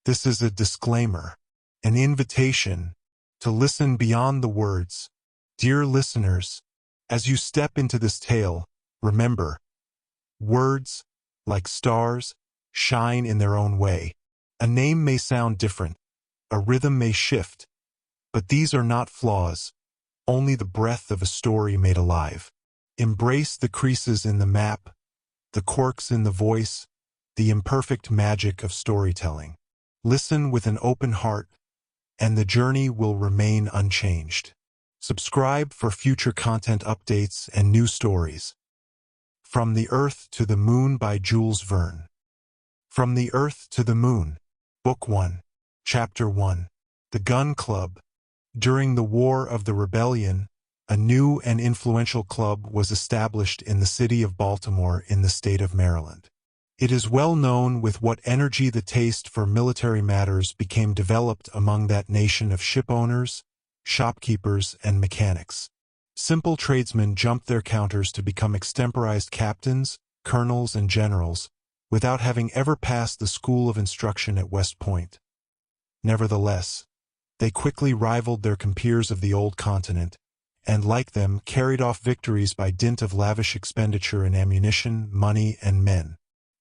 This is a disclaimer, an invitation to listen beyond the words. Dear listeners, as you step into this tale, remember, words, like stars, shine in their own way. A name may sound different, a rhythm may shift, but these are not flaws, only the breath of a story made alive. Embrace the creases in the map, the quirks in the voice, the imperfect magic of storytelling. Listen with an open heart, and the journey will remain unchanged. Subscribe for future content updates and new stories. From the Earth to the Moon by Jules Verne. From the Earth to the Moon. Book 1. Chapter 1. The Gun Club. During the War of the Rebellion, a new and influential club was established in the city of Baltimore in the state of Maryland. It is well known with what energy the taste for military matters became developed among that nation of shipowners, shopkeepers, and mechanics. Simple tradesmen jumped their counters to become extemporized captains, colonels, and generals, without having ever passed the school of instruction at West Point. Nevertheless, they quickly rivaled their compeers of the old continent, and like them carried off victories by dint of lavish expenditure in ammunition, money, and men.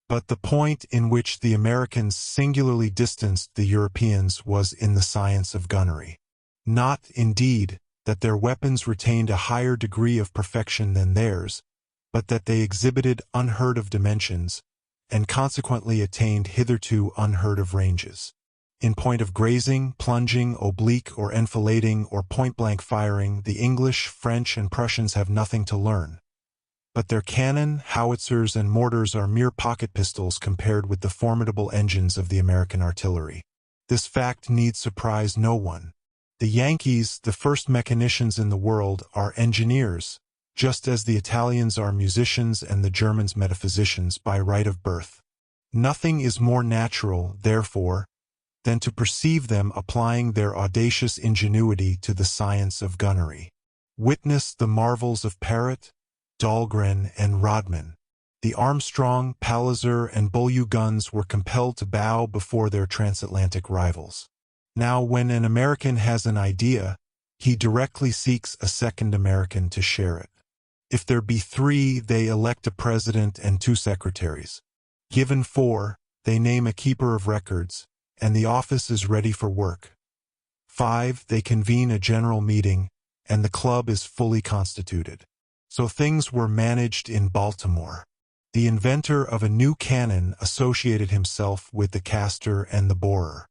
But the point in which the Americans singularly distanced the Europeans was in the science of gunnery. Not, indeed, that their weapons retained a higher degree of perfection than theirs, but that they exhibited unheard-of dimensions, and consequently attained hitherto unheard-of ranges. In point of grazing, plunging, oblique or enfilading or point-blank firing, the English, French, and Prussians have nothing to learn. But their cannon, howitzers, and mortars are mere pocket pistols compared with the formidable engines of the American artillery. This fact need surprise no one. The Yankees, the first mechanicians in the world, are engineers, just as the Italians are musicians and the Germans metaphysicians by right of birth. Nothing is more natural, therefore, than to perceive them applying their audacious ingenuity to the science of gunnery. Witness the marvels of Parrott, Dahlgren, and Rodman. The Armstrong, Palliser, and Beaulieu guns were compelled to bow before their transatlantic rivals. Now, when an American has an idea, he directly seeks a second American to share it. If there be 3, they elect a president and 2 secretaries. Given 4, they name a keeper of records, and the office is ready for work. 5, they convene a general meeting, and the club is fully constituted. So things were managed in Baltimore. The inventor of a new cannon associated himself with the caster and the borer.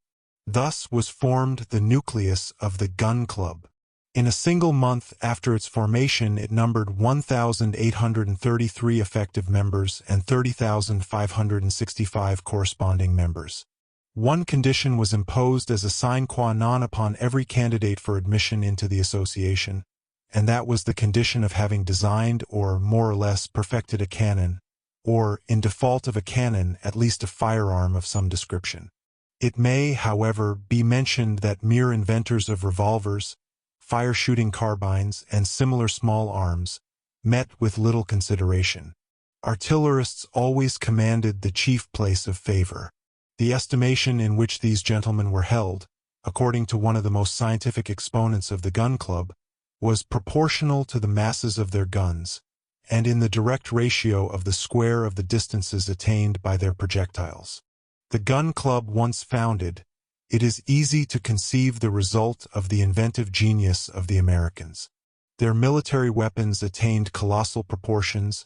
Thus was formed the nucleus of the Gun Club. In a single month after its formation, it numbered 1,833 effective members and 30,565 corresponding members. One condition was imposed as a sine qua non upon every candidate for admission into the association, and that was the condition of having designed or more or less perfected a cannon, or, in default of a cannon, at least a firearm of some description. It may, however, be mentioned that mere inventors of revolvers, fire-shooting carbines, and similar small arms met with little consideration. Artillerists always commanded the chief place of favor. The estimation in which these gentlemen were held, according to one of the most scientific exponents of the Gun Club, was proportional to the masses of their guns, and in the direct ratio of the square of the distances attained by their projectiles. The Gun Club once founded, it is easy to conceive the result of the inventive genius of the Americans. Their military weapons attained colossal proportions,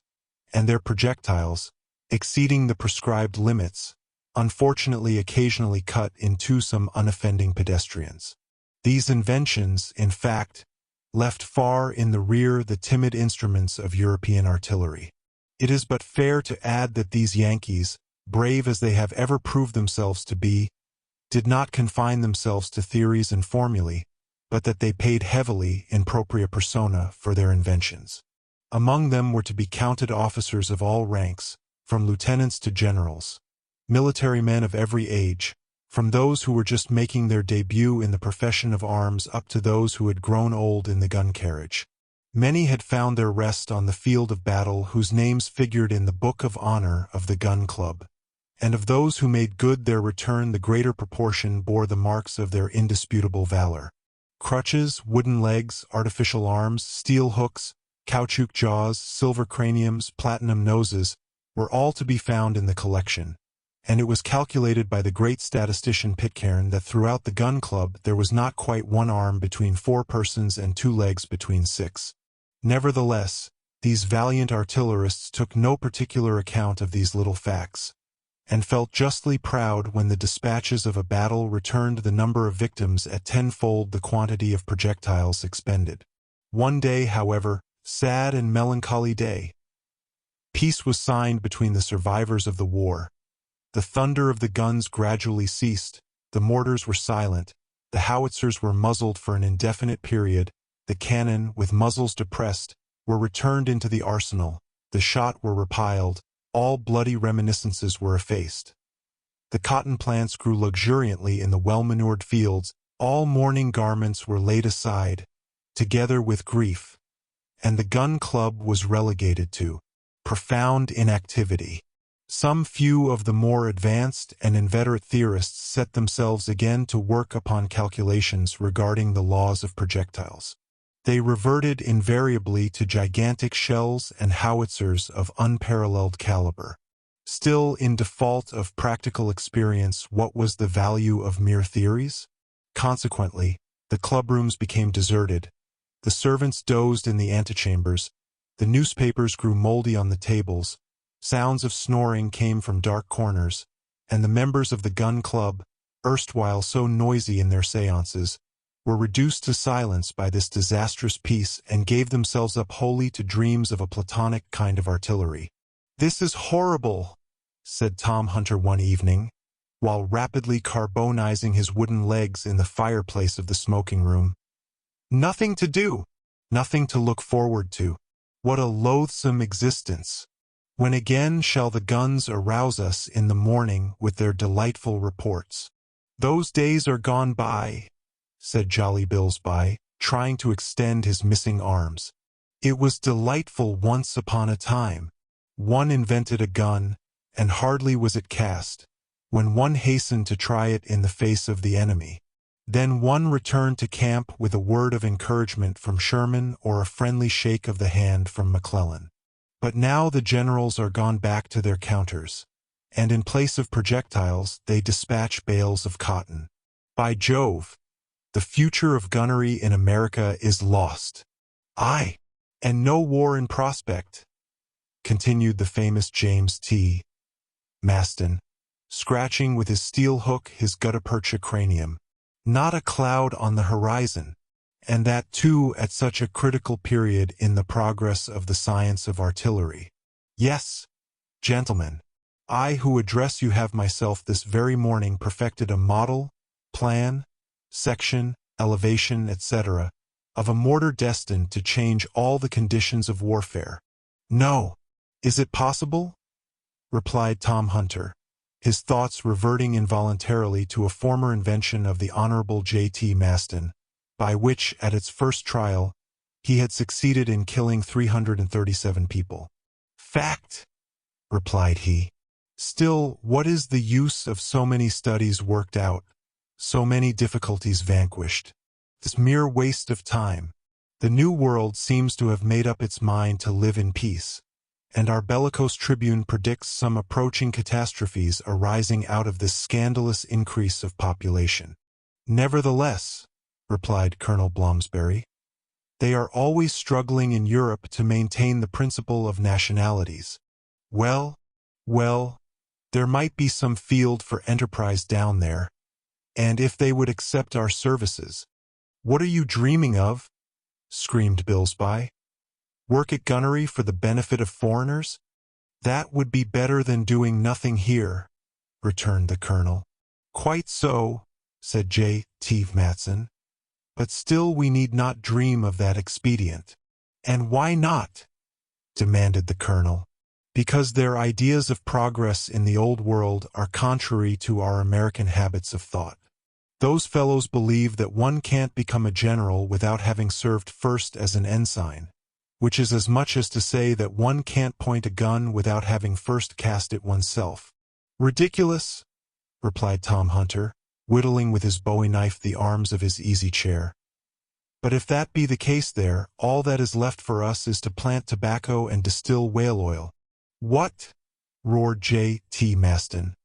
and their projectiles, exceeding the prescribed limits, unfortunately occasionally cut into some unoffending pedestrians. These inventions, in fact, left far in the rear the timid instruments of European artillery. It is but fair to add that these Yankees, brave as they have ever proved themselves to be, did not confine themselves to theories and formulae, but that they paid heavily in propria persona for their inventions. Among them were to be counted officers of all ranks, from lieutenants to generals, military men of every age, from those who were just making their debut in the profession of arms up to those who had grown old in the gun carriage. Many had found their rest on the field of battle whose names figured in the Book of Honor of the Gun Club, and of those who made good their return the greater proportion bore the marks of their indisputable valor. Crutches, wooden legs, artificial arms, steel hooks, caoutchouc jaws, silver craniums, platinum noses, were all to be found in the collection, and it was calculated by the great statistician Pitcairn that throughout the gun club there was not quite one arm between 4 persons and 2 legs between 6. Nevertheless, these valiant artillerists took no particular account of these little facts, and felt justly proud when the dispatches of a battle returned the number of victims at 10-fold the quantity of projectiles expended. One day, however, sad and melancholy day. Peace was signed between the survivors of the war. The thunder of the guns gradually ceased, the mortars were silent, the howitzers were muzzled for an indefinite period, the cannon, with muzzles depressed, were returned into the arsenal, the shot were repiled, all bloody reminiscences were effaced. The cotton plants grew luxuriantly in the well-manured fields, all mourning garments were laid aside, together with grief, and the gun club was relegated to profound inactivity. Some few of the more advanced and inveterate theorists set themselves again to work upon calculations regarding the laws of projectiles. They reverted invariably to gigantic shells and howitzers of unparalleled caliber. Still, in default of practical experience, what was the value of mere theories? Consequently, the clubrooms became deserted, the servants dozed in the antechambers, the newspapers grew moldy on the tables, sounds of snoring came from dark corners, and the members of the gun club, erstwhile so noisy in their seances, were reduced to silence by this disastrous peace and gave themselves up wholly to dreams of a platonic kind of artillery. "This is horrible," said Tom Hunter one evening, while rapidly carbonizing his wooden legs in the fireplace of the smoking room. "Nothing to do, nothing to look forward to. What a loathsome existence! When again shall the guns arouse us in the morning with their delightful reports?" "Those days are gone by," said Jolly Billsby, trying to extend his missing arms. "It was delightful once upon a time. One invented a gun, and hardly was it cast, when one hastened to try it in the face of the enemy. Then one returned to camp with a word of encouragement from Sherman or a friendly shake of the hand from McClellan. But now the generals are gone back to their counters, and in place of projectiles they dispatch bales of cotton. By Jove! The future of gunnery in America is lost. Aye, and no war in prospect," continued the famous James T. Maston, scratching with his steel hook his gutta-percha cranium. "Not a cloud on the horizon, and that too at such a critical period in the progress of the science of artillery. Yes, gentlemen, I who address you have myself this very morning perfected a model, plan, section, elevation, etc., of a mortar destined to change all the conditions of warfare." "No, is it possible?" replied Tom Hunter, his thoughts reverting involuntarily to a former invention of the Honorable J.T. Maston, by which, at its first trial, he had succeeded in killing 337 people. "Fact," replied he. "Still, what is the use of so many studies worked out, so many difficulties vanquished? This mere waste of time. The New World seems to have made up its mind to live in peace, and our bellicose tribune predicts some approaching catastrophes arising out of this scandalous increase of population." "Nevertheless," replied Colonel Blomsberry, "they are always struggling in Europe to maintain the principle of nationalities. Well, there might be some field for enterprise down there, and if they would accept our services—" "What are you dreaming of?" screamed Billsby. "Work at gunnery for the benefit of foreigners? That would be better than doing nothing here," returned the colonel. "Quite so," said J.T. Maston, "but still we need not dream of that expedient." "And why not?" demanded the colonel. "Because their ideas of progress in the Old World are contrary to our American habits of thought. Those fellows believe that one can't become a general without having served first as an ensign, which is as much as to say that one can't point a gun without having first cast it oneself. "Ridiculous," replied Tom Hunter, whittling with his bowie knife the arms of his easy chair. "But if that be the case there, all that is left for us is to plant tobacco and distill whale oil." "What?" roared J.T. Maston.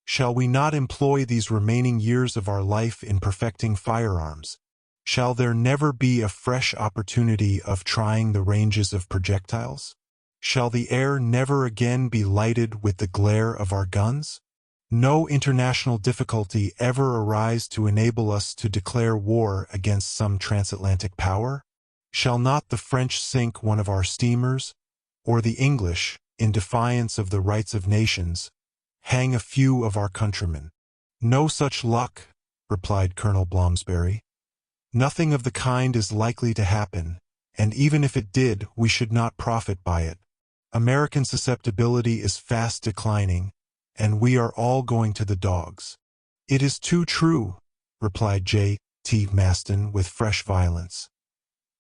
"Shall we not employ these remaining years of our life in perfecting firearms? Shall there never be a fresh opportunity of trying the ranges of projectiles? Shall the air never again be lighted with the glare of our guns? No international difficulty ever arise to enable us to declare war against some transatlantic power? Shall not the French sink one of our steamers, or the English, in defiance of the rights of nations, hang a few of our countrymen?" "No such luck," replied Colonel Blomsberry. "Nothing of the kind is likely to happen, and even if it did, we should not profit by it. American susceptibility is fast declining, and we are all going to the dogs." "It is too true," replied J.T. Maston with fresh violence.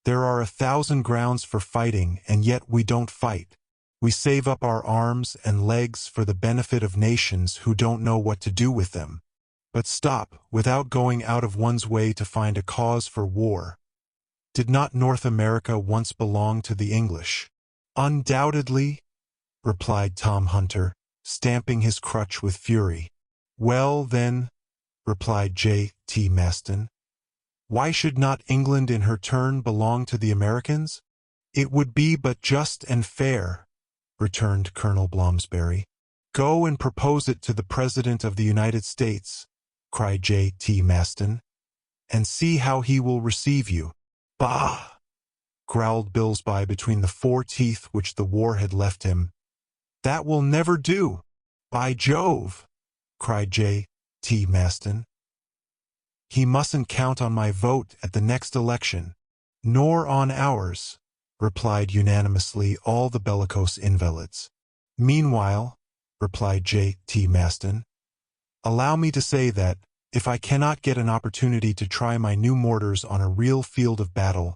"There are 1,000 grounds for fighting, and yet we don't fight. We save up our arms and legs for the benefit of nations who don't know what to do with them. But stop, without going out of one's way to find a cause for war. Did not North America once belong to the English?" "Undoubtedly," replied Tom Hunter, stamping his crutch with fury. "Well, then," replied J.T. Maston, "why should not England in her turn belong to the Americans?" "It would be but just and fair," returned Colonel Blomsberry. "Go and propose it to the President of the United States," cried J.T. Maston, "and see how he will receive you." "Bah!" growled Billsby between the 4 teeth which the war had left him. "That will never do." "By Jove!" cried J.T. Maston. "He mustn't count on my vote at the next election." "Nor on ours," replied unanimously all the bellicose invalids. "Meanwhile," replied J.T. Maston, "allow me to say that, if I cannot get an opportunity to try my new mortars on a real field of battle,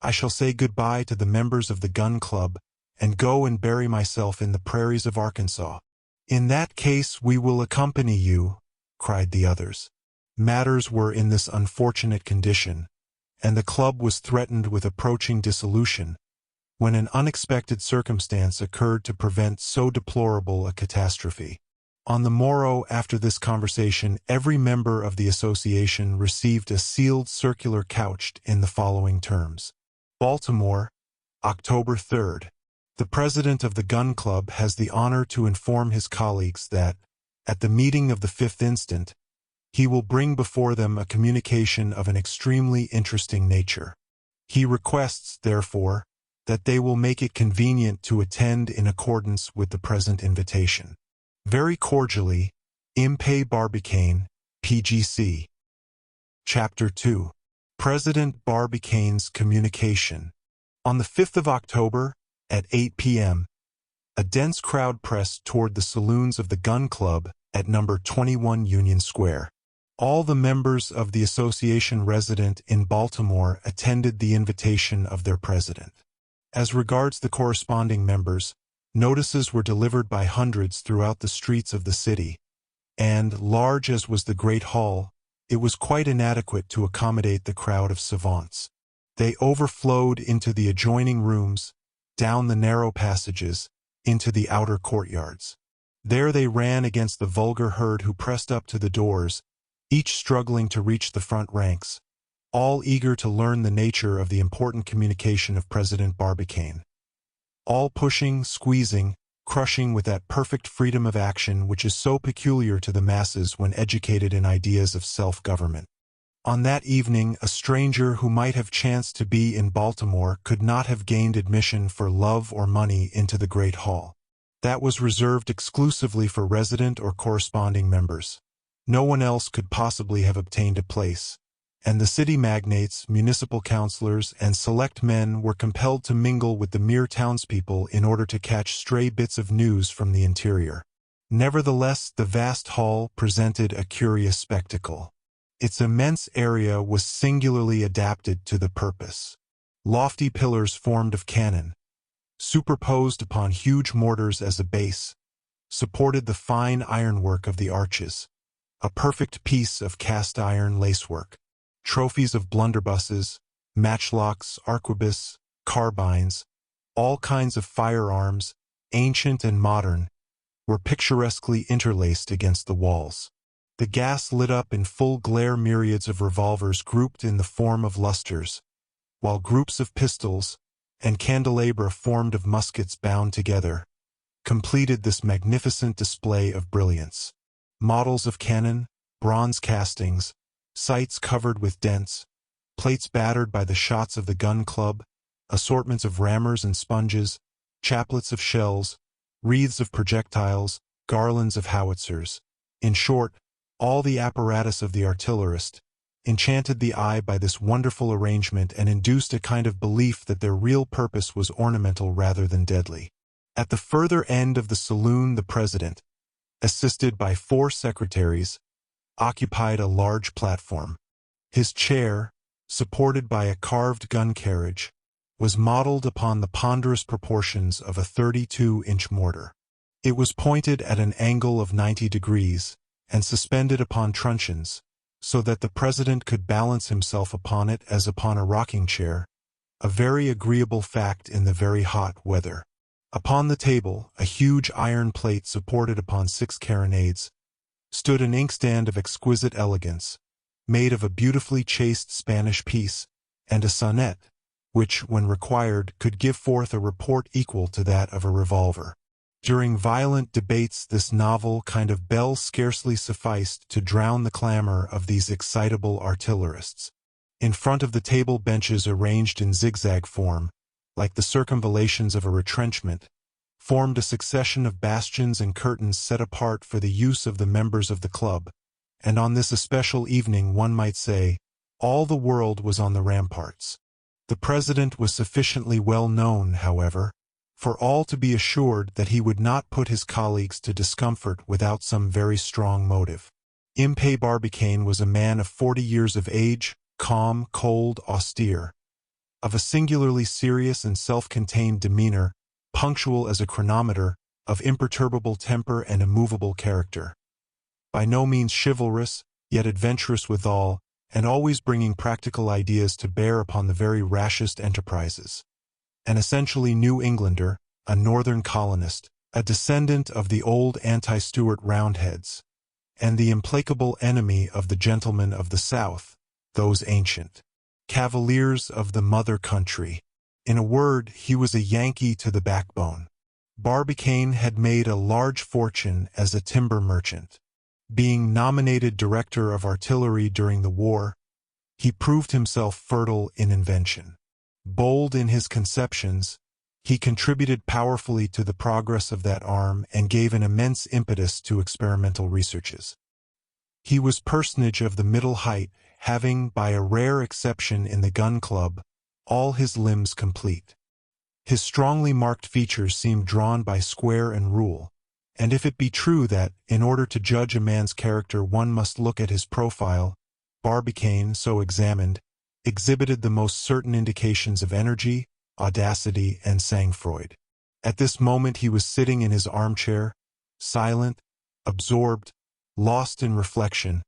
I shall say good-bye to the members of the Gun Club and go and bury myself in the prairies of Arkansas." "In that case we will accompany you," cried the others. Matters were in this unfortunate condition, and the club was threatened with approaching dissolution, when an unexpected circumstance occurred to prevent so deplorable a catastrophe. On the morrow after this conversation, every member of the association received a sealed circular couched in the following terms: Baltimore, October 3rd. The president of the Gun Club has the honor to inform his colleagues that, at the meeting of the 5th instant, he will bring before them a communication of an extremely interesting nature. He requests, therefore, that they will make it convenient to attend in accordance with the present invitation. Very cordially, Impey Barbicane, P.G.C. Chapter 2. President Barbicane's Communication. On the 5th of October, at 8 p.m., a dense crowd pressed toward the saloons of the Gun Club at number 21 Union Square. All the members of the association resident in Baltimore attended the invitation of their president. As regards the corresponding members, notices were delivered by hundreds throughout the streets of the city, and, large as was the great hall, it was quite inadequate to accommodate the crowd of savants. They overflowed into the adjoining rooms, down the narrow passages, into the outer courtyards. There they ran against the vulgar herd who pressed up to the doors, each struggling to reach the front ranks, all eager to learn the nature of the important communication of President Barbicane. All pushing, squeezing, crushing with that perfect freedom of action which is so peculiar to the masses when educated in ideas of self-government. On that evening, a stranger who might have chanced to be in Baltimore could not have gained admission for love or money into the great hall. That was reserved exclusively for resident or corresponding members. No one else could possibly have obtained a place, and the city magnates, municipal councilors, and select men were compelled to mingle with the mere townspeople in order to catch stray bits of news from the interior. Nevertheless, the vast hall presented a curious spectacle. Its immense area was singularly adapted to the purpose. Lofty pillars formed of cannon, superposed upon huge mortars as a base, supported the fine ironwork of the arches, a perfect piece of cast-iron lacework. Trophies of blunderbusses, matchlocks, arquebus, carbines, all kinds of firearms, ancient and modern, were picturesquely interlaced against the walls. The gas lit up in full glare myriads of revolvers grouped in the form of lustres, while groups of pistols and candelabra formed of muskets bound together completed this magnificent display of brilliance. Models of cannon, bronze castings, sights covered with dents, plates battered by the shots of the gun club, assortments of rammers and sponges, chaplets of shells, wreaths of projectiles, garlands of howitzers. In short, all the apparatus of the artillerist, enchanted the eye by this wonderful arrangement and induced a kind of belief that their real purpose was ornamental rather than deadly. At the further end of the saloon the president, assisted by 4 secretaries, occupied a large platform. His chair, supported by a carved gun carriage, was modeled upon the ponderous proportions of a 32-inch mortar. It was pointed at an angle of 90 degrees and suspended upon truncheons, so that the president could balance himself upon it as upon a rocking chair, a very agreeable fact in the very hot weather. Upon the table, a huge iron plate supported upon 6 carronades, stood an inkstand of exquisite elegance, made of a beautifully chased Spanish piece, and a sonnet, which, when required, could give forth a report equal to that of a revolver. During violent debates this novel kind of bell scarcely sufficed to drown the clamor of these excitable artillerists. In front of the table benches arranged in zigzag form, like the circumvallations of a retrenchment, formed a succession of bastions and curtains set apart for the use of the members of the club, and on this especial evening one might say, all the world was on the ramparts. The president was sufficiently well known, however, for all to be assured that he would not put his colleagues to discomfort without some very strong motive. Barbicane was a man of 40 years of age, calm, cold, austere, of a singularly serious and self-contained demeanor, punctual as a chronometer, of imperturbable temper and immovable character. By no means chivalrous, yet adventurous withal, and always bringing practical ideas to bear upon the very rashest enterprises. An essentially New Englander, a northern colonist, a descendant of the old anti-Stuart Roundheads, and the implacable enemy of the gentlemen of the South, those ancient cavaliers of the mother country. In a word, he was a Yankee to the backbone. Barbicane had made a large fortune as a timber merchant. Being nominated director of artillery during the war, he proved himself fertile in invention. Bold in his conceptions, he contributed powerfully to the progress of that arm and gave an immense impetus to experimental researches. He was personage of the middle height, having, by a rare exception in the gun club, all his limbs complete. His strongly marked features seemed drawn by square and rule, and if it be true that, in order to judge a man's character one must look at his profile, Barbicane, so examined, exhibited the most certain indications of energy, audacity, and sang-froid. At this moment he was sitting in his armchair, silent, absorbed, lost in reflection,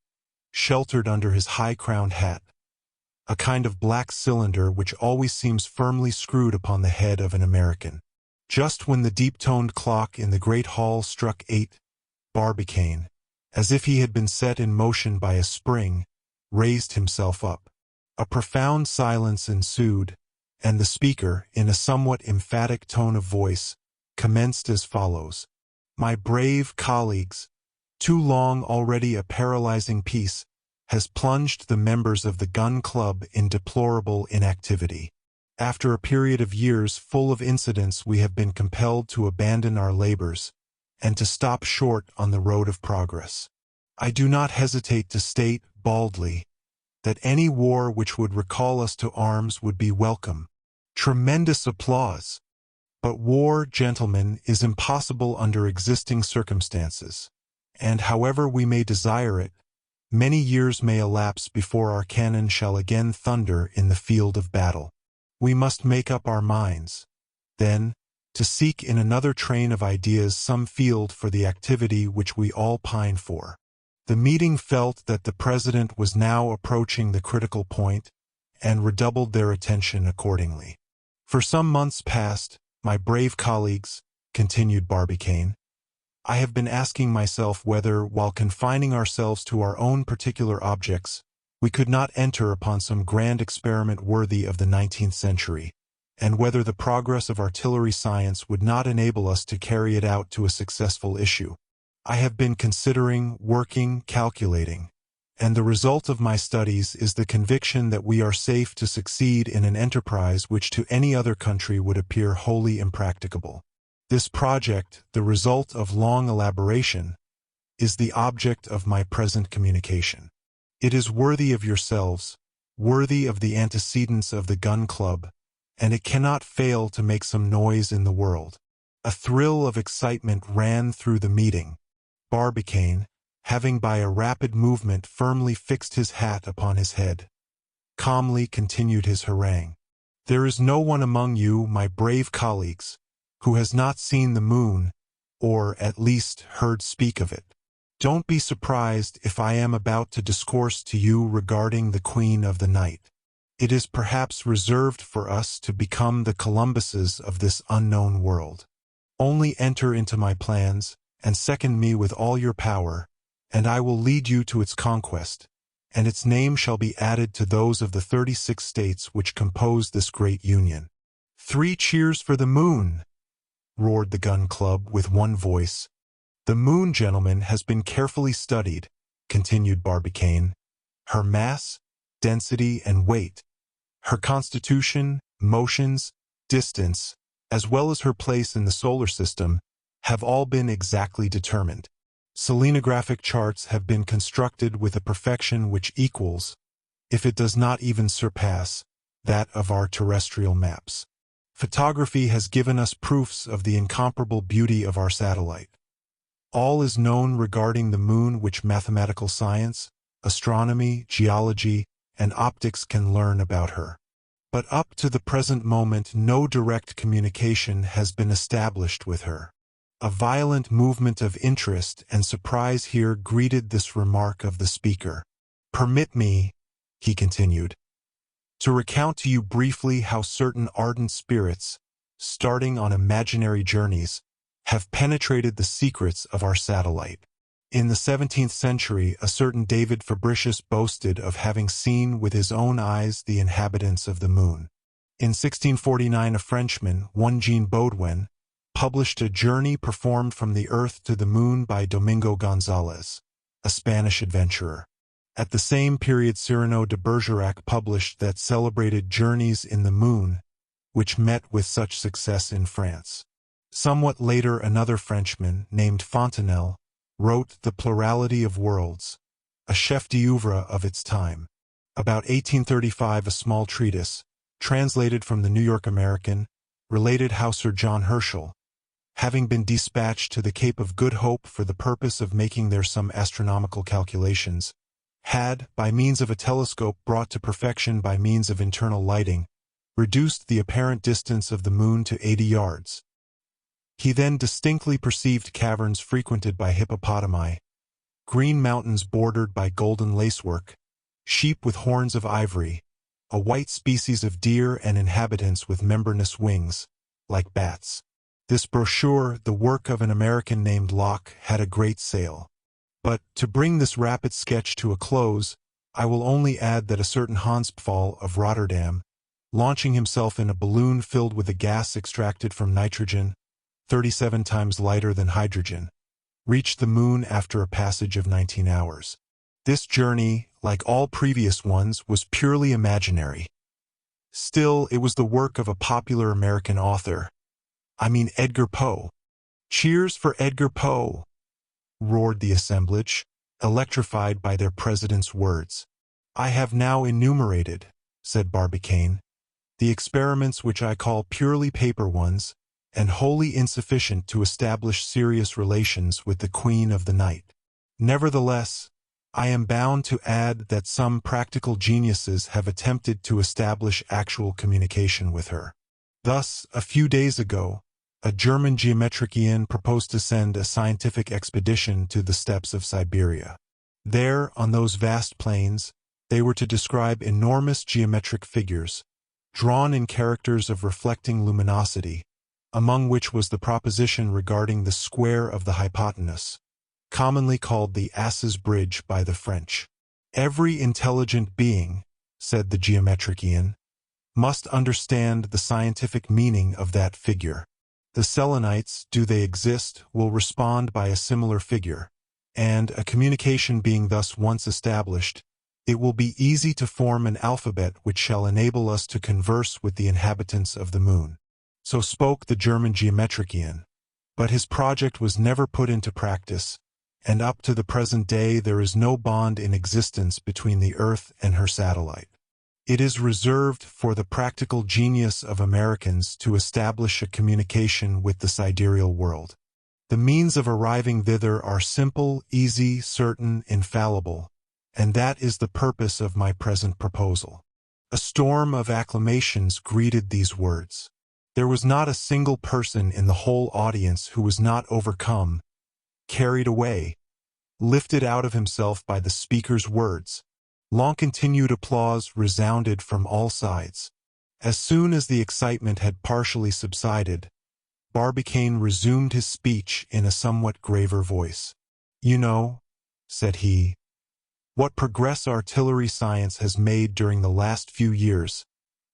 sheltered under his high-crowned hat, a kind of black cylinder which always seems firmly screwed upon the head of an American. Just when the deep-toned clock in the great hall struck 8, Barbicane, as if he had been set in motion by a spring, raised himself up. A profound silence ensued, and the speaker, in a somewhat emphatic tone of voice, commenced as follows. My brave colleagues, too long already a paralyzing peace has plunged the members of the gun club in deplorable inactivity. After a period of years full of incidents we have been compelled to abandon our labors, and to stop short on the road of progress. I do not hesitate to state, baldly, that any war which would recall us to arms would be welcome. Tremendous applause. But war, gentlemen, is impossible under existing circumstances, and however we may desire it, many years may elapse before our cannon shall again thunder in the field of battle. We must make up our minds. Then, to seek in another train of ideas some field for the activity which we all pine for. The meeting felt that the president was now approaching the critical point, and redoubled their attention accordingly. For some months past, my brave colleagues, continued Barbicane, I have been asking myself whether, while confining ourselves to our own particular objects, we could not enter upon some grand experiment worthy of the 19th century, and whether the progress of artillery science would not enable us to carry it out to a successful issue. I have been considering, working, calculating, and the result of my studies is the conviction that we are safe to succeed in an enterprise which to any other country would appear wholly impracticable. This project, the result of long elaboration, is the object of my present communication. It is worthy of yourselves, worthy of the antecedents of the Gun Club, and it cannot fail to make some noise in the world. A thrill of excitement ran through the meeting. Barbicane, having by a rapid movement firmly fixed his hat upon his head, calmly continued his harangue. There is no one among you, my brave colleagues, who has not seen the moon, or at least heard speak of it. Don't be surprised if I am about to discourse to you regarding the Queen of the Night. It is perhaps reserved for us to become the Columbuses of this unknown world. Only enter into my plans, and second me with all your power, and I will lead you to its conquest, and its name shall be added to those of the 36 states which compose this great union. 3 cheers for the moon! Roared the Gun Club with one voice. The moon, gentlemen, has been carefully studied, continued Barbicane. Her mass, density, and weight, her constitution, motions, distance, as well as her place in the solar system, have all been exactly determined. Selenographic charts have been constructed with a perfection which equals, if it does not even surpass, that of our terrestrial maps. Photography has given us proofs of the incomparable beauty of our satellite. All is known regarding the moon which mathematical science, astronomy, geology, and optics can learn about her. But up to the present moment no direct communication has been established with her. A violent movement of interest and surprise here greeted this remark of the speaker. Permit me, he continued, to recount to you briefly how certain ardent spirits, starting on imaginary journeys, have penetrated the secrets of our satellite. In the 17th century, a certain David Fabricius boasted of having seen with his own eyes the inhabitants of the moon. In 1649, a Frenchman, one Jean Baudouin, published a journey performed from the earth to the moon by Domingo Gonzalez, a Spanish adventurer. At the same period, Cyrano de Bergerac published that celebrated Journeys in the Moon, which met with such success in France. Somewhat later, another Frenchman, named Fontenelle, wrote The Plurality of Worlds, a chef-d'oeuvre of its time. About 1835, a small treatise, translated from the New York American, related how Sir John Herschel, having been dispatched to the Cape of Good Hope for the purpose of making there some astronomical calculations, had, by means of a telescope brought to perfection by means of internal lighting, reduced the apparent distance of the moon to 80 yards. He then distinctly perceived caverns frequented by hippopotami, green mountains bordered by golden lacework, sheep with horns of ivory, a white species of deer and inhabitants with membranous wings, like bats. This brochure, the work of an American named Locke, had a great sale. But, to bring this rapid sketch to a close, I will only add that a certain Hans Pfaall of Rotterdam, launching himself in a balloon filled with a gas extracted from nitrogen, 37 times lighter than hydrogen, reached the moon after a passage of 19 hours. This journey, like all previous ones, was purely imaginary. Still, it was the work of a popular American author. I mean Edgar Poe. Cheers for Edgar Poe! Roared the assemblage, electrified by their president's words. I have now enumerated, said Barbicane, the experiments which I call purely paper ones, and wholly insufficient to establish serious relations with the Queen of the Night. Nevertheless, I am bound to add that some practical geniuses have attempted to establish actual communication with her. Thus, a few days ago, A German geometrician proposed to send a scientific expedition to the steppes of Siberia. There, on those vast plains, they were to describe enormous geometric figures, drawn in characters of reflecting luminosity, among which was the proposition regarding the square of the hypotenuse, commonly called the Ass's Bridge by the French. Every intelligent being, said the geometrician, must understand the scientific meaning of that figure. The Selenites, do they exist, will respond by a similar figure, and, a communication being thus once established, it will be easy to form an alphabet which shall enable us to converse with the inhabitants of the moon. So spoke the German geometrician, but his project was never put into practice, and up to the present day there is no bond in existence between the Earth and her satellite. It is reserved for the practical genius of Americans to establish a communication with the sidereal world. The means of arriving thither are simple, easy, certain, infallible, and that is the purpose of my present proposal. A storm of acclamations greeted these words. There was not a single person in the whole audience who was not overcome, carried away, lifted out of himself by the speaker's words. Long-continued applause resounded from all sides. As soon as the excitement had partially subsided, Barbicane resumed his speech in a somewhat graver voice. "You know," said he, "what progress artillery science has made during the last few years,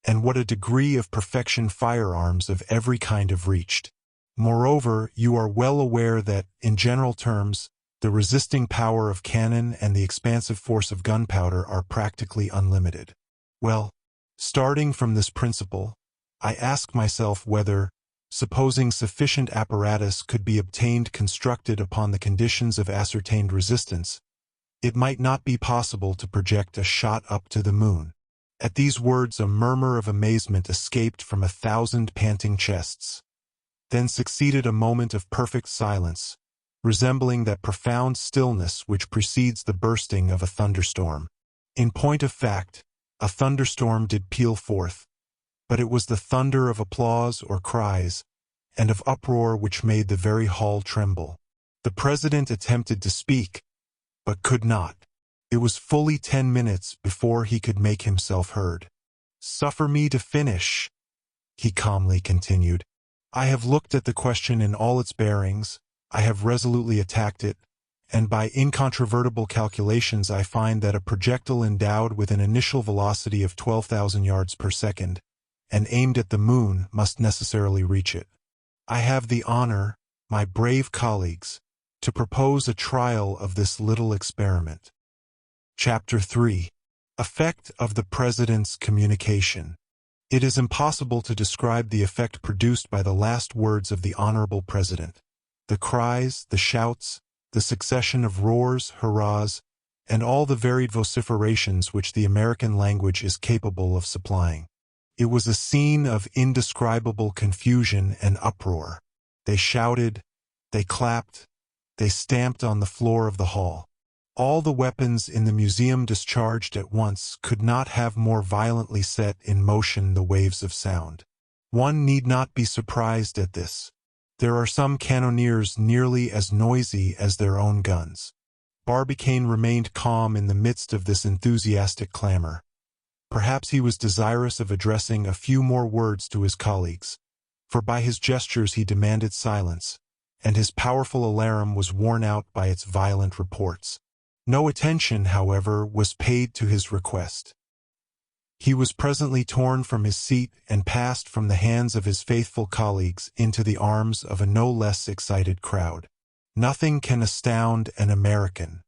and what a degree of perfection firearms of every kind have reached. Moreover, you are well aware that, in general terms, the resisting power of cannon and the expansive force of gunpowder are practically unlimited. Well, starting from this principle, I ask myself whether, supposing sufficient apparatus could be obtained constructed upon the conditions of ascertained resistance, it might not be possible to project a shot up to the moon." At these words a murmur of amazement escaped from 1,000 panting chests. Then succeeded a moment of perfect silence, resembling that profound stillness which precedes the bursting of a thunderstorm. In point of fact, a thunderstorm did peal forth, but it was the thunder of applause or cries, and of uproar which made the very hall tremble. The president attempted to speak, but could not. It was fully 10 minutes before he could make himself heard. "Suffer me to finish," he calmly continued. "I have looked at the question in all its bearings, I have resolutely attacked it, and by incontrovertible calculations I find that a projectile endowed with an initial velocity of 12,000 yards per second, and aimed at the moon, must necessarily reach it. I have the honor, my brave colleagues, to propose a trial of this little experiment." Chapter 3. Effect of the President's Communication. It is impossible to describe the effect produced by the last words of the Honorable President. The cries, the shouts, the succession of roars, hurrahs, and all the varied vociferations which the American language is capable of supplying. It was a scene of indescribable confusion and uproar. They shouted, they clapped, they stamped on the floor of the hall. All the weapons in the museum discharged at once could not have more violently set in motion the waves of sound. One need not be surprised at this. There are some cannoneers nearly as noisy as their own guns. Barbicane remained calm in the midst of this enthusiastic clamor. Perhaps he was desirous of addressing a few more words to his colleagues, for by his gestures he demanded silence, and his powerful alarum was worn out by its violent reports. No attention, however, was paid to his request. He was presently torn from his seat and passed from the hands of his faithful colleagues into the arms of a no less excited crowd. Nothing can astound an American.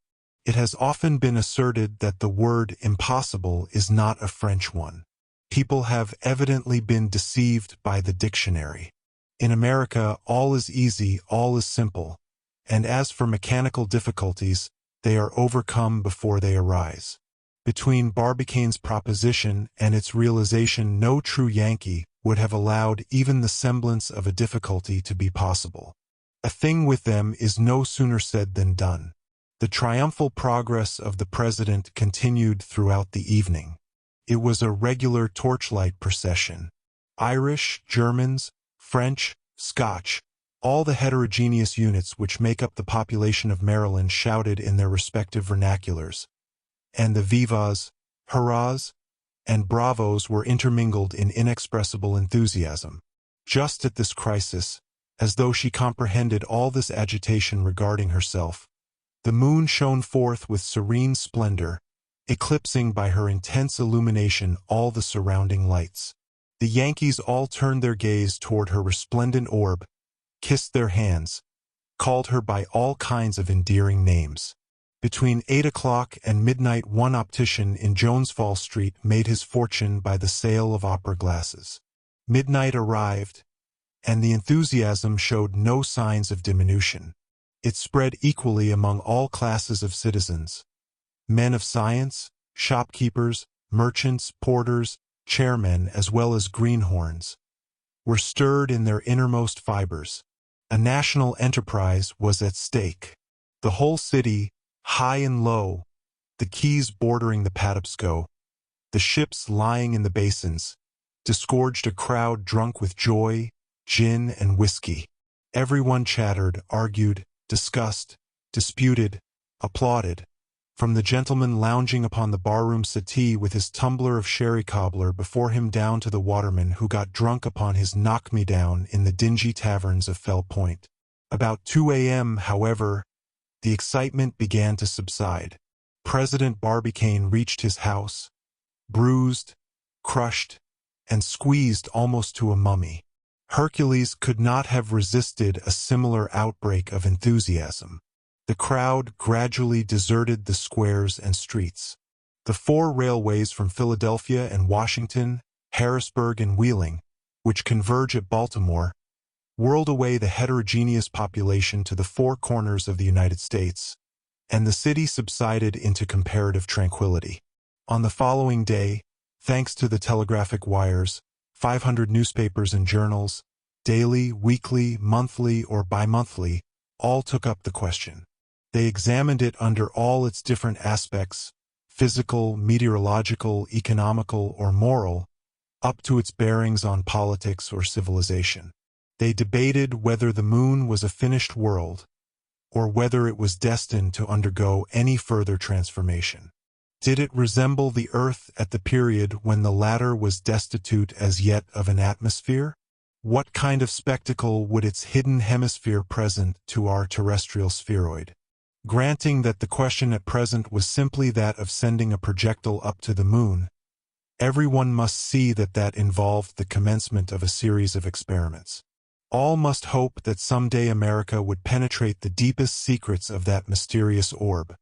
It has often been asserted that the word impossible is not a French one. People have evidently been deceived by the dictionary. In America, all is easy, all is simple, and as for mechanical difficulties, they are overcome before they arise. Between Barbicane's proposition and its realization, no true Yankee would have allowed even the semblance of a difficulty to be possible. A thing with them is no sooner said than done. The triumphal progress of the president continued throughout the evening. It was a regular torchlight procession. Irish, Germans, French, Scotch. All the heterogeneous units which make up the population of Maryland shouted in their respective vernaculars, and the vivas, hurrahs, and bravos were intermingled in inexpressible enthusiasm. Just at this crisis, as though she comprehended all this agitation regarding herself, the moon shone forth with serene splendor, eclipsing by her intense illumination all the surrounding lights. The Yankees all turned their gaze toward her resplendent orb, kissed their hands, called her by all kinds of endearing names. Between 8 o'clock and midnight, one optician in Jonesfall Street made his fortune by the sale of opera glasses. Midnight arrived, and the enthusiasm showed no signs of diminution. It spread equally among all classes of citizens. Men of science, shopkeepers, merchants, porters, chairmen, as well as greenhorns, were stirred in their innermost fibers. A national enterprise was at stake. The whole city, high and low, the quays bordering the Patapsco, the ships lying in the basins, disgorged a crowd drunk with joy, gin, and whiskey. Everyone chattered, argued, discussed, disputed, applauded, from the gentleman lounging upon the barroom settee with his tumbler of sherry cobbler before him down to the waterman who got drunk upon his knock-me-down in the dingy taverns of Fell Point. About 2 a.m., however, the excitement began to subside. President Barbicane reached his house, bruised, crushed, and squeezed almost to a mummy. Hercules could not have resisted a similar outbreak of enthusiasm. The crowd gradually deserted the squares and streets. The 4 railways from Philadelphia and Washington, Harrisburg and Wheeling, which converge at Baltimore, whirled away the heterogeneous population to the 4 corners of the United States, and the city subsided into comparative tranquility. On the following day, thanks to the telegraphic wires, 500 newspapers and journals, daily, weekly, monthly, or bi-monthly, all took up the question. They examined it under all its different aspects, physical, meteorological, economical, or moral, up to its bearings on politics or civilization. They debated whether the moon was a finished world, or whether it was destined to undergo any further transformation. Did it resemble the Earth at the period when the latter was destitute as yet of an atmosphere? What kind of spectacle would its hidden hemisphere present to our terrestrial spheroid? Granting that the question at present was simply that of sending a projectile up to the moon, everyone must see that that involved the commencement of a series of experiments. All must hope that someday America would penetrate the deepest secrets of that mysterious orb,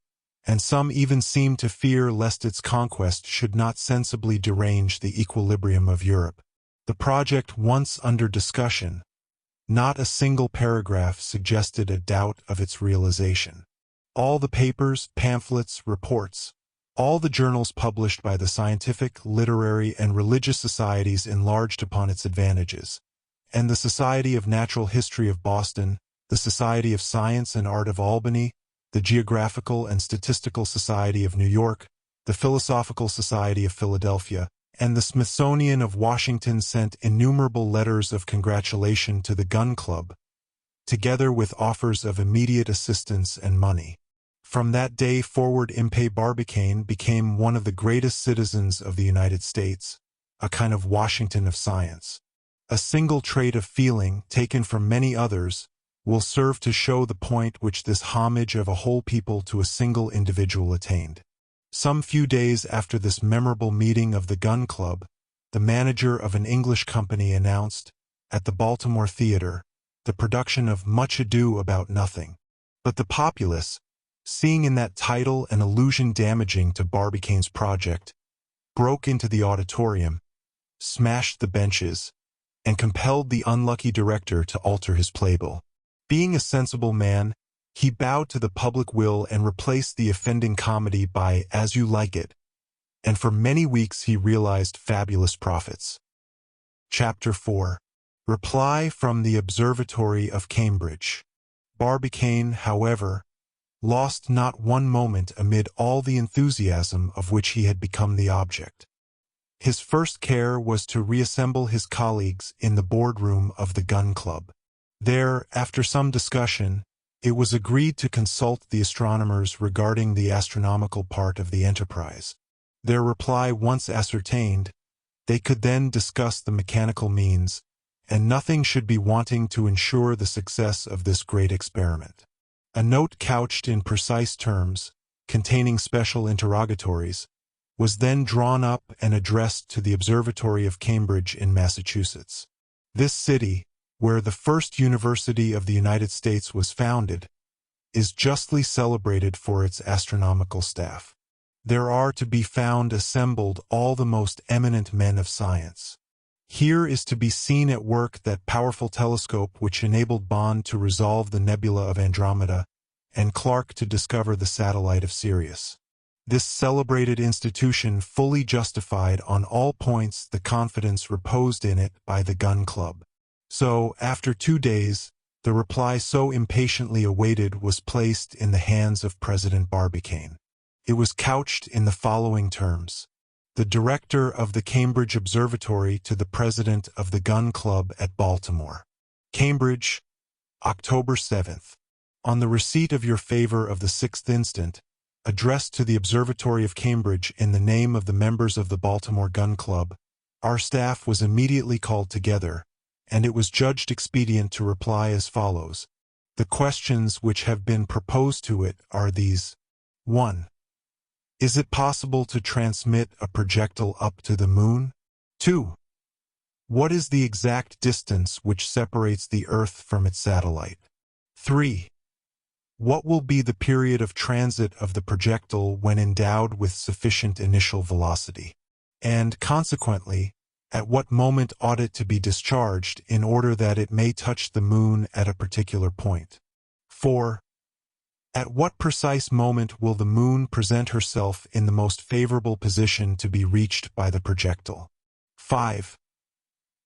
and some even seem to fear lest its conquest should not sensibly derange the equilibrium of Europe. The project once under discussion, not a single paragraph suggested a doubt of its realization. All the papers, pamphlets, reports, all the journals published by the scientific, literary, and religious societies enlarged upon its advantages, and the Society of Natural History of Boston, the Society of Science and Art of Albany, the Geographical and Statistical Society of New York, the Philosophical Society of Philadelphia, and the Smithsonian of Washington sent innumerable letters of congratulation to the Gun Club, together with offers of immediate assistance and money. From that day forward, Impey Barbicane became one of the greatest citizens of the United States, a kind of Washington of science. A single trait of feeling, taken from many others, will serve to show the point which this homage of a whole people to a single individual attained. Some few days after this memorable meeting of the Gun Club, the manager of an English company announced, at the Baltimore Theater, the production of Much Ado About Nothing. But the populace, seeing in that title an allusion damaging to Barbicane's project, broke into the auditorium, smashed the benches, and compelled the unlucky director to alter his playbill. Being a sensible man, he bowed to the public will and replaced the offending comedy by As You Like It, and for many weeks he realized fabulous profits. Chapter 4. Reply from the Observatory of Cambridge. Barbicane, however, lost not one moment amid all the enthusiasm of which he had become the object. His first care was to reassemble his colleagues in the boardroom of the Gun Club. There, after some discussion, it was agreed to consult the astronomers regarding the astronomical part of the enterprise. Their reply once ascertained, they could then discuss the mechanical means, and nothing should be wanting to ensure the success of this great experiment. A note couched in precise terms, containing special interrogatories, was then drawn up and addressed to the Observatory of Cambridge in Massachusetts. This city, where the first university of the United States was founded, is justly celebrated for its astronomical staff. There are to be found assembled all the most eminent men of science. Here is to be seen at work that powerful telescope which enabled Bond to resolve the nebula of Andromeda and Clark to discover the satellite of Sirius. This celebrated institution fully justified on all points the confidence reposed in it by the Gun Club. So, after 2 days, the reply so impatiently awaited was placed in the hands of President Barbicane. It was couched in the following terms: the director of the Cambridge Observatory to the president of the Gun Club at Baltimore. Cambridge, October 7th. On the receipt of your favor of the 6th instant, addressed to the Observatory of Cambridge in the name of the members of the Baltimore Gun Club, our staff was immediately called together, and it was judged expedient to reply as follows. The questions which have been proposed to it are these. 1. Is it possible to transmit a projectile up to the moon? 2. What is the exact distance which separates the Earth from its satellite? 3. What will be the period of transit of the projectile when endowed with sufficient initial velocity? And, consequently, at what moment ought it to be discharged in order that it may touch the moon at a particular point? 4. At what precise moment will the moon present herself in the most favorable position to be reached by the projectile? 5.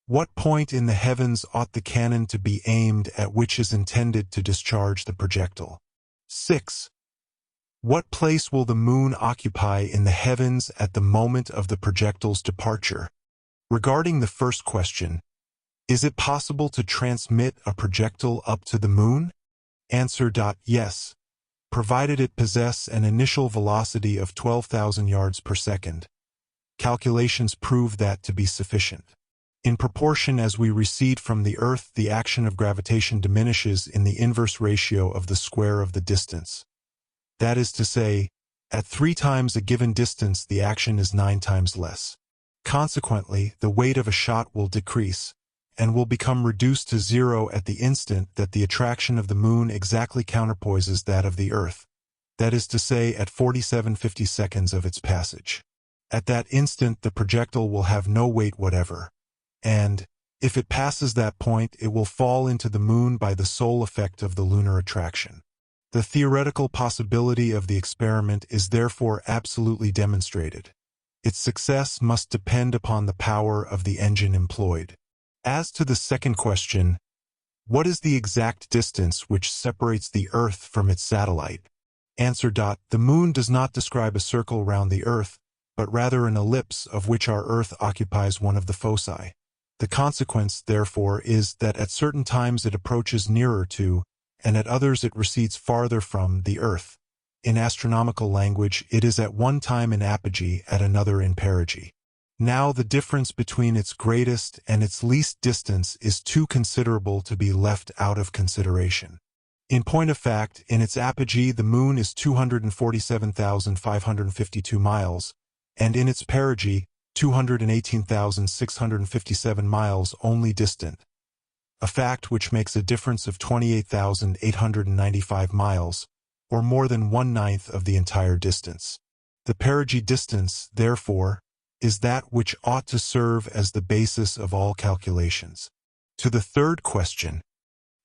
What point in the heavens ought the cannon to be aimed at which is intended to discharge the projectile? 6. What place will the moon occupy in the heavens at the moment of the projectile's departure? Regarding the first question, is it possible to transmit a projectile up to the moon? Answer. Yes, provided it possess an initial velocity of 12,000 yards per second. Calculations prove that to be sufficient. In proportion as we recede from the Earth, the action of gravitation diminishes in the inverse ratio of the square of the distance. That is to say, at 3 times a given distance the action is 9 times less. Consequently, the weight of a shot will decrease, and will become reduced to 0 at the instant that the attraction of the moon exactly counterpoises that of the Earth, that is to say at 47/50 seconds of its passage. At that instant the projectile will have no weight whatever, and, if it passes that point, it will fall into the moon by the sole effect of the lunar attraction. The theoretical possibility of the experiment is therefore absolutely demonstrated. Its success must depend upon the power of the engine employed. As to the second question, what is the exact distance which separates the Earth from its satellite? Answer. The moon does not describe a circle round the Earth, but rather an ellipse of which our Earth occupies one of the foci. The consequence, therefore, is that at certain times it approaches nearer to, and at others it recedes farther from, the Earth. In astronomical language, it is at one time in apogee, at another in perigee. Now the difference between its greatest and its least distance is too considerable to be left out of consideration. In point of fact, in its apogee the moon is 247,552 miles, and in its perigee 218,657 miles only distant, a fact which makes a difference of 28,895 miles, or more than 1/9 of the entire distance. The perigee distance, therefore, is that which ought to serve as the basis of all calculations. To the third question,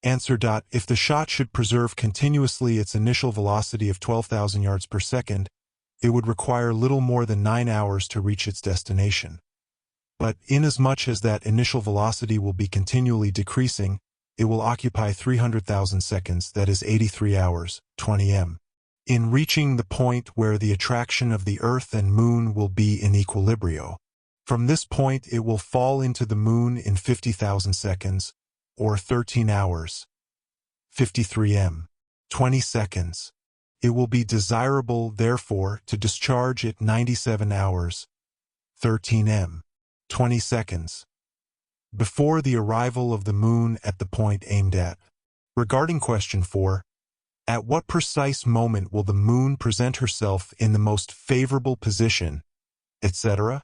answer. If the shot should preserve continuously its initial velocity of 12,000 yards per second, it would require little more than 9 hours to reach its destination. But inasmuch as that initial velocity will be continually decreasing, it will occupy 300,000 seconds, that is 83 hours, 20 m. In reaching the point where the attraction of the Earth and Moon will be in equilibrio. From this point it will fall into the Moon in 50,000 seconds, or 13 hours, 53 m, 20 seconds. It will be desirable, therefore, to discharge at 97 hours, 13 m, 20 seconds, before the arrival of the moon at the point aimed at. Regarding question 4, at what precise moment will the moon present herself in the most favorable position, etc.?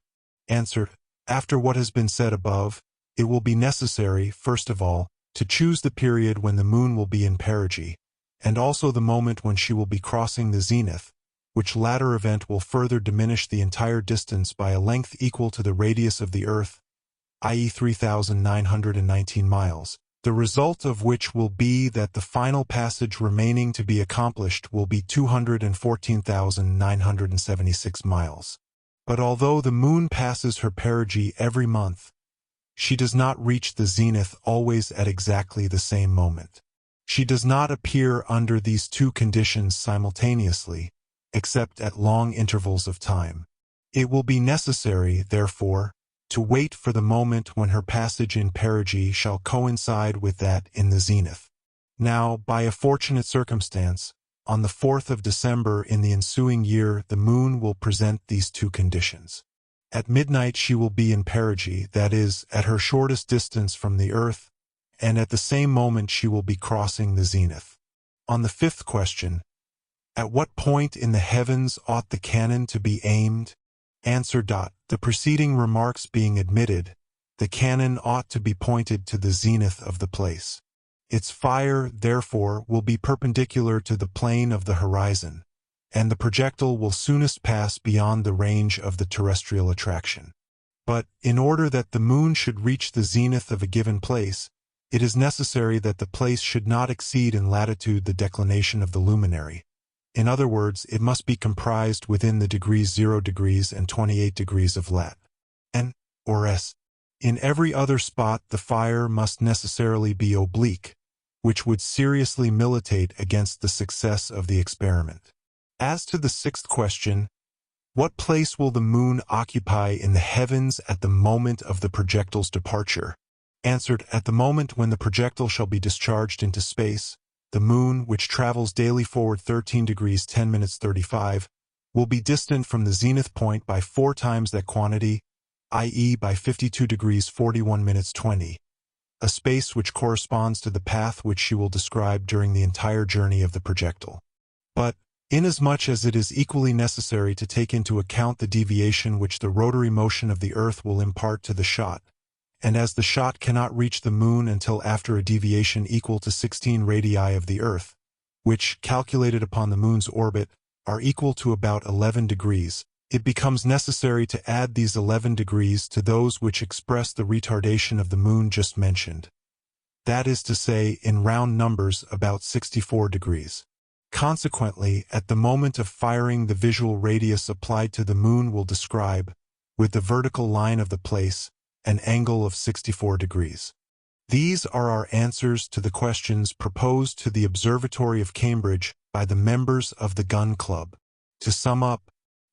Answer: after what has been said above, it will be necessary, first of all, to choose the period when the moon will be in perigee, and also the moment when she will be crossing the zenith, which latter event will further diminish the entire distance by a length equal to the radius of the Earth, i.e. 3,919 miles, the result of which will be that the final passage remaining to be accomplished will be 214,976 miles. But although the moon passes her perigee every month, she does not reach the zenith always at exactly the same moment. She does not appear under these two conditions simultaneously, except at long intervals of time. It will be necessary, therefore, to wait for the moment when her passage in perigee shall coincide with that in the zenith. Now, by a fortunate circumstance, on the 4th of December in the ensuing year the moon will present these two conditions. At midnight she will be in perigee, that is, at her shortest distance from the Earth, and at the same moment she will be crossing the zenith. On the 5th question, at what point in the heavens ought the cannon to be aimed? Answer: the preceding remarks being admitted, the cannon ought to be pointed to the zenith of the place. Its fire, therefore, will be perpendicular to the plane of the horizon, and the projectile will soonest pass beyond the range of the terrestrial attraction. But, in order that the moon should reach the zenith of a given place, it is necessary that the place should not exceed in latitude the declination of the luminary. In other words, it must be comprised within the degrees 0 degrees and 28 degrees of lat. N, or S. In every other spot the fire must necessarily be oblique, which would seriously militate against the success of the experiment. As to the 6th question, what place will the moon occupy in the heavens at the moment of the projectile's departure? Answered: at the moment when the projectile shall be discharged into space, the moon, which travels daily forward 13 degrees 10 minutes 35, will be distant from the zenith point by 4 times that quantity, i.e. by 52 degrees 41 minutes 20, a space which corresponds to the path which she will describe during the entire journey of the projectile. But, inasmuch as it is equally necessary to take into account the deviation which the rotary motion of the Earth will impart to the shot, and as the shot cannot reach the moon until after a deviation equal to 16 radii of the Earth, which, calculated upon the moon's orbit, are equal to about 11 degrees, it becomes necessary to add these 11 degrees to those which express the retardation of the moon just mentioned. That is to say, in round numbers, about 64 degrees. Consequently, at the moment of firing, the visual radius applied to the moon will describe, with the vertical line of the place, an angle of 64 degrees. These are our answers to the questions proposed to the Observatory of Cambridge by the members of the Gun Club. To sum up,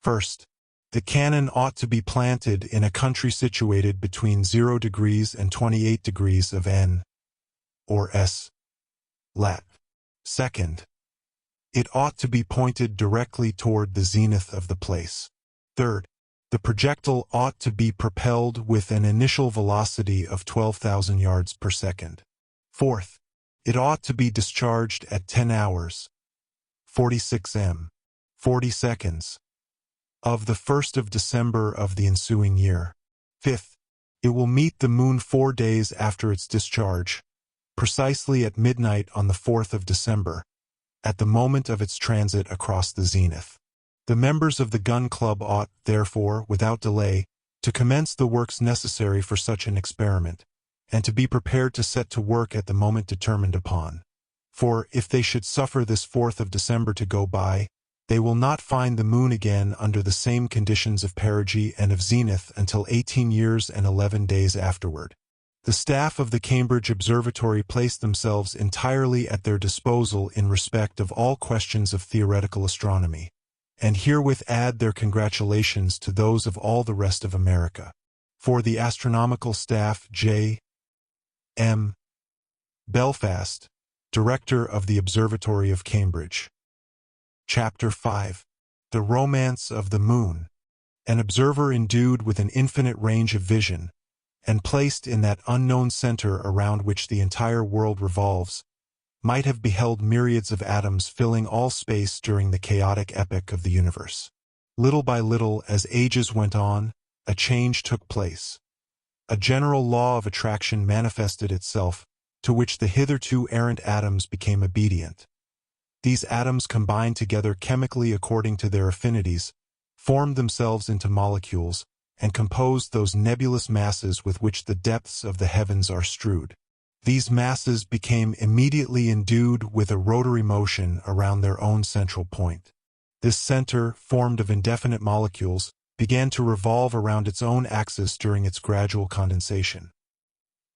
first, the cannon ought to be planted in a country situated between 0 degrees and 28 degrees of N, or S, lat. Second, it ought to be pointed directly toward the zenith of the place. Third, the projectile ought to be propelled with an initial velocity of 12,000 yards per second. Fourth, it ought to be discharged at 10 hours, 46 m, 40 seconds, of the 1st of December of the ensuing year. Fifth, it will meet the moon 4 days after its discharge, precisely at midnight on the 4th of December, at the moment of its transit across the zenith. The members of the Gun Club ought, therefore, without delay, to commence the works necessary for such an experiment, and to be prepared to set to work at the moment determined upon. For, if they should suffer this 4th of December to go by, they will not find the moon again under the same conditions of perigee and of zenith until 18 years and 11 days afterward. The staff of the Cambridge Observatory placed themselves entirely at their disposal in respect of all questions of theoretical astronomy, and herewith add their congratulations to those of all the rest of America. For the astronomical staff, J. M. Belfast, director of the Observatory of Cambridge. Chapter 5. The Romance of the Moon. An observer endued with an infinite range of vision, and placed in that unknown center around which the entire world revolves, might have beheld myriads of atoms filling all space during the chaotic epoch of the universe. Little by little, as ages went on, a change took place. A general law of attraction manifested itself, to which the hitherto errant atoms became obedient. These atoms combined together chemically according to their affinities, formed themselves into molecules, and composed those nebulous masses with which the depths of the heavens are strewed. These masses became immediately endued with a rotary motion around their own central point. This center, formed of indefinite molecules, began to revolve around its own axis during its gradual condensation.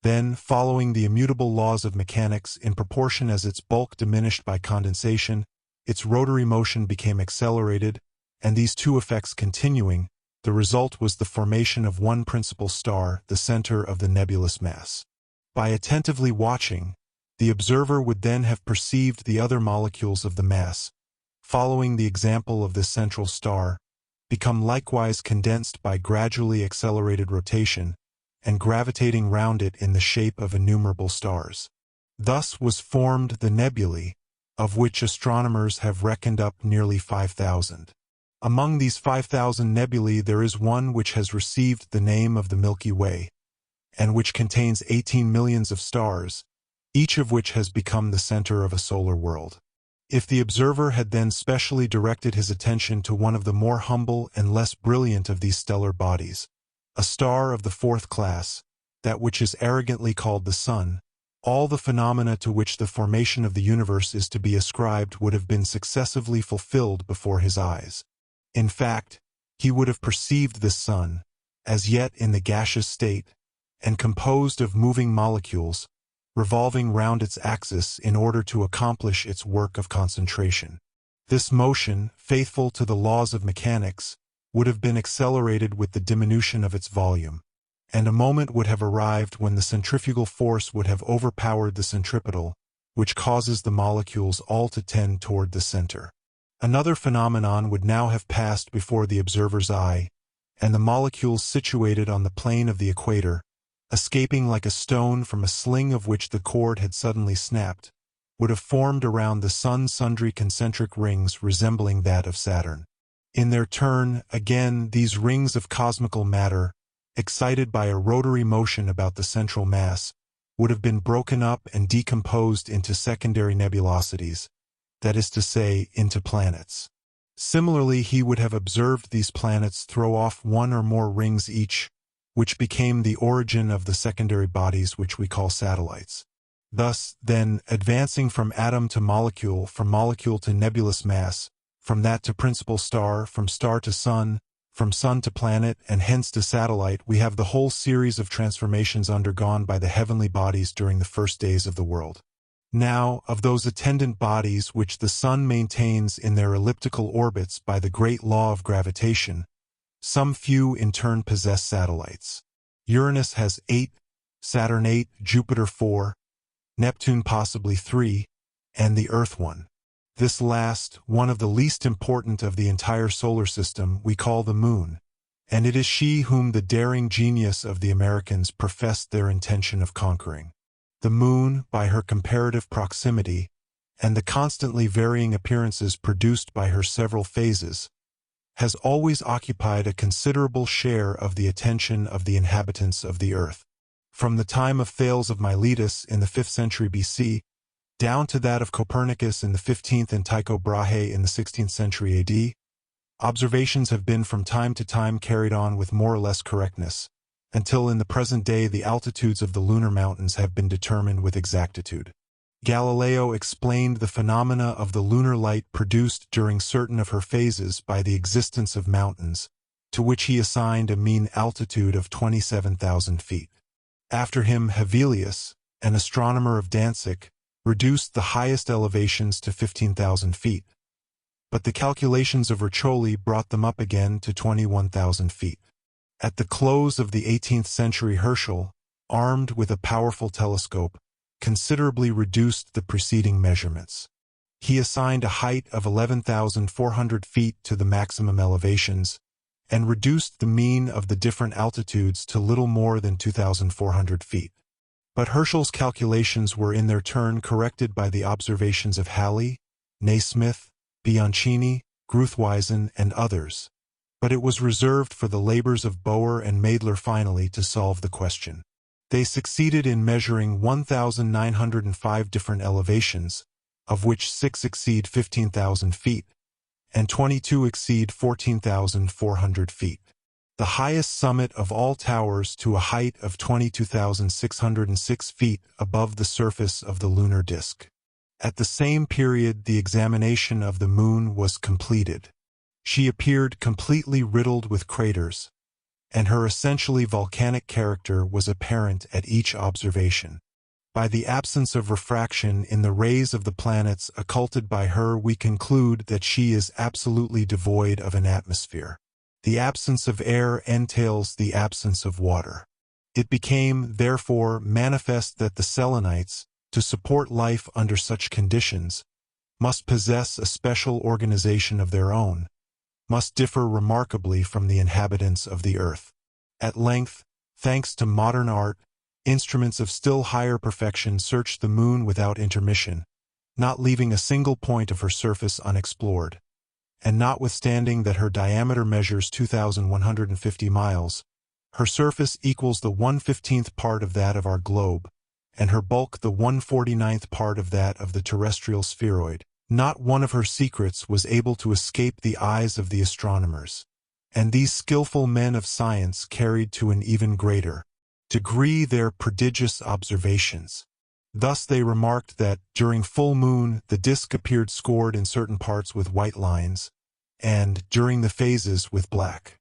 Then, following the immutable laws of mechanics in proportion as its bulk diminished by condensation, its rotary motion became accelerated, and these two effects continuing, the result was the formation of one principal star, the center of the nebulous mass. By attentively watching, the observer would then have perceived the other molecules of the mass, following the example of this central star, become likewise condensed by gradually accelerated rotation, and gravitating round it in the shape of innumerable stars. Thus was formed the nebulae, of which astronomers have reckoned up nearly 5,000. Among these 5,000 nebulae there is one which has received the name of the Milky Way, and which contains 18 millions of stars, each of which has become the center of a solar world. If the observer had then specially directed his attention to one of the more humble and less brilliant of these stellar bodies, a star of the fourth class, that which is arrogantly called the Sun, all the phenomena to which the formation of the universe is to be ascribed would have been successively fulfilled before his eyes. In fact, he would have perceived this Sun, as yet in the gaseous state, and composed of moving molecules, revolving round its axis in order to accomplish its work of concentration. This motion, faithful to the laws of mechanics, would have been accelerated with the diminution of its volume, and a moment would have arrived when the centrifugal force would have overpowered the centripetal, which causes the molecules all to tend toward the center. Another phenomenon would now have passed before the observer's eye, and the molecules situated on the plane of the equator, escaping like a stone from a sling of which the cord had suddenly snapped, would have formed around the Sun sundry concentric rings resembling that of Saturn. In their turn, again, these rings of cosmical matter, excited by a rotary motion about the central mass, would have been broken up and decomposed into secondary nebulosities, that is to say, into planets. Similarly, he would have observed these planets throw off one or more rings each, which became the origin of the secondary bodies which we call satellites. Thus, then, advancing from atom to molecule, from molecule to nebulous mass, from that to principal star, from star to sun, from sun to planet, and hence to satellite, we have the whole series of transformations undergone by the heavenly bodies during the first days of the world. Now, of those attendant bodies which the Sun maintains in their elliptical orbits by the great law of gravitation, some few in turn possess satellites. Uranus has 8, Saturn 8, Jupiter 4, Neptune possibly 3, and the Earth 1. This last, one of the least important of the entire solar system, we call the Moon, and it is she whom the daring genius of the Americans professed their intention of conquering. The Moon, by her comparative proximity, and the constantly varying appearances produced by her several phases, has always occupied a considerable share of the attention of the inhabitants of the earth. From the time of Thales of Miletus in the 5th century BC, down to that of Copernicus in the 15th and Tycho Brahe in the 16th century AD, observations have been from time to time carried on with more or less correctness, until in the present day the altitudes of the lunar mountains have been determined with exactitude. Galileo explained the phenomena of the lunar light produced during certain of her phases by the existence of mountains, to which he assigned a mean altitude of 27,000 feet. After him, Hevelius, an astronomer of Danzig, reduced the highest elevations to 15,000 feet, but the calculations of Riccioli brought them up again to 21,000 feet. At the close of the 18th century, Herschel, armed with a powerful telescope, considerably reduced the preceding measurements. He assigned a height of 11,400 feet to the maximum elevations, and reduced the mean of the different altitudes to little more than 2,400 feet. But Herschel's calculations were in their turn corrected by the observations of Halley, Naismith, Bianchini, Gruithuysen, and others. But it was reserved for the labors of Boer and Maedler finally to solve the question. They succeeded in measuring 1,905 different elevations, of which 6 exceed 15,000 feet, and 22 exceed 14,400 feet. The highest summit of all towers to a height of 22,606 feet above the surface of the lunar disk. At the same period, the examination of the moon was completed. She appeared completely riddled with craters, and her essentially volcanic character was apparent at each observation. By the absence of refraction in the rays of the planets occulted by her, we conclude that she is absolutely devoid of an atmosphere. The absence of air entails the absence of water. It became, therefore, manifest that the Selenites, to support life under such conditions, must possess a special organization of their own, must differ remarkably from the inhabitants of the earth. At length, thanks to modern art, instruments of still higher perfection searched the moon without intermission, not leaving a single point of her surface unexplored. And notwithstanding that her diameter measures 2,150 miles, her surface equals the 1/15th part of that of our globe, and her bulk the 1/49th part of that of the terrestrial spheroid. Not one of her secrets was able to escape the eyes of the astronomers, and these skillful men of science carried to an even greater degree their prodigious observations. Thus they remarked that, during full moon, the disk appeared scored in certain parts with white lines, and, during the phases, with black.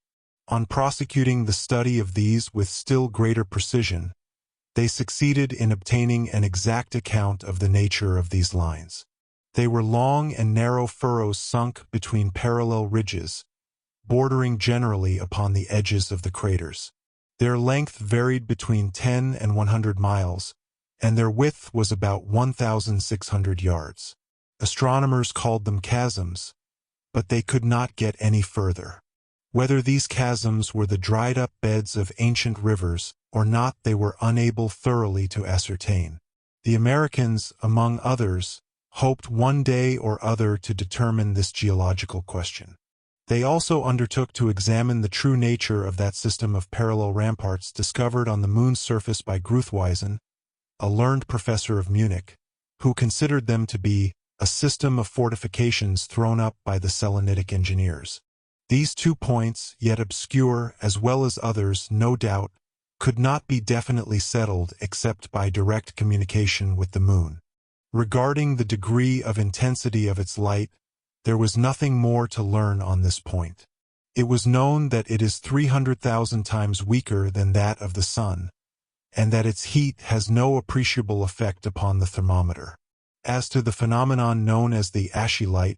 On prosecuting the study of these with still greater precision, they succeeded in obtaining an exact account of the nature of these lines. They were long and narrow furrows sunk between parallel ridges, bordering generally upon the edges of the craters. Their length varied between 10 and 100 miles, and their width was about 1,600 yards. Astronomers called them chasms, but they could not get any further. Whether these chasms were the dried-up beds of ancient rivers or not, they were unable thoroughly to ascertain. The Americans, among others, hoped one day or other to determine this geological question. They also undertook to examine the true nature of that system of parallel ramparts discovered on the moon's surface by Gruithuysen, a learned professor of Munich, who considered them to be a system of fortifications thrown up by the Selenitic engineers. These 2 points, yet obscure as well as others, no doubt, could not be definitely settled except by direct communication with the moon. Regarding the degree of intensity of its light, there was nothing more to learn on this point. It was known that it is 300,000 times weaker than that of the sun, and that its heat has no appreciable effect upon the thermometer. As to the phenomenon known as the ashy light,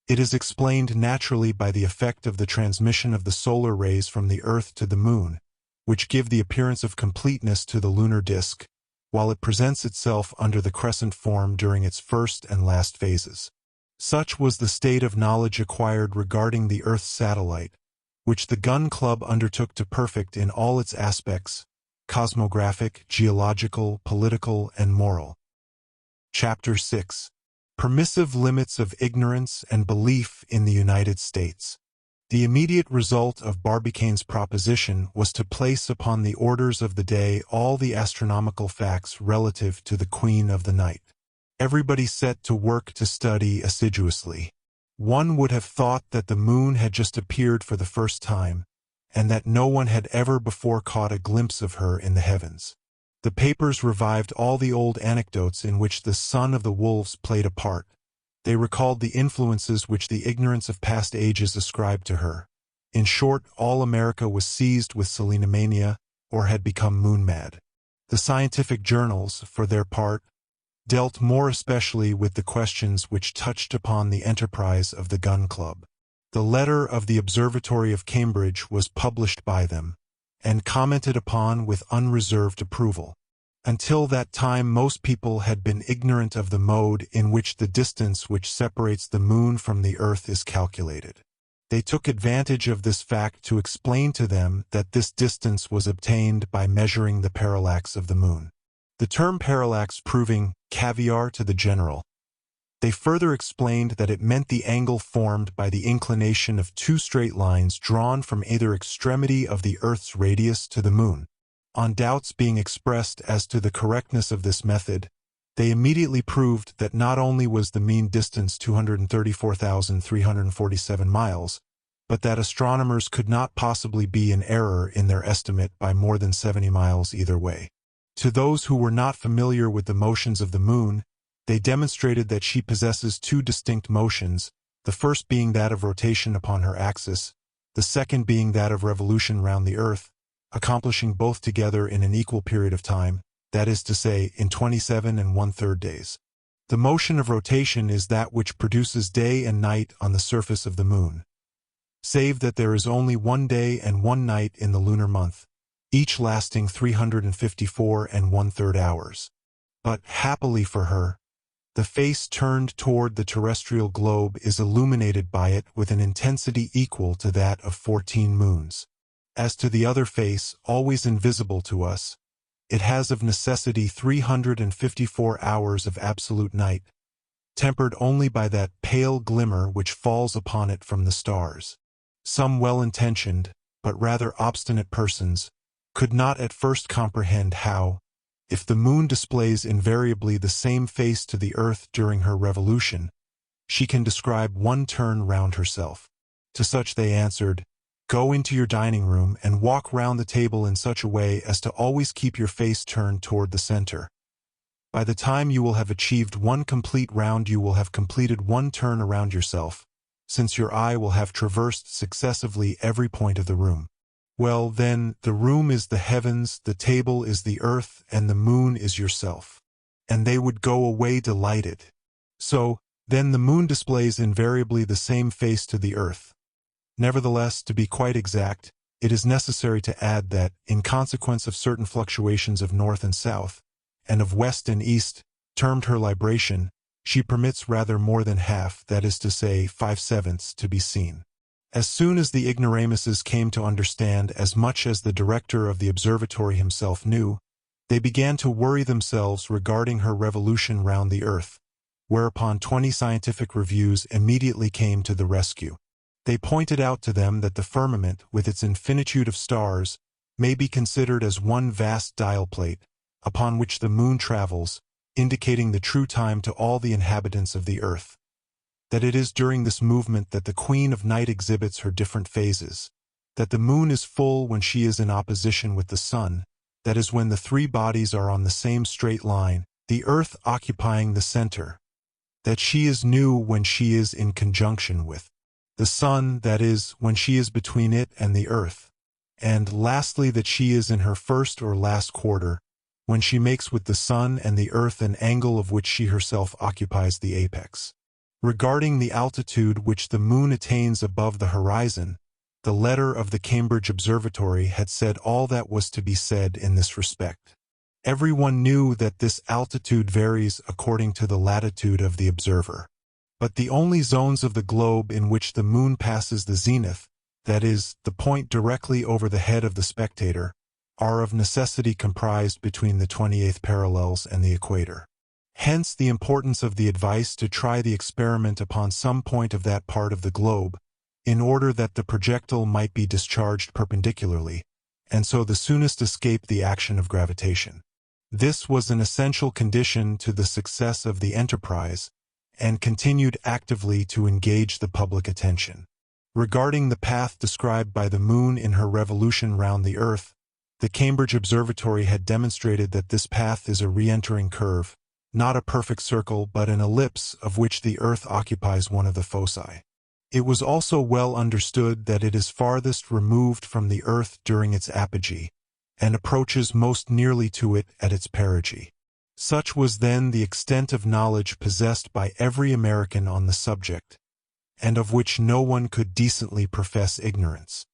it is explained naturally by the effect of the transmission of the solar rays from the earth to the moon, which give the appearance of completeness to the lunar disk, while it presents itself under the crescent form during its first and last phases. Such was the state of knowledge acquired regarding the Earth's satellite, which the Gun Club undertook to perfect in all its aspects, cosmographic, geological, political, and moral. Chapter 6. Permissive Limits of Ignorance and Belief in the United States. The immediate result of Barbicane's proposition was to place upon the orders of the day all the astronomical facts relative to the Queen of the Night. Everybody set to work to study assiduously. One would have thought that the moon had just appeared for the first time, and that no one had ever before caught a glimpse of her in the heavens. The papers revived all the old anecdotes in which the son of the wolves played a part. They recalled the influences which the ignorance of past ages ascribed to her. In short, all America was seized with Selenomania, or had become moon-mad. The scientific journals, for their part, dealt more especially with the questions which touched upon the enterprise of the Gun Club. The letter of the Observatory of Cambridge was published by them, and commented upon with unreserved approval. Until that time most people had been ignorant of the mode in which the distance which separates the moon from the earth is calculated. They took advantage of this fact to explain to them that this distance was obtained by measuring the parallax of the moon. The term parallax proving caviar to the general, they further explained that it meant the angle formed by the inclination of two straight lines drawn from either extremity of the Earth's radius to the moon. On doubts being expressed as to the correctness of this method, they immediately proved that not only was the mean distance 234,347 miles, but that astronomers could not possibly be in error in their estimate by more than 70 miles either way. To those who were not familiar with the motions of the moon, they demonstrated that she possesses two distinct motions, the first being that of rotation upon her axis, the second being that of revolution round the Earth, accomplishing both together in an equal period of time, that is to say, in 27 1/3 days. The motion of rotation is that which produces day and night on the surface of the moon, save that there is only 1 day and 1 night in the lunar month, each lasting 354 1/3 hours. But, happily for her, the face turned toward the terrestrial globe is illuminated by it with an intensity equal to that of 14 moons. As to the other face, always invisible to us, it has of necessity 354 hours of absolute night, tempered only by that pale glimmer which falls upon it from the stars. Some well-intentioned, but rather obstinate persons, could not at first comprehend how, if the moon displays invariably the same face to the earth during her revolution, she can describe one turn round herself. To such they answered, "Go into your dining room and walk round the table in such a way as to always keep your face turned toward the center. By the time you will have achieved one complete round you will have completed one turn around yourself, since your eye will have traversed successively every point of the room. Well, then, the room is the heavens, the table is the earth, and the moon is yourself." And they would go away delighted. So, then the moon displays invariably the same face to the earth. Nevertheless, to be quite exact, it is necessary to add that, in consequence of certain fluctuations of north and south, and of west and east, termed her libration, she permits rather more than half, that is to say, 5/7, to be seen. As soon as the ignoramuses came to understand as much as the director of the observatory himself knew, they began to worry themselves regarding her revolution round the earth, whereupon 20 scientific reviews immediately came to the rescue. They pointed out to them that the firmament, with its infinitude of stars, may be considered as one vast dial plate, upon which the moon travels, indicating the true time to all the inhabitants of the earth. That it is during this movement that the Queen of Night exhibits her different phases, that the moon is full when she is in opposition with the sun, that is when the three bodies are on the same straight line, the earth occupying the center, that she is new when she is in conjunction with the sun, that is, when she is between it and the earth, and lastly that she is in her first or last quarter, when she makes with the sun and the earth an angle of which she herself occupies the apex. Regarding the altitude which the moon attains above the horizon, the letter of the Cambridge Observatory had said all that was to be said in this respect. Everyone knew that this altitude varies according to the latitude of the observer. But the only zones of the globe in which the moon passes the zenith, that is, the point directly over the head of the spectator, are of necessity comprised between the 28th parallels and the equator. Hence the importance of the advice to try the experiment upon some point of that part of the globe, in order that the projectile might be discharged perpendicularly, and so the soonest escape the action of gravitation. This was an essential condition to the success of the enterprise, and continued actively to engage the public attention. Regarding the path described by the moon in her revolution round the earth, the Cambridge Observatory had demonstrated that this path is a re-entering curve, not a perfect circle but an ellipse of which the earth occupies one of the foci. It was also well understood that it is farthest removed from the earth during its apogee, and approaches most nearly to it at its perigee. Such was then the extent of knowledge possessed by every American on the subject, and of which no one could decently profess ignorance.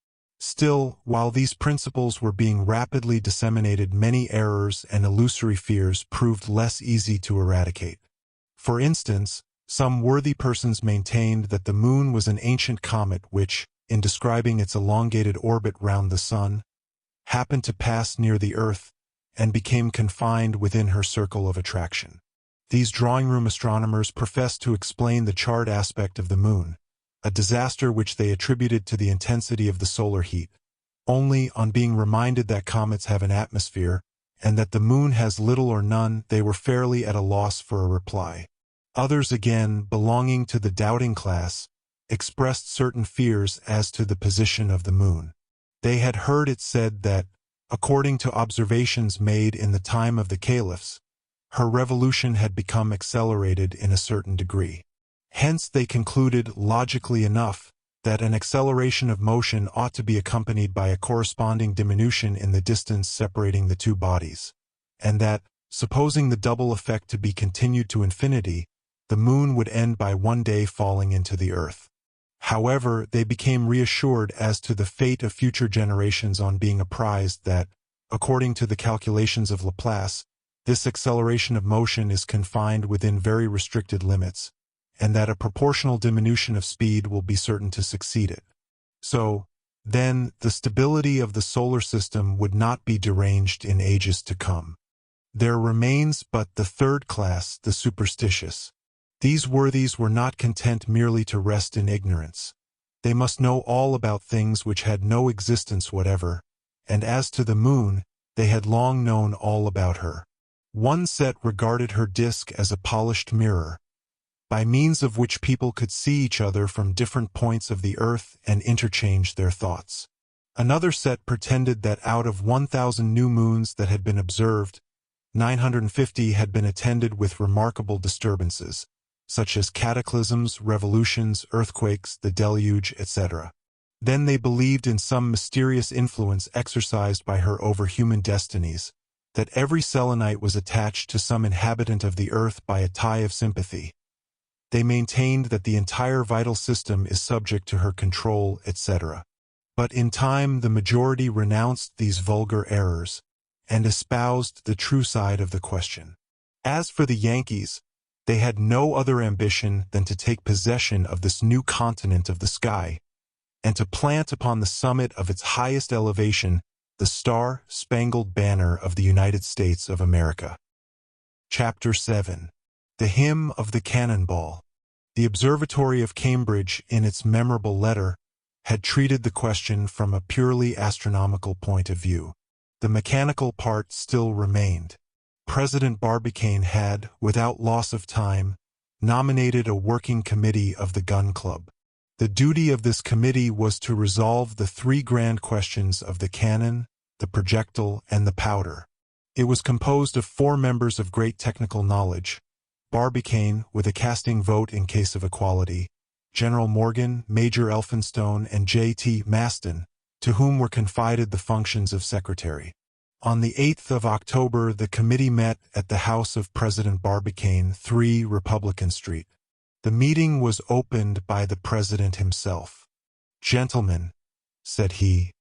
Still, while these principles were being rapidly disseminated, many errors and illusory fears proved less easy to eradicate. For instance, some worthy persons maintained that the moon was an ancient comet which, in describing its elongated orbit round the sun, happened to pass near the Earth and became confined within her circle of attraction. These drawing-room astronomers professed to explain the charred aspect of the moon, a disaster which they attributed to the intensity of the solar heat. Only on being reminded that comets have an atmosphere and that the moon has little or none, they were fairly at a loss for a reply. Others again, belonging to the doubting class, expressed certain fears as to the position of the moon. They had heard it said that, according to observations made in the time of the caliphs, her revolution had become accelerated in a certain degree. Hence they concluded, logically enough, that an acceleration of motion ought to be accompanied by a corresponding diminution in the distance separating the two bodies, and that, supposing the double effect to be continued to infinity, the moon would end by one day falling into the earth. However, they became reassured as to the fate of future generations on being apprised that, according to the calculations of Laplace, this acceleration of motion is confined within very restricted limits, and that a proportional diminution of speed will be certain to succeed it. So, then, the stability of the solar system would not be deranged in ages to come. There remains but the third class, the superstitious. These worthies were not content merely to rest in ignorance. They must know all about things which had no existence whatever, and as to the moon, they had long known all about her. One set regarded her disk as a polished mirror, by means of which people could see each other from different points of the earth and interchange their thoughts. Another set pretended that out of 1,000 new moons that had been observed, 950 had been attended with remarkable disturbances, such as cataclysms, revolutions, earthquakes, the deluge, etc. Then they believed in some mysterious influence exercised by her over human destinies, that every Selenite was attached to some inhabitant of the earth by a tie of sympathy. They maintained that the entire vital system is subject to her control, etc. But in time the majority renounced these vulgar errors, and espoused the true side of the question. As for the Yankees, they had no other ambition than to take possession of this new continent of the sky, and to plant upon the summit of its highest elevation the Star-Spangled Banner of the United States of America. Chapter 7. The Hymn of the Cannonball. The Observatory of Cambridge, in its memorable letter, had treated the question from a purely astronomical point of view. The mechanical part still remained. President Barbicane had, without loss of time, nominated a working committee of the Gun Club. The duty of this committee was to resolve the three grand questions of the cannon, the projectile, and the powder. It was composed of 4 members of great technical knowledge: Barbicane, with a casting vote in case of equality, General Morgan, Major Elphinstone, and J.T. Maston, to whom were confided the functions of secretary. On the 8th of October, the committee met at the house of President Barbicane, 3 Republican Street. The meeting was opened by the President himself. "Gentlemen," said he,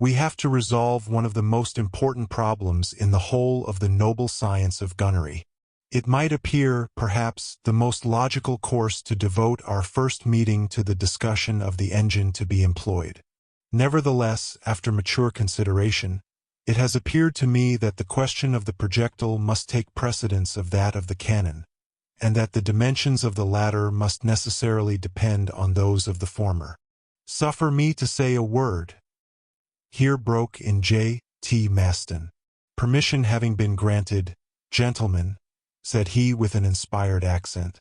"we have to resolve one of the most important problems in the whole of the noble science of gunnery. It might appear, perhaps, the most logical course to devote our first meeting to the discussion of the engine to be employed. Nevertheless, after mature consideration, it has appeared to me that the question of the projectile must take precedence of that of the cannon, and that the dimensions of the latter must necessarily depend on those of the former. Suffer me to say a word." Here broke in J.T. Maston. Permission having been granted, "Gentlemen," said he with an inspired accent,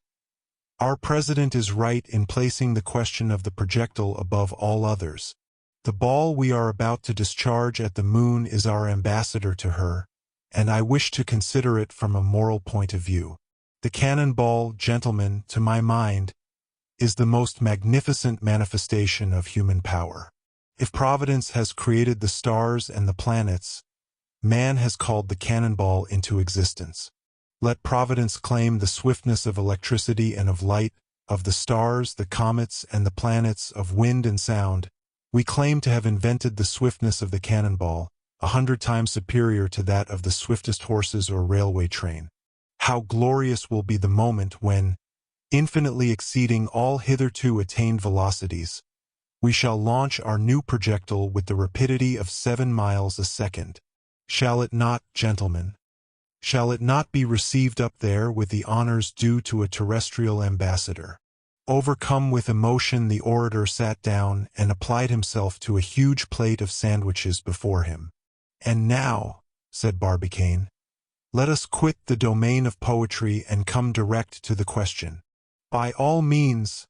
"our President is right in placing the question of the projectile above all others. The ball we are about to discharge at the moon is our ambassador to her, and I wish to consider it from a moral point of view. The cannonball, gentlemen, to my mind, is the most magnificent manifestation of human power. If Providence has created the stars and the planets, man has called the cannonball into existence. Let Providence claim the swiftness of electricity and of light, of the stars, the comets, and the planets, of wind and sound. We claim to have invented the swiftness of the cannonball, 100 times superior to that of the swiftest horses or railway train. How glorious will be the moment when, infinitely exceeding all hitherto attained velocities, we shall launch our new projectile with the rapidity of 7 miles a second. Shall it not, gentlemen? Shall it not be received up there with the honors due to a terrestrial ambassador? Overcome with emotion, the orator sat down and applied himself to a huge plate of sandwiches before him. "And now," said Barbicane, "let us quit the domain of poetry and come direct to the question." "By all means,"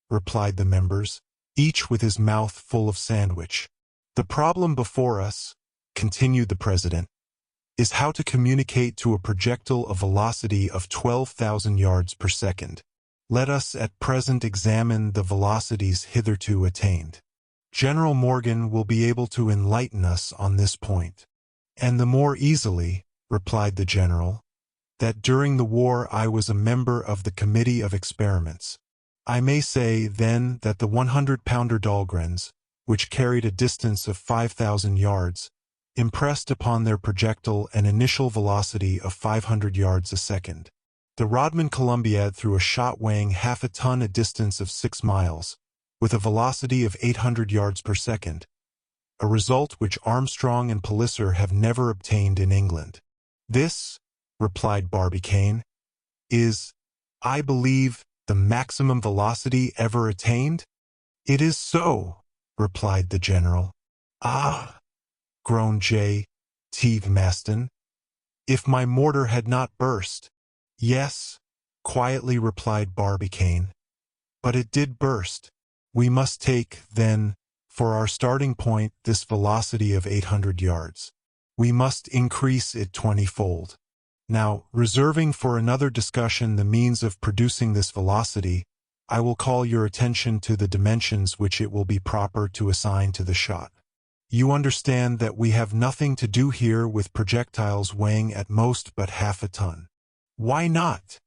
replied the members, each with his mouth full of sandwich. "The problem before us," continued the president, "is how to communicate to a projectile a velocity of 12,000 yards per second. Let us at present examine the velocities hitherto attained. General Morgan will be able to enlighten us on this point." "And the more easily," replied the general, "that during the war I was a member of the Committee of Experiments. I may say, then, that the 100-pounder Dahlgrens, which carried a distance of 5,000 yards, impressed upon their projectile an initial velocity of 500 yards a second. The Rodman Columbiad threw a shot weighing half a ton a distance of 6 miles, with a velocity of 800 yards per second, a result which Armstrong and Palliser have never obtained in England. This," replied Barbicane, "is, I believe, the maximum velocity ever attained?" "It is so," replied the general. "Ah," groaned J.T. Maston, "if my mortar had not burst." "Yes," quietly replied Barbicane, "but it did burst. We must take, then, for our starting point this velocity of 800 yards. We must increase it 20-fold. Now, reserving for another discussion the means of producing this velocity, I will call your attention to the dimensions which it will be proper to assign to the shot. You understand that we have nothing to do here with projectiles weighing at most but half a ton." "Why not?"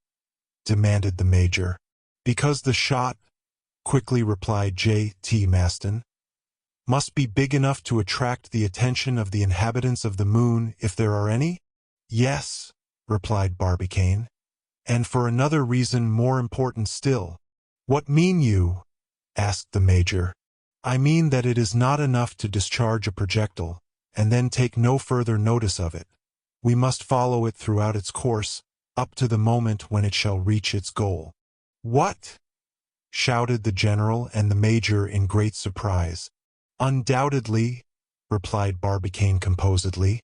demanded the major. "Because the shot," quickly replied J.T. Maston, "must be big enough to attract the attention of the inhabitants of the moon, if there are any?" "Yes," replied Barbicane, "and for another reason more important still." "What mean you?" asked the major. "I mean that it is not enough to discharge a projectile, and then take no further notice of it. We must follow it throughout its course, up to the moment when it shall reach its goal." "What?" shouted the general and the major in great surprise. "Undoubtedly," replied Barbicane composedly,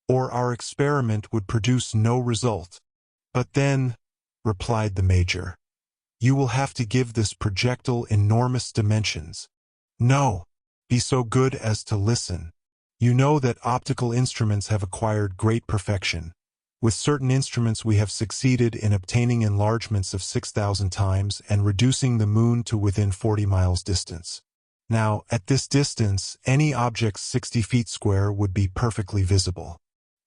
"or our experiment would produce no result." "But then," replied the major, "you will have to give this projectile enormous dimensions." "No, be so good as to listen. You know that optical instruments have acquired great perfection. With certain instruments we have succeeded in obtaining enlargements of 6,000 times and reducing the moon to within 40 miles distance. Now, at this distance, any object 60 feet square would be perfectly visible.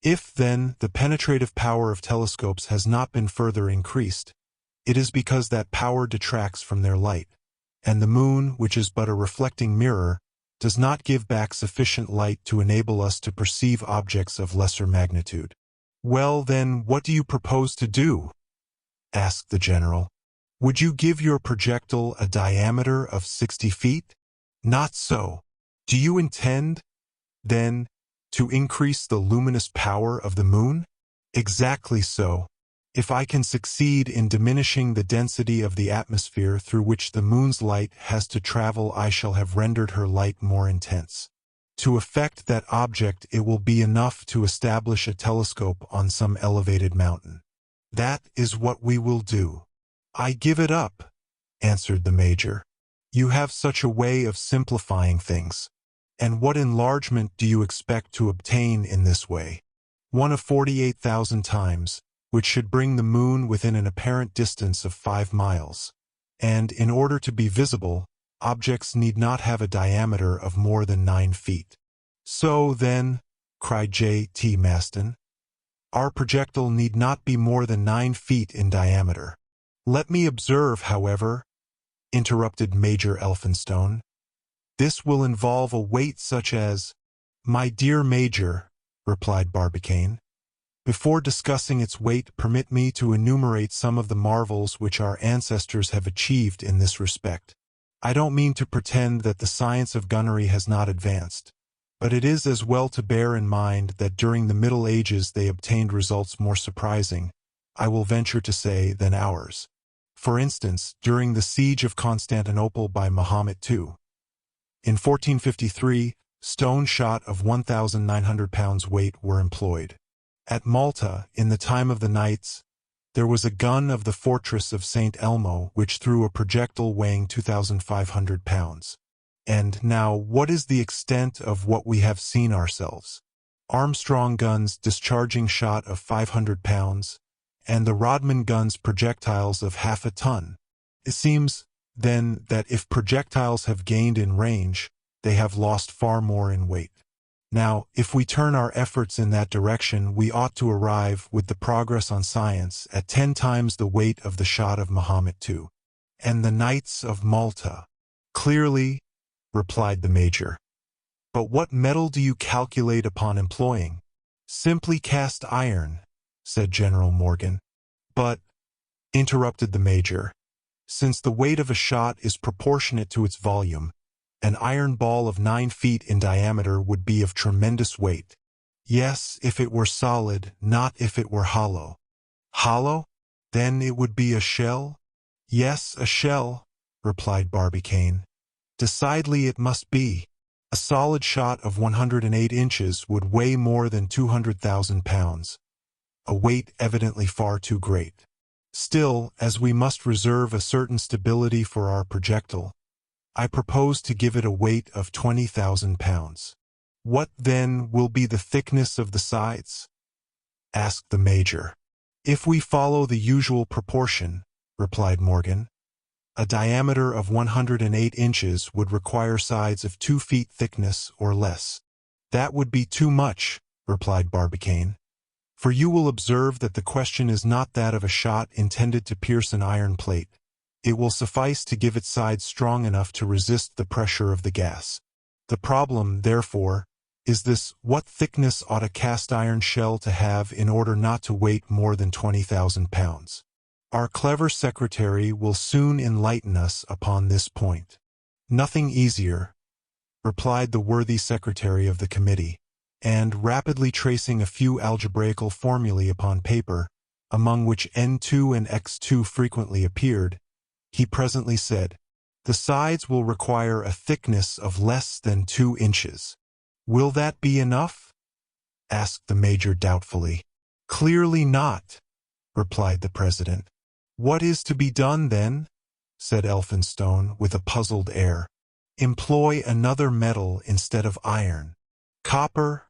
If, then, the penetrative power of telescopes has not been further increased, it is because that power detracts from their light, and the moon, which is but a reflecting mirror, does not give back sufficient light to enable us to perceive objects of lesser magnitude." "Well, then, what do you propose to do?" asked the general. "Would you give your projectile a diameter of 60 feet? Not so. Do you intend, then, to increase the luminous power of the moon?" "Exactly so. If I can succeed in diminishing the density of the atmosphere through which the moon's light has to travel, I shall have rendered her light more intense. To effect that object it will be enough to establish a telescope on some elevated mountain. That is what we will do." "I give it up," answered the major. "You have such a way of simplifying things. And what enlargement do you expect to obtain in this way?" "One of 48,000 times, which should bring the moon within an apparent distance of 5 miles. And in order to be visible, objects need not have a diameter of more than 9 feet. "So, then," cried J.T. Maston, "our projectile need not be more than 9 feet in diameter." "Let me observe, however," interrupted Major Elphinstone, This will involve a weight such as— "My dear Major," replied Barbicane, "before discussing its weight, permit me to enumerate some of the marvels which our ancestors have achieved in this respect. I don't mean to pretend that the science of gunnery has not advanced, but it is as well to bear in mind that during the Middle Ages they obtained results more surprising, I will venture to say, than ours. For instance, during the siege of Constantinople by Mahomet II. In 1453, stone shot of 1,900 pounds weight were employed. At Malta, in the time of the Knights, there was a gun of the fortress of St. Elmo which threw a projectile weighing 2,500 pounds. And now, what is the extent of what we have seen ourselves? Armstrong guns discharging shot of 500 pounds, and the Rodman guns projectiles of half a ton. It seems, then, that if projectiles have gained in range, they have lost far more in weight. Now, if we turn our efforts in that direction, we ought to arrive, with the progress on science, at 10 times the weight of the shot of Mahomet II. And the Knights of Malta. Clearly, replied the Major. But what metal do you calculate upon employing? Simply cast iron, said General Morgan. But, interrupted the Major, since the weight of a shot is proportionate to its volume, an iron ball of 9 feet in diameter would be of tremendous weight. Yes, if it were solid, not if it were hollow. Hollow? Then it would be a shell? Yes, a shell, replied Barbicane. Decidedly it must be. A solid shot of 108 inches would weigh more than 200,000 pounds, a weight evidently far too great. Still, as we must reserve a certain stability for our projectile, I propose to give it a weight of 20,000 pounds. What, then, will be the thickness of the sides? Asked the Major. If we follow the usual proportion, replied Morgan, a diameter of 108 inches would require sides of 2 feet thickness or less. That would be too much, replied Barbicane, for you will observe that the question is not that of a shot intended to pierce an iron plate. It will suffice to give its sides strong enough to resist the pressure of the gas. The problem, therefore, is this: what thickness ought a cast-iron shell to have in order not to weigh more than 20,000 pounds? Our clever secretary will soon enlighten us upon this point. Nothing easier, replied the worthy secretary of the committee, and, rapidly tracing a few algebraical formulae upon paper, among which N2 and X2 frequently appeared, he presently said, "The sides will require a thickness of less than 2 inches. Will that be enough?" asked the Major doubtfully. "Clearly not," replied the President. "What is to be done, then?" said Elphinstone with a puzzled air. "Employ another metal instead of iron." "Copper?"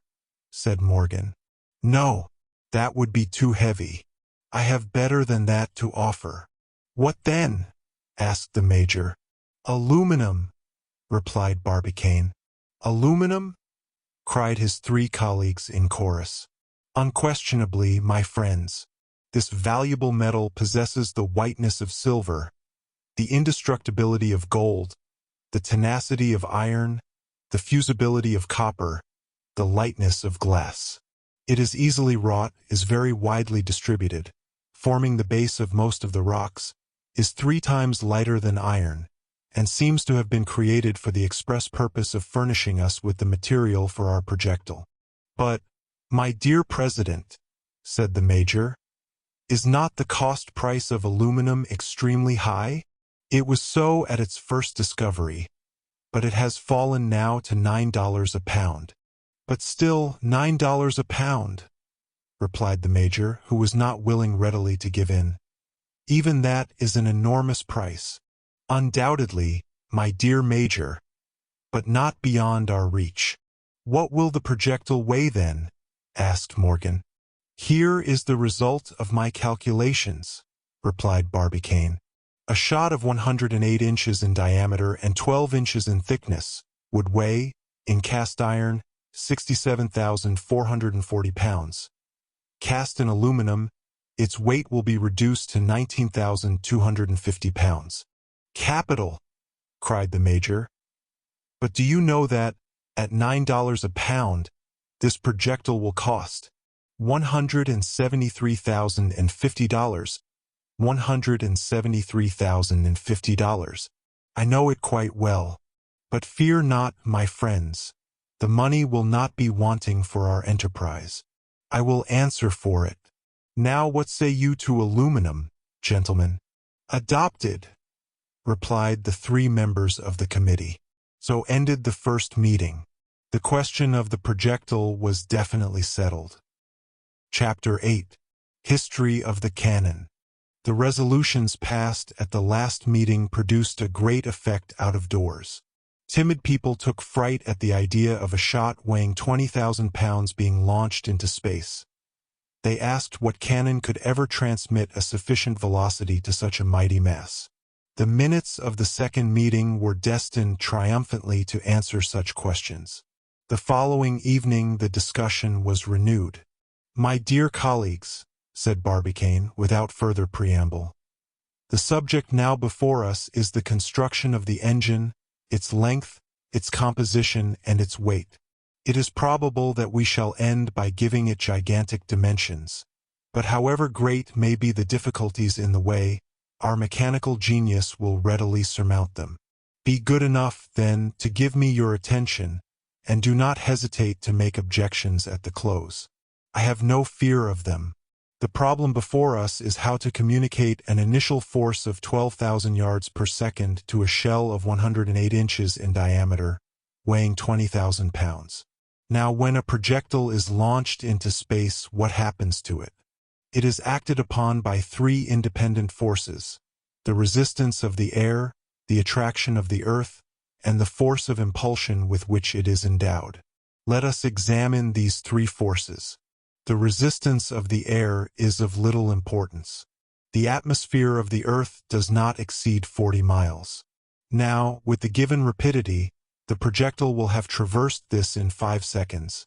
said Morgan. "No, that would be too heavy. I have better than that to offer." "What then?" asked the Major. "Aluminum," replied Barbicane. "Aluminum?" cried his 3 colleagues in chorus. "Unquestionably, my friends, this valuable metal possesses the whiteness of silver, the indestructibility of gold, the tenacity of iron, the fusibility of copper, the lightness of glass. It is easily wrought, is very widely distributed, forming the base of most of the rocks, is 3 times lighter than iron, and seems to have been created for the express purpose of furnishing us with the material for our projectile." "But, my dear President," said the Major, "is not the cost price of aluminum extremely high? It was so at its first discovery, but it has fallen now to $9 a pound." "But still $9 a pound," replied the Major, who was not willing readily to give in. "Even that is an enormous price." "Undoubtedly, my dear Major, but not beyond our reach." "What will the projectile weigh then?" asked Morgan. "Here is the result of my calculations," replied Barbicane. "A shot of 108 inches in diameter and 12 inches in thickness would weigh, in cast iron, 67,440 pounds. Cast in aluminum, its weight will be reduced to 19,250 pounds. "Capital!" cried the Major. But do you know that, at $9 a pound, this projectile will cost $173,050? $173,050. I know it quite well. But fear not, my friends. The money will not be wanting for our enterprise. I will answer for it. Now what say you to aluminum, gentlemen? Adopted, replied the 3 members of the committee. So ended the first meeting. The question of the projectile was definitely settled. Chapter 8. History of the Cannon. The resolutions passed at the last meeting produced a great effect out of doors. Timid people took fright at the idea of a shot weighing 20,000 pounds being launched into space. They asked what cannon could ever transmit a sufficient velocity to such a mighty mass. The minutes of the second meeting were destined triumphantly to answer such questions. The following evening the discussion was renewed. My dear colleagues, said Barbicane without further preamble, the subject now before us is the construction of the engine, its length, its composition, and its weight. It is probable that we shall end by giving it gigantic dimensions. But however great may be the difficulties in the way, our mechanical genius will readily surmount them. Be good enough, then, to give me your attention, and do not hesitate to make objections at the close. I have no fear of them. The problem before us is how to communicate an initial force of 12,000 yards per second to a shell of 108 inches in diameter, weighing 20,000 pounds. Now, when a projectile is launched into space, what happens to it? It is acted upon by 3 independent forces: the resistance of the air, the attraction of the earth, and the force of impulsion with which it is endowed. Let us examine these 3 forces. The resistance of the air is of little importance. The atmosphere of the earth does not exceed 40 miles. Now, with the given rapidity, the projectile will have traversed this in 5 seconds,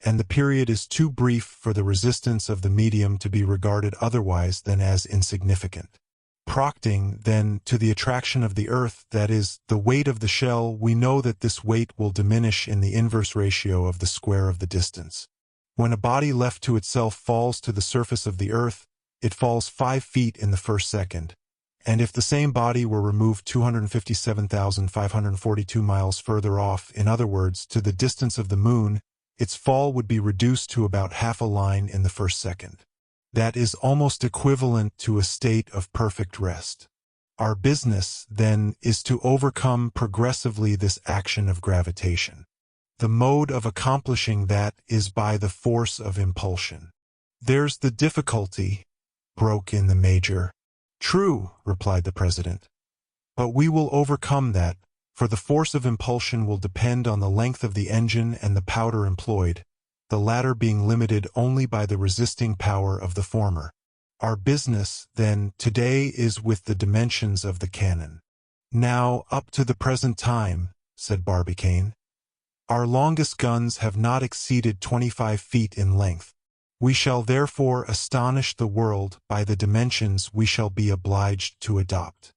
and the period is too brief for the resistance of the medium to be regarded otherwise than as insignificant. Procting, then, to the attraction of the earth, that is, the weight of the shell, we know that this weight will diminish in the inverse ratio of the square of the distance. When a body left to itself falls to the surface of the earth, it falls 5 feet in the first second, and if the same body were removed 257,542 miles further off, in other words, to the distance of the moon, its fall would be reduced to about half a line in the first second. That is almost equivalent to a state of perfect rest. Our business, then, is to overcome progressively this action of gravitation. The mode of accomplishing that is by the force of impulsion. There's the difficulty, broke in the Major. True, replied the President. But we will overcome that, for the force of impulsion will depend on the length of the engine and the powder employed, the latter being limited only by the resisting power of the former. Our business, then, today is with the dimensions of the cannon. Now, up to the present time, said Barbicane, our longest guns have not exceeded 25 feet in length. We shall therefore astonish the world by the dimensions we shall be obliged to adopt.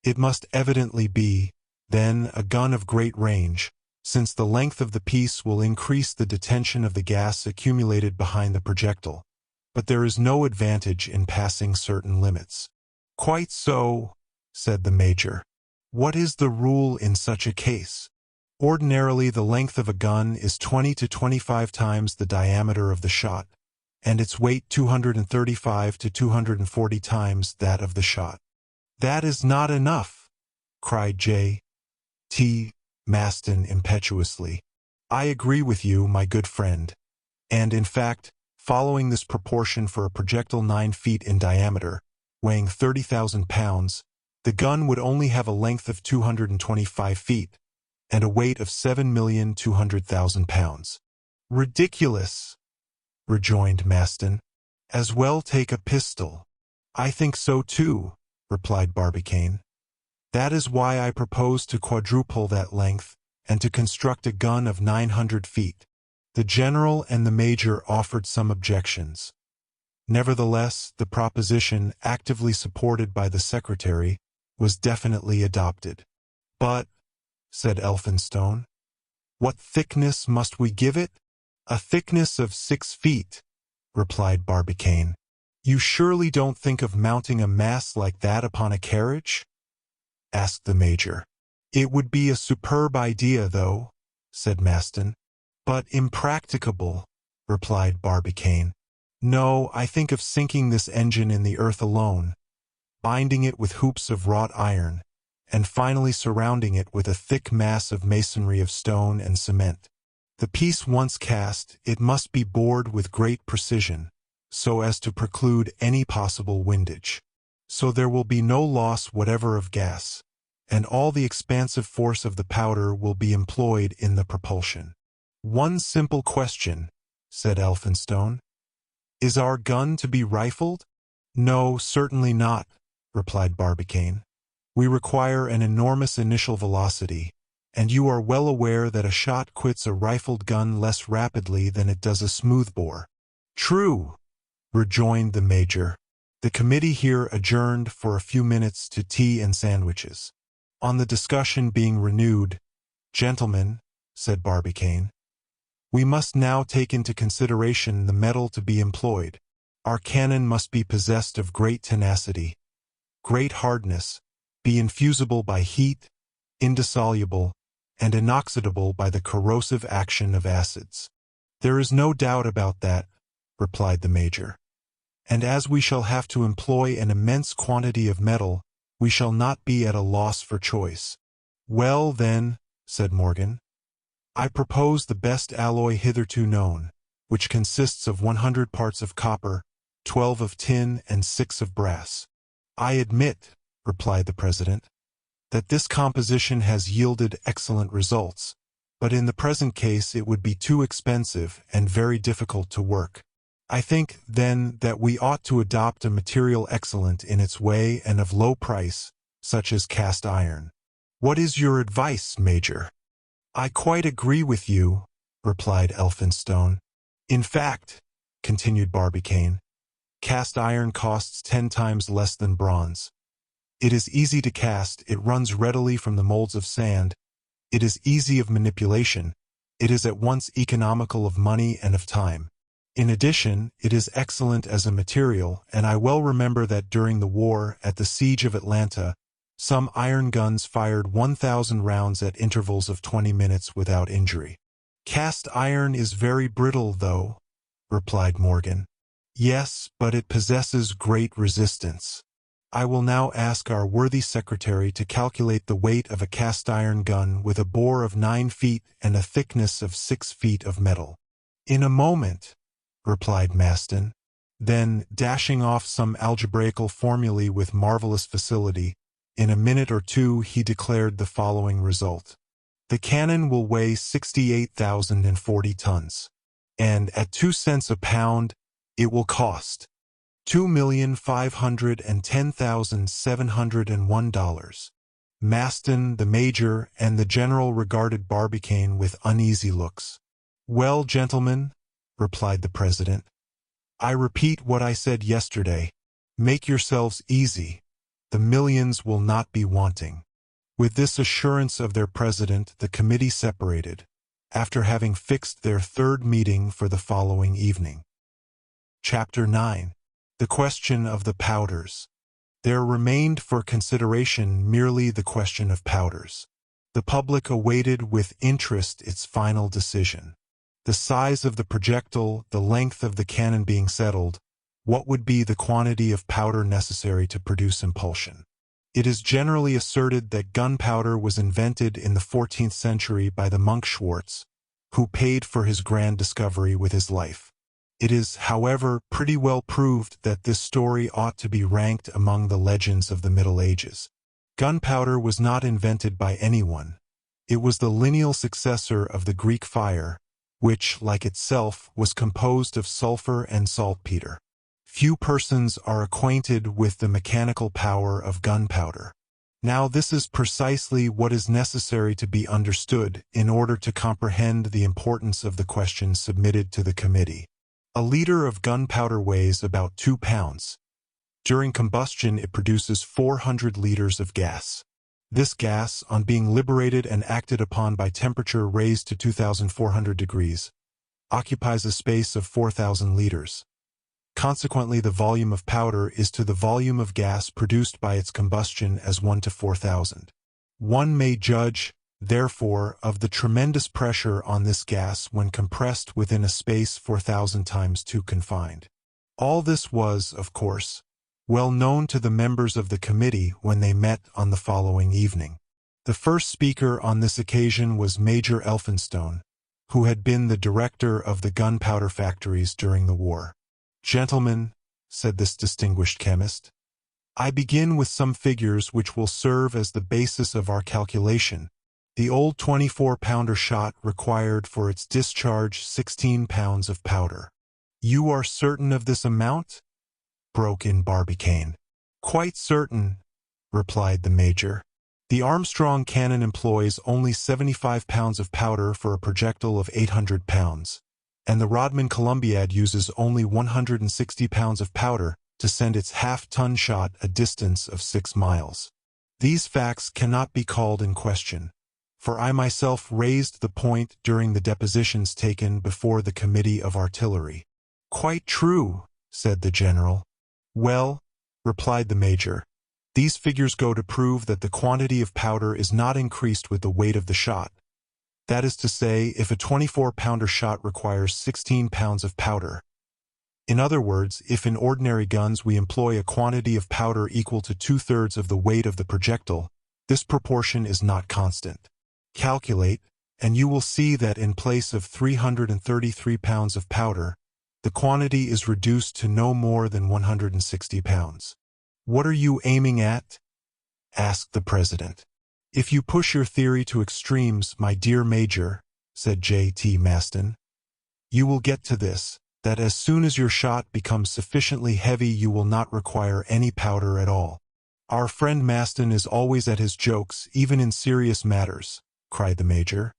It must evidently be, then, a gun of great range, since the length of the piece will increase the detention of the gas accumulated behind the projectile, but there is no advantage in passing certain limits. Quite so, said the Major. What is the rule in such a case? Ordinarily, the length of a gun is 20 to 25 times the diameter of the shot, and its weight 235 to 240 times that of the shot. That is not enough, cried J.T. Maston impetuously. I agree with you, my good friend, and in fact, following this proportion for a projectile 9 feet in diameter, weighing 30,000 pounds, the gun would only have a length of 225 feet, and a weight of 7,200,000 pounds. Ridiculous, rejoined Maston. As well take a pistol. I think so too, replied Barbicane. That is why I propose to quadruple that length, and to construct a gun of 900 feet. The General and the Major offered some objections. Nevertheless, the proposition, actively supported by the Secretary, was definitely adopted. But, said Elphinstone, What thickness must we give it? A thickness of 6 feet, replied Barbicane. You surely don't think of mounting a mass like that upon a carriage? Asked the Major. It would be a superb idea, though, said Maston. But impracticable, replied Barbicane. No, I think of sinking this engine in the earth alone, binding it with hoops of wrought iron, and finally surrounding it with a thick mass of masonry of stone and cement. The piece once cast, it must be bored with great precision, so as to preclude any possible windage. So there will be no loss whatever of gas, and all the expansive force of the powder will be employed in the propulsion. One simple question, said Elphinstone. Is our gun to be rifled? No, certainly not, replied Barbicane. We require an enormous initial velocity, and you are well aware that a shot quits a rifled gun less rapidly than it does a smoothbore. True, rejoined the Major. The committee here adjourned for a few minutes to tea and sandwiches. On the discussion being renewed, "Gentlemen," said Barbicane, "we must now take into consideration the metal to be employed. Our cannon must be possessed of great tenacity, great hardness, be infusible by heat, indissoluble, and inoxidable by the corrosive action of acids." "There is no doubt about that," replied the Major. "And as we shall have to employ an immense quantity of metal, we shall not be at a loss for choice." "Well, then," said Morgan, "I propose the best alloy hitherto known, which consists of 100 parts of copper, 12 of tin, and 6 of brass." "I admit," replied the President, "that this composition has yielded excellent results, but in the present case it would be too expensive and very difficult to work. I think, then, that we ought to adopt a material excellent in its way and of low price, such as cast iron. What is your advice, Major?" "I quite agree with you," replied Elphinstone. "In fact," continued Barbicane, "cast iron costs 10 times less than bronze. It is easy to cast, it runs readily from the molds of sand, it is easy of manipulation, it is at once economical of money and of time. In addition, it is excellent as a material, and I well remember that during the war, at the siege of Atlanta, some iron guns fired 1,000 rounds at intervals of 20 minutes without injury." "Cast iron is very brittle, though," replied Morgan. "Yes, but it possesses great resistance. I will now ask our worthy secretary to calculate the weight of a cast-iron gun with a bore of 9 feet and a thickness of 6 feet of metal." "In a moment," replied Maston. Then, dashing off some algebraical formulae with marvelous facility, in a minute or two he declared the following result. "The cannon will weigh 68,040 tons, and at 2 cents a pound, it will cost $2,510,701. Maston, the Major, and the General regarded Barbicane with uneasy looks. "Well, gentlemen," replied the President, "I repeat what I said yesterday. Make yourselves easy. The millions will not be wanting." With this assurance of their President, the committee separated, after having fixed their third meeting for the following evening. Chapter 9. The question of the powders. There remained for consideration merely the question of powders. The public awaited with interest its final decision. The size of the projectile, the length of the cannon being settled, what would be the quantity of powder necessary to produce impulsion. It is generally asserted that gunpowder was invented in the 14th century by the monk Schwartz, who paid for his grand discovery with his life. It is, however, pretty well proved that this story ought to be ranked among the legends of the Middle Ages. Gunpowder was not invented by anyone. It was the lineal successor of the Greek fire, which, like itself, was composed of sulfur and saltpeter. Few persons are acquainted with the mechanical power of gunpowder. Now this is precisely what is necessary to be understood in order to comprehend the importance of the question submitted to the committee. A liter of gunpowder weighs about 2 pounds. During combustion it produces 400 liters of gas. This gas, on being liberated and acted upon by temperature raised to 2,400 degrees, occupies a space of 4,000 liters. Consequently, the volume of powder is to the volume of gas produced by its combustion as 1 to 4,000. One may judge, therefore, of the tremendous pressure on this gas when compressed within a space 4,000 times too confined. All this was, of course, well known to the members of the committee when they met on the following evening. The first speaker on this occasion was Major Elphinstone, who had been the director of the gunpowder factories during the war. "Gentlemen," said this distinguished chemist, "I begin with some figures which will serve as the basis of our calculation. The old 24-pounder shot required for its discharge 16 pounds of powder." "You are certain of this amount?" broke in Barbicane. "Quite certain," replied the major. "The Armstrong cannon employs only 75 pounds of powder for a projectile of 800 pounds, and the Rodman Columbiad uses only 160 pounds of powder to send its half-ton shot a distance of 6 miles. These facts cannot be called in question, for I myself raised the point during the depositions taken before the Committee of Artillery." "Quite true," said the general. "Well," replied the major, "these figures go to prove that the quantity of powder is not increased with the weight of the shot. That is to say, if a 24-pounder shot requires 16 pounds of powder. In other words, if in ordinary guns we employ a quantity of powder equal to 2/3 of the weight of the projectile, this proportion is not constant. Calculate, and you will see that in place of 333 pounds of powder, the quantity is reduced to no more than 160 pounds. "What are you aiming at?" asked the president. "If you push your theory to extremes, my dear Major," said J.T. Maston, "you will get to this, that as soon as your shot becomes sufficiently heavy you will not require any powder at all." "Our friend Maston is always at his jokes, even in serious matters," cried the major.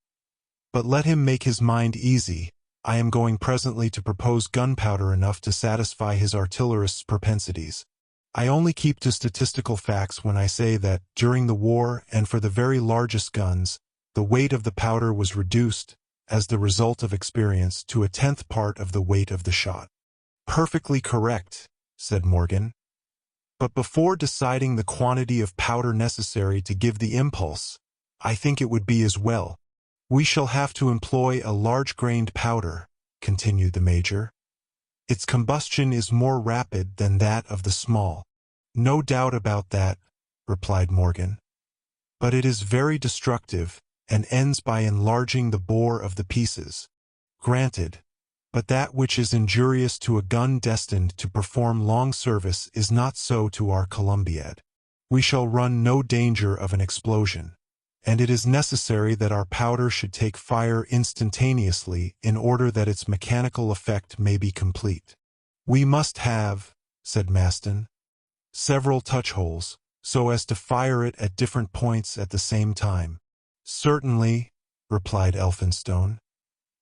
"But let him make his mind easy. I am going presently to propose gunpowder enough to satisfy his artillerist's propensities. I only keep to statistical facts when I say that, during the war and for the very largest guns, the weight of the powder was reduced, as the result of experience, to a 10th part of the weight of the shot." "Perfectly correct," said Morgan. "But before deciding the quantity of powder necessary to give the impulse, I think it would be as well. We shall have to employ a large-grained powder," continued the major. "Its combustion is more rapid than that of the small." "No doubt about that," replied Morgan. "But it is very destructive, and ends by enlarging the bore of the pieces." "Granted. But that which is injurious to a gun destined to perform long service is not so to our Columbiad. We shall run no danger of an explosion, and it is necessary that our powder should take fire instantaneously in order that its mechanical effect may be complete." "We must have," said Maston, "several touch-holes, so as to fire it at different points at the same time." "Certainly," replied Elphinstone,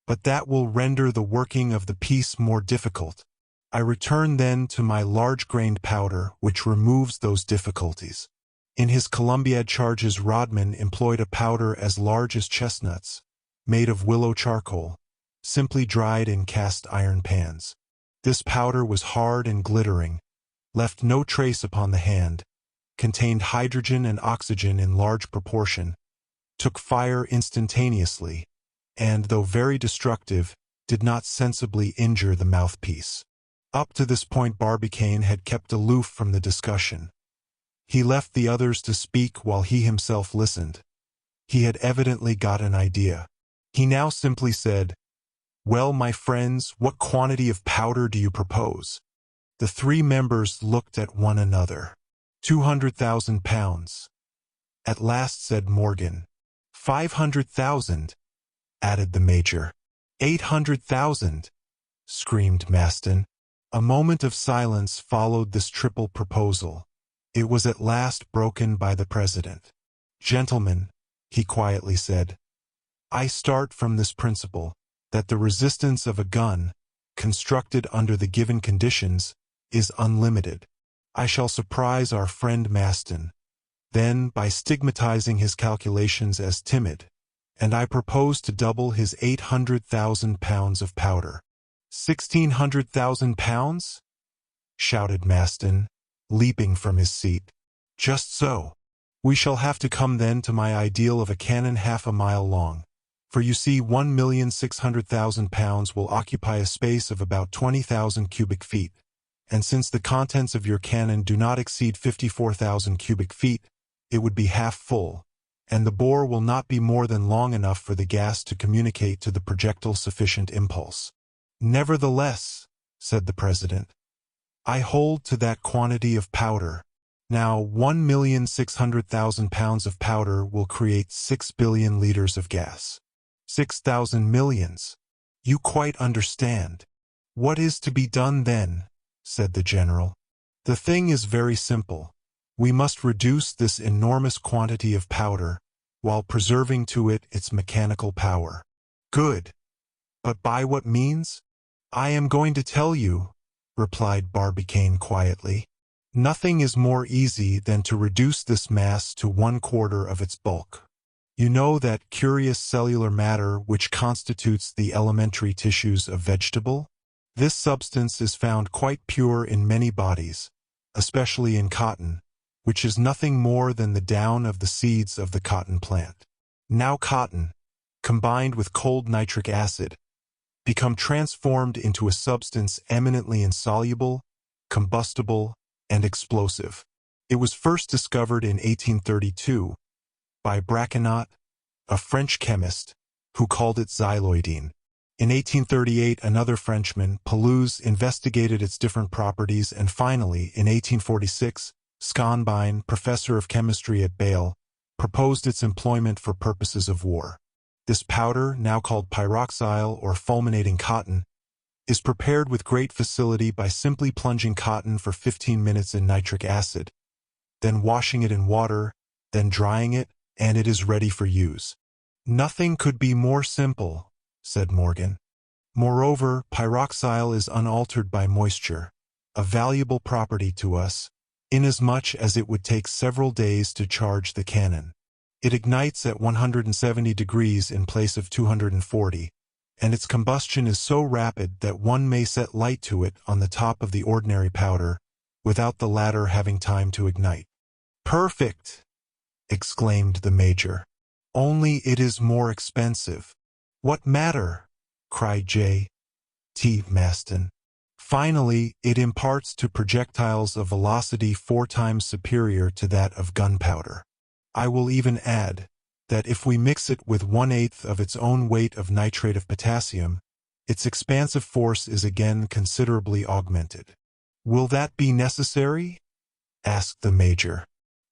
"but that will render the working of the piece more difficult. I return then to my large-grained powder, which removes those difficulties. In his Columbiad charges Rodman employed a powder as large as chestnuts, made of willow charcoal, simply dried in cast-iron pans. This powder was hard and glittering, left no trace upon the hand, contained hydrogen and oxygen in large proportion, took fire instantaneously, and, though very destructive, did not sensibly injure the mouthpiece." Up to this point Barbicane had kept aloof from the discussion. He left the others to speak while he himself listened. He had evidently got an idea. He now simply said, "Well, my friends, what quantity of powder do you propose?" The three members looked at one another. 200,000 pounds. At last said Morgan. 500,000, added the major. 800,000, screamed Maston. A moment of silence followed this triple proposal. It was at last broken by the president. "Gentlemen," he quietly said, "I start from this principle, that the resistance of a gun, constructed under the given conditions, is unlimited. I shall surprise our friend Maston. then by stigmatizing his calculations as timid, and I propose to double his 800,000 pounds of powder. 1,600,000 pounds? Shouted Maston, leaping from his seat. Just so. We shall have to come then to my ideal of a cannon half a mile long, for you see 1,600,000 pounds will occupy a space of about 20,000 cubic feet, and since the contents of your cannon do not exceed 54,000 cubic feet, it would be half full, and the bore will not be more than long enough for the gas to communicate to the projectile sufficient impulse. Nevertheless, said the President, I hold to that quantity of powder. Now 1,600,000 pounds of powder will create 6 billion liters of gas. 6,000 millions. You quite understand. What is to be done then? Said the General. The thing is very simple. We must reduce this enormous quantity of powder, while preserving to it its mechanical power. Good. But by what means? I am going to tell you, replied Barbicane quietly. Nothing is more easy than to reduce this mass to 1/4 of its bulk. You know that curious cellular matter which constitutes the elementary tissues of vegetable? This substance is found quite pure in many bodies, especially in cotton, which is nothing more than the down of the seeds of the cotton plant. Now cotton, combined with cold nitric acid, become transformed into a substance eminently insoluble, combustible, and explosive. It was first discovered in 1832 by Braconnot, a French chemist, who called it xyloidine. In 1838, another Frenchman, Pelouse, investigated its different properties, and finally, in 1846, Schonbein, professor of chemistry at Bâle, proposed its employment for purposes of war. This powder, now called pyroxyle or fulminating cotton, is prepared with great facility by simply plunging cotton for 15 minutes in nitric acid, then washing it in water, then drying it, and it is ready for use. Nothing could be more simple, said Morgan. Moreover, pyroxyle is unaltered by moisture, a valuable property to us, inasmuch as it would take several days to charge the cannon. It ignites at 170 degrees in place of 240, and its combustion is so rapid that one may set light to it on the top of the ordinary powder, without the latter having time to ignite. Perfect! Exclaimed the Major. Only it is more expensive. What matter? Cried J. T. Maston. Finally, it imparts to projectiles a velocity 4 times superior to that of gunpowder. I will even add that if we mix it with 1/8 of its own weight of nitrate of potassium, its expansive force is again considerably augmented. Will that be necessary? Asked the Major.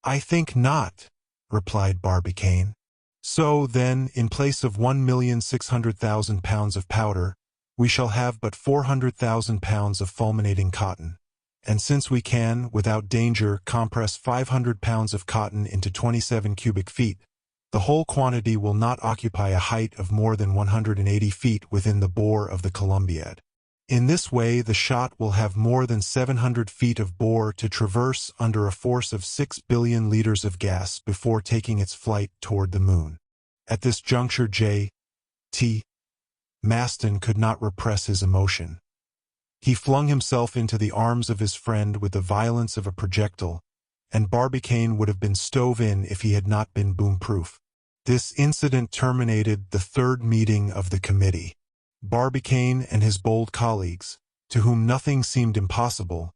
I think not, replied Barbicane. So, then, in place of 1,600,000 pounds of powder, we shall have but 400,000 pounds of fulminating cotton. And since we can, without danger, compress 500 pounds of cotton into 27 cubic feet, the whole quantity will not occupy a height of more than 180 feet within the bore of the Columbiad. In this way, the shot will have more than 700 feet of bore to traverse under a force of 6 billion liters of gas before taking its flight toward the moon. At this juncture, J. T. Maston could not repress his emotion. He flung himself into the arms of his friend with the violence of a projectile, and Barbicane would have been stove in if he had not been boom-proof. This incident terminated the third meeting of the committee. Barbicane and his bold colleagues, to whom nothing seemed impossible,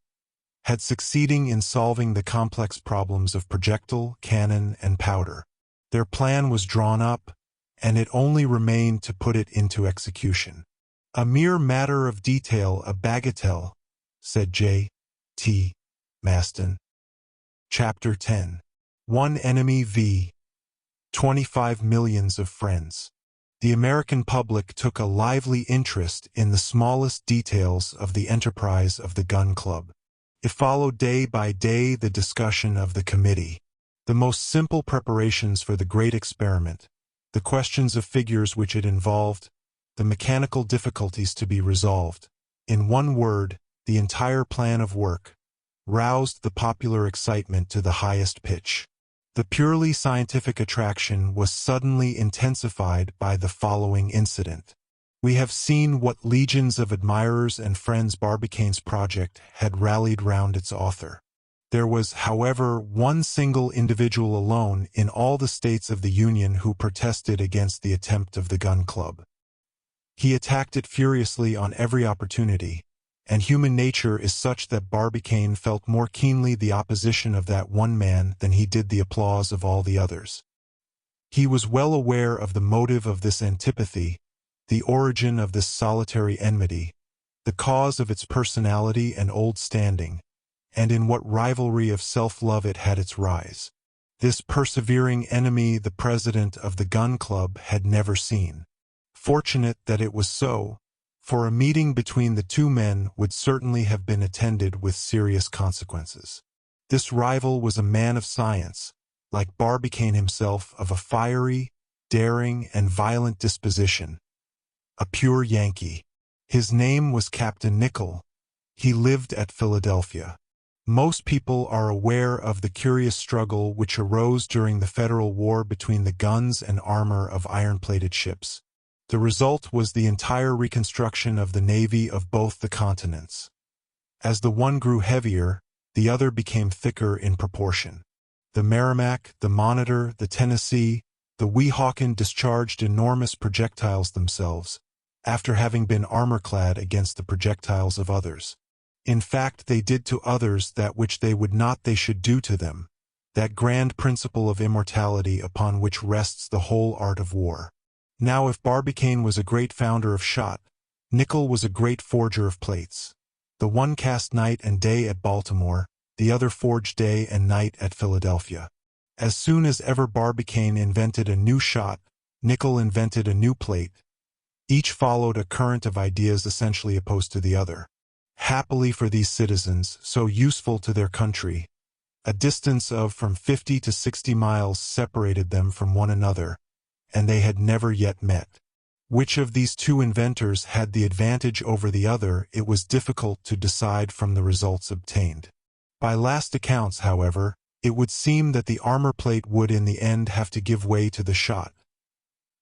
had succeeding in solving the complex problems of projectile, cannon, and powder. Their plan was drawn up, and it only remained to put it into execution. A mere matter of detail, a bagatelle, said J. T. Maston. Chapter 10. One enemy v. 25 millions of friends. The American public took a lively interest in the smallest details of the enterprise of the Gun Club. It followed day by day the discussion of the committee, the most simple preparations for the great experiment, the questions of figures which it involved, the mechanical difficulties to be resolved. In one word, the entire plan of work roused the popular excitement to the highest pitch. The purely scientific attraction was suddenly intensified by the following incident. We have seen what legions of admirers and friends Barbicane's project had rallied round its author. There was, however, one single individual alone in all the states of the Union who protested against the attempt of the Gun Club. He attacked it furiously on every opportunity, and human nature is such that Barbicane felt more keenly the opposition of that one man than he did the applause of all the others. He was well aware of the motive of this antipathy, the origin of this solitary enmity, the cause of its personality and old standing, and in what rivalry of self-love it had its rise. This persevering enemy the president of the Gun Club had never seen. Fortunate that it was so, for a meeting between the two men would certainly have been attended with serious consequences. This rival was a man of science, like Barbicane himself, of a fiery, daring, and violent disposition, a pure Yankee. His name was Captain Nicholl. He lived at Philadelphia. Most people are aware of the curious struggle which arose during the Federal War between the guns and armor of iron-plated ships. The result was the entire reconstruction of the navy of both the continents. As the one grew heavier, the other became thicker in proportion. The Merrimac, the Monitor, the Tennessee, the Weehawken discharged enormous projectiles themselves, after having been armor-clad against the projectiles of others. In fact, they did to others that which they would not they should do to them, that grand principle of immortality upon which rests the whole art of war. Now if Barbicane was a great founder of shot, Nicholl was a great forger of plates. The one cast night and day at Baltimore, the other forged day and night at Philadelphia. As soon as ever Barbicane invented a new shot, Nicholl invented a new plate. Each followed a current of ideas essentially opposed to the other. Happily for these citizens, so useful to their country, a distance of from 50 to 60 miles separated them from one another, and they had never yet met. Which of these two inventors had the advantage over the other, it was difficult to decide from the results obtained. By last accounts, however, it would seem that the armor plate would in the end have to give way to the shot.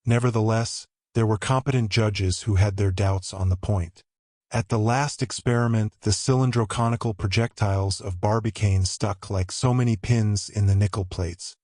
Nevertheless, there were competent judges who had their doubts on the point. At the last experiment, the cylindro-conical projectiles of Barbicane stuck like so many pins in the nickel plates.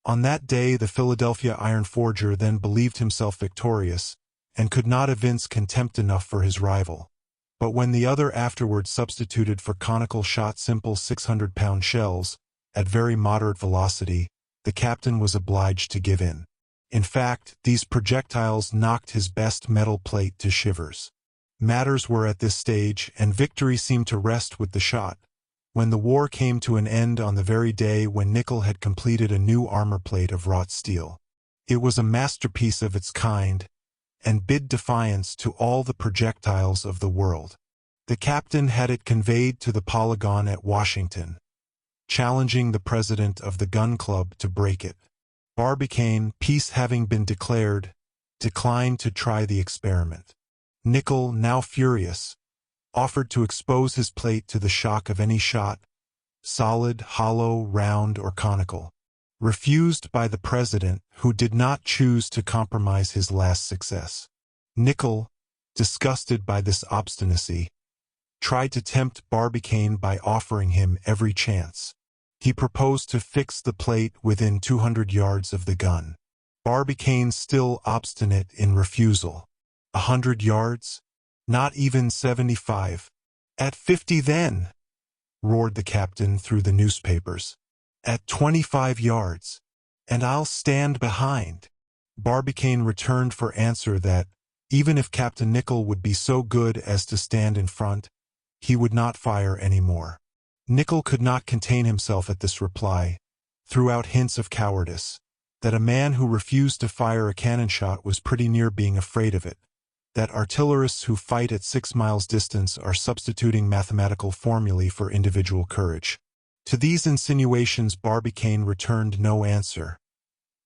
On that day the Philadelphia iron forger then believed himself victorious, and could not evince contempt enough for his rival. But when the other afterwards substituted for conical shot simple 600-pound shells, at very moderate velocity, the captain was obliged to give in. In fact, these projectiles knocked his best metal plate to shivers. Matters were at this stage, and victory seemed to rest with the shot, when the war came to an end on the very day when Nicholl had completed a new armor plate of wrought steel. It was a masterpiece of its kind, and bid defiance to all the projectiles of the world. The captain had it conveyed to the Polygon at Washington, challenging the president of the Gun Club to break it. Barbicane, peace having been declared, declined to try the experiment. Nicholl, now furious, offered to expose his plate to the shock of any shot, solid, hollow, round, or conical. Refused by the president, who did not choose to compromise his last success. Nicholl, disgusted by this obstinacy, tried to tempt Barbicane by offering him every chance. He proposed to fix the plate within 200 yards of the gun. Barbicane still obstinate in refusal. 100 yards? Not even 75. At 50 then, roared the captain through the newspapers. At 25 yards, and I'll stand behind. Barbicane returned for answer that, even if Captain Nicholl would be so good as to stand in front, he would not fire any more. Nicholl could not contain himself at this reply, threw out hints of cowardice, that a man who refused to fire a cannon shot was pretty near being afraid of it, that artillerists who fight at 6 miles distance are substituting mathematical formulae for individual courage. To these insinuations Barbicane returned no answer.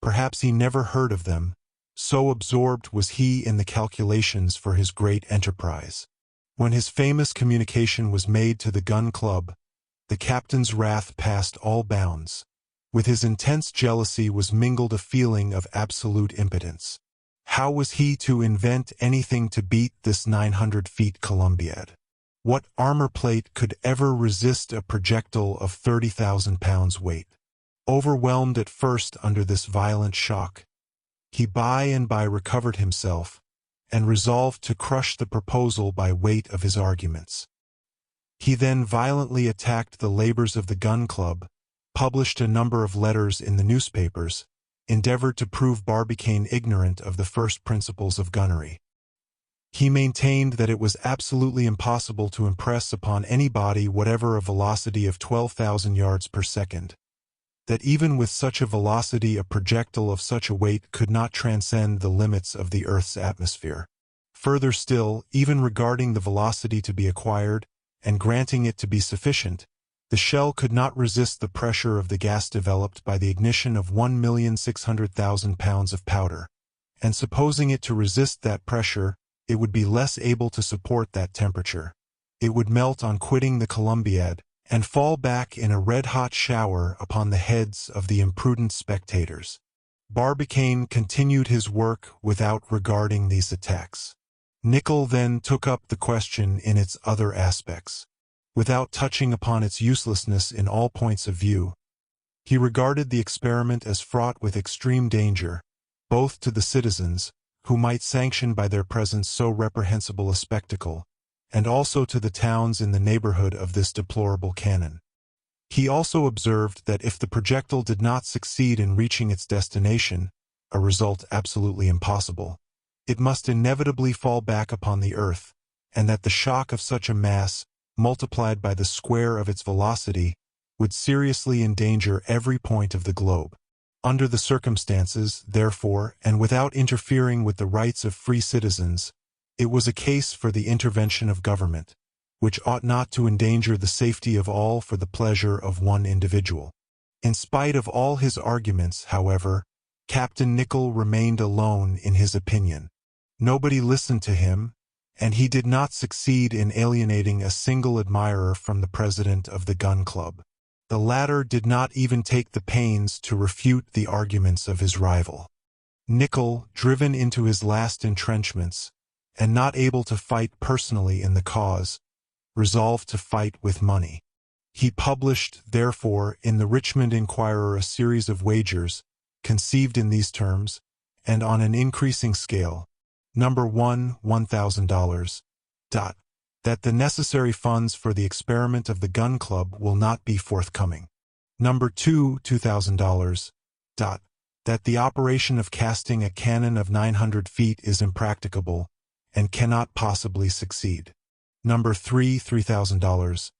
Perhaps he never heard of them, so absorbed was he in the calculations for his great enterprise. When his famous communication was made to the Gun Club, the captain's wrath passed all bounds. With his intense jealousy was mingled a feeling of absolute impotence. How was he to invent anything to beat this 900 feet Columbiad? What armor plate could ever resist a projectile of 30,000 pounds weight? Overwhelmed at first under this violent shock, he by and by recovered himself, and resolved to crush the proposal by weight of his arguments. He then violently attacked the labors of the Gun Club, published a number of letters in the newspapers, endeavored to prove Barbicane ignorant of the first principles of gunnery. He maintained that it was absolutely impossible to impress upon any body whatever a velocity of 12,000 yards per second, that even with such a velocity a projectile of such a weight could not transcend the limits of the Earth's atmosphere. Further still, even regarding the velocity to be acquired, and granting it to be sufficient, the shell could not resist the pressure of the gas developed by the ignition of 1,600,000 pounds of powder, and supposing it to resist that pressure, it would be less able to support that temperature. It would melt on quitting the Columbiad, and fall back in a red-hot shower upon the heads of the imprudent spectators. Barbicane continued his work without regarding these attacks. Nicholl then took up the question in its other aspects. Without touching upon its uselessness in all points of view, he regarded the experiment as fraught with extreme danger, both to the citizens, who might sanction by their presence so reprehensible a spectacle, and also to the towns in the neighborhood of this deplorable cannon. He also observed that if the projectile did not succeed in reaching its destination, a result absolutely impossible, it must inevitably fall back upon the earth, and that the shock of such a mass, multiplied by the square of its velocity, would seriously endanger every point of the globe. Under the circumstances, therefore, and without interfering with the rights of free citizens, it was a case for the intervention of government, which ought not to endanger the safety of all for the pleasure of one individual. In spite of all his arguments, however, Captain Nicholl remained alone in his opinion. Nobody listened to him, and he did not succeed in alienating a single admirer from the president of the Gun Club. The latter did not even take the pains to refute the arguments of his rival. Nicholl, driven into his last entrenchments, and not able to fight personally in the cause, resolved to fight with money. He published, therefore, in the Richmond Enquirer a series of wagers, conceived in these terms, and on an increasing scale. Number 1, $1,000. That the necessary funds for the experiment of the Gun Club will not be forthcoming. Number 2, $2,000. That the operation of casting a cannon of 900 feet is impracticable, and cannot possibly succeed. Number 3, $3,000.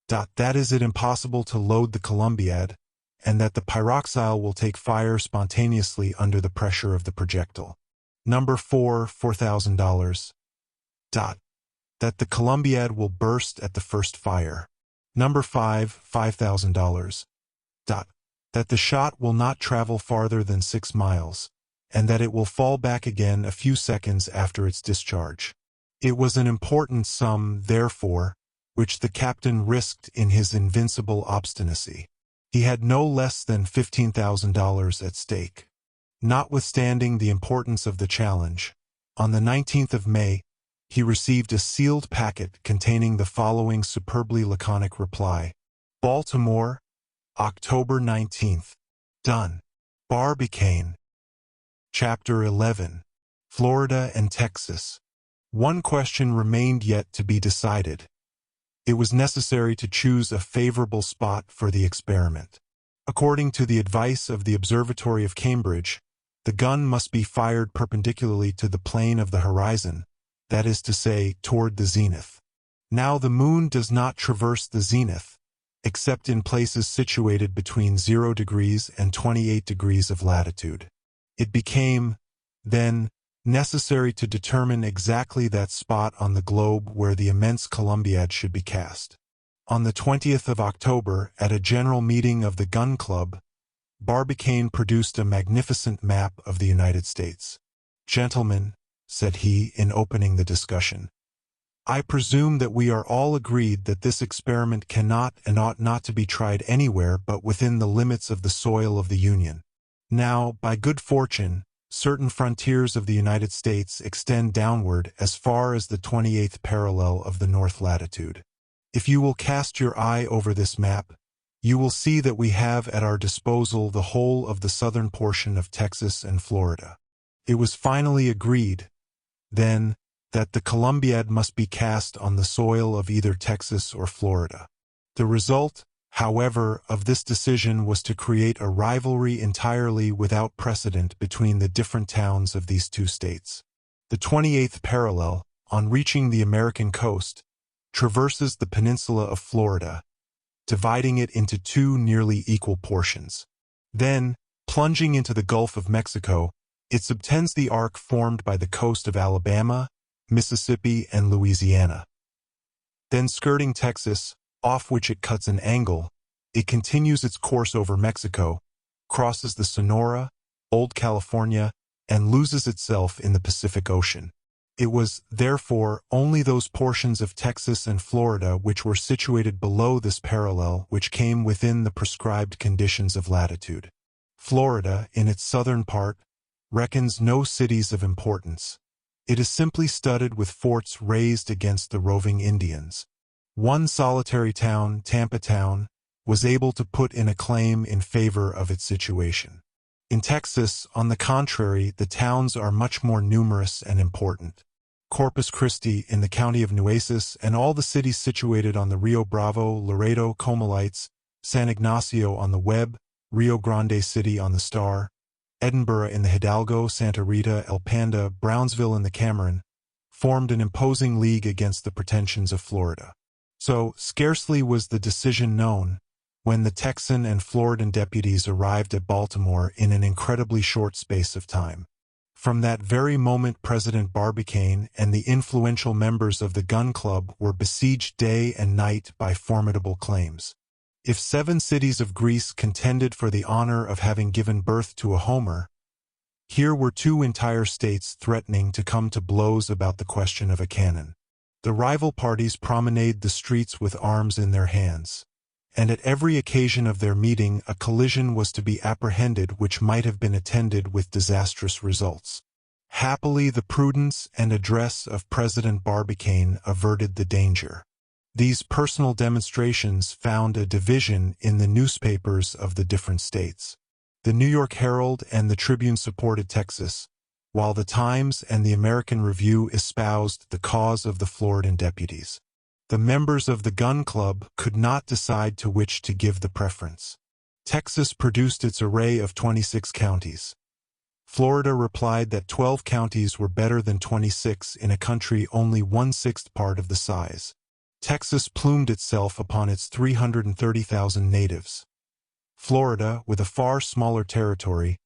That is it impossible to load the Columbiad, and that the pyroxyle will take fire spontaneously under the pressure of the projectile. Number 4, $4,000. That the Columbiad will burst at the first fire. Number 5, $5,000. That the shot will not travel farther than 6 miles, and that it will fall back again a few seconds after its discharge. It was an important sum, therefore, which the captain risked in his invincible obstinacy. He had no less than $15,000 at stake. Notwithstanding the importance of the challenge, on the 19th of May, he received a sealed packet containing the following superbly laconic reply. Baltimore, October 19th. Done. Barbicane. Chapter 11. Florida and Texas. One question remained yet to be decided. It was necessary to choose a favorable spot for the experiment. According to the advice of the Observatory of Cambridge, the gun must be fired perpendicularly to the plane of the horizon, that is to say, toward the zenith. Now the moon does not traverse the zenith, except in places situated between 0 degrees and 28 degrees of latitude. It became, then, necessary to determine exactly that spot on the globe where the immense Columbiad should be cast. On the 20th of October, at a general meeting of the Gun Club, Barbicane produced a magnificent map of the United States. "Gentlemen," said he in opening the discussion, I presume that we are all agreed that this experiment cannot and ought not to be tried anywhere but within the limits of the soil of the Union. Now, by good fortune, certain frontiers of the United States extend downward as far as the 28th parallel of the north latitude. If you will cast your eye over this map, you will see that we have at our disposal the whole of the southern portion of Texas and Florida. It was finally agreed, then, that the Columbiad must be cast on the soil of either Texas or Florida. The result, however, of this decision was to create a rivalry entirely without precedent between the different towns of these two states. The 28th parallel, on reaching the American coast, traverses the peninsula of Florida, dividing it into two nearly equal portions. Then, plunging into the Gulf of Mexico, it subtends the arc formed by the coast of Alabama, Mississippi, and Louisiana. Then skirting Texas, off which it cuts an angle, it continues its course over Mexico, crosses the Sonora, Old California, and loses itself in the Pacific Ocean. It was, therefore, only those portions of Texas and Florida which were situated below this parallel which came within the prescribed conditions of latitude. Florida, in its southern part, reckons no cities of importance. It is simply studded with forts raised against the roving Indians. One solitary town, Tampa Town, was able to put in a claim in favor of its situation. In Texas, on the contrary, the towns are much more numerous and important. Corpus Christi in the county of Nueces and all the cities situated on the Rio Bravo, Laredo, Comalites, San Ignacio on the Webb, Rio Grande City on the Star, Edinburgh in the Hidalgo, Santa Rita, El Panda, Brownsville in the Cameron, formed an imposing league against the pretensions of Florida. So, scarcely was the decision known, when the Texan and Floridan deputies arrived at Baltimore in an incredibly short space of time. From that very moment President Barbicane and the influential members of the Gun Club were besieged day and night by formidable claims. If 7 cities of Greece contended for the honor of having given birth to a Homer, here were 2 entire states threatening to come to blows about the question of a cannon. The rival parties promenade the streets with arms in their hands, and at every occasion of their meeting a collision was to be apprehended which might have been attended with disastrous results. Happily the prudence and address of President Barbicane averted the danger. These personal demonstrations found a division in the newspapers of the different states. The New York Herald and the Tribune supported Texas, while the Times and the American Review espoused the cause of the Floridan deputies. The members of the Gun Club could not decide to which to give the preference. Texas produced its array of 26 counties. Florida replied that 12 counties were better than 26 in a country only 1/6 part of the size. Texas plumed itself upon its 330,000 natives. Florida, with a far smaller territory,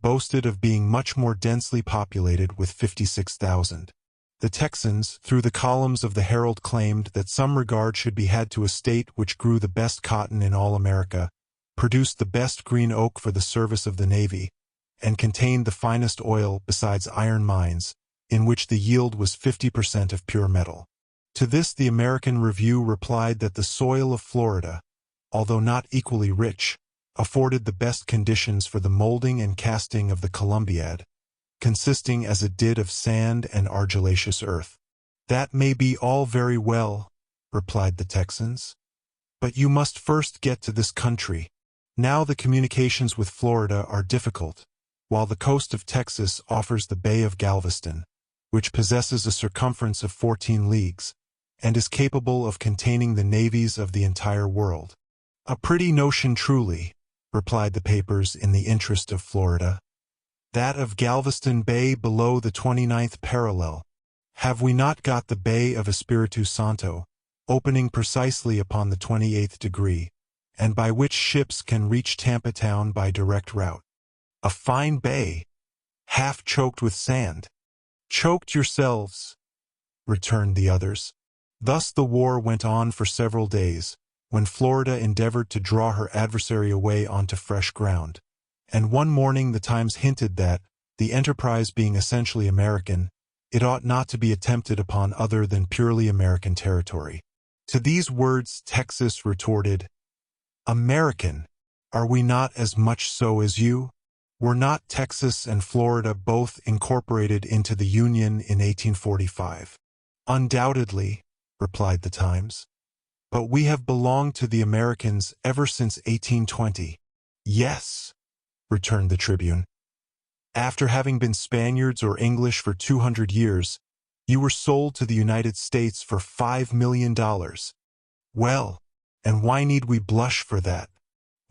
boasted of being much more densely populated with 56,000. The Texans, through the columns of the Herald, claimed that some regard should be had to a state which grew the best cotton in all America, produced the best green oak for the service of the Navy, and contained the finest oil besides iron mines, in which the yield was 50% of pure metal. To this the American Review replied that the soil of Florida, although not equally rich, afforded the best conditions for the molding and casting of the Columbiad, consisting as it did of sand and argillaceous earth. "That may be all very well," replied the Texans, "but you must first get to this country. Now the communications with Florida are difficult, while the coast of Texas offers the Bay of Galveston, which possesses a circumference of 14 leagues, and is capable of containing the navies of the entire world." "A pretty notion truly," replied the papers in the interest of Florida. "That of Galveston Bay below the 29th parallel. Have we not got the Bay of Espiritu Santo, opening precisely upon the 28th degree, and by which ships can reach Tampa Town by direct route? A fine bay, half choked with sand." "Choked yourselves," returned the others. Thus the war went on for several days, when Florida endeavored to draw her adversary away onto fresh ground. And one morning the Times hinted that, the enterprise being essentially American, It ought not to be attempted upon other than purely American territory. To these words Texas retorted, American, are we not as much so as you? Were not Texas and Florida both incorporated into the Union in 1845? Undoubtedly, replied the Times. But we have belonged to the Americans ever since 1820. Yes, returned the Tribune. After having been Spaniards or English for 200 years, you were sold to the United States for $5 million. Well, and why need we blush for that?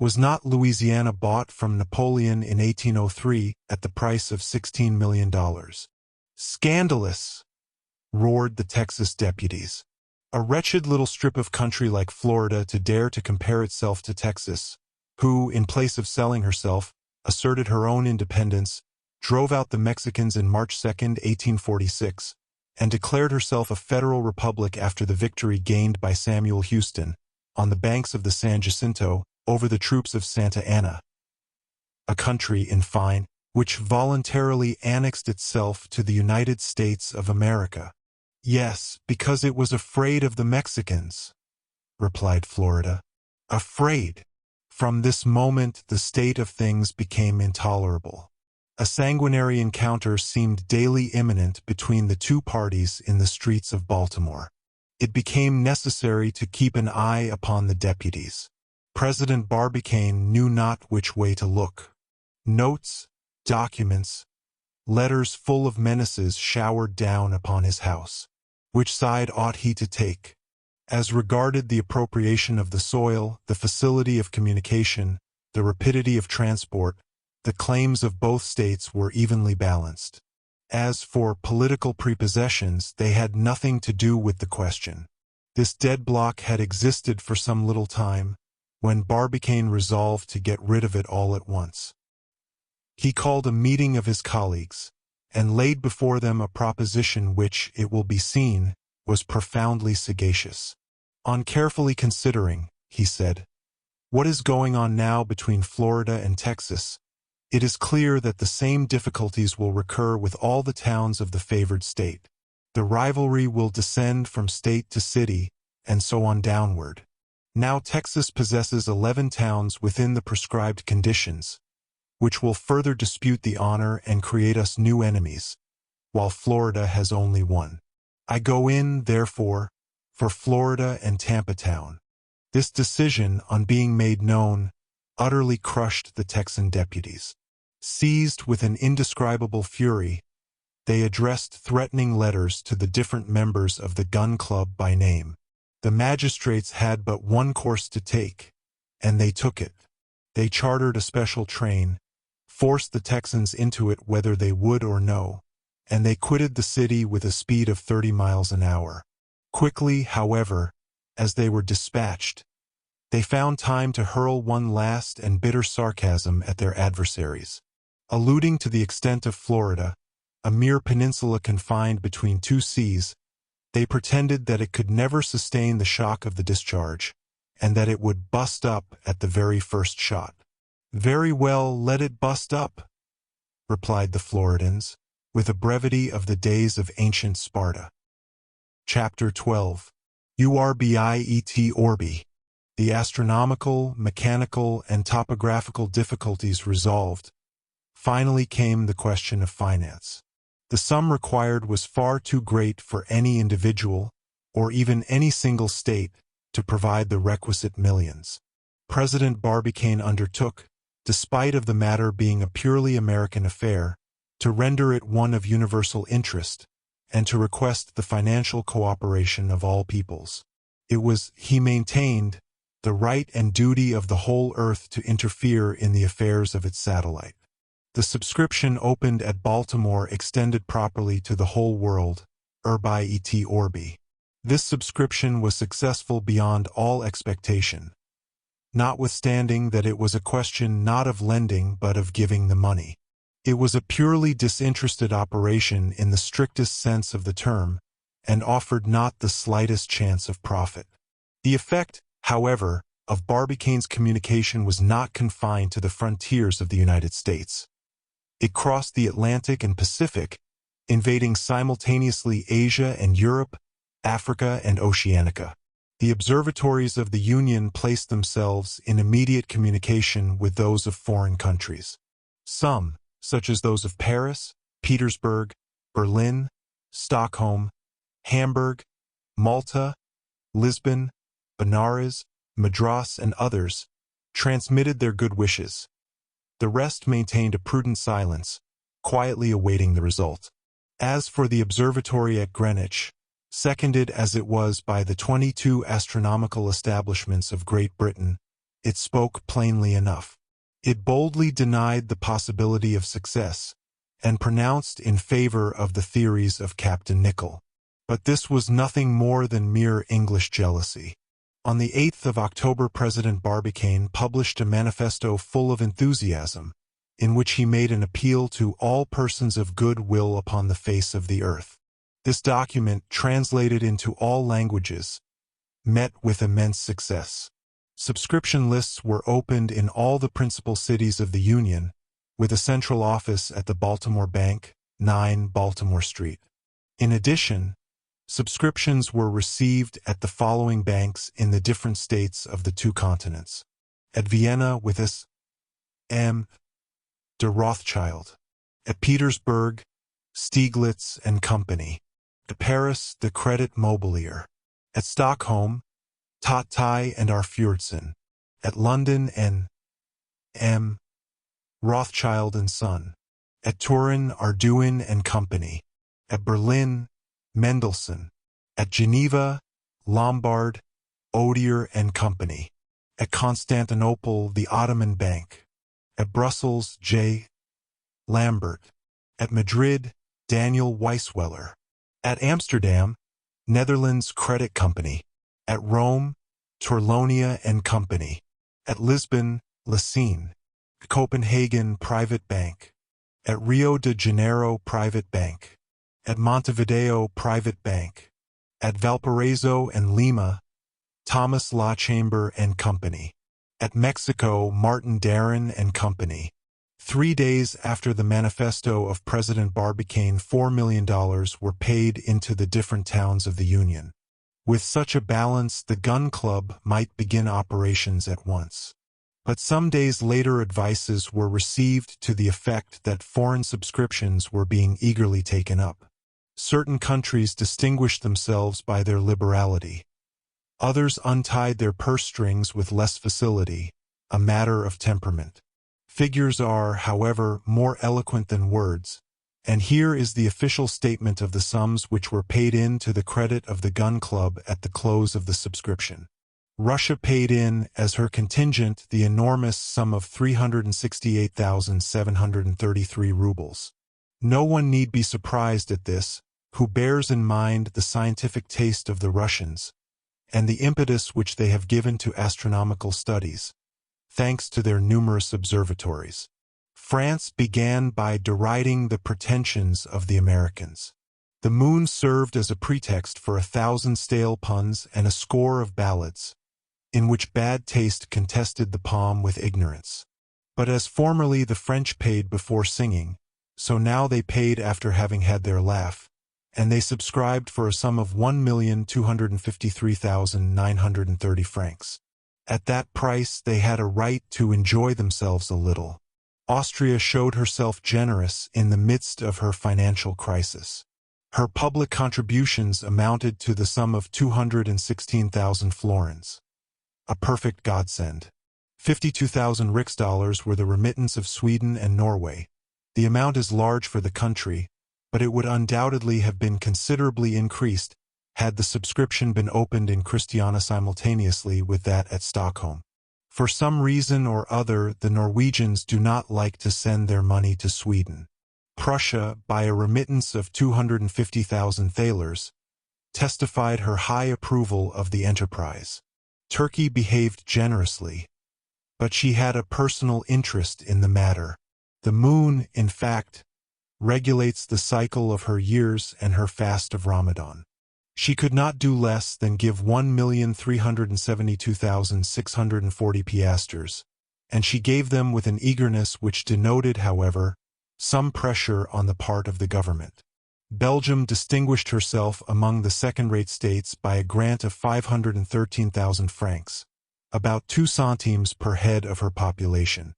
Was not Louisiana bought from Napoleon in 1803 at the price of $16 million? Scandalous! Roared the Texas deputies. A wretched little strip of country like Florida to dare to compare itself to Texas, who, in place of selling herself, asserted her own independence, drove out the Mexicans in March 2, 1846, and declared herself a federal republic after the victory gained by Samuel Houston, on the banks of the San Jacinto, over the troops of Santa Anna. A country, in fine, which voluntarily annexed itself to the United States of America. Yes, because it was afraid of the Mexicans, replied Florida. Afraid. From this moment the state of things became intolerable. A sanguinary encounter seemed daily imminent between the two parties in the streets of Baltimore. It became necessary to keep an eye upon the deputies. President Barbicane knew not which way to look. Notes, documents, letters full of menaces showered down upon his house. Which side ought he to take? As regarded the appropriation of the soil, the facility of communication, the rapidity of transport, the claims of both states were evenly balanced. As for political prepossessions, they had nothing to do with the question. This deadlock had existed for some little time, when Barbicane resolved to get rid of it all at once. He called a meeting of his colleagues, and laid before them a proposition which, it will be seen, was profoundly sagacious. On carefully considering, he said, what is going on now between Florida and Texas, it is clear that the same difficulties will recur with all the towns of the favored state. The rivalry will descend from state to city, and so on downward. Now Texas possesses 11 towns within the prescribed conditions, which will further dispute the honor and create us new enemies, while Florida has only one. I go in, therefore, for Florida and Tampa Town. This decision, on being made known, utterly crushed the Texan deputies. Seized with an indescribable fury, they addressed threatening letters to the different members of the Gun Club by name. The magistrates had but one course to take, and they took it. They chartered a special train, forced the Texans into it whether they would or no, and they quitted the city with a speed of 30 miles an hour. Quickly, however, as they were dispatched, they found time to hurl one last and bitter sarcasm at their adversaries. Alluding to the extent of Florida, a mere peninsula confined between two seas, they pretended that it could never sustain the shock of the discharge, and that it would bust up at the very first shot. Very well, let it bust up, replied the Floridans, with a brevity of the days of ancient Sparta. Chapter 12. Urbiet Orbi. The astronomical, mechanical, and topographical difficulties resolved, finally came the question of finance. The sum required was far too great for any individual, or even any single state, to provide the requisite millions. President Barbicane undertook, despite of the matter being a purely American affair, to render it one of universal interest, and to request the financial cooperation of all peoples. It was, he maintained, the right and duty of the whole earth to interfere in the affairs of its satellite. The subscription opened at Baltimore extended properly to the whole world, urbi et orbi. This subscription was successful beyond all expectation, notwithstanding that it was a question not of lending but of giving the money. It was a purely disinterested operation in the strictest sense of the term, and offered not the slightest chance of profit. The effect, however, of Barbicane's communication was not confined to the frontiers of the United States. It crossed the Atlantic and Pacific, invading simultaneously Asia and Europe, Africa and Oceanica. The observatories of the Union placed themselves in immediate communication with those of foreign countries. Some, such as those of Paris, Petersburg, Berlin, Stockholm, Hamburg, Malta, Lisbon, Benares, Madras, and others, transmitted their good wishes. The rest maintained a prudent silence, quietly awaiting the result. As for the observatory at Greenwich, seconded as it was by the 22 astronomical establishments of Great Britain, it spoke plainly enough. It boldly denied the possibility of success, and pronounced in favor of the theories of Captain Nicholl. But this was nothing more than mere English jealousy. On the 8th of October, President Barbicane published a manifesto full of enthusiasm, in which he made an appeal to all persons of good will upon the face of the earth. This document, translated into all languages, met with immense success. Subscription lists were opened in all the principal cities of the Union, with a central office at the Baltimore Bank, 9 Baltimore Street. In addition, subscriptions were received at the following banks in the different states of the two continents. At Vienna with S.M. de Rothschild. At Petersburg, Stieglitz and Company. At Paris, the Credit Mobilier. At Stockholm, Tottai and Arfjordson. At London, N.M. Rothschild and Son. At Turin, Arduin and Company. At Berlin, Mendelssohn. At Geneva, Lombard, Odier and Company. At Constantinople, the Ottoman Bank. At Brussels, J. Lambert. At Madrid, Daniel Weisweller. At Amsterdam, Netherlands Credit Company. At Rome, Torlonia and Company. At Lisbon, Lacine. At Copenhagen, Private Bank. At Rio de Janeiro, Private Bank. At Montevideo, Private Bank. At Valparaiso and Lima, Thomas La Chamber and Company. At Mexico, Martin Darren and Company. 3 days after the manifesto of President Barbicane, $4 million were paid into the different towns of the Union. With such a balance, the gun club might begin operations at once. But some days later, advices were received to the effect that foreign subscriptions were being eagerly taken up. Certain countries distinguished themselves by their liberality. Others untied their purse strings with less facility, a matter of temperament. Figures are, however, more eloquent than words, and here is the official statement of the sums which were paid in to the credit of the Gun Club at the close of the subscription. Russia paid in, as her contingent, the enormous sum of 368,733 rubles. No one need be surprised at this, who bears in mind the scientific taste of the Russians, and the impetus which they have given to astronomical studies, thanks to their numerous observatories. France began by deriding the pretensions of the Americans. The moon served as a pretext for 1,000 stale puns and a score of ballads, in which bad taste contested the palm with ignorance. But as formerly the French paid before singing, so now they paid after having had their laugh, and they subscribed for a sum of 1,253,930 francs. At that price they had a right to enjoy themselves a little. Austria showed herself generous in the midst of her financial crisis. Her public contributions amounted to the sum of 216,000 florins. A perfect godsend. 52,000 riksdaler were the remittance of Sweden and Norway. The amount is large for the country, but it would undoubtedly have been considerably increased had the subscription been opened in Christiania simultaneously with that at Stockholm. For some reason or other, the Norwegians do not like to send their money to Sweden. Prussia, by a remittance of 250,000 thalers, testified her high approval of the enterprise. Turkey behaved generously, but she had a personal interest in the matter. The moon, in fact, regulates the cycle of her years and her fast of Ramadan. She could not do less than give 1,372,640 piastres, and she gave them with an eagerness which denoted, however, some pressure on the part of the government. Belgium distinguished herself among the second-rate states by a grant of 513,000 francs, about 2 centimes per head of her population.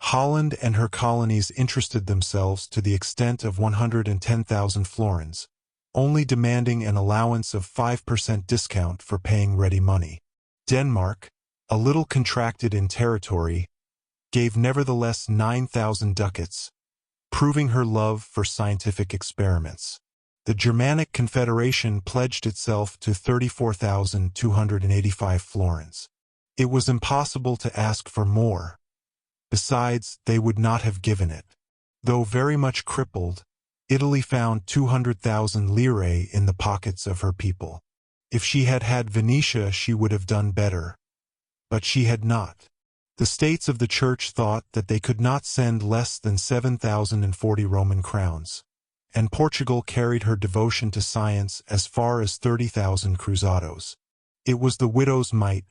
Holland and her colonies interested themselves to the extent of 110,000 florins, only demanding an allowance of 5% discount for paying ready money. Denmark, a little contracted in territory, gave nevertheless 9,000 ducats, proving her love for scientific experiments. The Germanic Confederation pledged itself to 34,285 florins. It was impossible to ask for more. Besides, they would not have given it. Though very much crippled, Italy found 200,000 lire in the pockets of her people. If she had had Venetia, she would have done better. But she had not. The states of the Church thought that they could not send less than 7,040 Roman crowns, and Portugal carried her devotion to science as far as 30,000 cruzados. It was the widow's mite,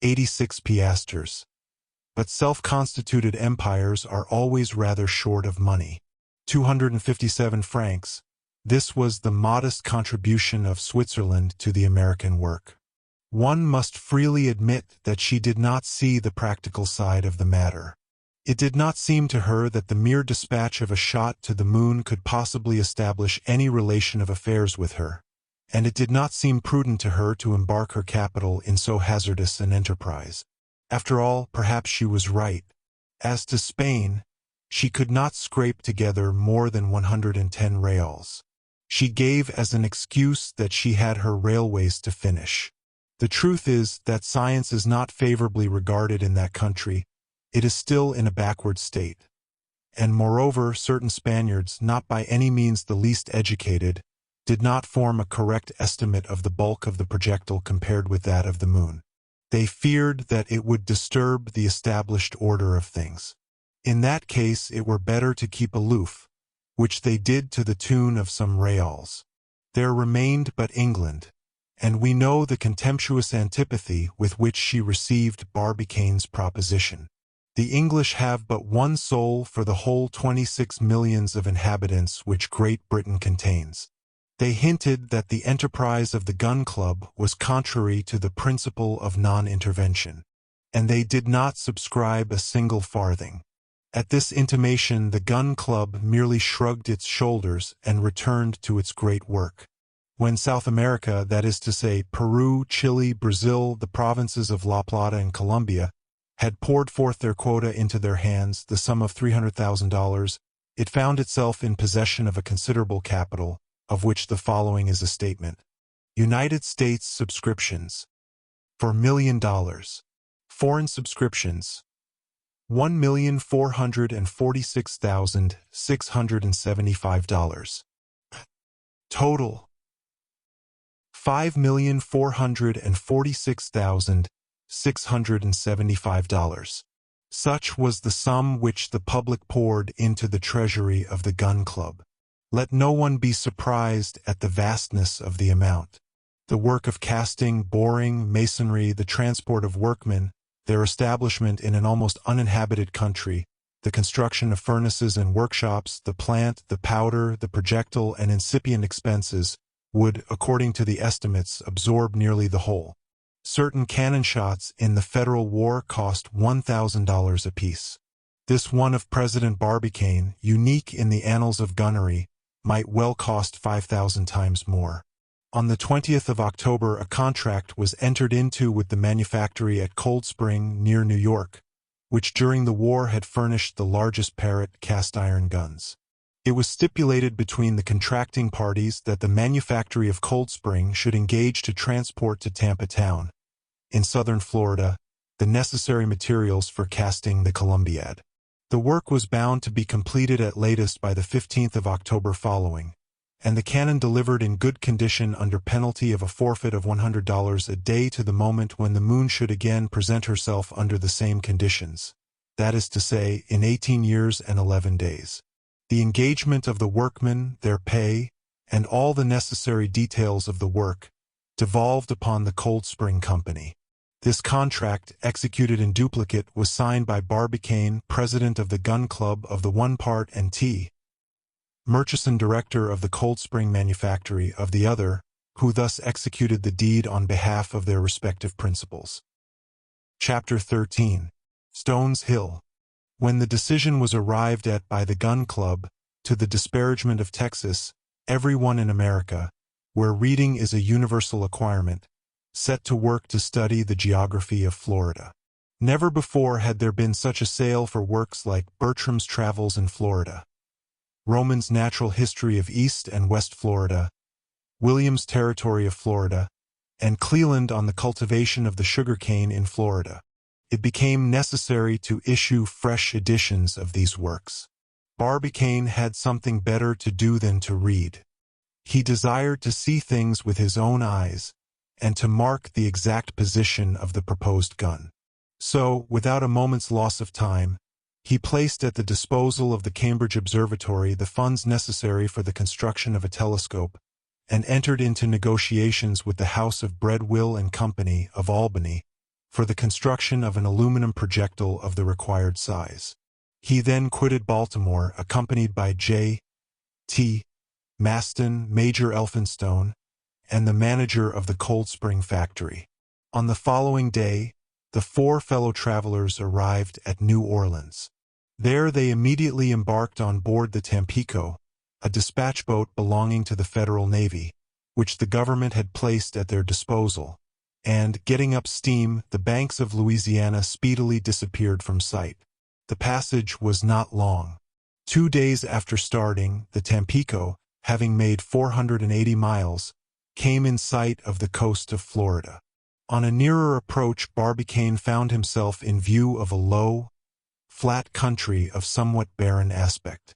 86 piastres. But self-constituted empires are always rather short of money. 257 francs. This was the modest contribution of Switzerland to the American work. One must freely admit that she did not see the practical side of the matter. It did not seem to her that the mere dispatch of a shot to the moon could possibly establish any relation of affairs with her, and it did not seem prudent to her to embark her capital in so hazardous an enterprise. After all, perhaps she was right. As to Spain, she could not scrape together more than 110 reals. She gave as an excuse that she had her railways to finish. The truth is that science is not favorably regarded in that country. It is still in a backward state. And moreover, certain Spaniards, not by any means the least educated, did not form a correct estimate of the bulk of the projectile compared with that of the moon. They feared that it would disturb the established order of things. In that case, it were better to keep aloof, which they did to the tune of some reals. There remained but England, and we know the contemptuous antipathy with which she received Barbicane's proposition. The English have but one soul for the whole 26 millions of inhabitants which Great Britain contains. They hinted that the enterprise of the Gun Club was contrary to the principle of non-intervention, and they did not subscribe a single farthing. At this intimation, the Gun Club merely shrugged its shoulders and returned to its great work. When South America, that is to say Peru, Chile, Brazil, the provinces of La Plata and Colombia, had poured forth their quota into their hands, the sum of $300,000, it found itself in possession of a considerable capital, of which the following is a statement. United States subscriptions, for $1 million. Foreign subscriptions, $1,446,675. Total, $5,446,675. Such was the sum which the public poured into the treasury of the Gun Club. Let no one be surprised at the vastness of the amount. The work of casting, boring, masonry, the transport of workmen, their establishment in an almost uninhabited country, the construction of furnaces and workshops, the plant, the powder, the projectile, and incipient expenses, would, according to the estimates, absorb nearly the whole. Certain cannon shots in the Federal War cost $1,000 apiece. This one of President Barbicane, unique in the annals of gunnery, might well cost 5,000 times more. On the 20th of October, a contract was entered into with the manufactory at Cold Spring, near New York, which during the war had furnished the largest Parrott cast-iron guns. It was stipulated between the contracting parties that the manufactory of Cold Spring should engage to transport to Tampa Town, in southern Florida, the necessary materials for casting the Columbiad. The work was bound to be completed at latest by the 15th of October following, and the cannon delivered in good condition under penalty of a forfeit of $100 a day to the moment when the moon should again present herself under the same conditions, that is to say, in 18 years and 11 days. The engagement of the workmen, their pay, and all the necessary details of the work, devolved upon the Cold Spring Company. This contract, executed in duplicate, was signed by Barbicane, president of the Gun Club of the one part, and T. Murchison director of the Cold Spring manufactory of the other, who thus executed the deed on behalf of their respective principals. Chapter 13. Stones Hill. When the decision was arrived at by the Gun Club, to the disparagement of Texas, everyone in America, where reading is a universal acquirement, set to work to study the geography of Florida. Never before had there been such a sale for works like Bertram's Travels in Florida, Roman's Natural History of East and West Florida, William's Territory of Florida, and Cleland on the cultivation of the sugarcane in Florida. It became necessary to issue fresh editions of these works. Barbicane had something better to do than to read. He desired to see things with his own eyes, and to mark the exact position of the proposed gun. So, without a moment's loss of time, he placed at the disposal of the Cambridge Observatory the funds necessary for the construction of a telescope, and entered into negotiations with the House of Breadwill and Company of Albany for the construction of an aluminum projectile of the required size. He then quitted Baltimore, accompanied by J.T. Maston, Major Elphinstone, and the manager of the Cold Spring factory. On the following day, the four fellow travelers arrived at New Orleans. There they immediately embarked on board the Tampico, a dispatch boat belonging to the Federal Navy, which the government had placed at their disposal, and, getting up steam, the banks of Louisiana speedily disappeared from sight. The passage was not long. 2 days after starting, the Tampico, having made 480 miles, came in sight of the coast of Florida. On a nearer approach, Barbicane found himself in view of a low, flat country of somewhat barren aspect.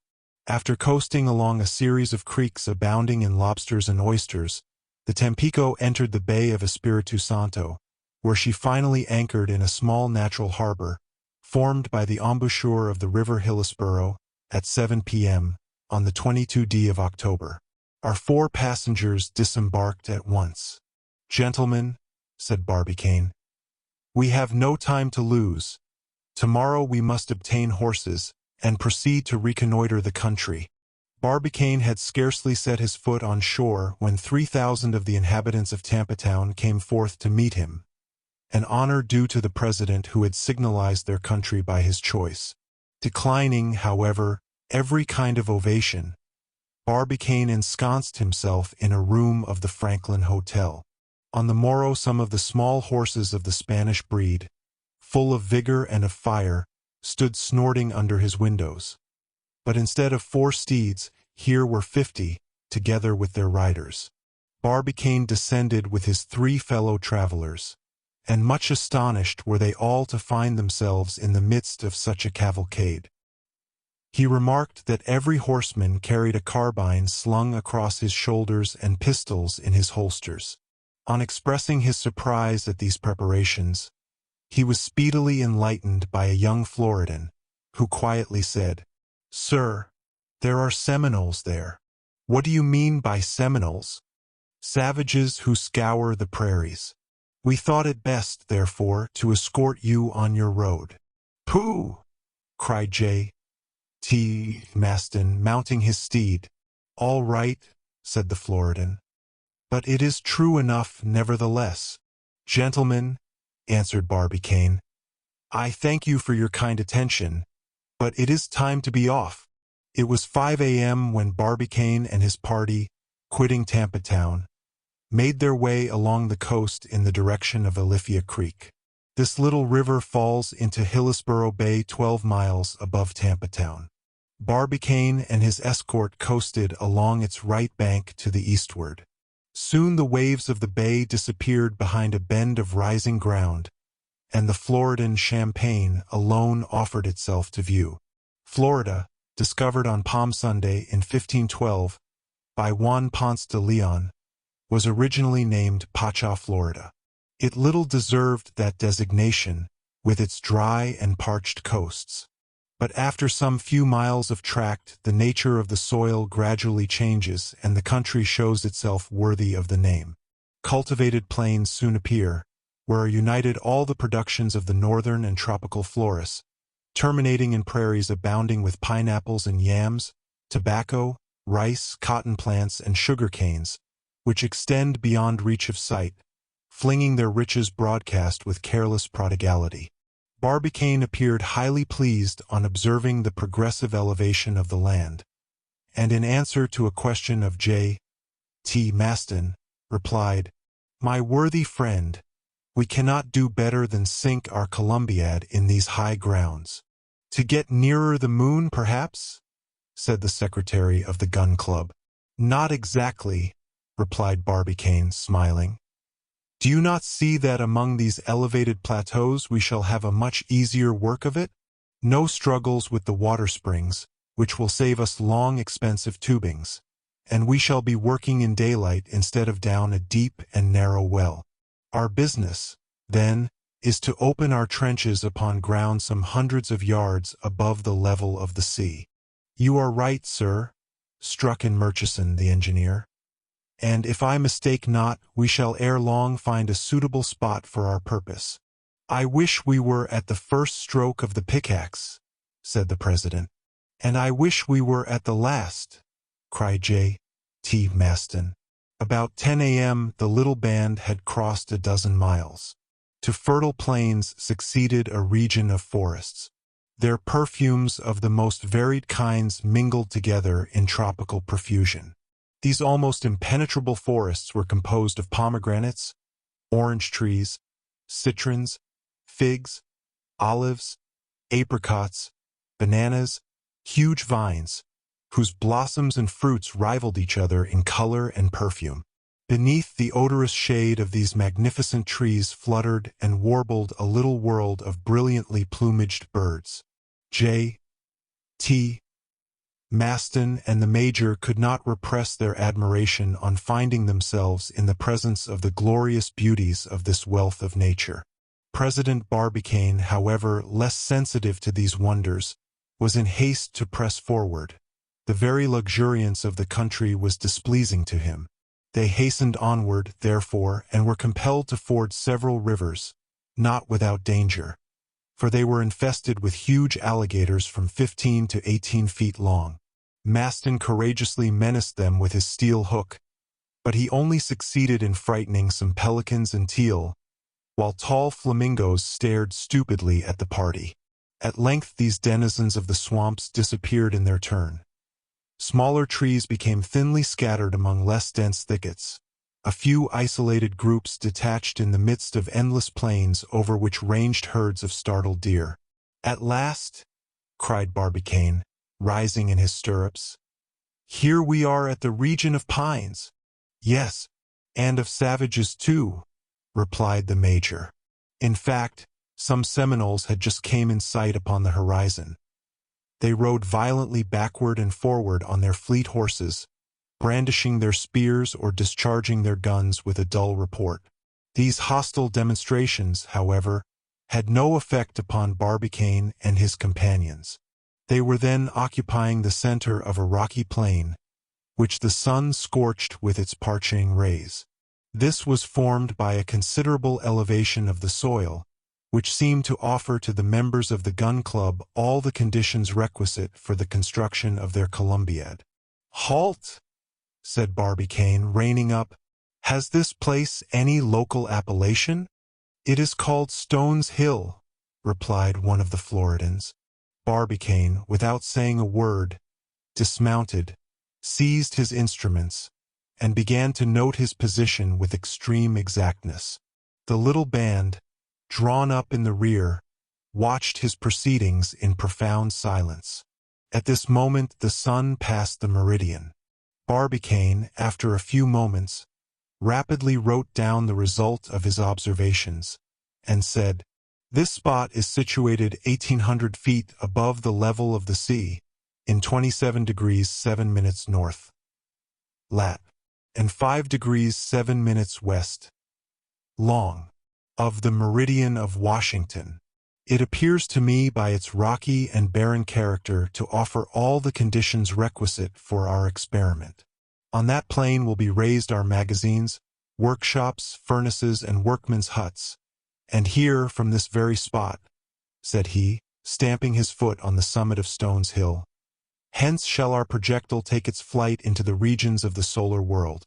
After coasting along a series of creeks abounding in lobsters and oysters, the Tampico entered the Bay of Espiritu Santo, where she finally anchored in a small natural harbor, formed by the embouchure of the river Hillsborough, at 7 p.m., on the 22d of October. Our 4 passengers disembarked at once. "Gentlemen," said Barbicane, "we have no time to lose. Tomorrow we must obtain horses, and proceed to reconnoiter the country." Barbicane had scarcely set his foot on shore when 3,000 of the inhabitants of Tampa Town came forth to meet him, an honor due to the President who had signalized their country by his choice. Declining, however, every kind of ovation, Barbicane ensconced himself in a room of the Franklin Hotel. On the morrow some of the small horses of the Spanish breed, full of vigor and of fire, stood snorting under his windows. But instead of 4 steeds, here were 50, together with their riders. Barbicane descended with his 3 fellow travelers, and much astonished were they all to find themselves in the midst of such a cavalcade. He remarked that every horseman carried a carbine slung across his shoulders and pistols in his holsters. On expressing his surprise at these preparations, he was speedily enlightened by a young Floridan, who quietly said, "Sir, there are Seminoles there." "What do you mean by Seminoles?" "Savages who scour the prairies. We thought it best, therefore, to escort you on your road." "Pooh!" cried J.T. Maston, mounting his steed. "All right," said the Floridan, "but it is true enough nevertheless." "Gentlemen," answered Barbicane, "I thank you for your kind attention, but it is time to be off." It was 5 a.m. when Barbicane and his party, quitting Tampa Town, made their way along the coast in the direction of Alifia Creek. This little river falls into Hillsborough Bay 12 miles above Tampa Town. Barbicane and his escort coasted along its right bank to the eastward. Soon the waves of the bay disappeared behind a bend of rising ground, and the Floridan Champagne alone offered itself to view. Florida, discovered on Palm Sunday in 1512 by Juan Ponce de Leon, was originally named Pacha, Florida. It little deserved that designation, with its dry and parched coasts. But after some few miles of tract, the nature of the soil gradually changes, and the country shows itself worthy of the name. Cultivated plains soon appear, where are united all the productions of the northern and tropical florasts, terminating in prairies abounding with pineapples and yams, tobacco, rice, cotton plants, and sugar canes, which extend beyond reach of sight, flinging their riches broadcast with careless prodigality. Barbicane appeared highly pleased on observing the progressive elevation of the land, and in answer to a question of J. T. Maston, replied, "My worthy friend, we cannot do better than sink our Columbiad in these high grounds." "To get nearer the moon, perhaps?" said the secretary of the gun club. "Not exactly," replied Barbicane, smiling. "Do you not see that among these elevated plateaus we shall have a much easier work of it? No struggles with the water springs, which will save us long, expensive tubings, and we shall be working in daylight instead of down a deep and narrow well. Our business, then, is to open our trenches upon ground some hundreds of yards above the level of the sea." "You are right, sir," struck in Murchison the engineer. "And if I mistake not, we shall ere long find a suitable spot for our purpose." "I wish we were at the first stroke of the pickaxe," said the president. "And I wish we were at the last," cried J. T. Maston. About 10 a.m. the little band had crossed a dozen miles. To fertile plains succeeded a region of forests. Their perfumes of the most varied kinds mingled together in tropical profusion. These almost impenetrable forests were composed of pomegranates, orange trees, citrons, figs, olives, apricots, bananas, huge vines, whose blossoms and fruits rivaled each other in color and perfume. Beneath the odorous shade of these magnificent trees fluttered and warbled a little world of brilliantly plumaged birds. J. T. Maston and the Major could not repress their admiration on finding themselves in the presence of the glorious beauties of this wealth of nature. President Barbicane, however, less sensitive to these wonders, was in haste to press forward. The very luxuriance of the country was displeasing to him. They hastened onward, therefore, and were compelled to ford several rivers, not without danger, for they were infested with huge alligators from 15 to 18 feet long. Maston courageously menaced them with his steel hook, but he only succeeded in frightening some pelicans and teal, while tall flamingos stared stupidly at the party. At length these denizens of the swamps disappeared in their turn. Smaller trees became thinly scattered among less dense thickets. A few isolated groups detached in the midst of endless plains over which ranged herds of startled deer. "At last," cried Barbicane, rising in his stirrups, "here we are at the region of pines." "Yes, and of savages too," replied the Major. In fact, some Seminoles had just came in sight upon the horizon. They rode violently backward and forward on their fleet horses, brandishing their spears or discharging their guns with a dull report. These hostile demonstrations, however, had no effect upon Barbicane and his companions. They were then occupying the center of a rocky plain, which the sun scorched with its parching rays. This was formed by a considerable elevation of the soil, which seemed to offer to the members of the gun club all the conditions requisite for the construction of their Columbiad. "Halt!" said Barbicane, reining up. "Has this place any local appellation?" "It is called Stone's Hill," replied one of the Floridans. Barbicane, without saying a word, dismounted, seized his instruments, and began to note his position with extreme exactness. The little band, drawn up in the rear, watched his proceedings in profound silence. At this moment the sun passed the meridian. Barbicane, after a few moments, rapidly wrote down the result of his observations, and said, "This spot is situated 1,800 feet above the level of the sea, in 27 degrees 7 minutes north, lat, and 5 degrees 7 minutes west, long, of the meridian of Washington. It appears to me by its rocky and barren character to offer all the conditions requisite for our experiment. On that plain will be raised our magazines, workshops, furnaces, and workmen's huts. And here, from this very spot," said he, stamping his foot on the summit of Stone's Hill, Hence shall our projectile take its flight into the regions of the solar world.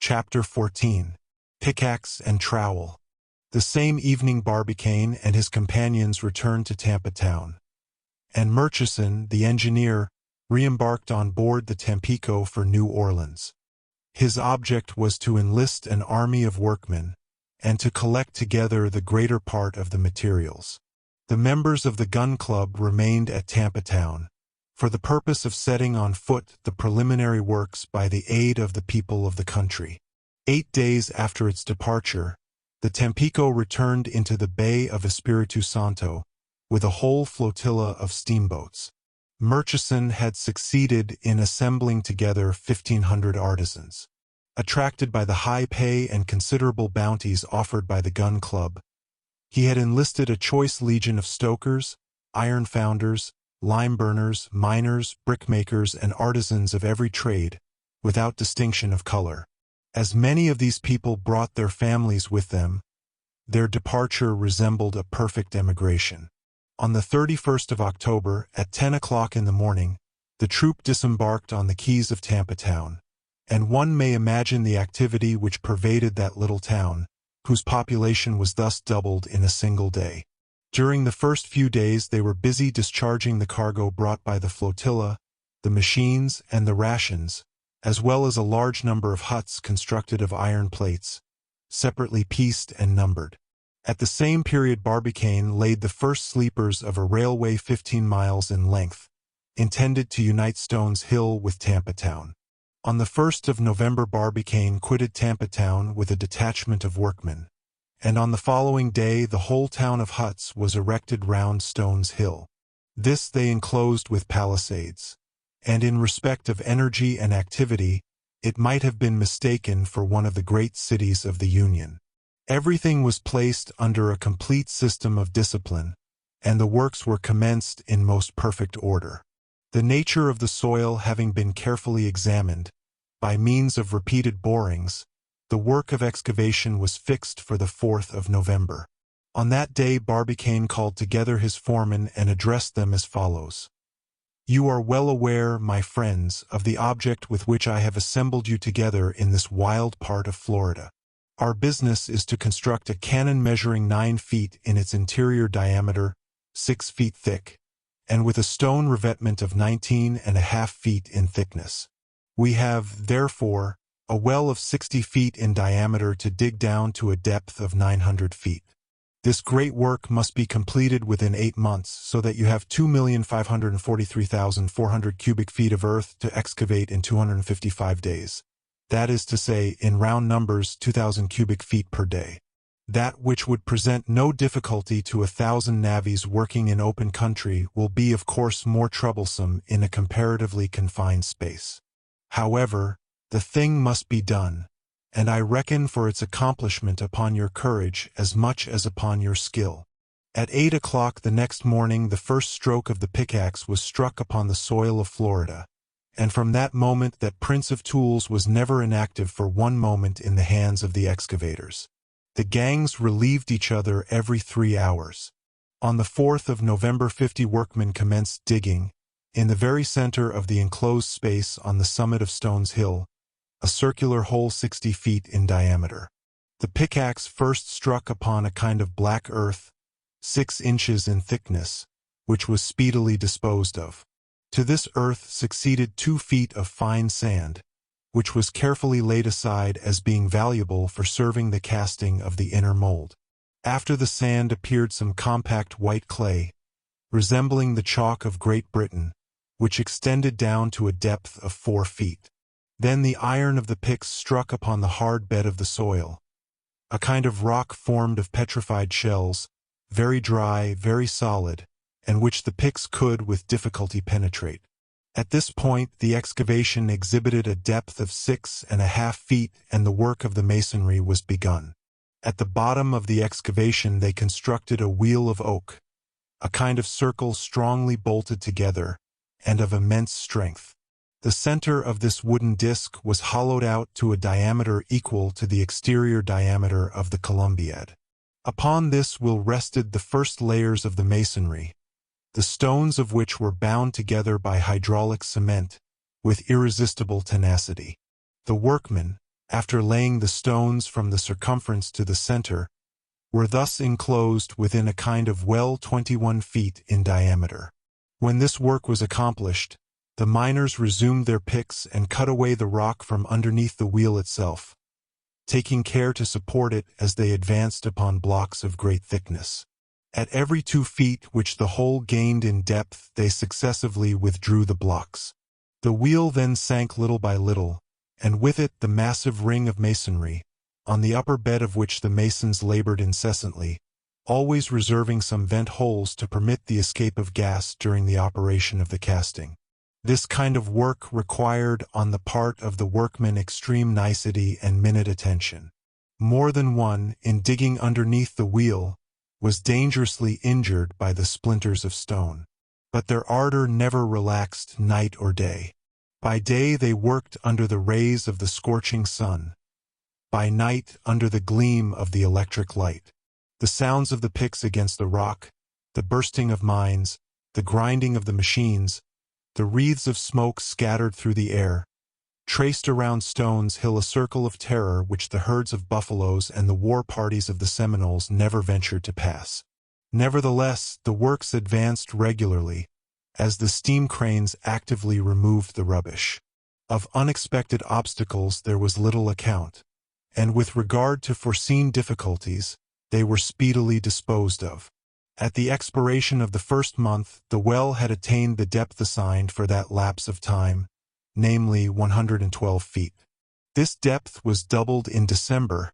Chapter 14. Pickaxe and Trowel. The same evening Barbicane and his companions returned to Tampa town, and Murchison, the engineer, re-embarked on board the Tampico for New Orleans. His object was to enlist an army of workmen, and to collect together the greater part of the materials. The members of the gun club remained at Tampa town, for the purpose of setting on foot the preliminary works by the aid of the people of the country. 8 days after its departure, the Tampico returned into the Bay of Espiritu Santo with a whole flotilla of steamboats. Murchison had succeeded in assembling together 1,500 artisans. Attracted by the high pay and considerable bounties offered by the gun club, he had enlisted a choice legion of stokers, iron founders, lime burners, miners, brickmakers, and artisans of every trade, without distinction of color. As many of these people brought their families with them, their departure resembled a perfect emigration. On the 31st of October, at 10 o'clock in the morning, the troop disembarked on the quays of Tampa town, and one may imagine the activity which pervaded that little town, whose population was thus doubled in a single day. During the first few days they were busy discharging the cargo brought by the flotilla, the machines, and the rations, as well as a large number of huts constructed of iron plates, separately pieced and numbered. At the same period Barbicane laid the first sleepers of a railway 15 miles in length, intended to unite Stones Hill with Tampa town. On the 1st of November Barbicane quitted Tampa town with a detachment of workmen, and on the following day the whole town of huts was erected round Stones Hill. This they enclosed with palisades, and in respect of energy and activity, it might have been mistaken for one of the great cities of the Union. Everything was placed under a complete system of discipline, and the works were commenced in most perfect order. The nature of the soil having been carefully examined, by means of repeated borings, the work of excavation was fixed for the 4th of November. On that day Barbicane called together his foremen and addressed them as follows. You are well aware, my friends, of the object with which I have assembled you together in this wild part of Florida. Our business is to construct a cannon measuring 9 feet in its interior diameter, 6 feet thick, and with a stone revetment of 19.5 feet in thickness. We have, therefore, a well of 60 feet in diameter to dig down to a depth of 900 feet. This great work must be completed within 8 months, so that you have 2,543,400 cubic feet of earth to excavate in 255 days. That is to say, in round numbers, 2,000 cubic feet per day. That which would present no difficulty to 1,000 navvies working in open country will be of course more troublesome in a comparatively confined space. However, the thing must be done, and I reckon for its accomplishment upon your courage as much as upon your skill. At 8 o'clock the next morning the first stroke of the pickaxe was struck upon the soil of Florida, and from that moment that prince of tools was never inactive for one moment in the hands of the excavators. The gangs relieved each other every 3 hours. On the 4th of November 50 workmen commenced digging, in the very center of the enclosed space on the summit of Stones Hill, a circular hole 60 feet in diameter. The pickaxe first struck upon a kind of black earth, 6 inches in thickness, which was speedily disposed of. To this earth succeeded 2 feet of fine sand, which was carefully laid aside as being valuable for serving the casting of the inner mold. After the sand appeared some compact white clay, resembling the chalk of Great Britain, which extended down to a depth of 4 feet. Then the iron of the picks struck upon the hard bed of the soil, a kind of rock formed of petrified shells, very dry, very solid, and which the picks could with difficulty penetrate. At this point the excavation exhibited a depth of 6.5 feet, and the work of the masonry was begun. At the bottom of the excavation they constructed a wheel of oak, a kind of circle strongly bolted together, and of immense strength. The center of this wooden disc was hollowed out to a diameter equal to the exterior diameter of the Columbiad. Upon this will rested the first layers of the masonry, the stones of which were bound together by hydraulic cement with irresistible tenacity. The workmen, after laying the stones from the circumference to the center, were thus enclosed within a kind of well 21 feet in diameter. When this work was accomplished, the miners resumed their picks and cut away the rock from underneath the wheel itself, taking care to support it as they advanced upon blocks of great thickness. At every 2 feet which the hole gained in depth, they successively withdrew the blocks. The wheel then sank little by little, and with it the massive ring of masonry, on the upper bed of which the masons labored incessantly, always reserving some vent holes to permit the escape of gas during the operation of the casting. This kind of work required on the part of the workmen extreme nicety and minute attention. More than one, in digging underneath the wheel, was dangerously injured by the splinters of stone. But their ardor never relaxed night or day. By day they worked under the rays of the scorching sun. By night under the gleam of the electric light. The sounds of the picks against the rock, the bursting of mines, the grinding of the machines, the wreaths of smoke scattered through the air, traced around Stones Hill a circle of terror which the herds of buffaloes and the war parties of the Seminoles never ventured to pass. Nevertheless, the works advanced regularly, as the steam cranes actively removed the rubbish. Of unexpected obstacles there was little account, and with regard to foreseen difficulties, they were speedily disposed of. At the expiration of the first month, the well had attained the depth assigned for that lapse of time, namely 112 feet. This depth was doubled in December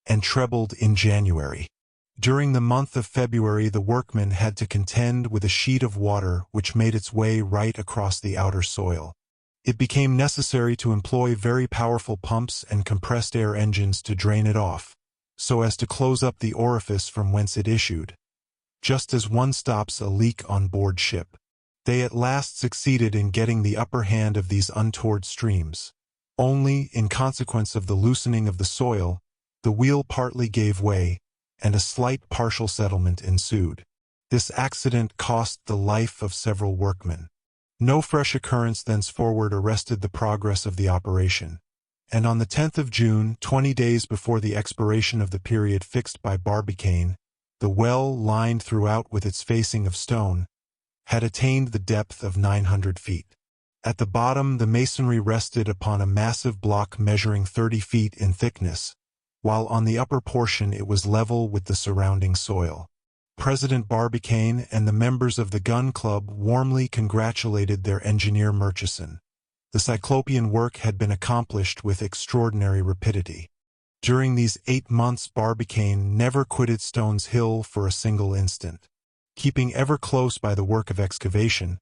and trebled in January. During the month of February, the workmen had to contend with a sheet of water which made its way right across the outer soil. It became necessary to employ very powerful pumps and compressed air engines to drain it off, so as to close up the orifice from whence it issued, just as one stops a leak on board ship. They at last succeeded in getting the upper hand of these untoward streams. Only, in consequence of the loosening of the soil, the wheel partly gave way, and a slight partial settlement ensued. This accident cost the life of several workmen. No fresh occurrence thenceforward arrested the progress of the operation, and on the 10th of June, 20 days before the expiration of the period fixed by Barbicane, the well, lined throughout with its facing of stone, had attained the depth of 900 feet. At the bottom the masonry rested upon a massive block measuring 30 feet in thickness, while on the upper portion it was level with the surrounding soil. President Barbicane and the members of the Gun Club warmly congratulated their engineer Murchison. The cyclopean work had been accomplished with extraordinary rapidity. During these 8 months Barbicane never quitted Stones Hill for a single instant. Keeping ever close by the work of excavation,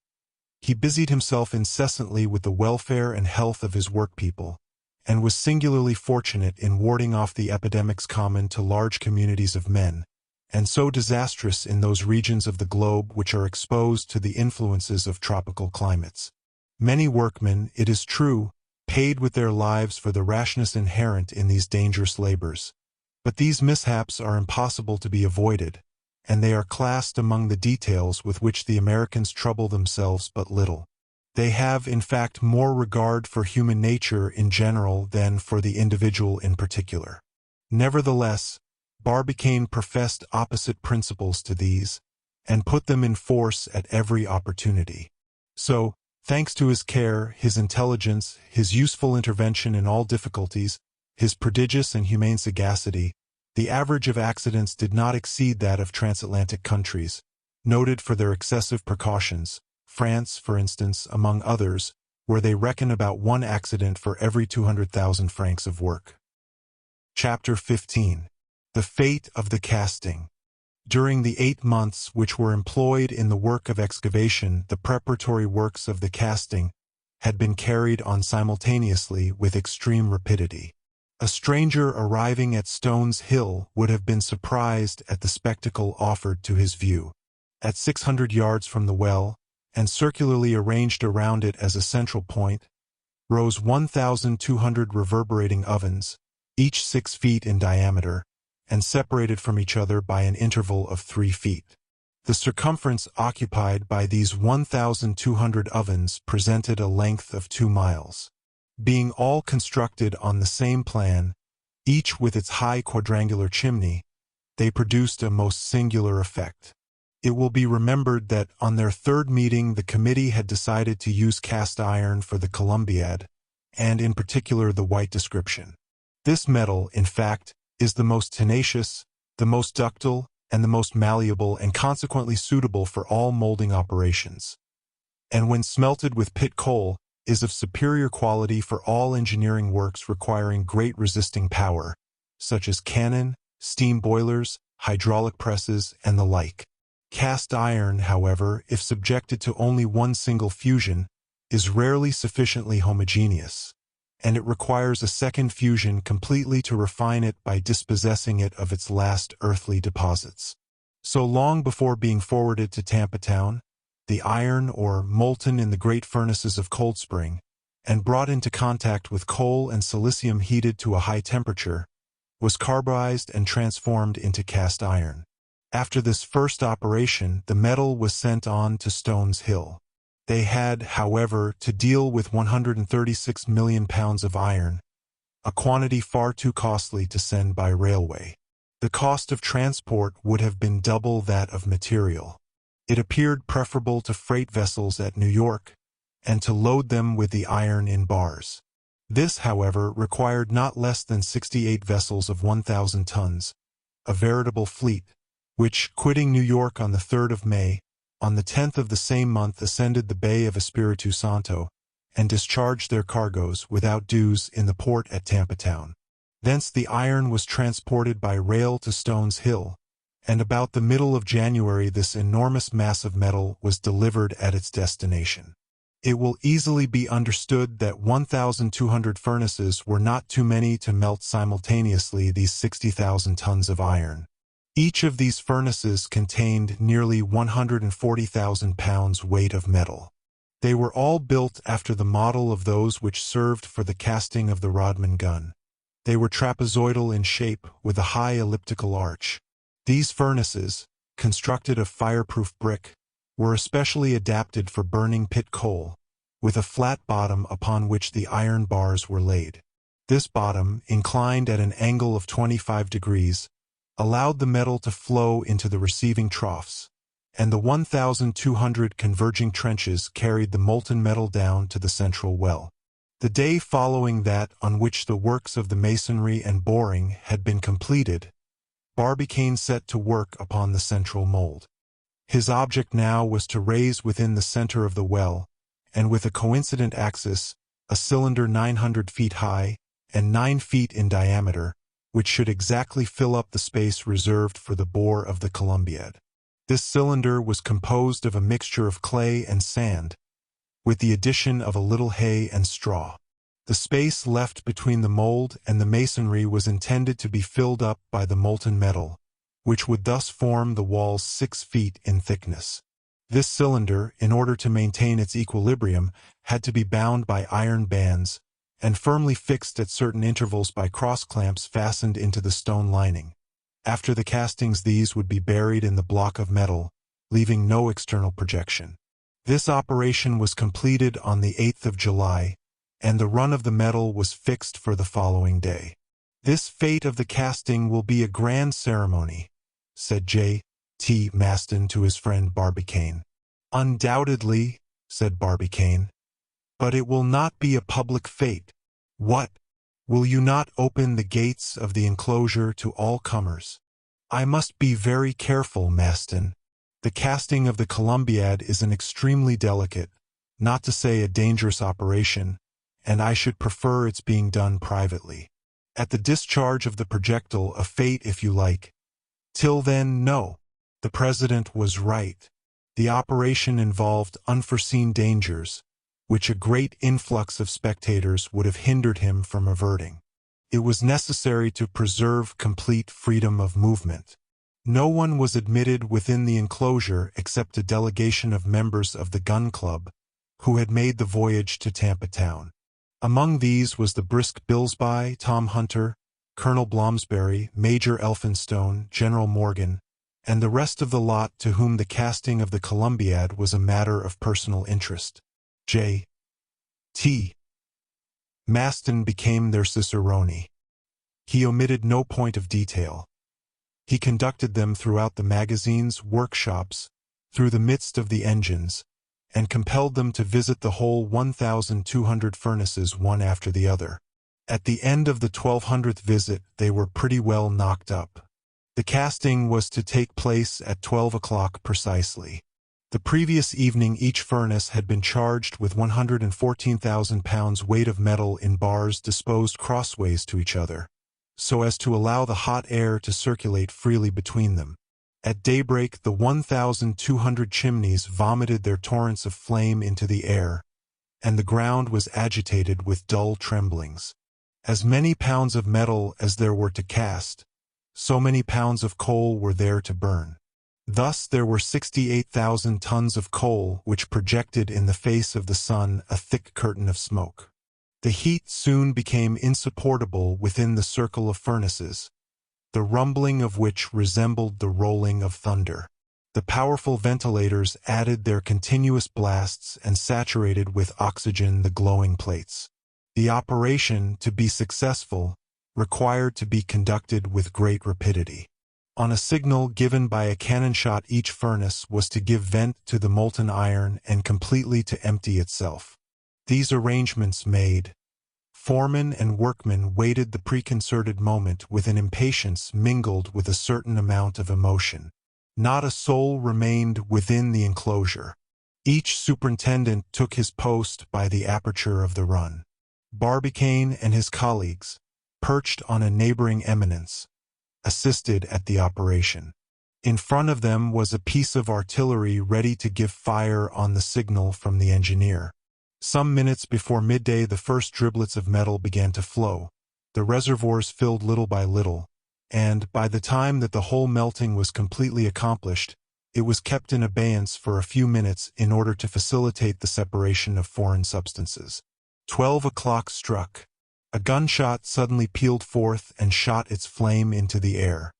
he busied himself incessantly with the welfare and health of his workpeople, and was singularly fortunate in warding off the epidemics common to large communities of men, and so disastrous in those regions of the globe which are exposed to the influences of tropical climates. Many workmen, it is true, paid with their lives for the rashness inherent in these dangerous labors, but these mishaps are impossible to be avoided, and they are classed among the details with which the Americans trouble themselves but little. They have, in fact, more regard for human nature in general than for the individual in particular. Nevertheless, Barbicane professed opposite principles to these, and put them in force at every opportunity. So, thanks to his care, his intelligence, his useful intervention in all difficulties, his prodigious and humane sagacity, the average of accidents did not exceed that of transatlantic countries, noted for their excessive precautions, France, for instance, among others, where they reckon about 1 accident for every 200,000 francs of work. Chapter 15. The Fate of the Casting. During the 8 months which were employed in the work of excavation, the preparatory works of the casting had been carried on simultaneously with extreme rapidity. A stranger arriving at Stones Hill would have been surprised at the spectacle offered to his view. At 600 yards from the well, and circularly arranged around it as a central point, rose 1,200 reverberating ovens, each 6 feet in diameter, and separated from each other by an interval of 3 feet. The circumference occupied by these 1,200 ovens presented a length of 2 miles. Being all constructed on the same plan, each with its high quadrangular chimney, they produced a most singular effect. It will be remembered that on their third meeting the committee had decided to use cast iron for the Columbiad, and in particular the white description. This metal, in fact, is the most tenacious, the most ductile, and the most malleable and consequently suitable for all molding operations. And when smelted with pit coal, is of superior quality for all engineering works requiring great resisting power, such as cannon, steam boilers, hydraulic presses, and the like. Cast iron, however, if subjected to only one single fusion, is rarely sufficiently homogeneous, and it requires a second fusion completely to refine it by dispossessing it of its last earthly deposits. So long before being forwarded to Tampa Town, the iron, or molten in the great furnaces of Cold Spring, and brought into contact with coal and silicium heated to a high temperature, was carbonized and transformed into cast iron. After this first operation, the metal was sent on to Stones Hill. They had, however, to deal with 136 million pounds of iron, a quantity far too costly to send by railway. The cost of transport would have been double that of material. It appeared preferable to freight vessels at New York, and to load them with the iron in bars. This, however, required not less than 68 vessels of 1,000 tons, a veritable fleet, which, quitting New York on the 3rd of May, on the 10th of the same month ascended the Bay of Espiritu Santo, and discharged their cargoes without dues in the port at Tampa Town. Thence the iron was transported by rail to Stones Hill, and about the middle of January this enormous mass of metal was delivered at its destination. It will easily be understood that 1,200 furnaces were not too many to melt simultaneously these 60,000 tons of iron. Each of these furnaces contained nearly 140,000 pounds weight of metal. They were all built after the model of those which served for the casting of the Rodman gun. They were trapezoidal in shape, with a high elliptical arch. These furnaces, constructed of fireproof brick, were especially adapted for burning pit coal, with a flat bottom upon which the iron bars were laid. This bottom, inclined at an angle of 25 degrees, allowed the metal to flow into the receiving troughs, and the 1,200 converging trenches carried the molten metal down to the central well. The day following that on which the works of the masonry and boring had been completed, Barbicane set to work upon the central mold. His object now was to raise within the center of the well, and with a coincident axis, a cylinder 900 feet high and 9 feet in diameter, which should exactly fill up the space reserved for the bore of the Columbiad. This cylinder was composed of a mixture of clay and sand, with the addition of a little hay and straw. The space left between the mold and the masonry was intended to be filled up by the molten metal, which would thus form the walls 6 feet in thickness. This cylinder, in order to maintain its equilibrium, had to be bound by iron bands, and firmly fixed at certain intervals by cross-clamps fastened into the stone lining. After the castings these would be buried in the block of metal, leaving no external projection. This operation was completed on the 8th of July, and the run of the metal was fixed for the following day. "This fate of the casting will be a grand ceremony," said J. T. Maston to his friend Barbicane. "Undoubtedly," said Barbicane. "But it will not be a public fete. What? Will you not open the gates of the enclosure to all comers?" "I must be very careful, Maston. The casting of the Columbiad is an extremely delicate, not to say a dangerous operation, and I should prefer its being done privately. At the discharge of the projectile, a fete if you like. Till then, no." The President was right. The operation involved unforeseen dangers, which a great influx of spectators would have hindered him from averting. It was necessary to preserve complete freedom of movement. No one was admitted within the enclosure except a delegation of members of the Gun Club, who had made the voyage to Tampa Town. Among these was the brisk Billsby, Tom Hunter, Colonel Blomsberry, Major Elphinstone, General Morgan, and the rest of the lot to whom the casting of the Columbiad was a matter of personal interest. J. T. Maston became their cicerone. He omitted no point of detail. He conducted them throughout the magazines, workshops, through the midst of the engines, and compelled them to visit the whole 1,200 furnaces one after the other. At the end of the 1,200th visit they were pretty well knocked up. The casting was to take place at 12 o'clock precisely. The previous evening each furnace had been charged with 114,000 pounds weight of metal in bars disposed crossways to each other, so as to allow the hot air to circulate freely between them. At daybreak the 1,200 chimneys vomited their torrents of flame into the air, and the ground was agitated with dull tremblings. As many pounds of metal as there were to cast, so many pounds of coal were there to burn. Thus there were 68,000 tons of coal which projected in the face of the sun a thick curtain of smoke. The heat soon became insupportable within the circle of furnaces, the rumbling of which resembled the rolling of thunder. The powerful ventilators added their continuous blasts and saturated with oxygen the glowing plates. The operation, to be successful, required to be conducted with great rapidity. On a signal given by a cannon shot each furnace was to give vent to the molten iron and completely to empty itself. These arrangements made, foremen and workmen waited the preconcerted moment with an impatience mingled with a certain amount of emotion. Not a soul remained within the enclosure. Each superintendent took his post by the aperture of the run. Barbicane and his colleagues, perched on a neighboring eminence, assisted at the operation. In front of them was a piece of artillery ready to give fire on the signal from the engineer. Some minutes before midday the first driblets of metal began to flow. The reservoirs filled little by little, and, by the time that the whole melting was completely accomplished, it was kept in abeyance for a few minutes in order to facilitate the separation of foreign substances. 12 o'clock struck. A gunshot suddenly pealed forth and shot its flame into the air.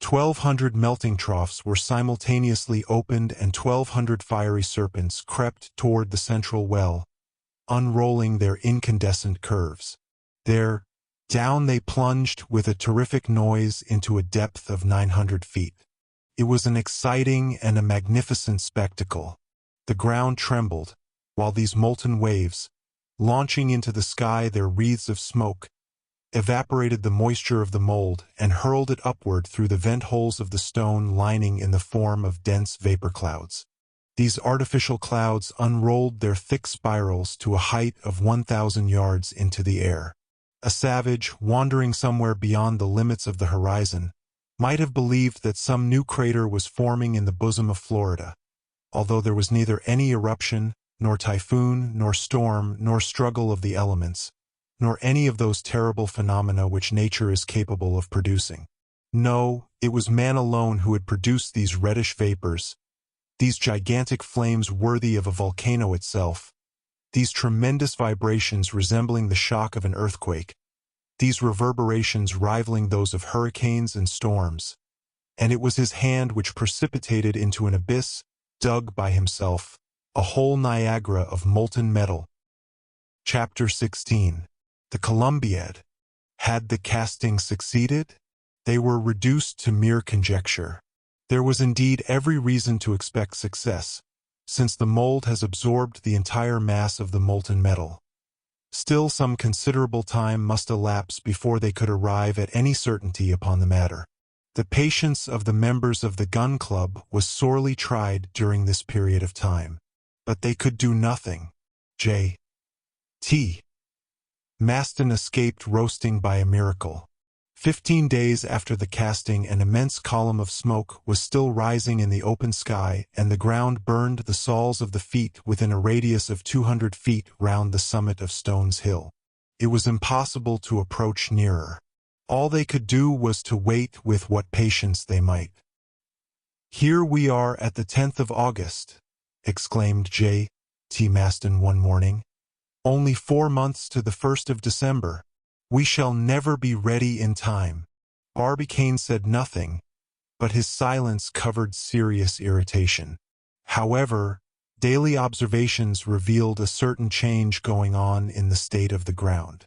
1,200 melting troughs were simultaneously opened and 1,200 fiery serpents crept toward the central well, unrolling their incandescent curves. There, down they plunged with a terrific noise into a depth of 900 feet. It was an exciting and a magnificent spectacle. The ground trembled, while these molten waves, launching into the sky their wreaths of smoke, evaporated the moisture of the mold and hurled it upward through the vent holes of the stone lining in the form of dense vapor clouds. These artificial clouds unrolled their thick spirals to a height of 1,000 yards into the air. A savage, wandering somewhere beyond the limits of the horizon, might have believed that some new crater was forming in the bosom of Florida, although there was neither any eruption, nor typhoon, nor storm, nor struggle of the elements, nor any of those terrible phenomena which nature is capable of producing. No, it was man alone who had produced these reddish vapors, these gigantic flames worthy of a volcano itself, these tremendous vibrations resembling the shock of an earthquake, these reverberations rivaling those of hurricanes and storms, and it was his hand which precipitated into an abyss, dug by himself, a whole Niagara of molten metal. Chapter 16. The Columbiad. Had the casting succeeded? They were reduced to mere conjecture. There was indeed every reason to expect success, since the mold has absorbed the entire mass of the molten metal. Still some considerable time must elapse before they could arrive at any certainty upon the matter. The patience of the members of the Gun Club was sorely tried during this period of time. But they could do nothing. J. T. Maston escaped roasting by a miracle. 15 days after the casting an immense column of smoke was still rising in the open sky, and the ground burned the soles of the feet within a radius of 200 feet round the summit of Stones Hill. It was impossible to approach nearer. All they could do was to wait with what patience they might. "Here we are at the 10th of August, exclaimed J. T. Maston one morning. "Only 4 months to the 1st of December. We shall never be ready in time." Barbicane said nothing, but his silence covered serious irritation. However, daily observations revealed a certain change going on in the state of the ground.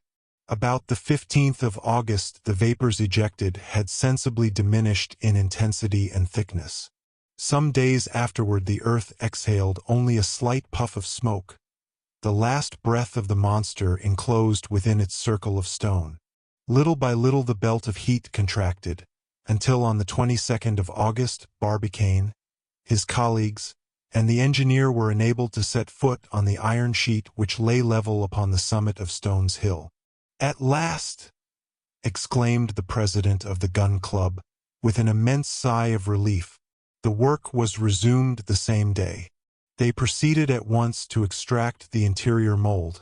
About the 15th of August, the vapors ejected had sensibly diminished in intensity and thickness. Some days afterward the earth exhaled only a slight puff of smoke, the last breath of the monster enclosed within its circle of stone. Little by little the belt of heat contracted, until on the 22nd of August, Barbicane, his colleagues, and the engineer were enabled to set foot on the iron sheet which lay level upon the summit of Stones Hill. "At last!" exclaimed the president of the gun club, with an immense sigh of relief. The work was resumed the same day. They proceeded at once to extract the interior mold,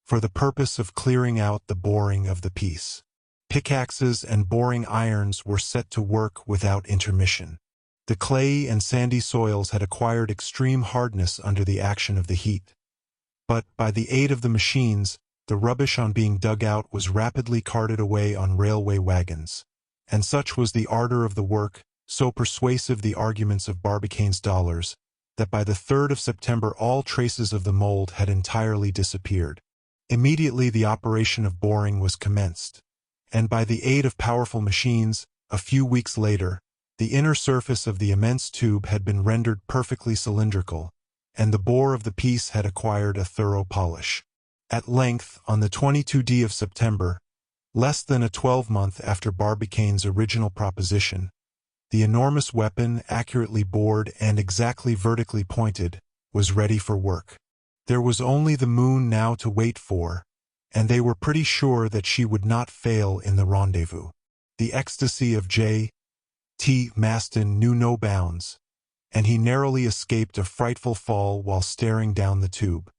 for the purpose of clearing out the boring of the piece. Pickaxes and boring irons were set to work without intermission. The clay and sandy soils had acquired extreme hardness under the action of the heat. But, by the aid of the machines, the rubbish on being dug out was rapidly carted away on railway wagons. And such was the ardor of the work, so persuasive the arguments of Barbicane's dollars, that by the 3rd of September all traces of the mold had entirely disappeared. Immediately the operation of boring was commenced, and by the aid of powerful machines, a few weeks later, the inner surface of the immense tube had been rendered perfectly cylindrical, and the bore of the piece had acquired a thorough polish. At length, on the 22d of September, less than a 12-month after Barbicane's original proposition, the enormous weapon, accurately bored and exactly vertically pointed, was ready for work. There was only the moon now to wait for, and they were pretty sure that she would not fail in the rendezvous. The ecstasy of J.T. Maston knew no bounds, and he narrowly escaped a frightful fall while staring down the tube.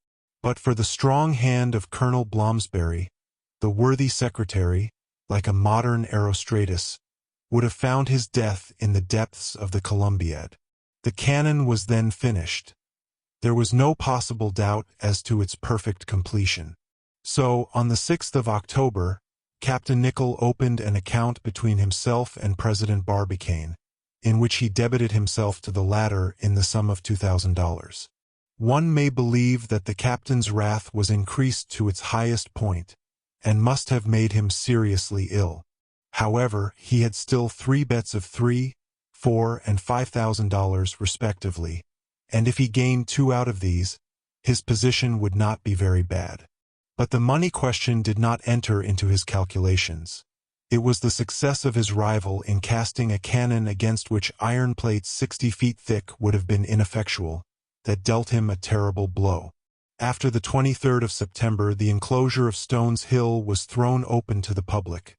But for the strong hand of Colonel Blomsberry, the worthy secretary, like a modern Erostratus, would have found his death in the depths of the Columbiad. The cannon was then finished. There was no possible doubt as to its perfect completion. So, on the 6th of October, Captain Nicholl opened an account between himself and President Barbicane, in which he debited himself to the latter in the sum of $2,000. One may believe that the captain's wrath was increased to its highest point, and must have made him seriously ill. However, he had still 3 bets of $3, $4, and $5,000 respectively, and if he gained 2 out of these, his position would not be very bad. But the money question did not enter into his calculations. It was the success of his rival in casting a cannon against which iron plates 60 feet thick would have been ineffectual, that dealt him a terrible blow. After the 23rd of September, the enclosure of Stones Hill was thrown open to the public,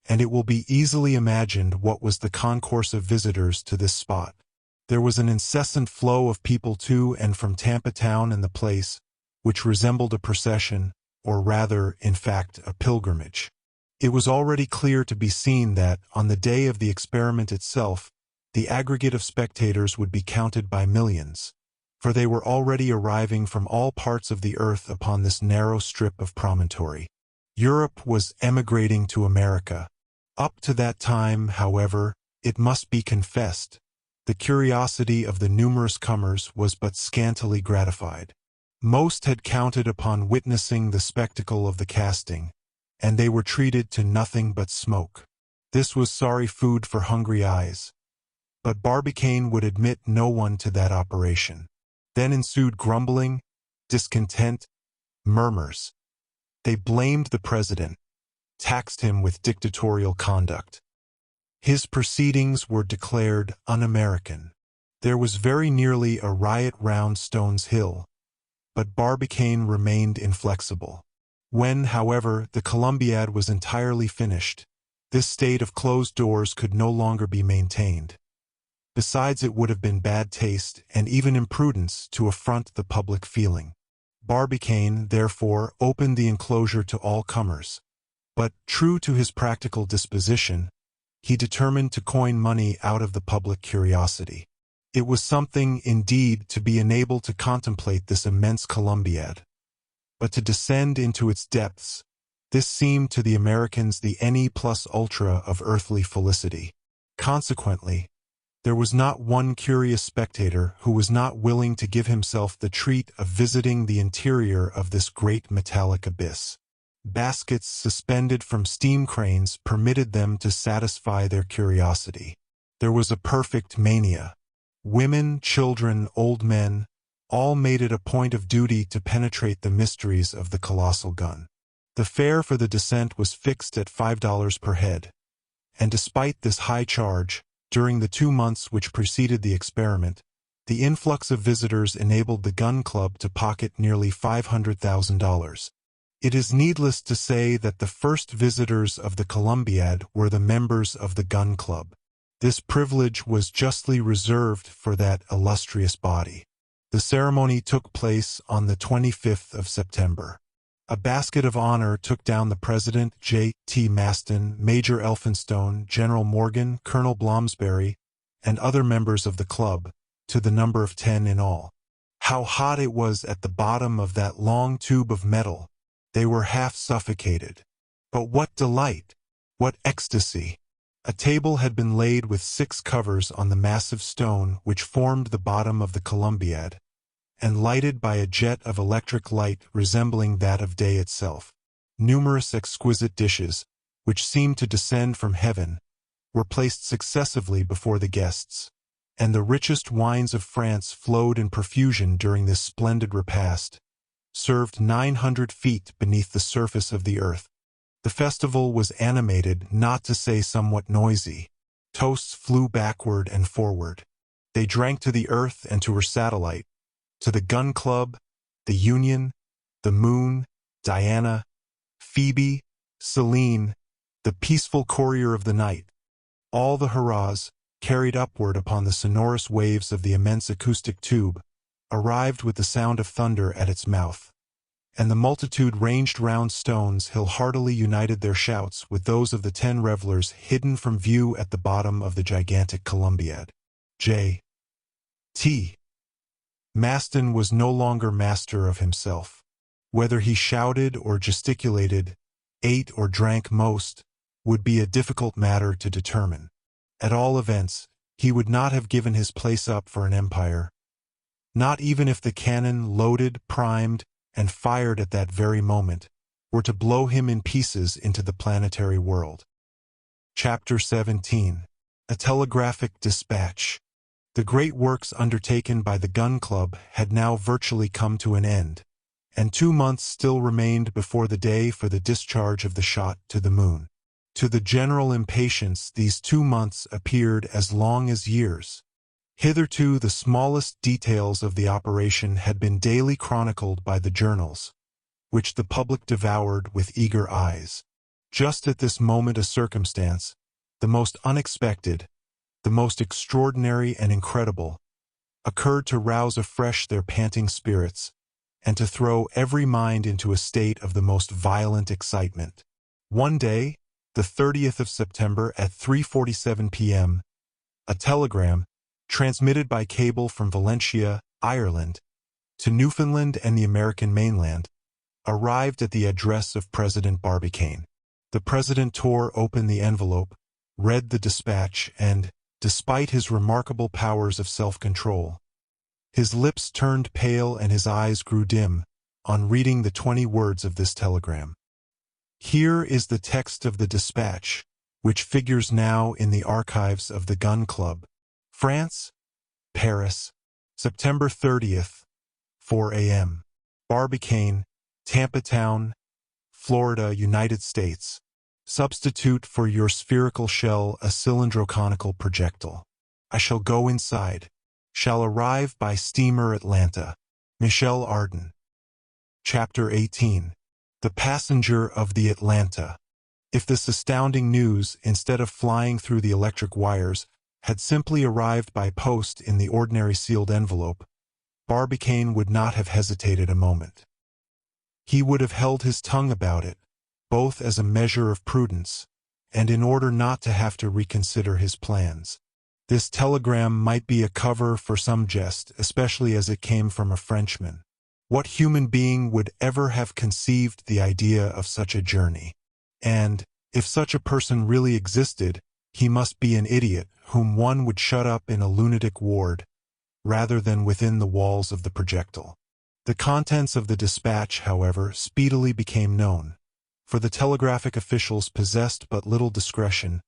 and it will be easily imagined what was the concourse of visitors to this spot. There was an incessant flow of people to and from Tampa Town and the place, which resembled a procession, or rather, in fact, a pilgrimage. It was already clear to be seen that, on the day of the experiment itself, the aggregate of spectators would be counted by millions, for they were already arriving from all parts of the earth upon this narrow strip of promontory. Europe was emigrating to America. Up to that time, however, it must be confessed, the curiosity of the numerous comers was but scantily gratified. Most had counted upon witnessing the spectacle of the casting, and they were treated to nothing but smoke. This was sorry food for hungry eyes. But Barbicane would admit no one to that operation. Then ensued grumbling, discontent, murmurs. They blamed the president, taxed him with dictatorial conduct. His proceedings were declared un-American. There was very nearly a riot round Stones Hill, but Barbicane remained inflexible. When, however, the Columbiad was entirely finished, this state of closed doors could no longer be maintained. Besides, it would have been bad taste and even imprudence to affront the public feeling. Barbicane, therefore, opened the enclosure to all comers. But, true to his practical disposition, he determined to coin money out of the public curiosity. It was something, indeed, to be enabled to contemplate this immense Columbiad. But to descend into its depths, this seemed to the Americans the ne plus ultra of earthly felicity. Consequently, There was not one curious spectator who was not willing to give himself the treat of visiting the interior of this great metallic abyss. Baskets suspended from steam cranes permitted them to satisfy their curiosity. There was a perfect mania. Women, children, old men, all made it a point of duty to penetrate the mysteries of the colossal gun. The fare for the descent was fixed at $5 per head. And despite this high charge, during the 2 months which preceded the experiment, the influx of visitors enabled the gun club to pocket nearly $500,000. It is needless to say that the first visitors of the Columbiad were the members of the gun club. This privilege was justly reserved for that illustrious body. The ceremony took place on the 25th of September. A basket of honor took down the President, J.T. Maston, Major Elphinstone, General Morgan, Colonel Blomsberry, and other members of the club, to the number of 10 in all. How hot it was at the bottom of that long tube of metal! They were half suffocated. But what delight! What ecstasy! A table had been laid with 6 covers on the massive stone which formed the bottom of the Columbiad, and lighted by a jet of electric light resembling that of day itself. Numerous exquisite dishes, which seemed to descend from heaven, were placed successively before the guests, and the richest wines of France flowed in profusion during this splendid repast, served 900 feet beneath the surface of the earth. The festival was animated, not to say somewhat noisy. Toasts flew backward and forward. They drank to the earth and to her satellite, to the gun club, the Union, the moon, Diana, Phoebe, Selene, the peaceful courier of the night. All the hurrahs, carried upward upon the sonorous waves of the immense acoustic tube, arrived with the sound of thunder at its mouth, and the multitude ranged round Stones Hill heartily united their shouts with those of the 10 revelers hidden from view at the bottom of the gigantic Columbiad. J.T. Maston was no longer master of himself. Whether he shouted or gesticulated, ate or drank most, would be a difficult matter to determine. At all events, he would not have given his place up for an empire, not even if the cannon loaded, primed, and fired at that very moment were to blow him in pieces into the planetary world. Chapter 17. A Telegraphic Dispatch. The great works undertaken by the Gun Club had now virtually come to an end, and 2 months still remained before the day for the discharge of the shot to the moon. To the general impatience, these 2 months appeared as long as years. Hitherto the smallest details of the operation had been daily chronicled by the journals, which the public devoured with eager eyes. Just at this moment a circumstance, the most unexpected, the most extraordinary and incredible, occurred to rouse afresh their panting spirits, and to throw every mind into a state of the most violent excitement. One day, the 30th of September at 3:47 p.m., a telegram, transmitted by cable from Valentia, Ireland, to Newfoundland and the American mainland, arrived at the address of President Barbicane. The President tore open the envelope, read the dispatch, and, despite his remarkable powers of self-control, his lips turned pale and his eyes grew dim on reading the 20 words of this telegram. Here is the text of the dispatch, which figures now in the archives of the Gun Club. France, Paris, September 30th, 4 a.m. Barbicane, Tampa Town, Florida, United States. Substitute for your spherical shell a cylindro-conical projectile. I shall go inside. Shall arrive by steamer Atlanta. Michel Arden. Chapter 18. The Passenger of the Atlanta. If this astounding news, instead of flying through the electric wires, had simply arrived by post in the ordinary sealed envelope, Barbicane would not have hesitated a moment. He would have held his tongue about it, both as a measure of prudence, and in order not to have to reconsider his plans. This telegram might be a cover for some jest, especially as it came from a Frenchman. What human being would ever have conceived the idea of such a journey? And, if such a person really existed, he must be an idiot whom one would shut up in a lunatic ward, rather than within the walls of the projectile. The contents of the dispatch, however, speedily became known, for the telegraphic officials possessed but little discretion,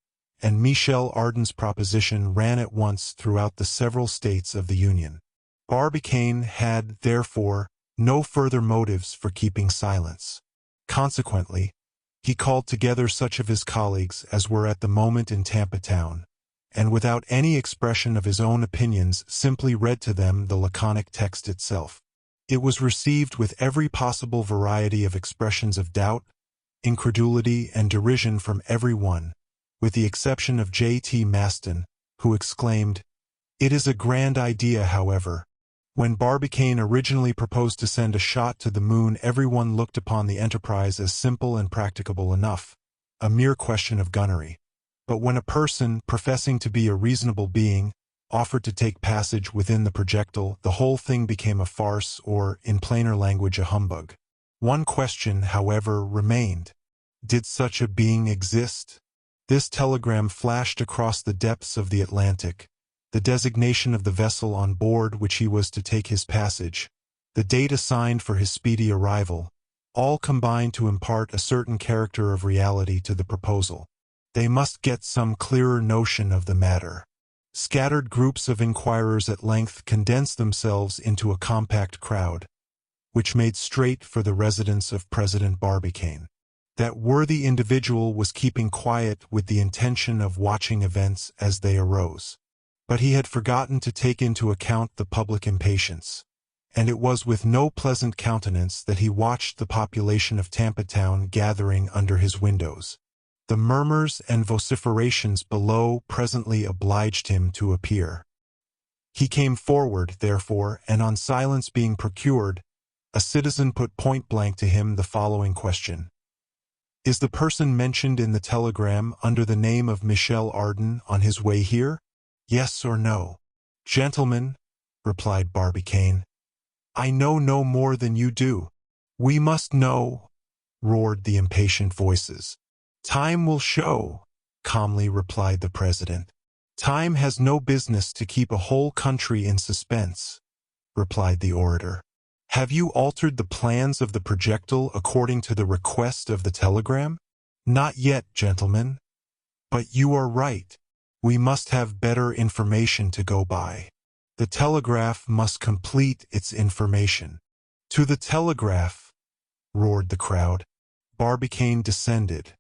and Michel Ardan's proposition ran at once throughout the several states of the Union. Barbicane had, therefore, no further motives for keeping silence. Consequently, he called together such of his colleagues as were at the moment in Tampa Town, and without any expression of his own opinions simply read to them the laconic text itself. It was received with every possible variety of expressions of doubt, incredulity, and derision from every one, with the exception of J.T. Maston, who exclaimed, "It is a grand idea, however." When Barbicane originally proposed to send a shot to the moon, everyone looked upon the enterprise as simple and practicable enough, a mere question of gunnery. But when a person, professing to be a reasonable being, offered to take passage within the projectile, the whole thing became a farce, or, in plainer language, a humbug. One question, however, remained. Did such a being exist? This telegram flashed across the depths of the Atlantic, the designation of the vessel on board which he was to take his passage, the date assigned for his speedy arrival, all combined to impart a certain character of reality to the proposal. They must get some clearer notion of the matter. Scattered groups of inquirers at length condensed themselves into a compact crowd, which made straight for the residence of President Barbicane. That worthy individual was keeping quiet with the intention of watching events as they arose. But he had forgotten to take into account the public impatience, and it was with no pleasant countenance that he watched the population of Tampa Town gathering under his windows. The murmurs and vociferations below presently obliged him to appear. He came forward, therefore, and on silence being procured, a citizen put point-blank to him the following question. "Is the person mentioned in the telegram under the name of Michel Ardan on his way here? Yes or no?" "Gentlemen," replied Barbicane, "I know no more than you do." "We must know," roared the impatient voices. "Time will show," calmly replied the president. "Time has no business to keep a whole country in suspense," replied the orator. "Have you altered the plans of the projectile according to the request of the telegram?" "Not yet, gentlemen." "But you are right. We must have better information to go by. The telegraph must complete its information." "To the telegraph!" roared the crowd. Barbicane descended,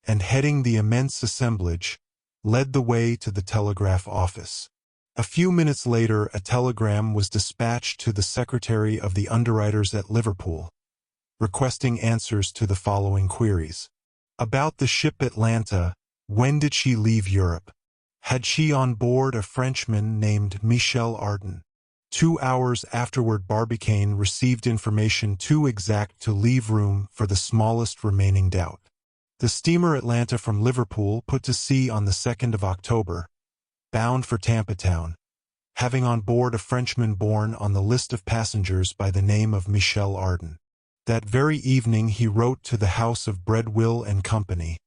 and heading the immense assemblage, led the way to the telegraph office. A few minutes later, a telegram was dispatched to the secretary of the underwriters at Liverpool, requesting answers to the following queries. About the ship Atlanta, when did she leave Europe? Had she on board a Frenchman named Michel Ardan? 2 hours afterward, Barbicane received information too exact to leave room for the smallest remaining doubt. The steamer Atlanta from Liverpool put to sea on the 2nd of October, bound for Tampa Town, having on board a Frenchman born on the list of passengers by the name of Michel Ardan. That very evening he wrote to the house of Breadwill and Company,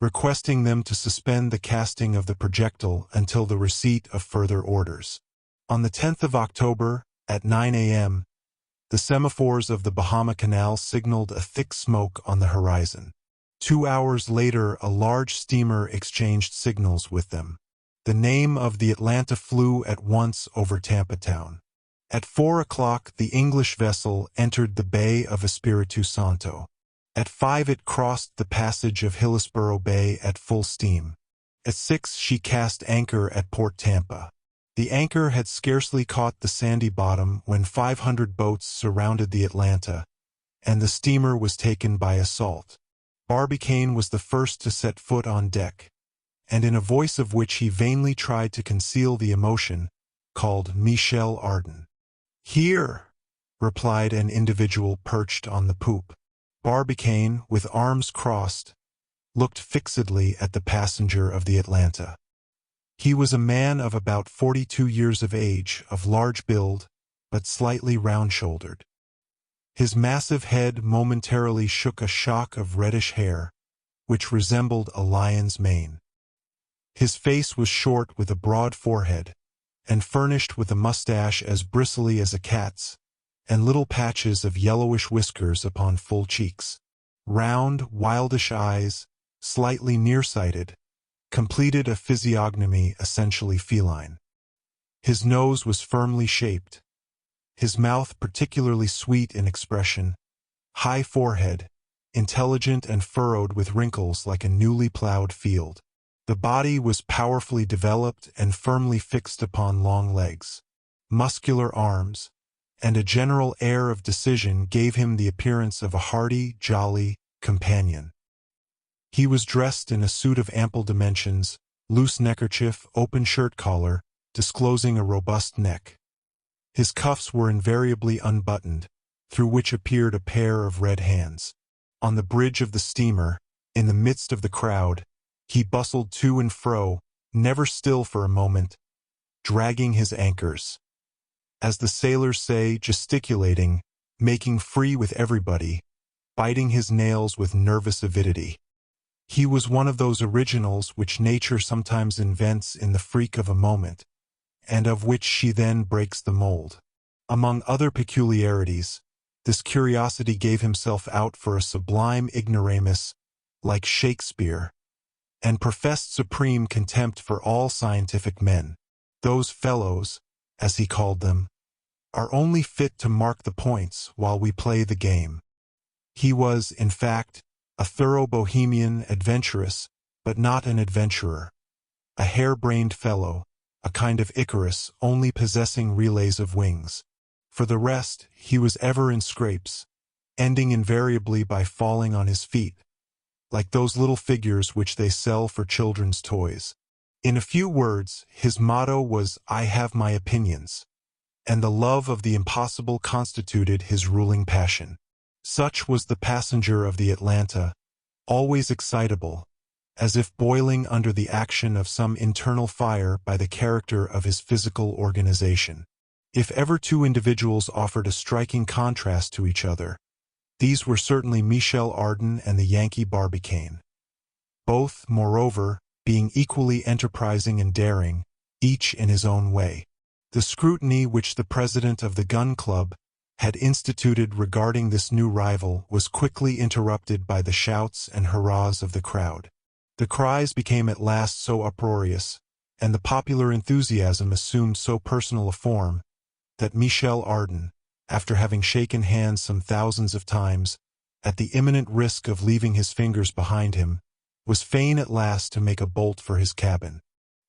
requesting them to suspend the casting of the projectile until the receipt of further orders. On the 10th of October, at 9 a.m., the semaphores of the Bahama Canal signaled a thick smoke on the horizon. 2 hours later, a large steamer exchanged signals with them. The name of the Atlanta flew at once over Tampa Town. At 4 o'clock, the English vessel entered the Bay of Espiritu Santo. At 5 it crossed the passage of Hillsborough Bay at full steam. At 6 she cast anchor at Port Tampa. The anchor had scarcely caught the sandy bottom when 500 boats surrounded the Atlanta, and the steamer was taken by assault. Barbicane was the first to set foot on deck, and in a voice of which he vainly tried to conceal the emotion, called Michel Ardan. "Here," replied an individual perched on the poop. Barbicane, with arms crossed, looked fixedly at the passenger of the Atlanta. He was a man of about 42 years of age, of large build, but slightly round-shouldered. His massive head momentarily shook a shock of reddish hair, which resembled a lion's mane. His face was short with a broad forehead, and furnished with a mustache as bristly as a cat's, and little patches of yellowish whiskers upon full cheeks. Round, wildish eyes, slightly nearsighted, completed a physiognomy essentially feline. His nose was firmly shaped, his mouth particularly sweet in expression, high forehead, intelligent and furrowed with wrinkles like a newly plowed field. The body was powerfully developed and firmly fixed upon long legs. Muscular arms, and a general air of decision gave him the appearance of a hearty, jolly companion. He was dressed in a suit of ample dimensions, loose neckerchief, open shirt collar, disclosing a robust neck. His cuffs were invariably unbuttoned, through which appeared a pair of red hands. On the bridge of the steamer, in the midst of the crowd, he bustled to and fro, never still for a moment, dragging his anchors. As the sailors say, gesticulating, making free with everybody, biting his nails with nervous avidity. He was one of those originals which nature sometimes invents in the freak of a moment, and of which she then breaks the mold. Among other peculiarities, this curiosity gave himself out for a sublime ignoramus, like Shakespeare, and professed supreme contempt for all scientific men. Those fellows, as he called them, are only fit to mark the points while we play the game. He was, in fact, a thorough bohemian, adventurous, but not an adventurer, a hare-brained fellow, a kind of Icarus only possessing relays of wings. For the rest, he was ever in scrapes, ending invariably by falling on his feet, like those little figures which they sell for children's toys. In a few words, his motto was, "I have my opinions," and the love of the impossible constituted his ruling passion. Such was the passenger of the Atlanta, always excitable, as if boiling under the action of some internal fire by the character of his physical organization. If ever two individuals offered a striking contrast to each other, these were certainly Michel Ardan and the Yankee Barbicane. Both, moreover, being equally enterprising and daring, each in his own way. The scrutiny which the president of the Gun Club had instituted regarding this new rival was quickly interrupted by the shouts and hurrahs of the crowd. The cries became at last so uproarious, and the popular enthusiasm assumed so personal a form, that Michel Ardan, after having shaken hands some thousands of times, at the imminent risk of leaving his fingers behind him, was fain at last to make a bolt for his cabin.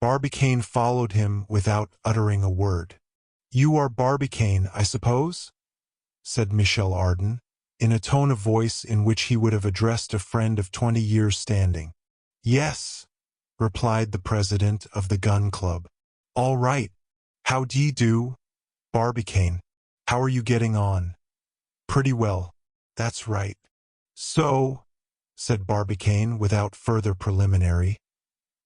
Barbicane followed him without uttering a word. "You are Barbicane, I suppose?" said Michel Ardan, in a tone of voice in which he would have addressed a friend of 20 years' standing. "Yes," replied the president of the Gun Club. "All right. How d'ye do, Barbicane? How are you getting on?" "Pretty well. That's right." "So," said Barbicane without further preliminary,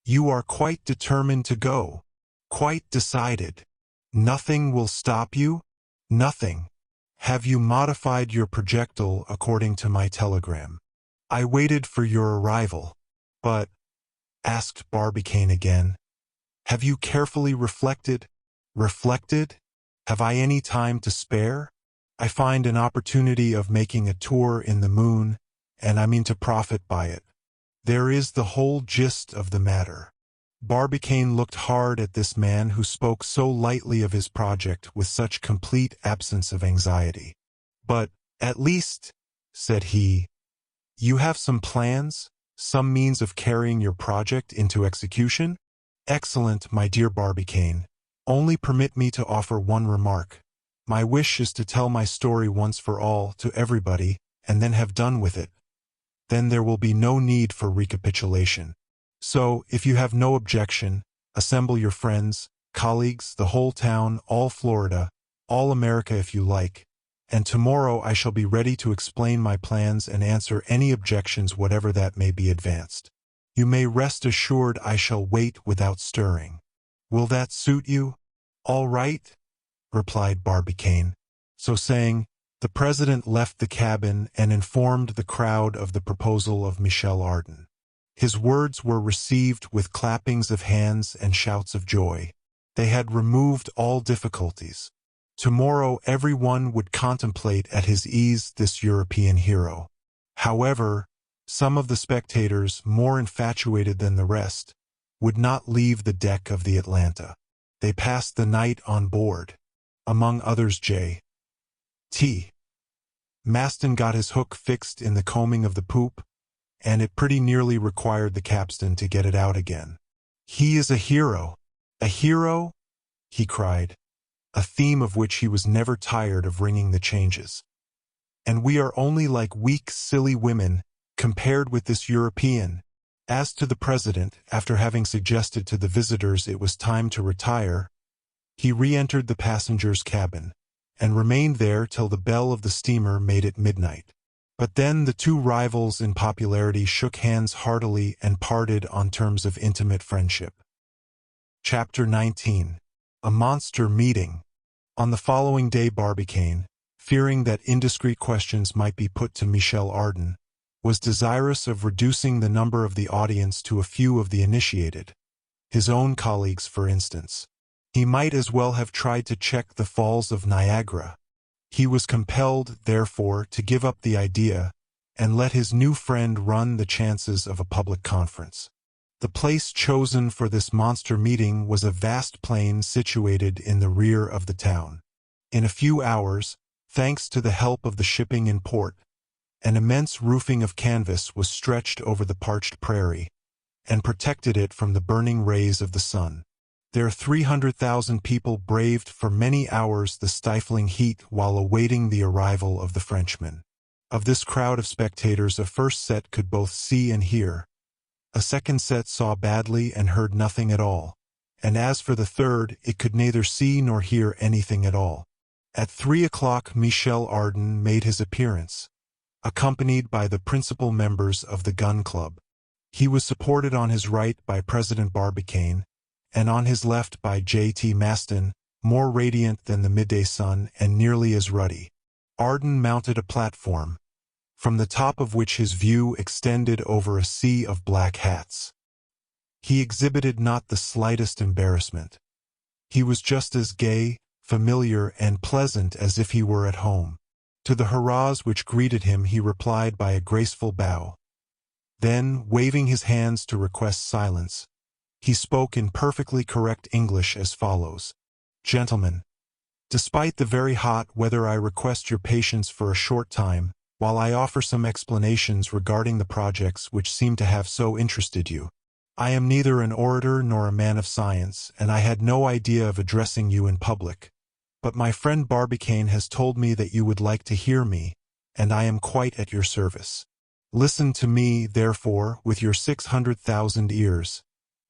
"you are quite determined to go? Quite decided? Nothing will stop you? Nothing. Have you modified your projectile according to my telegram?" "I waited for your arrival." "But," asked Barbicane again, "have you carefully reflected?" "Reflected? Have I any time to spare? I find an opportunity of making a tour in the moon, and I mean to profit by it. There is the whole gist of the matter." Barbicane looked hard at this man who spoke so lightly of his project with such complete absence of anxiety. "But, at least," said he, "you have some plans, some means of carrying your project into execution?" "Excellent, my dear Barbicane. Only permit me to offer one remark. My wish is to tell my story once for all to everybody, and then have done with it. Then there will be no need for recapitulation. So, if you have no objection, assemble your friends, colleagues, the whole town, all Florida, all America if you like, and tomorrow I shall be ready to explain my plans and answer any objections whatever that may be advanced. You may rest assured I shall wait without stirring. Will that suit you?" "All right," replied Barbicane. So saying, the president left the cabin and informed the crowd of the proposal of Michel Ardan. His words were received with clappings of hands and shouts of joy. They had removed all difficulties. Tomorrow everyone would contemplate at his ease this European hero. However, some of the spectators, more infatuated than the rest, would not leave the deck of the Atlanta. They passed the night on board. Among others J.T. Maston got his hook fixed in the coaming of the poop, and it pretty nearly required the capstan to get it out again. "He is a hero! A hero!" he cried, a theme of which he was never tired of ringing the changes. "And we are only like weak, silly women, compared with this European." As to the president, after having suggested to the visitors it was time to retire, he re-entered the passenger's cabin, and remained there till the bell of the steamer made it midnight. But then the two rivals in popularity shook hands heartily and parted on terms of intimate friendship. Chapter 19. A Monster Meeting. On the following day Barbicane, fearing that indiscreet questions might be put to Michel Ardan, was desirous of reducing the number of the audience to a few of the initiated, his own colleagues for instance. He might as well have tried to check the falls of Niagara. He was compelled, therefore, to give up the idea and let his new friend run the chances of a public conference. The place chosen for this monster meeting was a vast plain situated in the rear of the town. In a few hours, thanks to the help of the shipping in port, an immense roofing of canvas was stretched over the parched prairie and protected it from the burning rays of the sun. There 300,000 people braved for many hours the stifling heat while awaiting the arrival of the Frenchmen. Of this crowd of spectators a first set could both see and hear. A second set saw badly and heard nothing at all, and as for the third, it could neither see nor hear anything at all. At 3 o'clock Michel Ardan made his appearance, accompanied by the principal members of the Gun Club. He was supported on his right by President Barbicane, and on his left by J.T. Maston, more radiant than the midday sun and nearly as ruddy. Ardan mounted a platform, from the top of which his view extended over a sea of black hats. He exhibited not the slightest embarrassment. He was just as gay, familiar, and pleasant as if he were at home. To the hurrahs which greeted him he replied by a graceful bow. Then, waving his hands to request silence, he spoke in perfectly correct English as follows. "Gentlemen, despite the very hot weather I request your patience for a short time, while I offer some explanations regarding the projects which seem to have so interested you. I am neither an orator nor a man of science, and I had no idea of addressing you in public. But my friend Barbicane has told me that you would like to hear me, and I am quite at your service. Listen to me, therefore, with your 600,000 ears,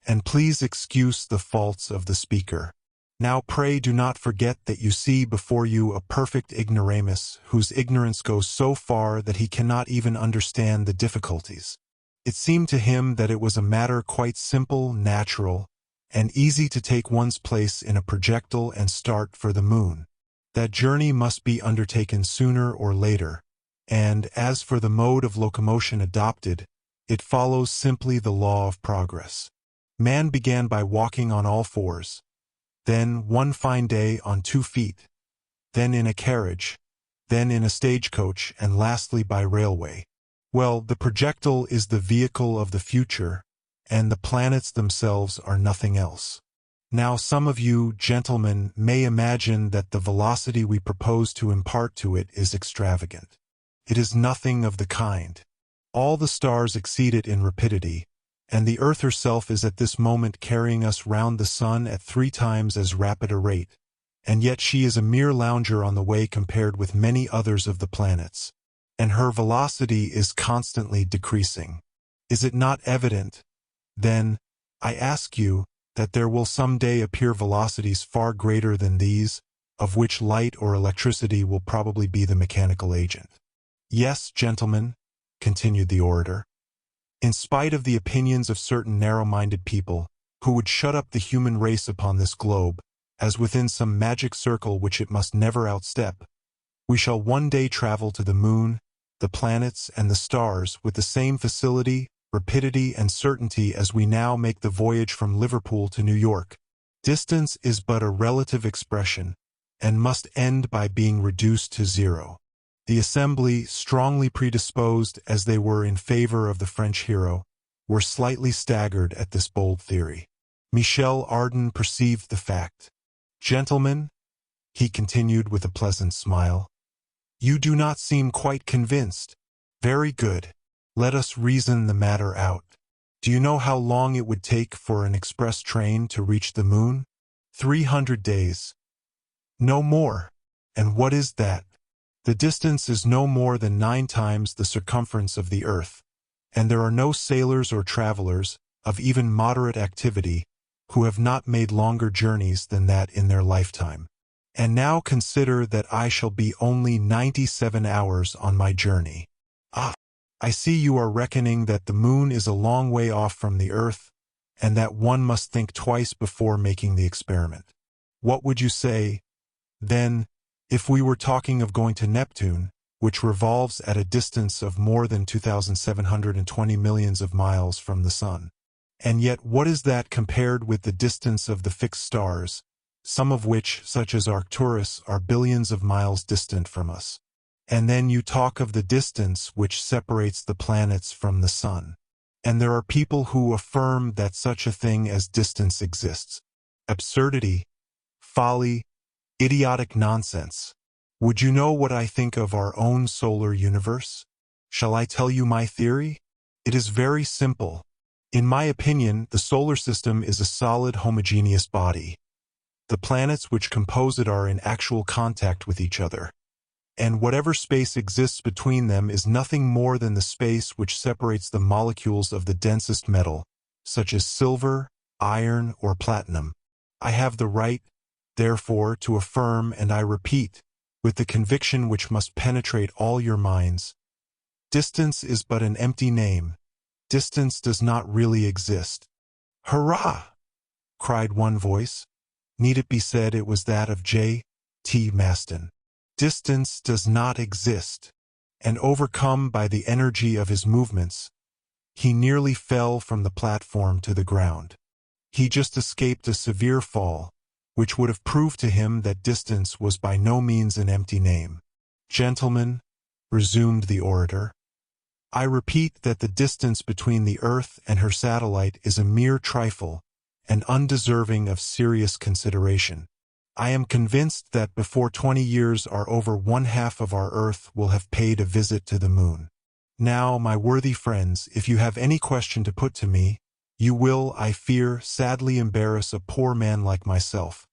and please excuse the faults of the speaker. Now pray do not forget that you see before you a perfect ignoramus whose ignorance goes so far that he cannot even understand the difficulties. It seemed to him that it was a matter quite simple, natural, and easy to take one's place in a projectile and start for the moon. That journey must be undertaken sooner or later, and as for the mode of locomotion adopted, it follows simply the law of progress. Man began by walking on all fours, then one fine day on 2 feet, then in a carriage, then in a stagecoach, and lastly by railway. Well, the projectile is the vehicle of the future, and the planets themselves are nothing else. Now some of you, gentlemen, may imagine that the velocity we propose to impart to it is extravagant. It is nothing of the kind. All the stars exceed it in rapidity, and the Earth herself is at this moment carrying us round the sun at 3 times as rapid a rate, and yet she is a mere lounger on the way compared with many others of the planets, and her velocity is constantly decreasing. Is it not evident, then, I ask you, that there will some day appear velocities far greater than these, of which light or electricity will probably be the mechanical agent? Yes, gentlemen, continued the orator, in spite of the opinions of certain narrow-minded people, who would shut up the human race upon this globe, as within some magic circle which it must never outstep, we shall one day travel to the moon, the planets, and the stars with the same facility, rapidity and certainty as we now make the voyage from Liverpool to New York. Distance is but a relative expression, and must end by being reduced to zero. The assembly, strongly predisposed as they were in favor of the French hero, were slightly staggered at this bold theory. Michel Ardan perceived the fact. "Gentlemen," he continued with a pleasant smile, "you do not seem quite convinced. Very good. Let us reason the matter out. Do you know how long it would take for an express train to reach the moon? 300 days. No more. And what is that? The distance is no more than 9 times the circumference of the earth, and there are no sailors or travelers, of even moderate activity, who have not made longer journeys than that in their lifetime. And now consider that I shall be only 97 hours on my journey. Ah, I see you are reckoning that the moon is a long way off from the earth, and that one must think twice before making the experiment. What would you say, then, if we were talking of going to Neptune, which revolves at a distance of more than 2,720 millions of miles from the sun? And yet what is that compared with the distance of the fixed stars, some of which, such as Arcturus, are billions of miles distant from us? And then you talk of the distance which separates the planets from the sun. And there are people who affirm that such a thing as distance exists. Absurdity, folly, idiotic nonsense. Would you know what I think of our own solar universe? Shall I tell you my theory? It is very simple. In my opinion, the solar system is a solid homogeneous body. The planets which compose it are in actual contact with each other, and whatever space exists between them is nothing more than the space which separates the molecules of the densest metal, such as silver, iron, or platinum. I have the right, therefore, to affirm, and I repeat, with the conviction which must penetrate all your minds, distance is but an empty name. Distance does not really exist. "Hurrah!" cried one voice. Need it be said it was that of J.T. Maston. Distance does not exist, and overcome by the energy of his movements, he nearly fell from the platform to the ground. He just escaped a severe fall, which would have proved to him that distance was by no means an empty name. "Gentlemen," resumed the orator, "I repeat that the distance between the earth and her satellite is a mere trifle, and undeserving of serious consideration. I am convinced that before 20 years are over, 1/2 of our earth will have paid a visit to the moon. Now, my worthy friends, if you have any question to put to me, you will, I fear, sadly embarrass a poor man like myself.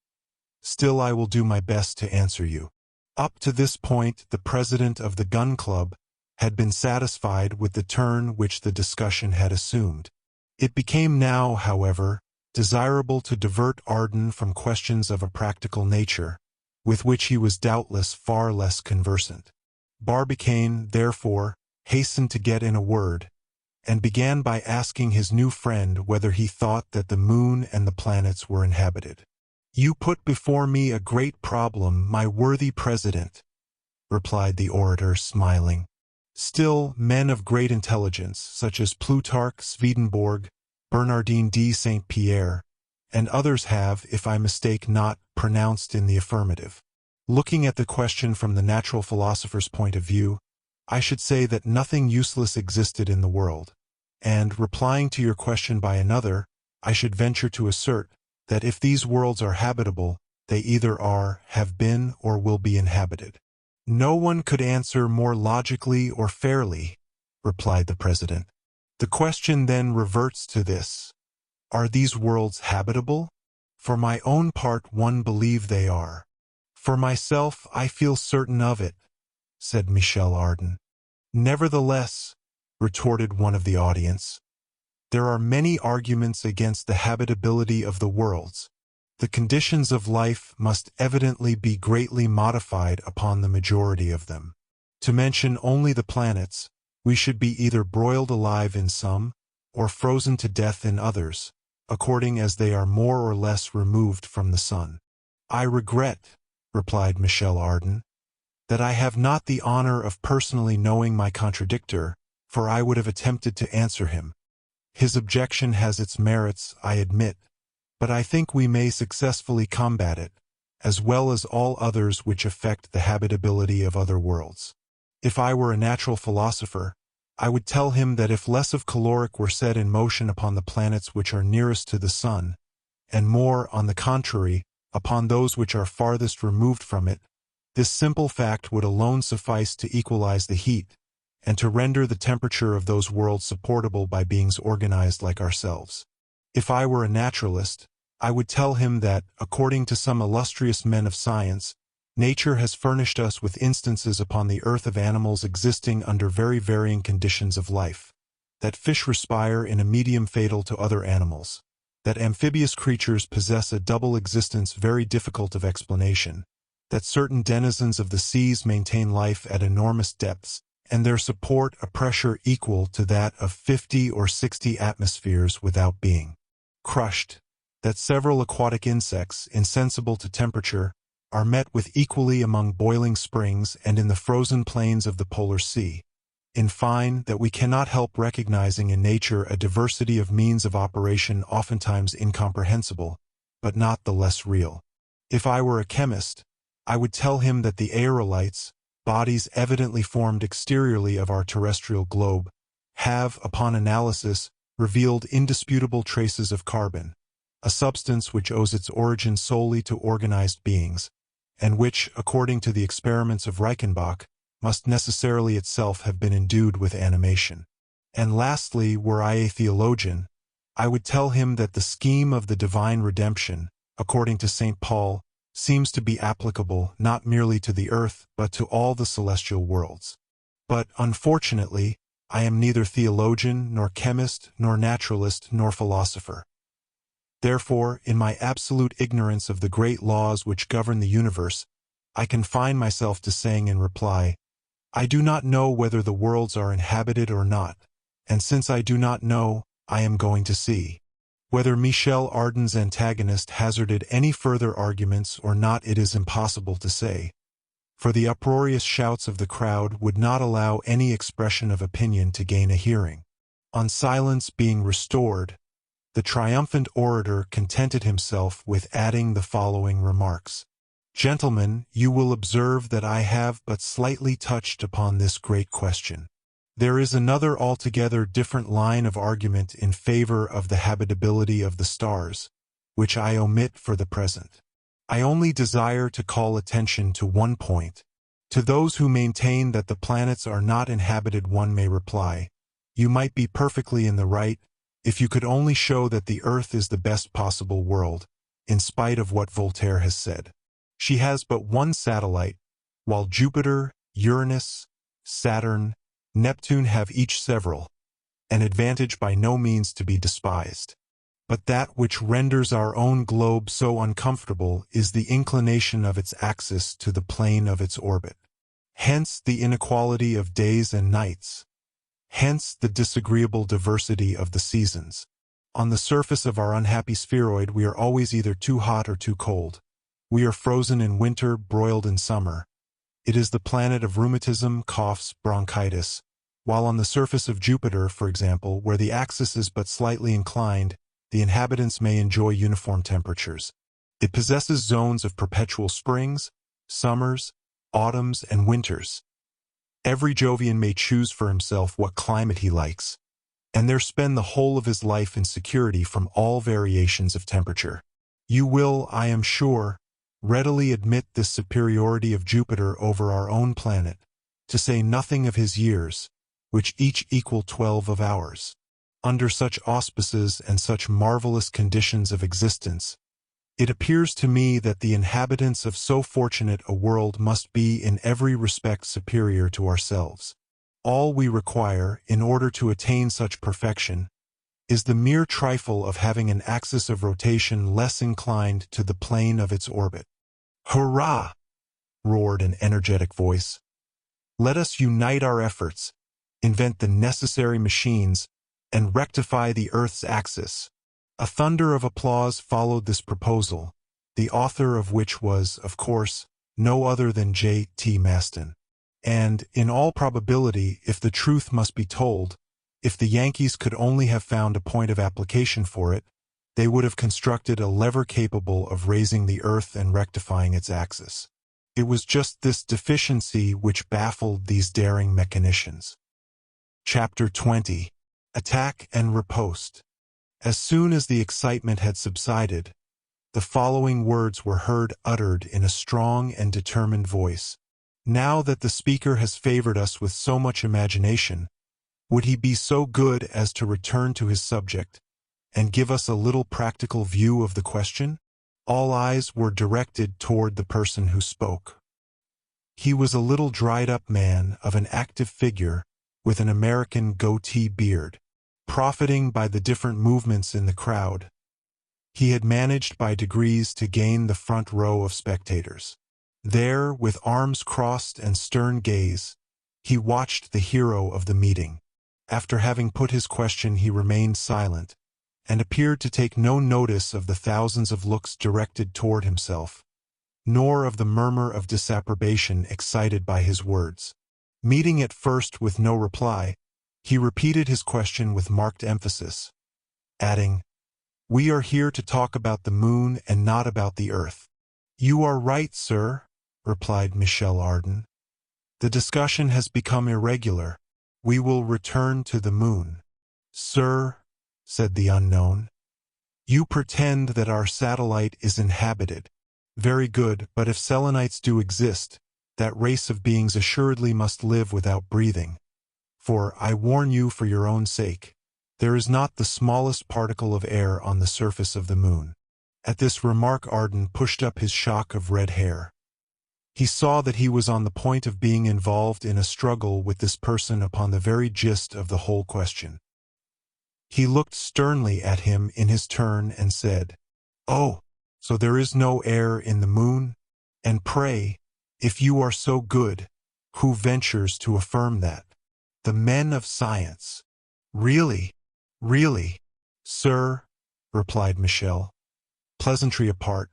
Still, I will do my best to answer you." Up to this point, the president of the Gun Club had been satisfied with the turn which the discussion had assumed. It became now, however, desirable to divert Ardan from questions of a practical nature, with which he was doubtless far less conversant. Barbicane, therefore, hastened to get in a word, and began by asking his new friend whether he thought that the moon and the planets were inhabited. "You put before me a great problem, my worthy president," replied the orator, smiling. "Still, men of great intelligence, such as Plutarch, Swedenborg, Bernardin de Saint Pierre, and others have, if I mistake not, pronounced in the affirmative. Looking at the question from the natural philosopher's point of view, I should say that nothing useless existed in the world, and, replying to your question by another, I should venture to assert that if these worlds are habitable, they either are, have been, or will be inhabited." "No one could answer more logically or fairly," replied the president. "The question then reverts to this: are these worlds habitable? For my own part, one believe they are. For myself, I feel certain of it," said Michel Ardan. "Nevertheless," retorted one of the audience, "there are many arguments against the habitability of the worlds. The conditions of life must evidently be greatly modified upon the majority of them. To mention only the planets, we should be either broiled alive in some, or frozen to death in others, according as they are more or less removed from the sun." "I regret," replied Michel Ardan, "that I have not the honor of personally knowing my contradictor, for I would have attempted to answer him. His objection has its merits, I admit, but I think we may successfully combat it, as well as all others which affect the habitability of other worlds. If I were a natural philosopher, I would tell him that if less of caloric were set in motion upon the planets which are nearest to the sun, and more, on the contrary, upon those which are farthest removed from it, this simple fact would alone suffice to equalize the heat, and to render the temperature of those worlds supportable by beings organized like ourselves. If I were a naturalist, I would tell him that, according to some illustrious men of science, nature has furnished us with instances upon the earth of animals existing under very varying conditions of life, that fish respire in a medium fatal to other animals, that amphibious creatures possess a double existence very difficult of explanation, that certain denizens of the seas maintain life at enormous depths, and there support a pressure equal to that of 50 or 60 atmospheres without being crushed, that several aquatic insects, insensible to temperature, are met with equally among boiling springs and in the frozen plains of the polar sea. In fine, that we cannot help recognizing in nature a diversity of means of operation oftentimes incomprehensible, but not the less real. If I were a chemist, I would tell him that the aerolites, bodies evidently formed exteriorly of our terrestrial globe, have, upon analysis, revealed indisputable traces of carbon, a substance which owes its origin solely to organized beings, and which, according to the experiments of Reichenbach, must necessarily itself have been endued with animation. And lastly, were I a theologian, I would tell him that the scheme of the divine redemption, according to St. Paul, seems to be applicable not merely to the earth but to all the celestial worlds. But, unfortunately, I am neither theologian, nor chemist, nor naturalist, nor philosopher. Therefore, in my absolute ignorance of the great laws which govern the universe, I confine myself to saying in reply, I do not know whether the worlds are inhabited or not, and since I do not know, I am going to see. Whether Michel Ardan's antagonist hazarded any further arguments or not it is impossible to say, for the uproarious shouts of the crowd would not allow any expression of opinion to gain a hearing. On silence being restored, the triumphant orator contented himself with adding the following remarks. Gentlemen, you will observe that I have but slightly touched upon this great question. There is another altogether different line of argument in favor of the habitability of the stars, which I omit for the present. I only desire to call attention to one point. To those who maintain that the planets are not inhabited, one may reply, you might be perfectly in the right, if you could only show that the Earth is the best possible world, in spite of what Voltaire has said. She has but one satellite, while Jupiter, Uranus, Saturn, Neptune have each several, an advantage by no means to be despised. But that which renders our own globe so uncomfortable is the inclination of its axis to the plane of its orbit. Hence the inequality of days and nights. Hence the disagreeable diversity of the seasons. On the surface of our unhappy spheroid we are always either too hot or too cold. We are frozen in winter, broiled in summer. It is the planet of rheumatism, coughs, bronchitis, while on the surface of Jupiter, for example, where the axis is but slightly inclined, the inhabitants may enjoy uniform temperatures. It possesses zones of perpetual springs, summers, autumns, and winters. Every Jovian may choose for himself what climate he likes, and there spend the whole of his life in security from all variations of temperature. You will, I am sure, readily admit this superiority of Jupiter over our own planet, to say nothing of his years, which each equal 12 of ours. Under such auspices and such marvelous conditions of existence, it appears to me that the inhabitants of so fortunate a world must be in every respect superior to ourselves. All we require, in order to attain such perfection, is the mere trifle of having an axis of rotation less inclined to the plane of its orbit. Hurrah! Roared an energetic voice. Let us unite our efforts, invent the necessary machines, and rectify the Earth's axis. A thunder of applause followed this proposal, the author of which was, of course, no other than J.T. Maston. And, in all probability, if the truth must be told, If the Yankees could only have found a point of application for it, they would have constructed a lever capable of raising the earth and rectifying its axis. It was just this deficiency which baffled these daring mechanicians. Chapter 20. Attack and Riposte. As soon as the excitement had subsided, the following words were heard uttered in a strong and determined voice. Now that the speaker has favored us with so much imagination, would he be so good as to return to his subject and give us a little practical view of the question? All eyes were directed toward the person who spoke. He was a little dried-up man of an active figure with an American goatee beard. Profiting by the different movements in the crowd, he had managed by degrees to gain the front row of spectators. There, with arms crossed and stern gaze, he watched the hero of the meeting. After having put his question, he remained silent, and appeared to take no notice of the thousands of looks directed toward himself, nor of the murmur of disapprobation excited by his words. Meeting at first with no reply, he repeated his question with marked emphasis, adding, "We are here to talk about the moon and not about the earth." "You are right, sir," replied Michel Ardan. "The discussion has become irregular. We will return to the moon." "Sir," said the unknown, "you pretend that our satellite is inhabited. Very good, but if Selenites do exist, that race of beings assuredly must live without breathing. For, I warn you for your own sake, there is not the smallest particle of air on the surface of the moon." At this remark Ardan pushed up his shock of red hair. He saw that he was on the point of being involved in a struggle with this person upon the very gist of the whole question. He looked sternly at him in his turn and said, "Oh, so there is no air in the moon? And pray, if you are so good, who ventures to affirm that?" "The men of science." "Really? Really?" "Sir," replied Michel, "pleasantry apart,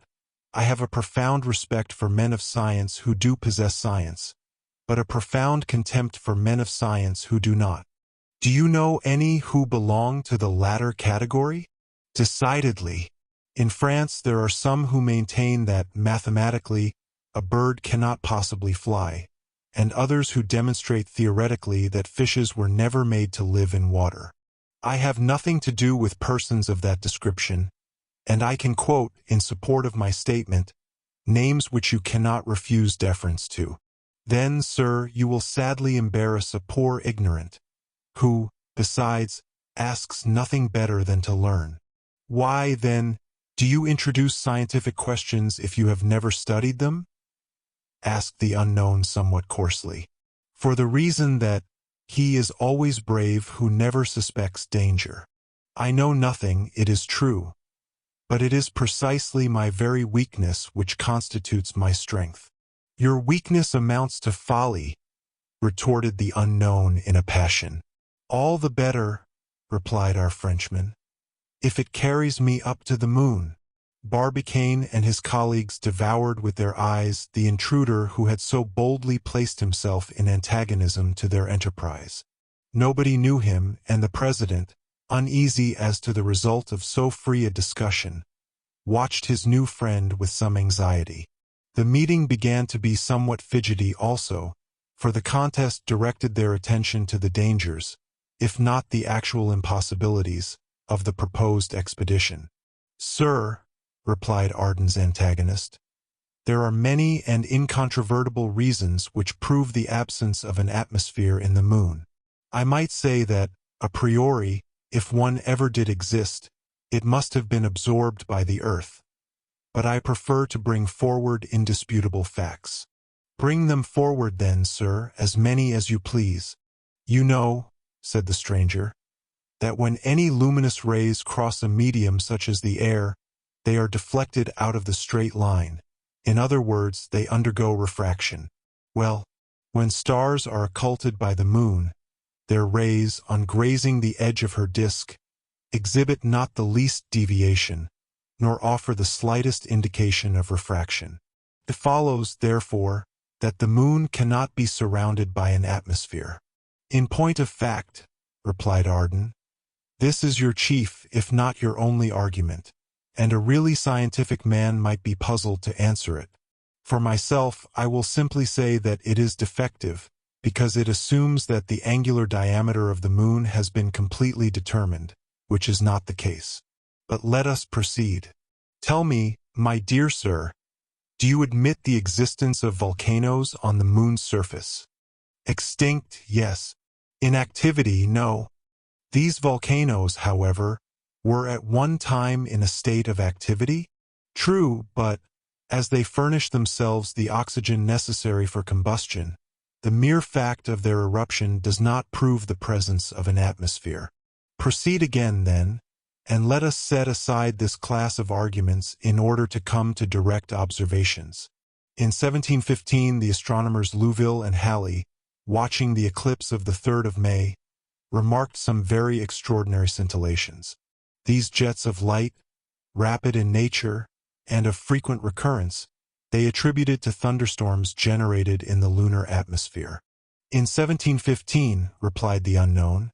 I have a profound respect for men of science who do possess science, but a profound contempt for men of science who do not. Do you know any who belong to the latter category?" "Decidedly. In France there are some who maintain that, mathematically, a bird cannot possibly fly, and others who demonstrate theoretically that fishes were never made to live in water. I have nothing to do with persons of that description, and I can quote, in support of my statement, names which you cannot refuse deference to. Then, sir, you will sadly embarrass a poor ignorant, who, besides, asks nothing better than to learn. Why, then, do you introduce scientific questions if you have never studied them?" asked the unknown somewhat coarsely. "For the reason that he is always brave who never suspects danger. I know nothing, it is true, but it is precisely my very weakness which constitutes my strength." "Your weakness amounts to folly," retorted the unknown in a passion. "All the better," replied our Frenchman, "if it carries me up to the moon." Barbicane and his colleagues devoured with their eyes the intruder who had so boldly placed himself in antagonism to their enterprise. Nobody knew him, and the president, uneasy as to the result of so free a discussion, watched his new friend with some anxiety. The meeting began to be somewhat fidgety also, for the contest directed their attention to the dangers, if not the actual impossibilities, of the proposed expedition. "Sir," replied Ardan's antagonist, "there are many and incontrovertible reasons which prove the absence of an atmosphere in the moon. I might say that, a priori, if one ever did exist, it must have been absorbed by the earth. But I prefer to bring forward indisputable facts." "Bring them forward then, sir, as many as you please." "You know," said the stranger, "that when any luminous rays cross a medium such as the air, they are deflected out of the straight line. In other words, they undergo refraction. Well, when stars are occulted by the moon, their rays, on grazing the edge of her disk, exhibit not the least deviation, nor offer the slightest indication of refraction. It follows, therefore, that the moon cannot be surrounded by an atmosphere." "In point of fact," replied Arden. This is your chief, if not your only argument, and a really scientific man might be puzzled to answer it. For myself, I will simply say that it is defective, because it assumes that the angular diameter of the moon has been completely determined, which is not the case. But let us proceed. Tell me, my dear sir, do you admit the existence of volcanoes on the moon's surface? Extinct, yes. Inactivity, no. These volcanoes, however, were at one time in a state of activity? True, but as they furnish themselves the oxygen necessary for combustion, the mere fact of their eruption does not prove the presence of an atmosphere. Proceed again, then, and let us set aside this class of arguments in order to come to direct observations. In 1715, the astronomers Louville and Halley, watching the eclipse of the 3rd of May, remarked some very extraordinary scintillations. These jets of light, rapid in nature and of frequent recurrence, they attributed to thunderstorms generated in the lunar atmosphere. In 1715, replied the unknown,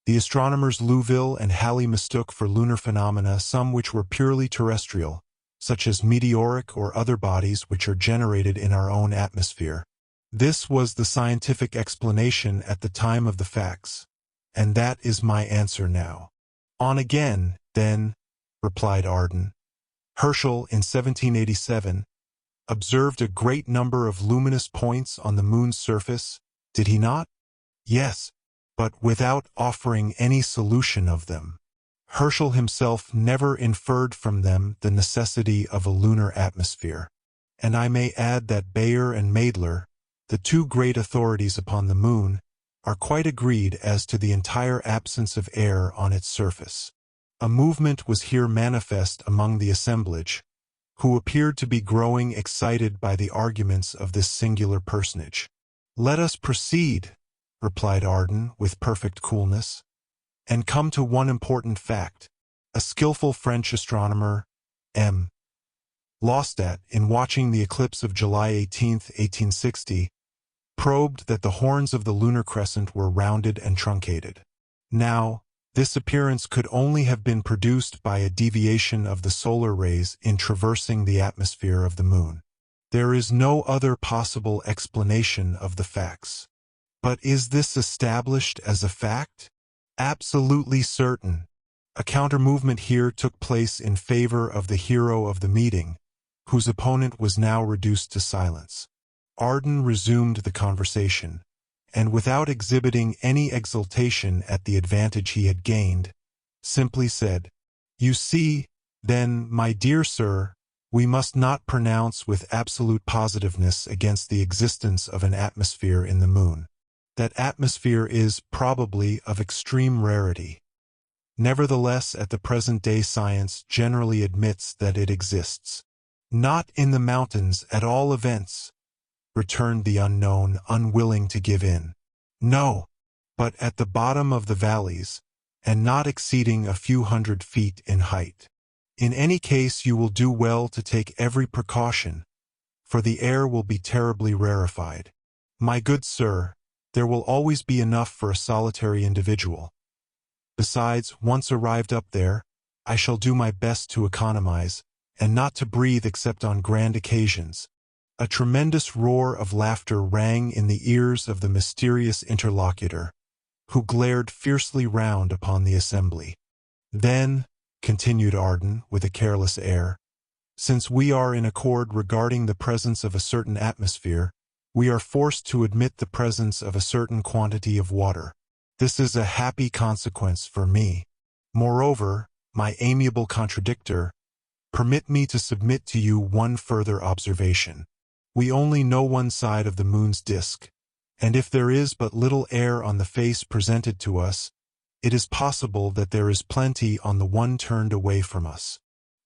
the astronomers Louville and Halley mistook for lunar phenomena some which were purely terrestrial, such as meteoric or other bodies which are generated in our own atmosphere. This was the scientific explanation at the time of the facts, and that is my answer now. On again, then, replied Arden. Herschel, in 1787, observed a great number of luminous points on the moon's surface, did he not? Yes, but without offering any solution of them. Herschel himself never inferred from them the necessity of a lunar atmosphere. And I may add that Bayer and Maedler, the two great authorities upon the moon, are quite agreed as to the entire absence of air on its surface. A movement was here manifest among the assemblage, who appeared to be growing excited by the arguments of this singular personage. Let us proceed, replied Arden with perfect coolness, and come to one important fact. A skillful French astronomer, M. Lostat, in watching the eclipse of July 18, 1860, probed that the horns of the lunar crescent were rounded and truncated. Now, this appearance could only have been produced by a deviation of the solar rays in traversing the atmosphere of the moon. There is no other possible explanation of the facts. But is this established as a fact? Absolutely certain. A counter-movement here took place in favor of the hero of the meeting, whose opponent was now reduced to silence. Arden resumed the conversation, and without exhibiting any exultation at the advantage he had gained, simply said, "You see, then, my dear sir, we must not pronounce with absolute positiveness against the existence of an atmosphere in the moon. That atmosphere is, probably, of extreme rarity. Nevertheless, at the present day science generally admits that it exists." "Not in the mountains, at all events," returned the unknown, unwilling to give in. "No, but at the bottom of the valleys, and not exceeding a few 100 feet in height. In any case you will do well to take every precaution, for the air will be terribly rarefied. My good sir, there will always be enough for a solitary individual. Besides, once arrived up there, I shall do my best to economize, and not to breathe except on grand occasions." A tremendous roar of laughter rang in the ears of the mysterious interlocutor, who glared fiercely round upon the assembly. "Then," continued Arden with a careless air, "since we are in accord regarding the presence of a certain atmosphere, we are forced to admit the presence of a certain quantity of water. This is a happy consequence for me. Moreover, my amiable contradictor, permit me to submit to you one further observation. We only know one side of the moon's disk, and if there is but little air on the face presented to us, it is possible that there is plenty on the one turned away from us.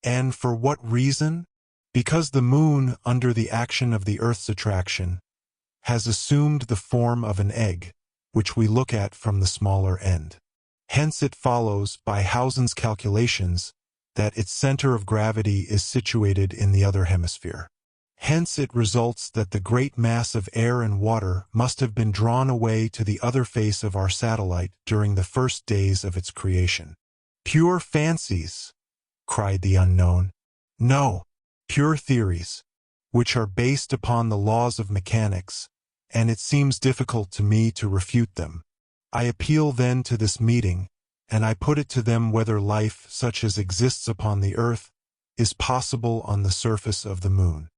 And for what reason? Because the moon, under the action of the earth's attraction, has assumed the form of an egg, which we look at from the smaller end. Hence it follows, by Hausen's calculations, that its center of gravity is situated in the other hemisphere. Hence it results that the great mass of air and water must have been drawn away to the other face of our satellite during the first days of its creation. Pure fancies, cried the unknown. No, pure theories, which are based upon the laws of mechanics, and it seems difficult to me to refute them. I appeal then to this meeting, and I put it to them whether life such as exists upon the earth is possible on the surface of the moon.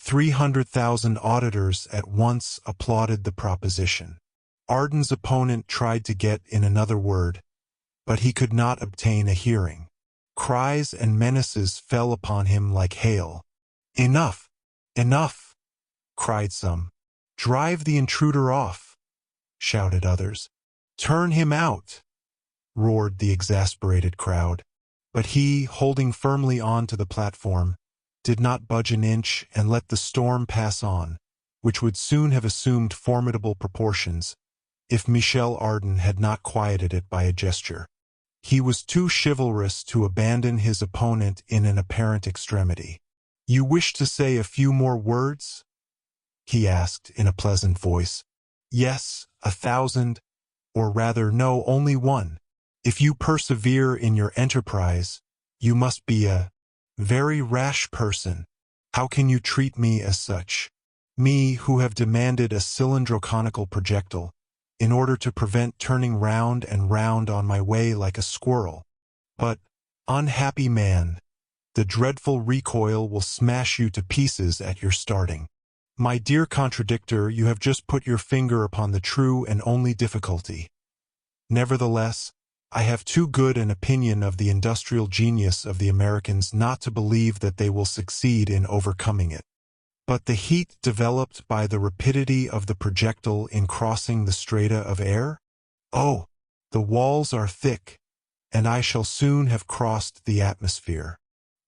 300,000 auditors at once applauded the proposition. Arden's opponent tried to get in another word, but he could not obtain a hearing. Cries and menaces fell upon him like hail. Enough! Enough! Cried some. Drive the intruder off! Shouted others. Turn him out! Roared the exasperated crowd. But he, holding firmly on to the platform, did not budge an inch and let the storm pass on, which would soon have assumed formidable proportions if Michel Ardan had not quieted it by a gesture. He was too chivalrous to abandon his opponent in an apparent extremity. "You wish to say a few more words?" he asked in a pleasant voice. "Yes, 1,000, or rather no, only one. If you persevere in your enterprise, you must be a very rash person. How can you treat me as such? Me, who have demanded a cylindro-conical projectile, in order to prevent turning round and round on my way like a squirrel. But, unhappy man, the dreadful recoil will smash you to pieces at your starting. My dear contradictor, you have just put your finger upon the true and only difficulty. Nevertheless, I have too good an opinion of the industrial genius of the Americans not to believe that they will succeed in overcoming it. But the heat developed by the rapidity of the projectile in crossing the strata of air? Oh, the walls are thick, and I shall soon have crossed the atmosphere.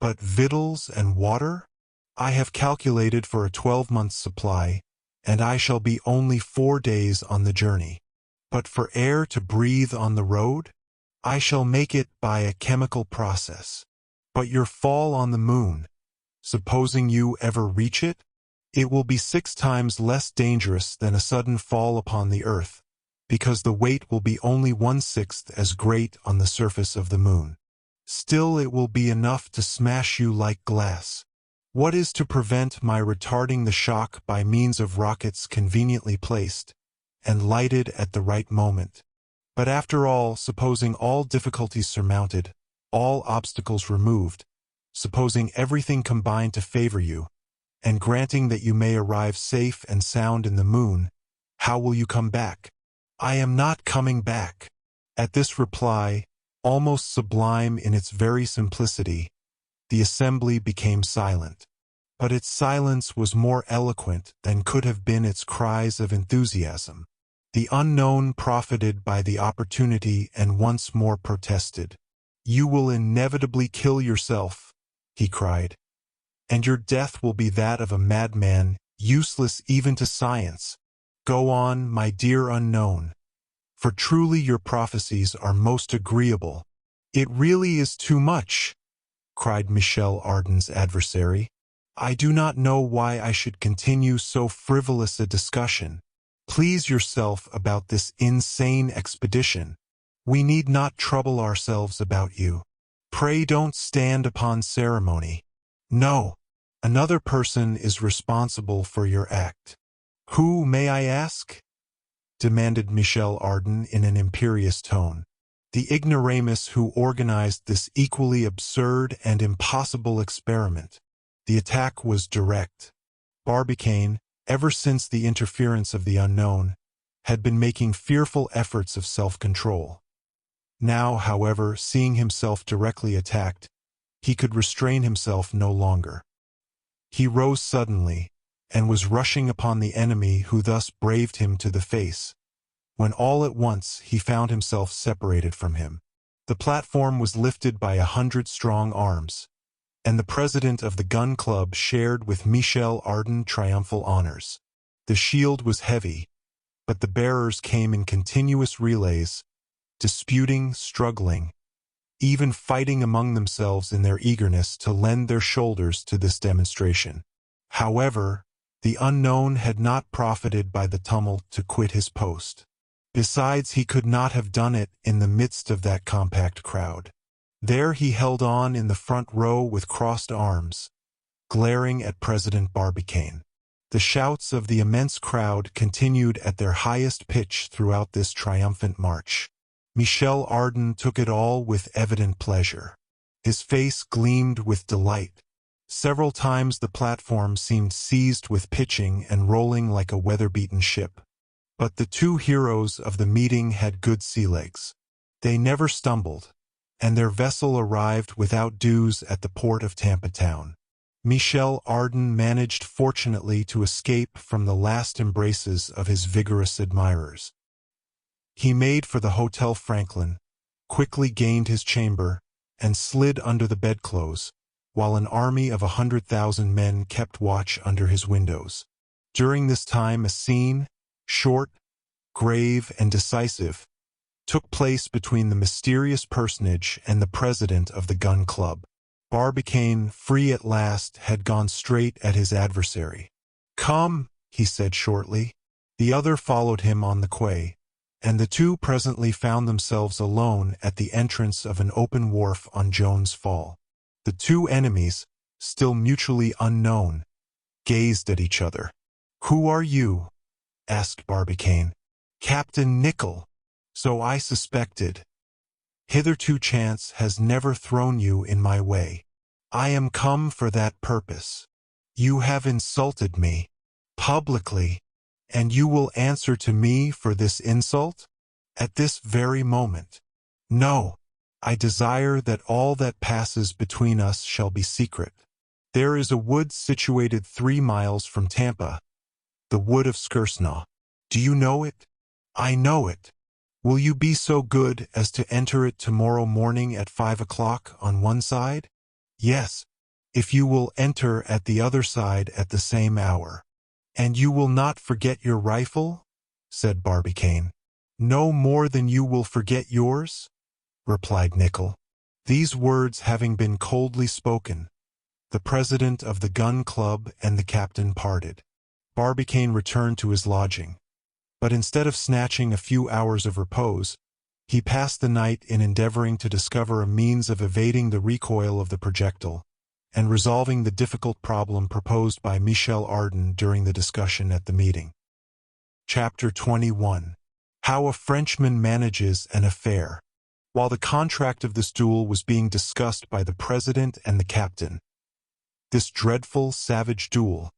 But victuals and water? I have calculated for a 12-month supply, and I shall be only 4 days on the journey. But for air to breathe on the road? I shall make it by a chemical process. But your fall on the moon, supposing you ever reach it, it will be 6 times less dangerous than a sudden fall upon the earth, because the weight will be only 1/6 as great on the surface of the moon. Still it will be enough to smash you like glass. What is to prevent my retarding the shock by means of rockets conveniently placed and lighted at the right moment? But after all, supposing all difficulties surmounted, all obstacles removed, supposing everything combined to favor you, and granting that you may arrive safe and sound in the moon, how will you come back? I am not coming back. At this reply, almost sublime in its very simplicity, the assembly became silent. But its silence was more eloquent than could have been its cries of enthusiasm. The unknown profited by the opportunity and once more protested. "You will inevitably kill yourself," he cried, "and your death will be that of a madman, useless even to science. Go on, my dear unknown, for truly your prophecies are most agreeable." "It really is too much," cried Michel Ardan's adversary. "I do not know why I should continue so frivolous a discussion. Please yourself about this insane expedition. We need not trouble ourselves about you. Pray don't stand upon ceremony. No, another person is responsible for your act." "Who, may I ask?" demanded Michel Ardan in an imperious tone. "The ignoramus who organized this equally absurd and impossible experiment." The attack was direct. Barbicane, ever since the interference of the unknown, had been making fearful efforts of self-control. Now, however, seeing himself directly attacked, he could restrain himself no longer. He rose suddenly, and was rushing upon the enemy who thus braved him to the face, when all at once he found himself separated from him. The platform was lifted by 100 strong arms, and the president of the gun club shared with Michel Ardan triumphal honors. The shield was heavy, but the bearers came in continuous relays, disputing, struggling, even fighting among themselves in their eagerness to lend their shoulders to this demonstration. However, the unknown had not profited by the tumult to quit his post. Besides, he could not have done it in the midst of that compact crowd. There he held on in the front row with crossed arms, glaring at President Barbicane. The shouts of the immense crowd continued at their highest pitch throughout this triumphant march. Michel Ardan took it all with evident pleasure. His face gleamed with delight. Several times the platform seemed seized with pitching and rolling like a weather-beaten ship. But the two heroes of the meeting had good sea legs. They never stumbled, and their vessel arrived without dues at the port of Tampa Town. Michel Ardan managed fortunately to escape from the last embraces of his vigorous admirers. He made for the Hotel Franklin, quickly gained his chamber, and slid under the bedclothes, while an army of 100,000 men kept watch under his windows. During this time a scene, short, grave, and decisive, took place between the mysterious personage and the president of the Gun Club. Barbicane, free at last, had gone straight at his adversary. "Come," he said shortly. The other followed him on the quay, and the two presently found themselves alone at the entrance of an open wharf on Jones Fall. The two enemies, still mutually unknown, gazed at each other. "Who are you?" asked Barbicane. "Captain Nicholl. So I suspected. Hitherto chance has never thrown you in my way. I am come for that purpose. You have insulted me, publicly, and you will answer to me for this insult? At this very moment? No. I desire that all that passes between us shall be secret. There is a wood situated 3 miles from Tampa, the wood of Skersnaw. Do you know it? I know it. Will you be so good as to enter it tomorrow morning at 5 o'clock on one side? Yes, if you will enter at the other side at the same hour. And you will not forget your rifle? Said Barbicane. No more than you will forget yours? Replied Nicholl. These words having been coldly spoken, the president of the Gun Club and the captain parted. Barbicane returned to his lodging, but instead of snatching a few hours of repose, he passed the night in endeavoring to discover a means of evading the recoil of the projectile and resolving the difficult problem proposed by Michel Ardan during the discussion at the meeting. Chapter 21. How a Frenchman Manages an Affair. While the contract of this duel was being discussed by the president and the captain, this dreadful, savage duel,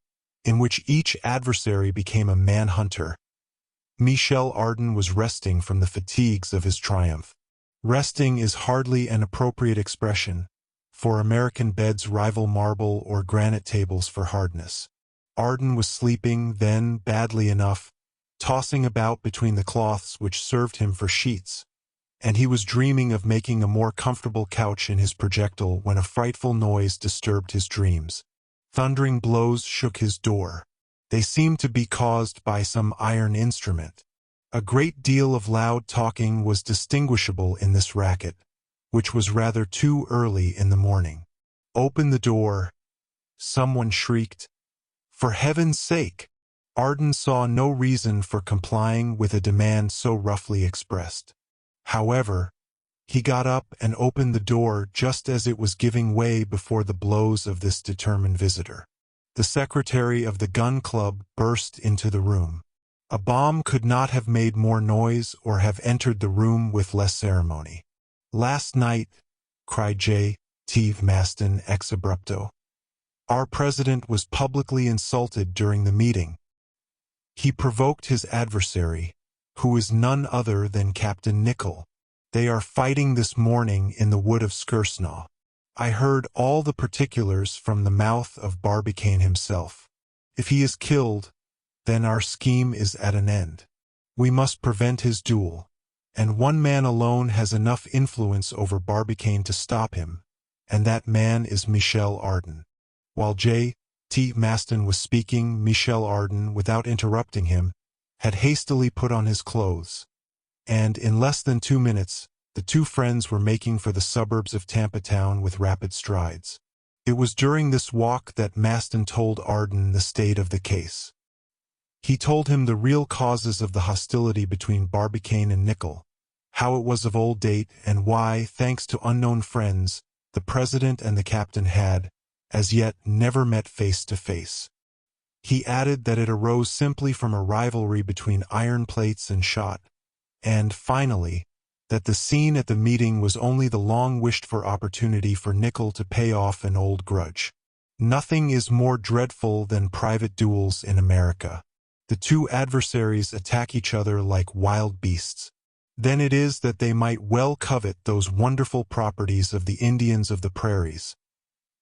in which each adversary became a man-hunter, Michel Ardan was resting from the fatigues of his triumph. Resting is hardly an appropriate expression, for American beds rival marble or granite tables for hardness. Ardan was sleeping, then, badly enough, tossing about between the cloths which served him for sheets, and he was dreaming of making a more comfortable couch in his projectile when a frightful noise disturbed his dreams. Thundering blows shook his door. They seemed to be caused by some iron instrument. A great deal of loud talking was distinguishable in this racket, which was rather too early in the morning. "Open the door," someone shrieked. "For heaven's sake!" Ardan saw no reason for complying with a demand so roughly expressed. However, he got up and opened the door just as it was giving way before the blows of this determined visitor. The secretary of the Gun Club burst into the room. A bomb could not have made more noise or have entered the room with less ceremony. "Last night," cried J.T. Maston ex abrupto, "our president was publicly insulted during the meeting. He provoked his adversary, who is none other than Captain Nicholl. They are fighting this morning in the wood of Skersnaw. I heard all the particulars from the mouth of Barbicane himself. If he is killed, then our scheme is at an end. We must prevent his duel, and one man alone has enough influence over Barbicane to stop him, and that man is Michel Ardan." While J.T. Maston was speaking, Michel Ardan, without interrupting him, had hastily put on his clothes, and in less than 2 minutes, the two friends were making for the suburbs of Tampa Town with rapid strides. It was during this walk that Maston told Arden the state of the case. He told him the real causes of the hostility between Barbicane and Nicholl, how it was of old date, and why, thanks to unknown friends, the president and the captain had, as yet, never met face to face. He added that it arose simply from a rivalry between iron plates and shot, and, finally, that the scene at the meeting was only the long-wished-for opportunity for Nicholl to pay off an old grudge. Nothing is more dreadful than private duels in America. The two adversaries attack each other like wild beasts. Then it is that they might well covet those wonderful properties of the Indians of the prairies,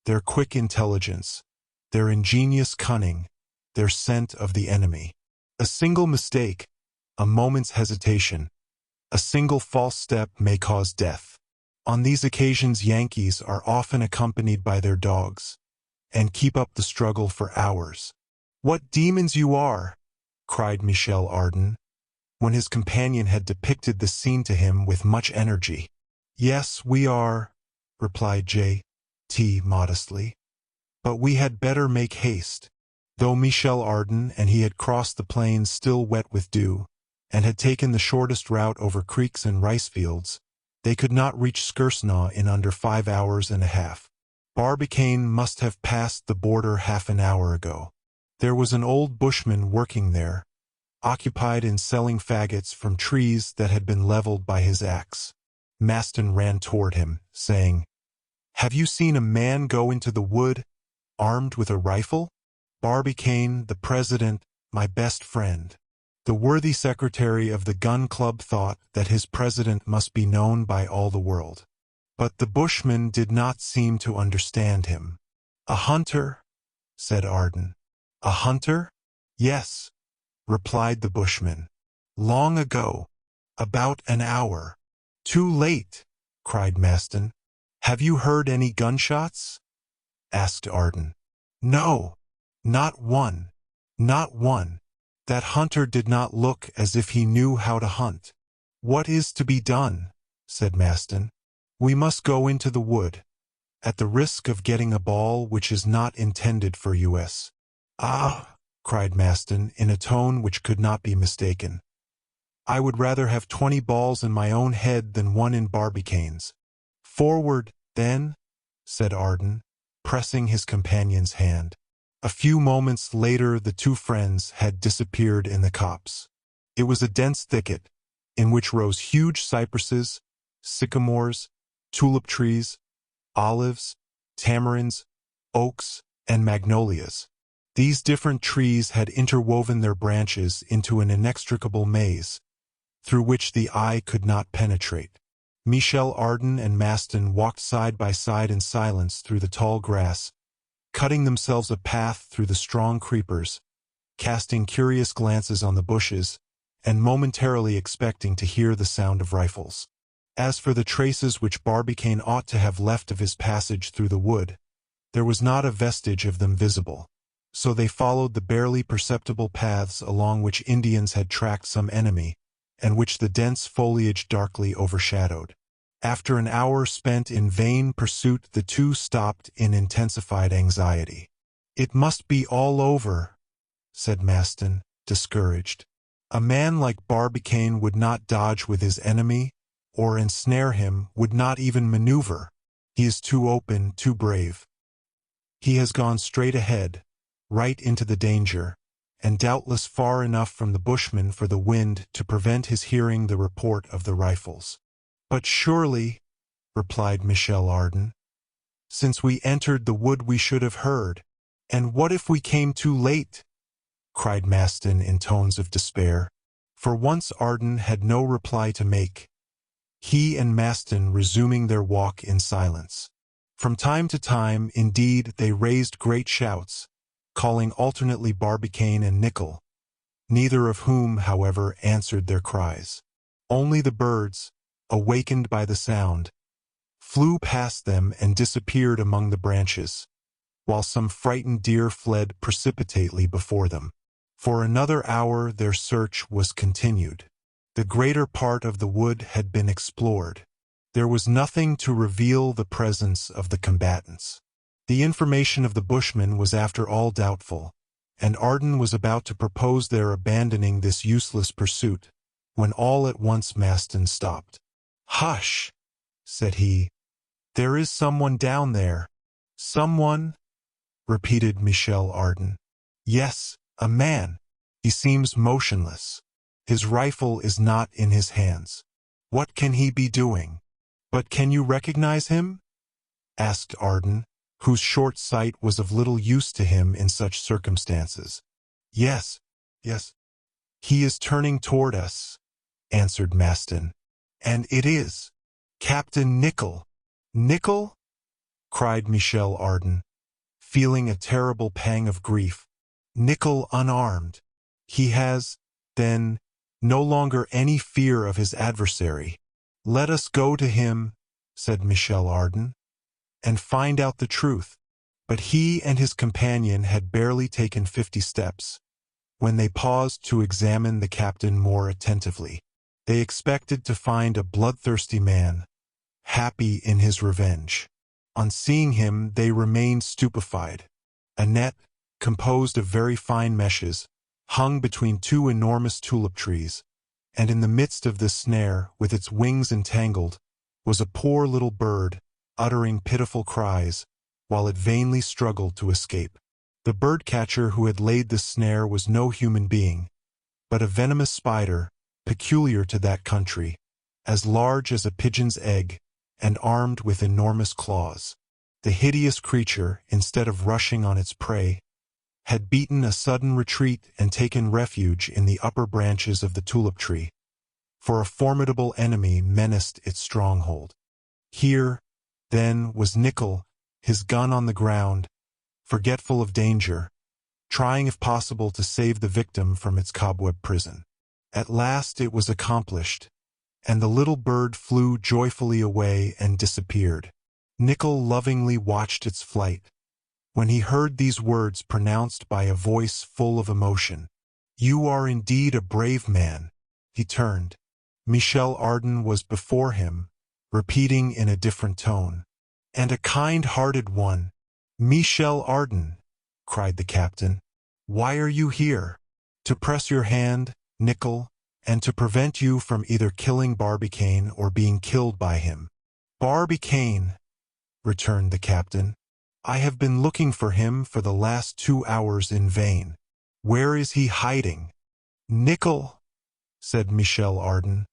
their quick intelligence, their ingenious cunning, their scent of the enemy. A single mistake, a moment's hesitation, a single false step may cause death. On these occasions Yankees are often accompanied by their dogs, and keep up the struggle for hours. "What demons you are!" cried Michel Ardan, when his companion had depicted the scene to him with much energy. "Yes, we are," replied J.T. modestly, "but we had better make haste." Though Michel Ardan and he had crossed the plains still wet with dew, and had taken the shortest route over creeks and rice fields, they could not reach Skersnaw in under 5 hours and a half. Barbicane must have passed the border half an hour ago. There was an old bushman working there, occupied in selling faggots from trees that had been leveled by his axe. Maston ran toward him, saying, "Have you seen a man go into the wood, armed with a rifle?" Barbicane, the president, my best friend. The worthy secretary of the Gun Club thought that his president must be known by all the world. But the bushman did not seem to understand him. "A hunter," said Ardan. "A hunter?" "Yes," replied the bushman. "Long ago. About an hour." "Too late," cried Maston. "Have you heard any gunshots?" asked Ardan. "No, not one. Not one. That hunter did not look as if he knew how to hunt." "What is to be done?" said Maston. "We must go into the wood, at the risk of getting a ball which is not intended for us. "Ah!" cried Maston in a tone which could not be mistaken. "I would rather have 20 balls in my own head than one in Barbicane's." "Forward, then," said Ardan, pressing his companion's hand. A few moments later the two friends had disappeared in the copse. It was a dense thicket, in which rose huge cypresses, sycamores, tulip trees, olives, tamarinds, oaks, and magnolias. These different trees had interwoven their branches into an inextricable maze, through which the eye could not penetrate. Michel Ardan and Maston walked side by side in silence through the tall grass, cutting themselves a path through the strong creepers, casting curious glances on the bushes, and momentarily expecting to hear the sound of rifles. As for the traces which Barbicane ought to have left of his passage through the wood, there was not a vestige of them visible. So they followed the barely perceptible paths along which Indians had tracked some enemy, and which the dense foliage darkly overshadowed. After an hour spent in vain pursuit, the two stopped in intensified anxiety. "It must be all over," said Maston, discouraged. "A man like Barbicane would not dodge with his enemy, or ensnare him, would not even maneuver. He is too open, too brave. He has gone straight ahead, right into the danger, and doubtless far enough from the bushmen for the wind to prevent his hearing the report of the rifles." "But surely," replied Michel Ardan, "since we entered the wood we should have heard." "And what if we came too late?" cried Maston in tones of despair. For once Ardan had no reply to make, he and Maston resuming their walk in silence. From time to time, indeed, they raised great shouts, calling alternately Barbicane and Nicholl, neither of whom, however, answered their cries. Only the birds, awakened by the sound, flew past them and disappeared among the branches, while some frightened deer fled precipitately before them. For another hour their search was continued. The greater part of the wood had been explored. There was nothing to reveal the presence of the combatants. The information of the Bushmen was after all doubtful, and Arden was about to propose their abandoning this useless pursuit, when all at once Maston stopped. "Hush," said he. "There is someone down there." "Someone?" repeated Michel Arden. "Yes, a man. He seems motionless. His rifle is not in his hands. What can he be doing?" "But can you recognize him?" asked Arden, whose short sight was of little use to him in such circumstances. Yes. "He is turning toward us," answered Maston. "And it is Captain Nicholl." "Nicholl?" cried Michel Arden, feeling a terrible pang of grief. "Nicholl unarmed. He has, then, no longer any fear of his adversary." "Let us go to him," said Michel Arden, "and find out the truth." But he and his companion had barely taken 50 steps, when they paused to examine the captain more attentively. They expected to find a bloodthirsty man, happy in his revenge. On seeing him, they remained stupefied. A net, composed of very fine meshes, hung between two enormous tulip trees, and in the midst of this snare, with its wings entangled, was a poor little bird, uttering pitiful cries, while it vainly struggled to escape. The bird-catcher who had laid the snare was no human being, but a venomous spider, peculiar to that country, as large as a pigeon's egg, and armed with enormous claws. The hideous creature, instead of rushing on its prey, had beaten a sudden retreat and taken refuge in the upper branches of the tulip tree, for a formidable enemy menaced its stronghold. Here, then, was Nicholl, his gun on the ground, forgetful of danger, trying if possible to save the victim from its cobweb prison. At last it was accomplished, and the little bird flew joyfully away and disappeared. Nicholl lovingly watched its flight. When he heard these words pronounced by a voice full of emotion, "You are indeed a brave man," he turned. Michel Arden was before him, repeating in a different tone, "And a kind-hearted one." "Michel Arden," cried the captain, "why are you here?" "To press your hand, Nicholl, and to prevent you from either killing Barbicane or being killed by him." "Barbicane," returned the captain. "I have been looking for him for the last 2 hours in vain. Where is he hiding?" "Nicholl," said Michel Arden,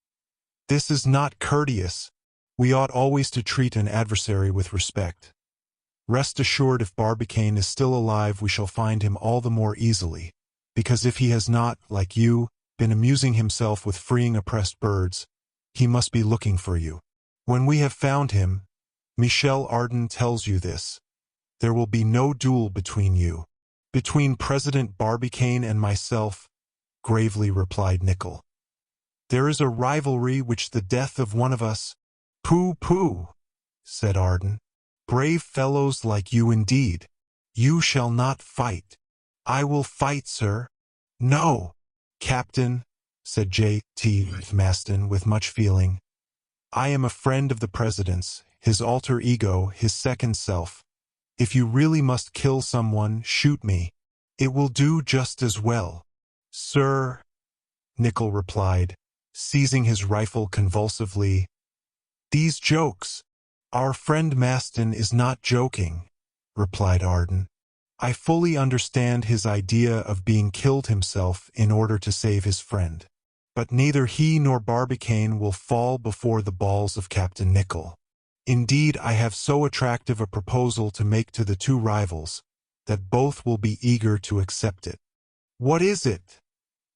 "this is not courteous. We ought always to treat an adversary with respect. Rest assured, if Barbicane is still alive, we shall find him all the more easily, because if he has not, like you, been amusing himself with freeing oppressed birds, he must be looking for you. When we have found him, Michel Arden tells you this, there will be no duel between you." "Between President Barbicane and myself," gravely replied Nicholl. "There is a rivalry which the death of one of us—" "Pooh, said Arden. "Brave fellows like you indeed. You shall not fight." "I will fight, sir." "No, Captain," said J.T. Maston with much feeling. "I am a friend of the President's, his alter ego, his second self. If you really must kill someone, shoot me. It will do just as well." "Sir," Nicholl replied, seizing his rifle convulsively, "these jokes—" "Our friend Maston is not joking," replied Arden. "I fully understand his idea of being killed himself in order to save his friend. But neither he nor Barbicane will fall before the balls of Captain Nicholl. Indeed, I have so attractive a proposal to make to the two rivals, that both will be eager to accept it." "What is it?"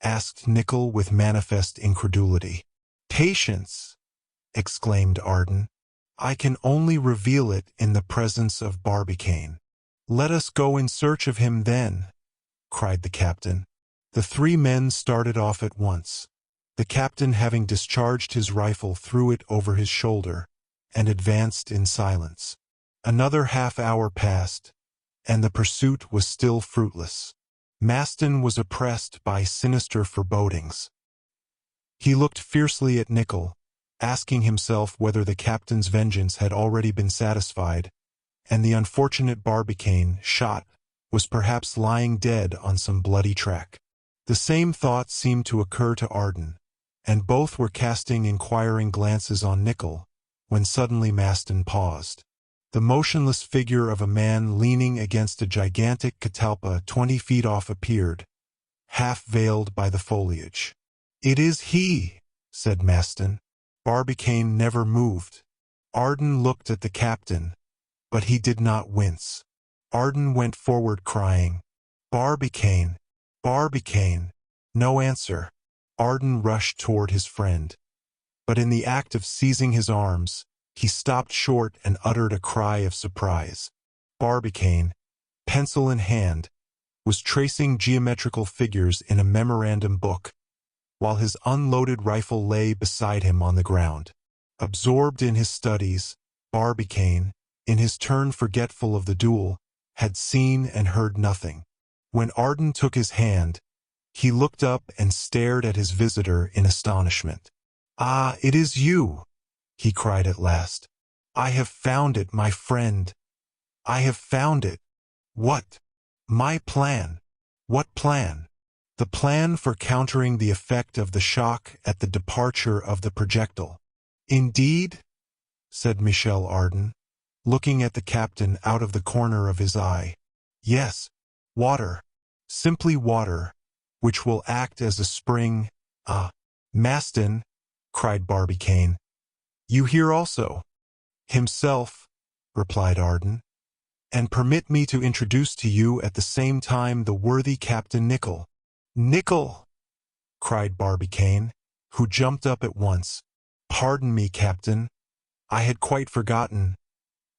asked Nicholl with manifest incredulity. "Patience," exclaimed Arden. "I can only reveal it in the presence of Barbicane." "Let us go in search of him then," cried the captain. The 3 men started off at once. The captain, having discharged his rifle, threw it over his shoulder, and advanced in silence. Another half-hour passed, and the pursuit was still fruitless. Maston was oppressed by sinister forebodings. He looked fiercely at Nicholl, asking himself whether the captain's vengeance had already been satisfied, and the unfortunate Barbicane, shot, was perhaps lying dead on some bloody track. The same thought seemed to occur to Arden, and both were casting inquiring glances on Nicholl, when suddenly Maston paused. The motionless figure of a man leaning against a gigantic catalpa 20 feet off appeared, half veiled by the foliage. "It is he," said Maston. Barbicane never moved. Arden looked at the captain, but he did not wince. Arden went forward crying, "Barbicane! Barbicane!" No answer. Arden rushed toward his friend, but in the act of seizing his arms, he stopped short and uttered a cry of surprise. Barbicane, pencil in hand, was tracing geometrical figures in a memorandum book, while his unloaded rifle lay beside him on the ground. Absorbed in his studies, Barbicane, in his turn forgetful of the duel, had seen and heard nothing. When Arden took his hand, he looked up and stared at his visitor in astonishment. "Ah, it is you!" he cried at last. "I have found it, my friend. I have found it." "What?" "My plan." "What plan?" "The plan for countering the effect of the shock at the departure of the projectile." "Indeed?" said Michel Arden, looking at the captain out of the corner of his eye. "Yes, water. Simply water, which will act as a spring." "Ah, Maston," cried Barbicane. "You hear also?" "Himself," replied Arden. "And permit me to introduce to you at the same time the worthy Captain Nicholl." "Nicholl!" cried Barbicane, who jumped up at once. "Pardon me, Captain. I had quite forgotten.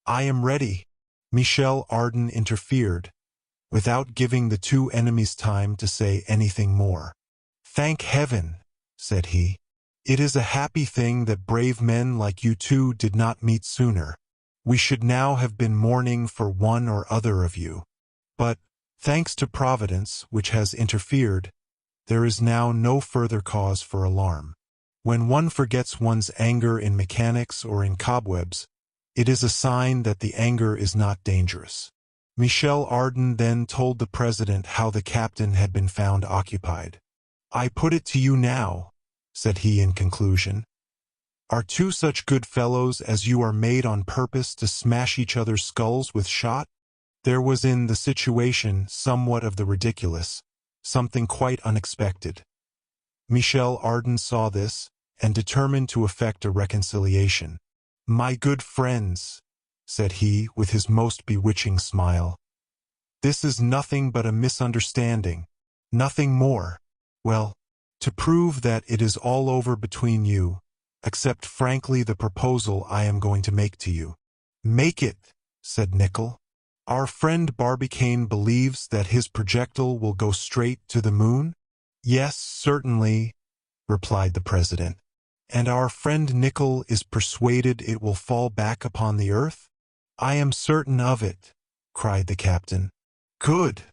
I am ready." Michel Arden interfered, without giving the two enemies time to say anything more. "Thank heaven," said he. "It is a happy thing that brave men like you two did not meet sooner. We should now have been mourning for one or other of you. But, thanks to Providence, which has interfered, there is now no further cause for alarm. When one forgets one's anger in mechanics or in cobwebs, it is a sign that the anger is not dangerous." Michel Arden then told the president how the captain had been found occupied. "I put it to you now," said he in conclusion. "Are two such good fellows as you are made on purpose to smash each other's skulls with shot?" There was in the situation somewhat of the ridiculous, something quite unexpected. Michel Arden saw this, and determined to effect a reconciliation. "My good friends," said he with his most bewitching smile, "this is nothing but a misunderstanding, nothing more. Well, to prove that it is all over between you, accept frankly the proposal I am going to make to you." "Make it," said Nicholl. "Our friend Barbicane believes that his projectile will go straight to the moon?" "Yes, certainly," replied the president. "And our friend Nicholl is persuaded it will fall back upon the earth?" "I am certain of it," cried the captain. "Good,"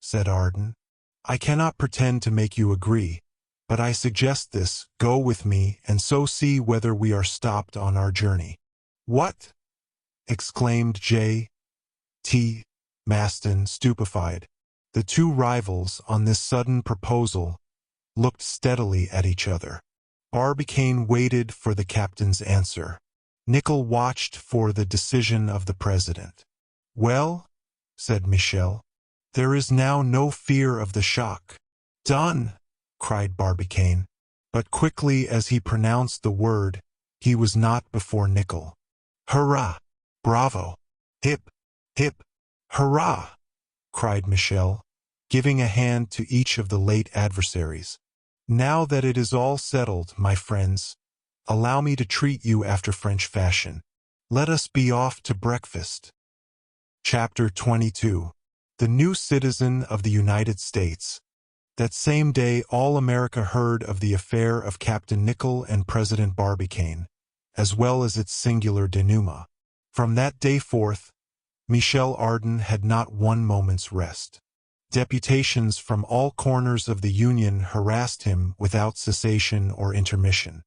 said Arden. "I cannot pretend to make you agree, but I suggest this: go with me and so see whether we are stopped on our journey." "What?" exclaimed J.T. Maston, stupefied. The two rivals, on this sudden proposal, looked steadily at each other. Barbicane waited for the captain's answer. Nicholl watched for the decision of the president. "Well," said Michel, "there is now no fear of the shock." "Done!" cried Barbicane. But quickly as he pronounced the word, he was not before Nicholl. "Hurrah! Bravo! Hip! Hip! Hurrah!" cried Michel, giving a hand to each of the late adversaries. "Now that it is all settled, my friends, allow me to treat you after French fashion. Let us be off to breakfast." Chapter 22. The new citizen of the United States. That same day all America heard of the affair of Captain Nicholl and President Barbicane, as well as its singular denouement. From that day forth, Michel Arden had not one moment's rest. Deputations from all corners of the Union harassed him without cessation or intermission.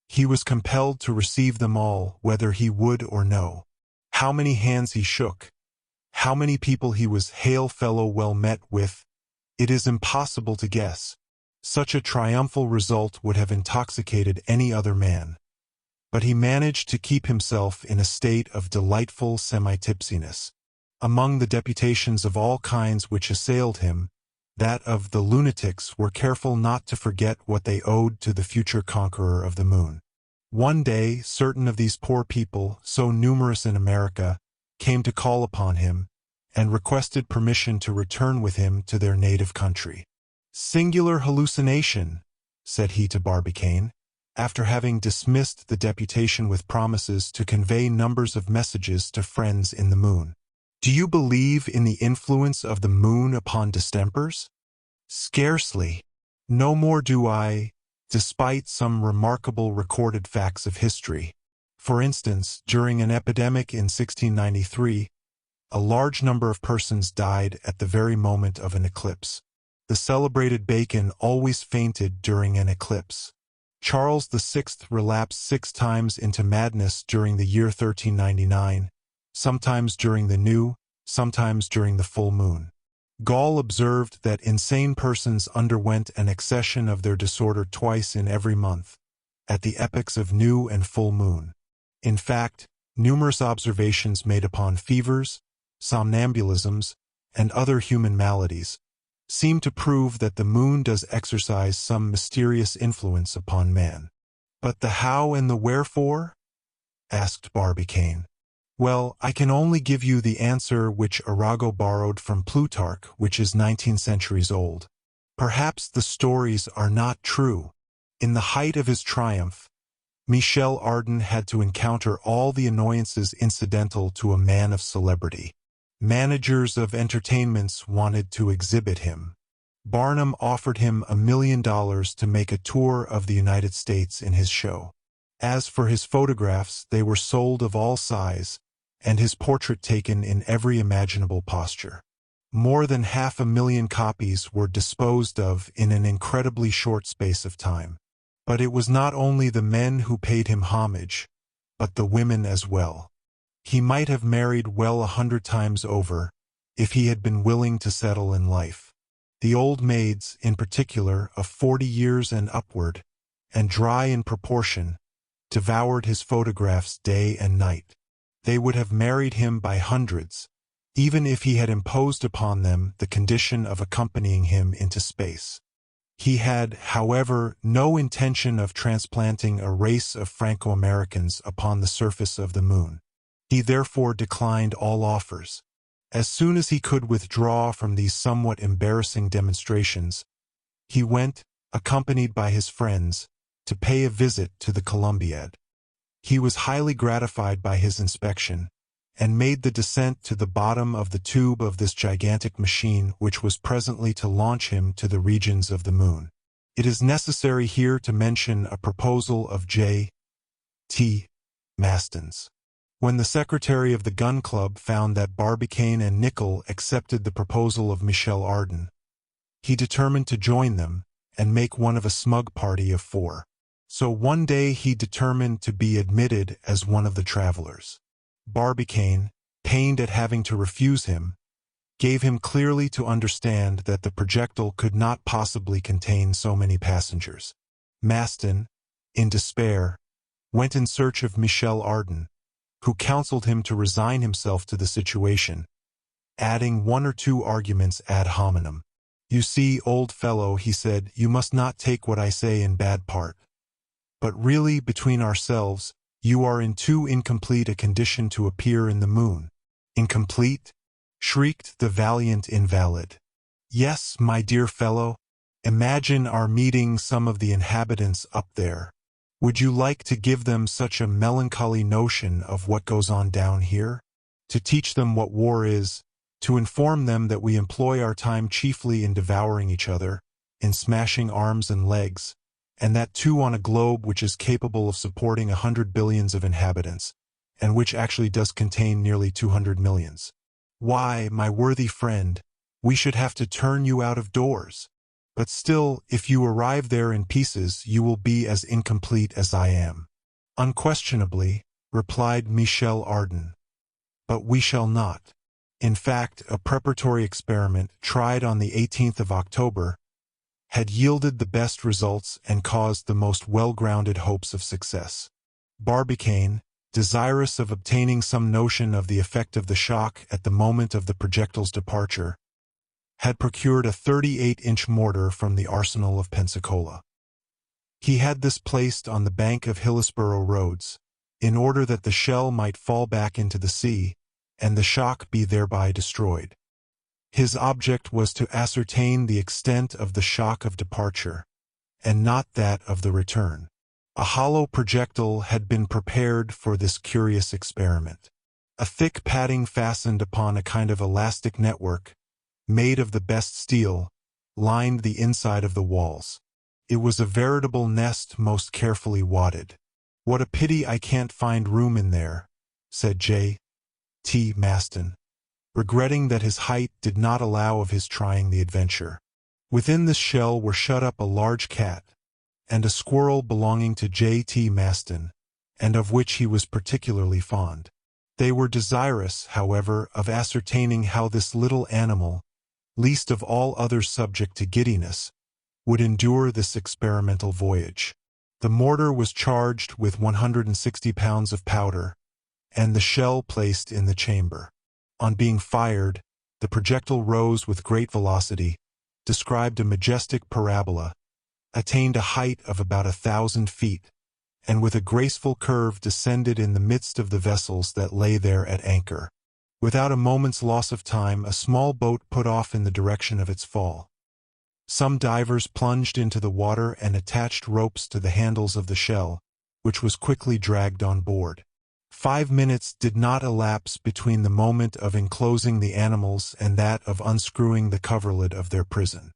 He was compelled to receive them all, whether he would or no. how many hands he shook, how many people he was hail fellow well met with, it is impossible to guess. Such a triumphal result would have intoxicated any other man. But he managed to keep himself in a state of delightful semi-tipsiness. Among the deputations of all kinds which assailed him, that of the lunatics were careful not to forget what they owed to the future conqueror of the moon. One day, certain of these poor people, so numerous in America, came to call upon him, and requested permission to return with him to their native country. "Singular hallucination," said he to Barbicane, after having dismissed the deputation with promises to convey numbers of messages to friends in the moon. "Do you believe in the influence of the moon upon distempers?" "Scarcely. No more do I, despite some remarkable recorded facts of history. For instance, during an epidemic in 1693, a large number of persons died at the very moment of an eclipse. The celebrated Bacon always fainted during an eclipse. Charles VI relapsed 6 times into madness during the year 1399, sometimes during the new, sometimes during the full moon. Gall observed that insane persons underwent an accession of their disorder twice in every month, at the epochs of new and full moon. In fact, numerous observations made upon fevers, somnambulisms, and other human maladies seem to prove that the moon does exercise some mysterious influence upon man. "But the how and the wherefore?" asked Barbicane. "Well, I can only give you the answer which Arago borrowed from Plutarch, which is 19 centuries old. Perhaps the stories are not true. In the height of his triumph, Michel Ardan had to encounter all the annoyances incidental to a man of celebrity. Managers of entertainments wanted to exhibit him. Barnum offered him $1 million to make a tour of the United States in his show. As for his photographs, they were sold of all size, and his portrait taken in every imaginable posture. More than 500,000 copies were disposed of in an incredibly short space of time. But it was not only the men who paid him homage, but the women as well. He might have married well 100 times over, if he had been willing to settle in life. The old maids, in particular, of 40 years and upward, and dry in proportion, devoured his photographs day and night. They would have married him by hundreds, even if he had imposed upon them the condition of accompanying him into space. He had, however, no intention of transplanting a race of Franco-Americans upon the surface of the moon. He therefore declined all offers. As soon as he could withdraw from these somewhat embarrassing demonstrations, he went, accompanied by his friends, to pay a visit to the Columbiad. He was highly gratified by his inspection, and made the descent to the bottom of the tube of this gigantic machine which was presently to launch him to the regions of the moon. It is necessary here to mention a proposal of J.T. Maston's. When the secretary of the Gun Club found that Barbicane and Nicholl accepted the proposal of Michel Ardan, he determined to join them and make one of a smug party of 4. So one day he determined to be admitted as one of the travelers. Barbicane, pained at having to refuse him, gave him clearly to understand that the projectile could not possibly contain so many passengers. Maston, in despair, went in search of Michel Ardan, who counseled him to resign himself to the situation, adding 1 or 2 arguments ad hominem. "You see, old fellow," he said, "you must not take what I say in bad part. But really, between ourselves, you are in too incomplete a condition to appear in the moon." "Incomplete?" shrieked the valiant invalid. "Yes, my dear fellow. Imagine our meeting some of the inhabitants up there. Would you like to give them such a melancholy notion of what goes on down here? To teach them what war is, to inform them that we employ our time chiefly in devouring each other, in smashing arms and legs, and that too on a globe which is capable of supporting 100 billions of inhabitants, and which actually does contain nearly 200 millions. Why, my worthy friend, we should have to turn you out of doors. But still, if you arrive there in pieces, you will be as incomplete as I am." "Unquestionably," replied Michel Ardan. But we shall not. In fact, a preparatory experiment tried on the 18th of October had yielded the best results and caused the most well-grounded hopes of success. Barbicane, desirous of obtaining some notion of the effect of the shock at the moment of the projectile's departure, had procured a 38-inch mortar from the arsenal of Pensacola. He had this placed on the bank of Hillsborough roads, in order that the shell might fall back into the sea, and the shock be thereby destroyed. His object was to ascertain the extent of the shock of departure, and not that of the return. A hollow projectile had been prepared for this curious experiment. A thick padding fastened upon a kind of elastic network, made of the best steel, lined the inside of the walls. It was a veritable nest most carefully wadded. "What a pity I can't find room in there," said J.T. Maston, regretting that his height did not allow of his trying the adventure. Within this shell were shut up a large cat, and a squirrel belonging to J.T. Maston, and of which he was particularly fond. They were desirous, however, of ascertaining how this little animal, least of all others subject to giddiness, would endure this experimental voyage. The mortar was charged with 160 pounds of powder, and the shell placed in the chamber. On being fired, the projectile rose with great velocity, described a majestic parabola, attained a height of about 1,000 feet, and with a graceful curve descended in the midst of the vessels that lay there at anchor. Without a moment's loss of time, a small boat put off in the direction of its fall. Some divers plunged into the water and attached ropes to the handles of the shell, which was quickly dragged on board. 5 minutes did not elapse between the moment of enclosing the animals and that of unscrewing the coverlid of their prison.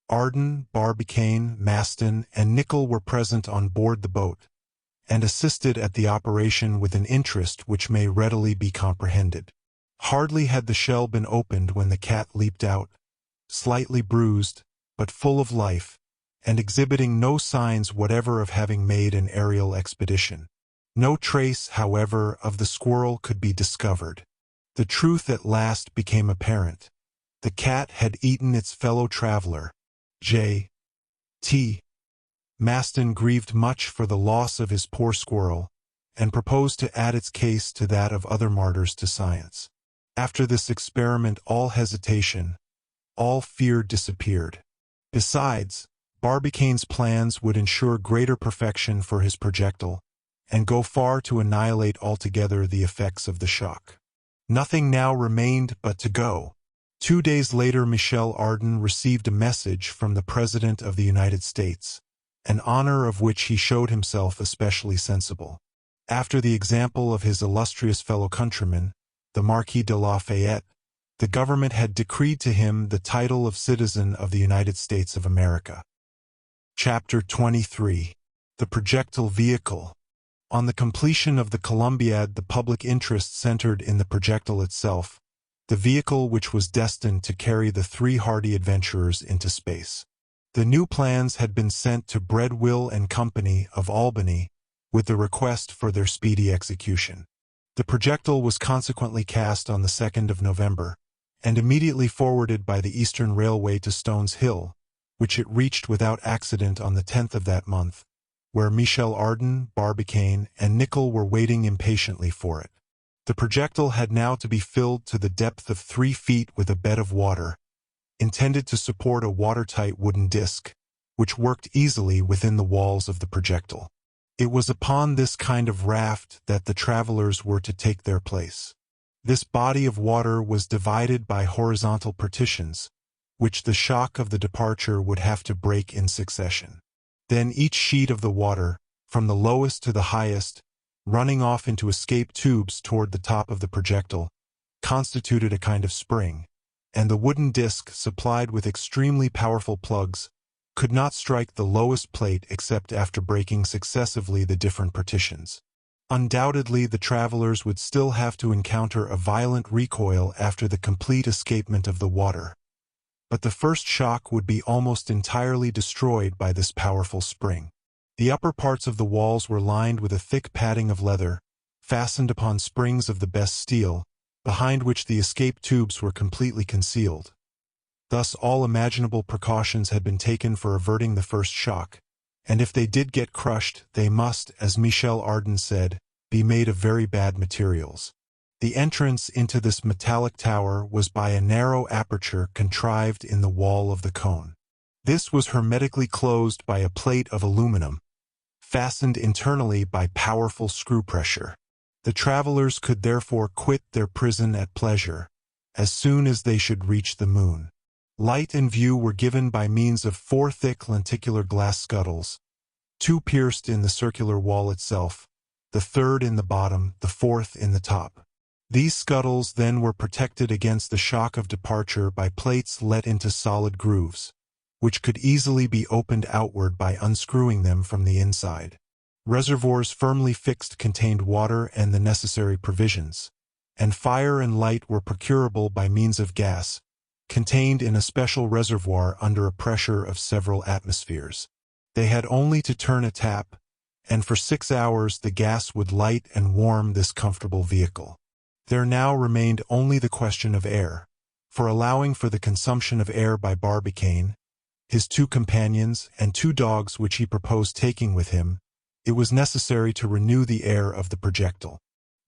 Arden, Barbicane, Maston, and Nicholl were present on board the boat, and assisted at the operation with an interest which may readily be comprehended. Hardly had the shell been opened when the cat leaped out, slightly bruised, but full of life, and exhibiting no signs whatever of having made an aerial expedition. No trace, however, of the squirrel could be discovered. The truth at last became apparent. The cat had eaten its fellow traveler. J.T. Maston grieved much for the loss of his poor squirrel, and proposed to add its case to that of other martyrs to science. After this experiment all hesitation, all fear disappeared. Besides, Barbicane's plans would ensure greater perfection for his projectile, and go far to annihilate altogether the effects of the shock. Nothing now remained but to go. 2 days later Michel Ardan received a message from the President of the United States, an honor of which he showed himself especially sensible. After the example of his illustrious fellow-countryman, the Marquis de Lafayette, the government had decreed to him the title of Citizen of the United States of America. Chapter 23. The Projectile Vehicle. On the completion of the Columbiad, the public interest centered in the projectile itself, the vehicle which was destined to carry the 3 hardy adventurers into space. The new plans had been sent to Breadwill and Company of Albany with the request for their speedy execution. The projectile was consequently cast on the 2nd of November, and immediately forwarded by the Eastern Railway to Stones Hill, which it reached without accident on the 10th of that month, where Michel Ardan, Barbicane, and Nicholl were waiting impatiently for it. The projectile had now to be filled to the depth of 3 feet with a bed of water, intended to support a watertight wooden disc, which worked easily within the walls of the projectile. It was upon this kind of raft that the travelers were to take their place. This body of water was divided by horizontal partitions, which the shock of the departure would have to break in succession. Then each sheet of the water, from the lowest to the highest, running off into escape tubes toward the top of the projectile, constituted a kind of spring, and the wooden disc, supplied with extremely powerful plugs, could not strike the lowest plate except after breaking successively the different partitions. Undoubtedly, the travelers would still have to encounter a violent recoil after the complete escapement of the water, but the first shock would be almost entirely destroyed by this powerful spring. The upper parts of the walls were lined with a thick padding of leather, fastened upon springs of the best steel, behind which the escape tubes were completely concealed. Thus all imaginable precautions had been taken for averting the first shock, and if they did get crushed, they must, as Michel Ardan said, be made of very bad materials. The entrance into this metallic tower was by a narrow aperture contrived in the wall of the cone. This was hermetically closed by a plate of aluminum, fastened internally by powerful screw pressure. The travelers could therefore quit their prison at pleasure, as soon as they should reach the moon. Light and view were given by means of 4 thick lenticular glass scuttles, 2 pierced in the circular wall itself, the 3rd in the bottom, the 4th in the top. These scuttles then were protected against the shock of departure by plates let into solid grooves, which could easily be opened outward by unscrewing them from the inside. Reservoirs firmly fixed contained water and the necessary provisions, and fire and light were procurable by means of gas, contained in a special reservoir under a pressure of several atmospheres. They had only to turn a tap, and for 6 hours the gas would light and warm this comfortable vehicle. There now remained only the question of air, for allowing for the consumption of air by Barbicane, his 2 companions, and 2 dogs which he proposed taking with him, it was necessary to renew the air of the projectile.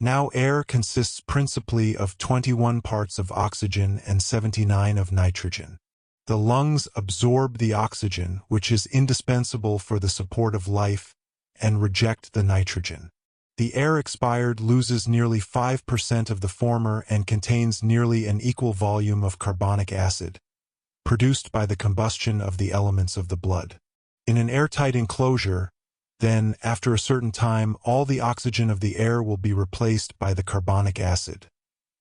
Now air consists principally of 21 parts of oxygen and 79 of nitrogen. The lungs absorb the oxygen, which is indispensable for the support of life, and reject the nitrogen. The air expired loses nearly 5% of the former and contains nearly an equal volume of carbonic acid, produced by the combustion of the elements of the blood. In an airtight enclosure, then, after a certain time, all the oxygen of the air will be replaced by the carbonic acid,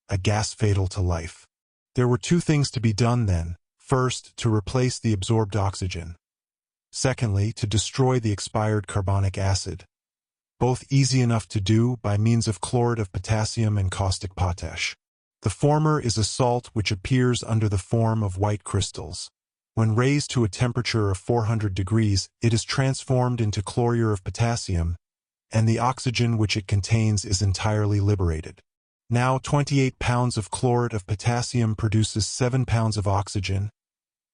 a gas fatal to life. There were 2 things to be done then. First, to replace the absorbed oxygen. Secondly, to destroy the expired carbonic acid, both easy enough to do by means of chlorid of potassium and caustic potash. The former is a salt which appears under the form of white crystals. When raised to a temperature of 400 degrees, it is transformed into chlorure of potassium, and the oxygen which it contains is entirely liberated. Now 28 pounds of chlorid of potassium produces 7 pounds of oxygen,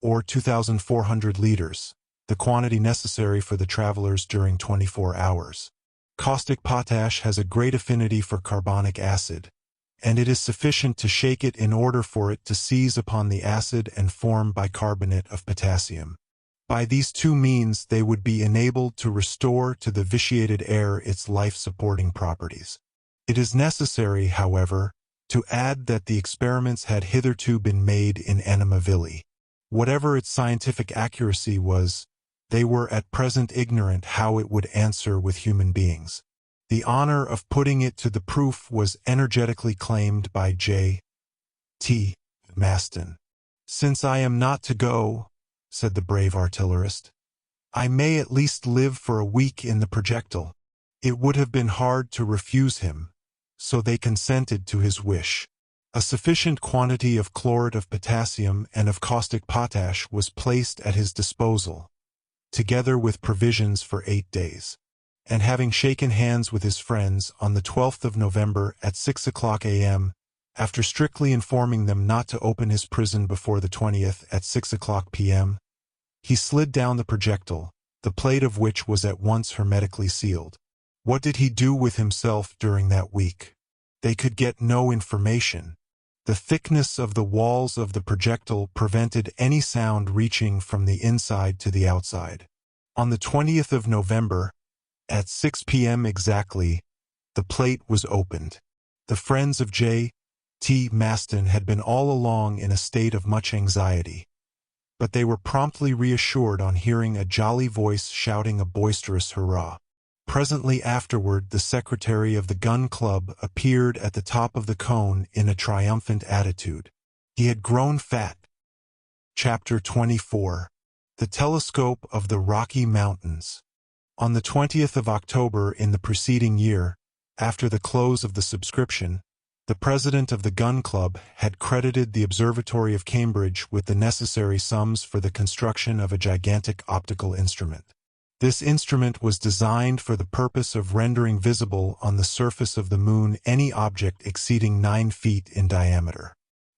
or 2,400 liters, the quantity necessary for the travelers during 24 hours. Caustic potash has a great affinity for carbonic acid, and it is sufficient to shake it in order for it to seize upon the acid and form bicarbonate of potassium. By these 2 means they would be enabled to restore to the vitiated air its life-supporting properties. It is necessary, however, to add that the experiments had hitherto been made in anima vili. Whatever its scientific accuracy was, they were at present ignorant how it would answer with human beings. The honor of putting it to the proof was energetically claimed by J.T. Maston. "Since I am not to go," said the brave artillerist, "I may at least live for a week in the projectile." It would have been hard to refuse him, so they consented to his wish. A sufficient quantity of chlorid of potassium and of caustic potash was placed at his disposal, together with provisions for 8 days. And having shaken hands with his friends on the 12th of November at 6 o'clock a.m., after strictly informing them not to open his prison before the 20th at 6 o'clock p.m., he slid down the projectile, the plate of which was at once hermetically sealed. What did he do with himself during that week? They could get no information. The thickness of the walls of the projectile prevented any sound reaching from the inside to the outside. On the 20th of November, at 6 p.m. exactly, the plate was opened. The friends of J.T. Maston had been all along in a state of much anxiety, but they were promptly reassured on hearing a jolly voice shouting a boisterous hurrah. Presently afterward, the secretary of the gun club appeared at the top of the cone in a triumphant attitude. He had grown fat. Chapter 24. The Telescope of the Rocky Mountains. On the 20th of October in the preceding year, after the close of the subscription, the president of the gun club had credited the Observatory of Cambridge with the necessary sums for the construction of a gigantic optical instrument. This instrument was designed for the purpose of rendering visible on the surface of the moon any object exceeding 9 feet in diameter.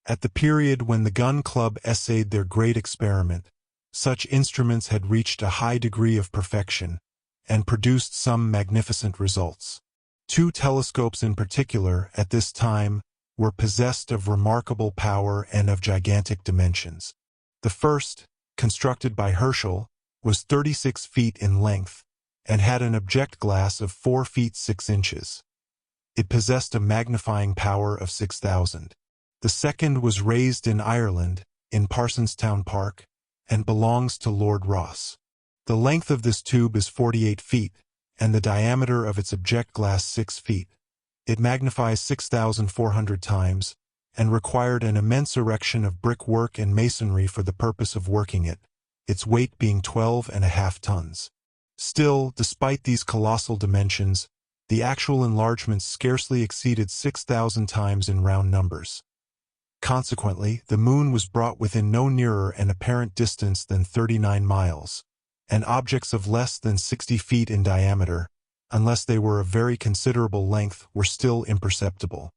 At the period when the Gun Club essayed their great experiment, such instruments had reached a high degree of perfection and produced some magnificent results. 2 telescopes in particular, at this time, were possessed of remarkable power and of gigantic dimensions. The first, constructed by Herschel, was 36 feet in length and had an object glass of 4 feet 6 inches. It possessed a magnifying power of 6,000. The second was raised in Ireland, in Parsonstown Park, and belongs to Lord Rosse. The length of this tube is 48 feet, and the diameter of its object glass 6 feet. It magnifies 6,400 times, and required an immense erection of brickwork and masonry for the purpose of working it, its weight being 12.5 tons. Still, despite these colossal dimensions, the actual enlargements scarcely exceeded 6,000 times in round numbers. Consequently, the moon was brought within no nearer an apparent distance than 39 miles, and objects of less than 60 feet in diameter, unless they were of very considerable length, were still imperceptible.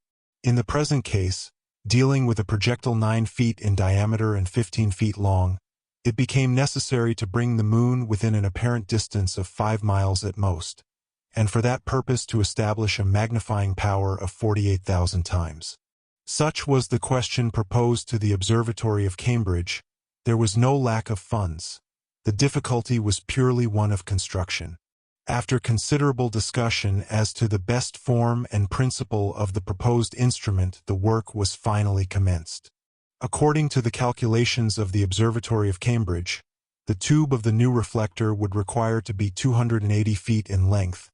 In the present case, dealing with a projectile 9 feet in diameter and 15 feet long, it became necessary to bring the moon within an apparent distance of 5 miles at most, and for that purpose to establish a magnifying power of 48,000 times. Such was the question proposed to the Observatory of Cambridge. There was no lack of funds. The difficulty was purely one of construction. After considerable discussion as to the best form and principle of the proposed instrument, the work was finally commenced. According to the calculations of the Observatory of Cambridge, the tube of the new reflector would require to be 280 feet in length,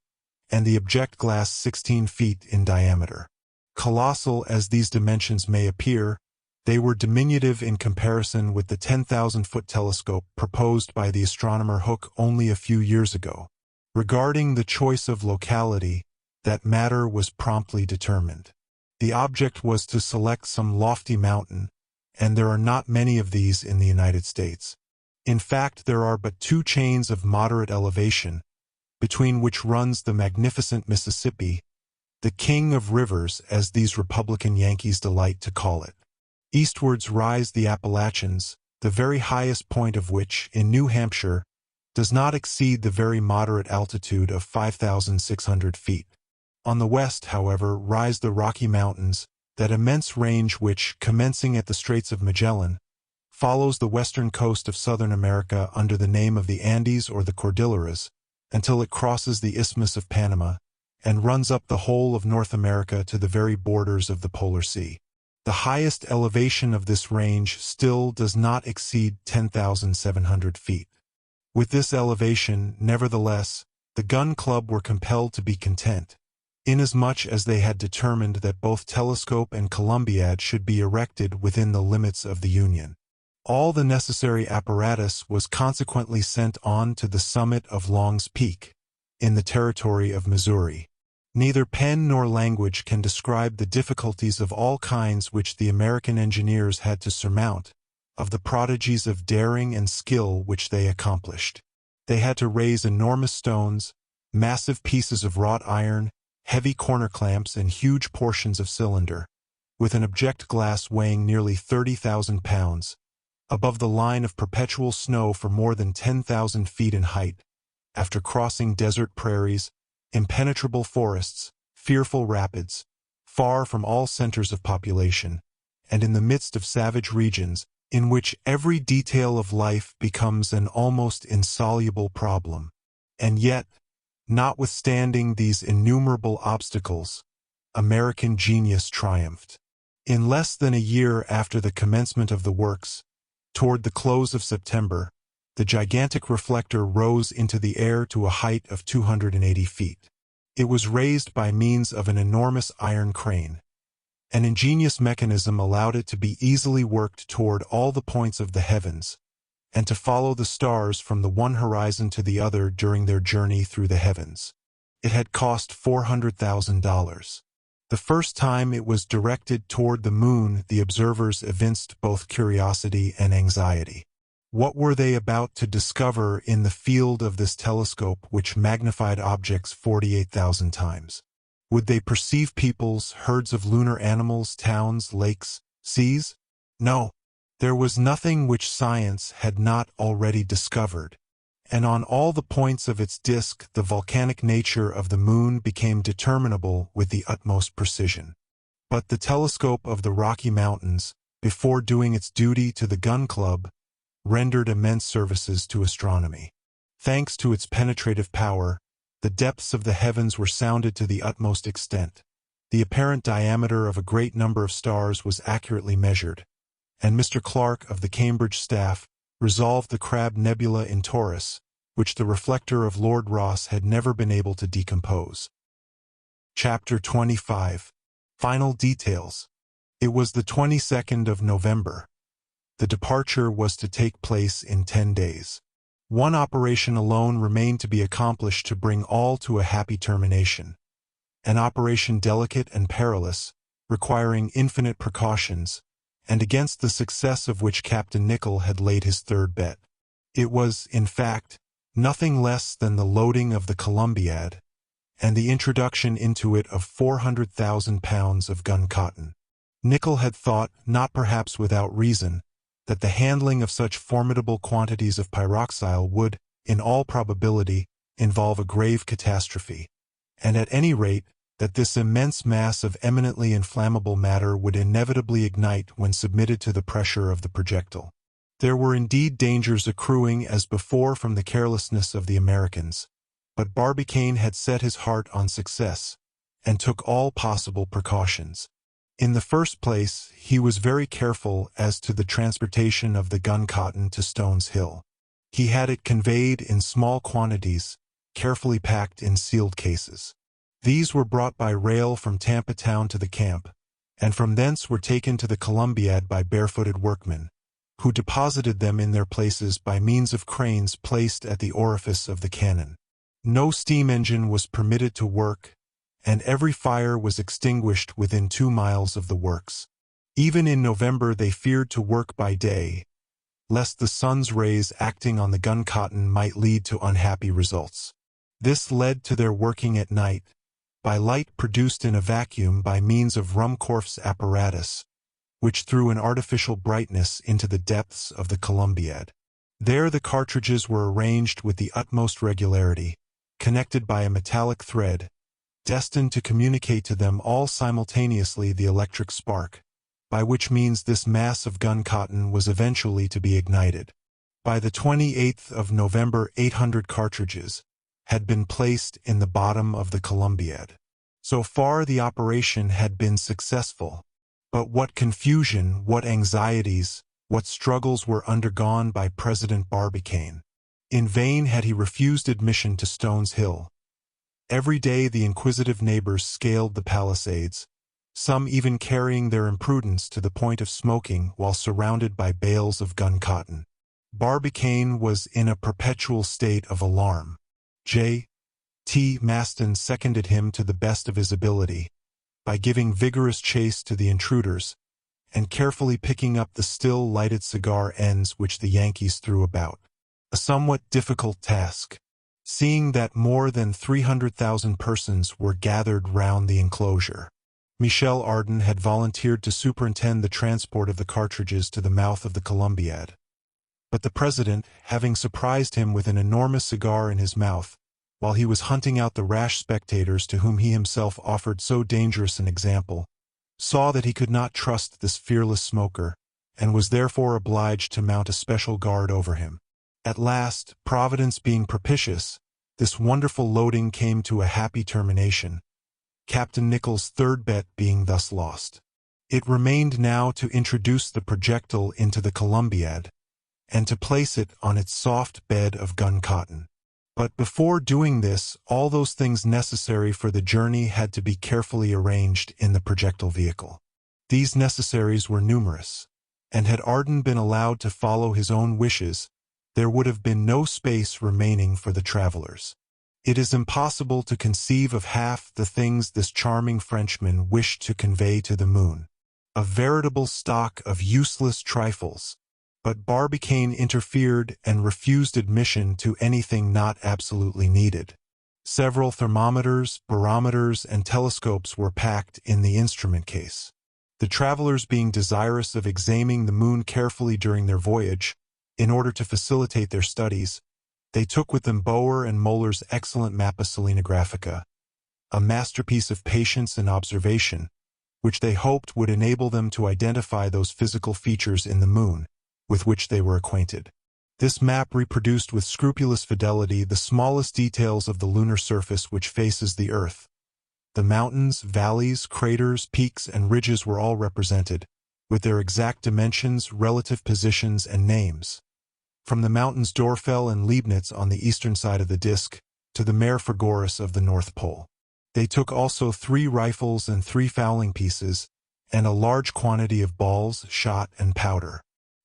and the object glass 16 feet in diameter. Colossal as these dimensions may appear, they were diminutive in comparison with the 10,000-foot telescope proposed by the astronomer Hooke only a few years ago. Regarding the choice of locality, that matter was promptly determined. The object was to select some lofty mountain, and there are not many of these in the United States. In fact, there are but 2 chains of moderate elevation, between which runs the magnificent Mississippi, the king of rivers as these Republican Yankees delight to call it. Eastwards rise the Appalachians, the very highest point of which, in New Hampshire, does not exceed the very moderate altitude of 5,600 feet. On the west, however, rise the Rocky Mountains, that immense range which, commencing at the Straits of Magellan, follows the western coast of Southern America under the name of the Andes or the Cordilleras, until it crosses the Isthmus of Panama, and runs up the whole of North America to the very borders of the Polar Sea. The highest elevation of this range still does not exceed 10,700 feet. With this elevation, nevertheless, the Gun Club were compelled to be content, inasmuch as they had determined that both telescope and Columbiad should be erected within the limits of the Union. All the necessary apparatus was consequently sent on to the summit of Long's Peak, in the territory of Missouri. Neither pen nor language can describe the difficulties of all kinds which the American engineers had to surmount, of the prodigies of daring and skill which they accomplished. They had to raise enormous stones, massive pieces of wrought iron, heavy corner clamps, and huge portions of cylinder, with an object glass weighing nearly 30,000 pounds, above the line of perpetual snow for more than 10,000 feet in height, after crossing desert prairies, impenetrable forests, fearful rapids, far from all centers of population, and in the midst of savage regions, in which every detail of life becomes an almost insoluble problem. And yet, notwithstanding these innumerable obstacles, American genius triumphed. In less than a year after the commencement of the works, toward the close of September, the gigantic reflector rose into the air to a height of 280 feet. It was raised by means of an enormous iron crane. An ingenious mechanism allowed it to be easily worked toward all the points of the heavens, and to follow the stars from the one horizon to the other during their journey through the heavens. It had cost $400,000. The first time it was directed toward the moon, the observers evinced both curiosity and anxiety. What were they about to discover in the field of this telescope which magnified objects 48,000 times? Would they perceive peoples, herds of lunar animals, towns, lakes, seas? No. There was nothing which science had not already discovered, and on all the points of its disk the volcanic nature of the moon became determinable with the utmost precision. But the telescope of the Rocky Mountains, before doing its duty to the Gun Club, rendered immense services to astronomy. Thanks to its penetrative power, the depths of the heavens were sounded to the utmost extent. The apparent diameter of a great number of stars was accurately measured, and Mr. Clark of the Cambridge staff resolved the Crab Nebula in Taurus, which the reflector of Lord Rosse had never been able to decompose. Chapter 25. Final details. It was the 22nd of November. The departure was to take place in 10 days. One operation alone remained to be accomplished to bring all to a happy termination. An operation delicate and perilous, requiring infinite precautions, and against the success of which Captain Nicholl had laid his third bet. It was, in fact, nothing less than the loading of the Columbiad, and the introduction into it of 400,000 pounds of gun cotton. Nicholl had thought, not perhaps without reason, that the handling of such formidable quantities of pyroxyle would, in all probability, involve a grave catastrophe, and at any rate, that this immense mass of eminently inflammable matter would inevitably ignite when submitted to the pressure of the projectile. There were indeed dangers accruing as before from the carelessness of the Americans, but Barbicane had set his heart on success, and took all possible precautions. In the first place, he was very careful as to the transportation of the gun cotton to Stones Hill. He had it conveyed in small quantities, carefully packed in sealed cases. These were brought by rail from Tampa town to the camp, and from thence were taken to the Columbiad by barefooted workmen, who deposited them in their places by means of cranes placed at the orifice of the cannon. No steam engine was permitted to work, and every fire was extinguished within 2 miles of the works. Even in November they feared to work by day, lest the sun's rays acting on the gun cotton might lead to unhappy results. This led to their working at night, by light produced in a vacuum by means of Ruhmkorff's apparatus, which threw an artificial brightness into the depths of the Columbiad. There the cartridges were arranged with the utmost regularity, connected by a metallic thread, destined to communicate to them all simultaneously the electric spark, by which means this mass of gun cotton was eventually to be ignited. By the 28th of November 800 cartridges had been placed in the bottom of the Columbiad. So far the operation had been successful, but what confusion, what anxieties, what struggles were undergone by President Barbicane. In vain had he refused admission to Stones Hill. Every day the inquisitive neighbors scaled the palisades, some even carrying their imprudence to the point of smoking while surrounded by bales of gun cotton. Barbicane was in a perpetual state of alarm. J.T. Maston seconded him to the best of his ability, by giving vigorous chase to the intruders, and carefully picking up the still lighted cigar ends which the Yankees threw about. A somewhat difficult task, seeing that more than 300,000 persons were gathered round the enclosure. Michel Ardan had volunteered to superintend the transport of the cartridges to the mouth of the Columbiad. But the president, having surprised him with an enormous cigar in his mouth, while he was hunting out the rash spectators to whom he himself offered so dangerous an example, saw that he could not trust this fearless smoker, and was therefore obliged to mount a special guard over him. At last, Providence being propitious, this wonderful loading came to a happy termination, Captain Nicholl's third bet being thus lost. It remained now to introduce the projectile into the Columbiad, and to place it on its soft bed of gun cotton. But before doing this, all those things necessary for the journey had to be carefully arranged in the projectile vehicle. These necessaries were numerous, and had Ardan been allowed to follow his own wishes, there would have been no space remaining for the travelers. It is impossible to conceive of half the things this charming Frenchman wished to convey to the moon. A veritable stock of useless trifles, But Barbicane interfered and refused admission to anything not absolutely needed. Several thermometers, barometers, and telescopes were packed in the instrument case. The travelers, being desirous of examining the moon carefully during their voyage, in order to facilitate their studies, they took with them Bower and Möller's excellent Mappa Selenographica, a masterpiece of patience and observation, which they hoped would enable them to identify those physical features in the moon with which they were acquainted. This map reproduced with scrupulous fidelity the smallest details of the lunar surface which faces the Earth. The mountains, valleys, craters, peaks, and ridges were all represented, with their exact dimensions, relative positions, and names. From the mountains Dorfell and Leibnitz on the eastern side of the disk to the Mare Frigoris of the North Pole. They took also 3 rifles and 3 fowling pieces, and a large quantity of balls, shot, and powder.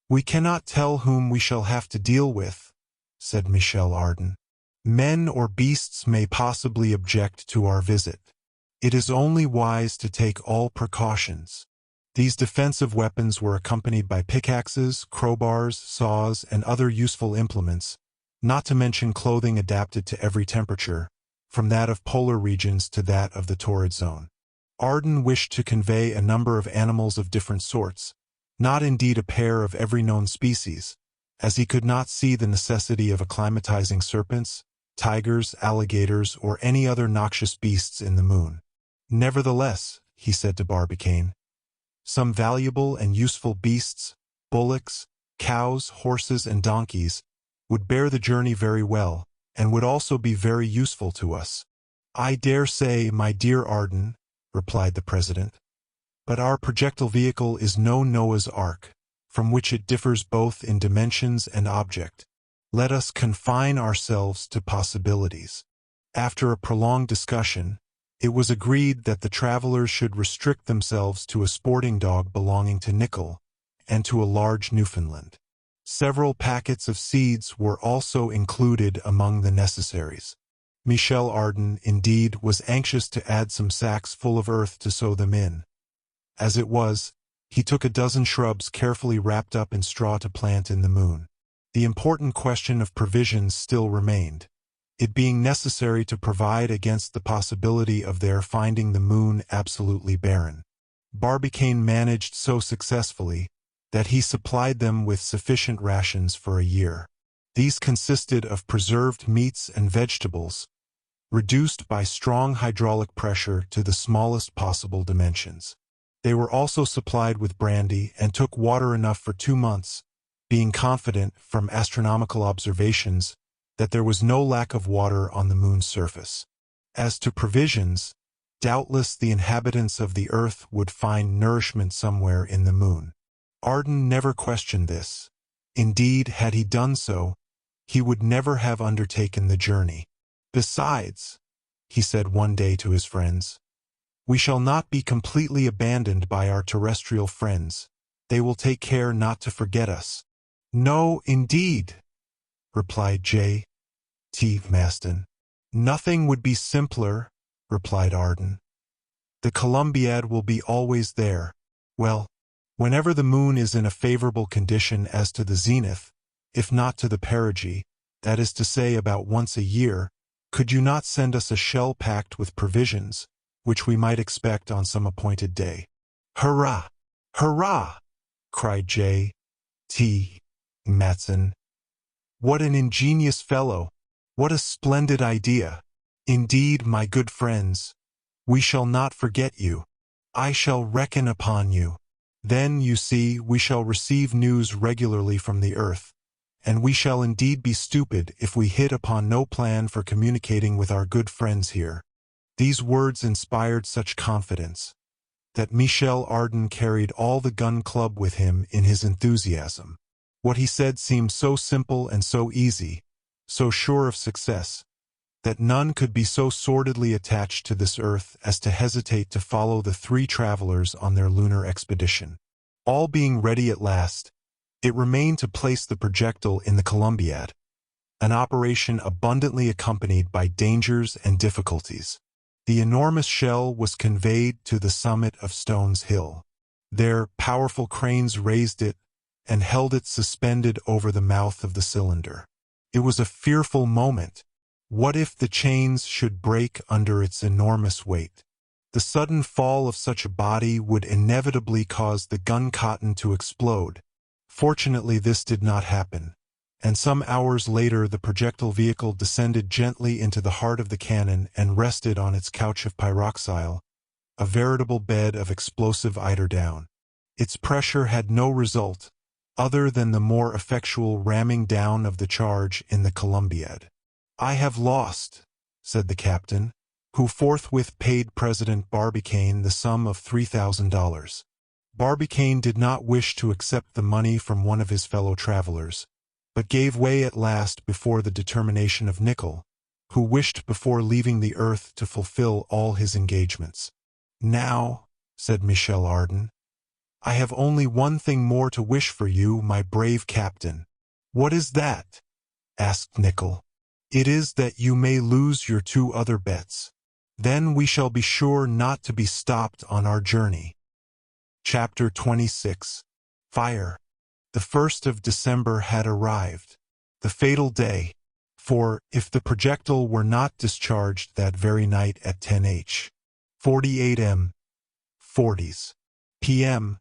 "We cannot tell whom we shall have to deal with," said Michel Ardan. "Men or beasts may possibly object to our visit. It is only wise to take all precautions." These defensive weapons were accompanied by pickaxes, crowbars, saws, and other useful implements, not to mention clothing adapted to every temperature, from that of polar regions to that of the torrid zone. Ardan wished to convey a number of animals of different sorts, not indeed a pair of every known species, as he could not see the necessity of acclimatizing serpents, tigers, alligators, or any other noxious beasts in the moon. "Nevertheless," he said to Barbicane, "some valuable and useful beasts, bullocks, cows, horses, and donkeys, would bear the journey very well, and would also be very useful to us." "I dare say, my dear Ardan," replied the President, "but our projectile vehicle is no Noah's Ark, from which it differs both in dimensions and object. Let us confine ourselves to possibilities." After a prolonged discussion, it was agreed that the travelers should restrict themselves to a sporting dog belonging to Nickel and to a large Newfoundland. Several packets of seeds were also included among the necessaries. Michel Ardan, indeed, was anxious to add some sacks full of earth to sow them in. As it was, he took a dozen shrubs carefully wrapped up in straw to plant in the moon. The important question of provisions still remained, it being necessary to provide against the possibility of their finding the moon absolutely barren. Barbicane managed so successfully that he supplied them with sufficient rations for a year. These consisted of preserved meats and vegetables, reduced by strong hydraulic pressure to the smallest possible dimensions. They were also supplied with brandy and took water enough for 2 months, being confident from astronomical observations that there was no lack of water on the moon's surface. As to provisions, doubtless the inhabitants of the earth would find nourishment somewhere in the moon. Ardan never questioned this. Indeed, had he done so, he would never have undertaken the journey. "Besides," he said one day to his friends, "we shall not be completely abandoned by our terrestrial friends. They will take care not to forget us." "No, indeed," replied J. T. Maston. "Nothing would be simpler," replied Ardan. "The Columbiad will be always there. Well, whenever the moon is in a favorable condition as to the zenith, if not to the perigee, that is to say about once a year, could you not send us a shell packed with provisions, which we might expect on some appointed day?" "Hurrah! Hurrah!" cried J. T. Matson. "What an ingenious fellow! What a splendid idea! Indeed, my good friends, we shall not forget you. I shall reckon upon you. Then, you see, we shall receive news regularly from the earth, and we shall indeed be stupid if we hit upon no plan for communicating with our good friends here." These words inspired such confidence that Michel Ardan carried all the gun club with him in his enthusiasm. What he said seemed so simple and so easy, so sure of success, that none could be so sordidly attached to this earth as to hesitate to follow the 3 travelers on their lunar expedition. All being ready at last, it remained to place the projectile in the Columbiad, an operation abundantly accompanied by dangers and difficulties. The enormous shell was conveyed to the summit of Stones Hill. There, powerful cranes raised it, and held it suspended over the mouth of the cylinder. It was a fearful moment. What if the chains should break under its enormous weight? The sudden fall of such a body would inevitably cause the gun cotton to explode. Fortunately, this did not happen, and some hours later the projectile vehicle descended gently into the heart of the cannon and rested on its couch of pyroxyle, a veritable bed of explosive eiderdown. Its pressure had no result, other than the more effectual ramming down of the charge in the Columbiad. "I have lost," said the captain, who forthwith paid President Barbicane the sum of $3,000. Barbicane did not wish to accept the money from one of his fellow travelers, but gave way at last before the determination of Nicholl, who wished before leaving the earth to fulfill all his engagements. "Now," said Michel Ardan, "I have only one thing more to wish for you, my brave captain." "What is that?" asked Nicholl. "It is that you may lose your 2 other bets. Then we shall be sure not to be stopped on our journey." Chapter 26. Fire. The 1st of December had arrived, the fatal day, for, if the projectile were not discharged that very night at 10h. 48 m. 40s. p.m.,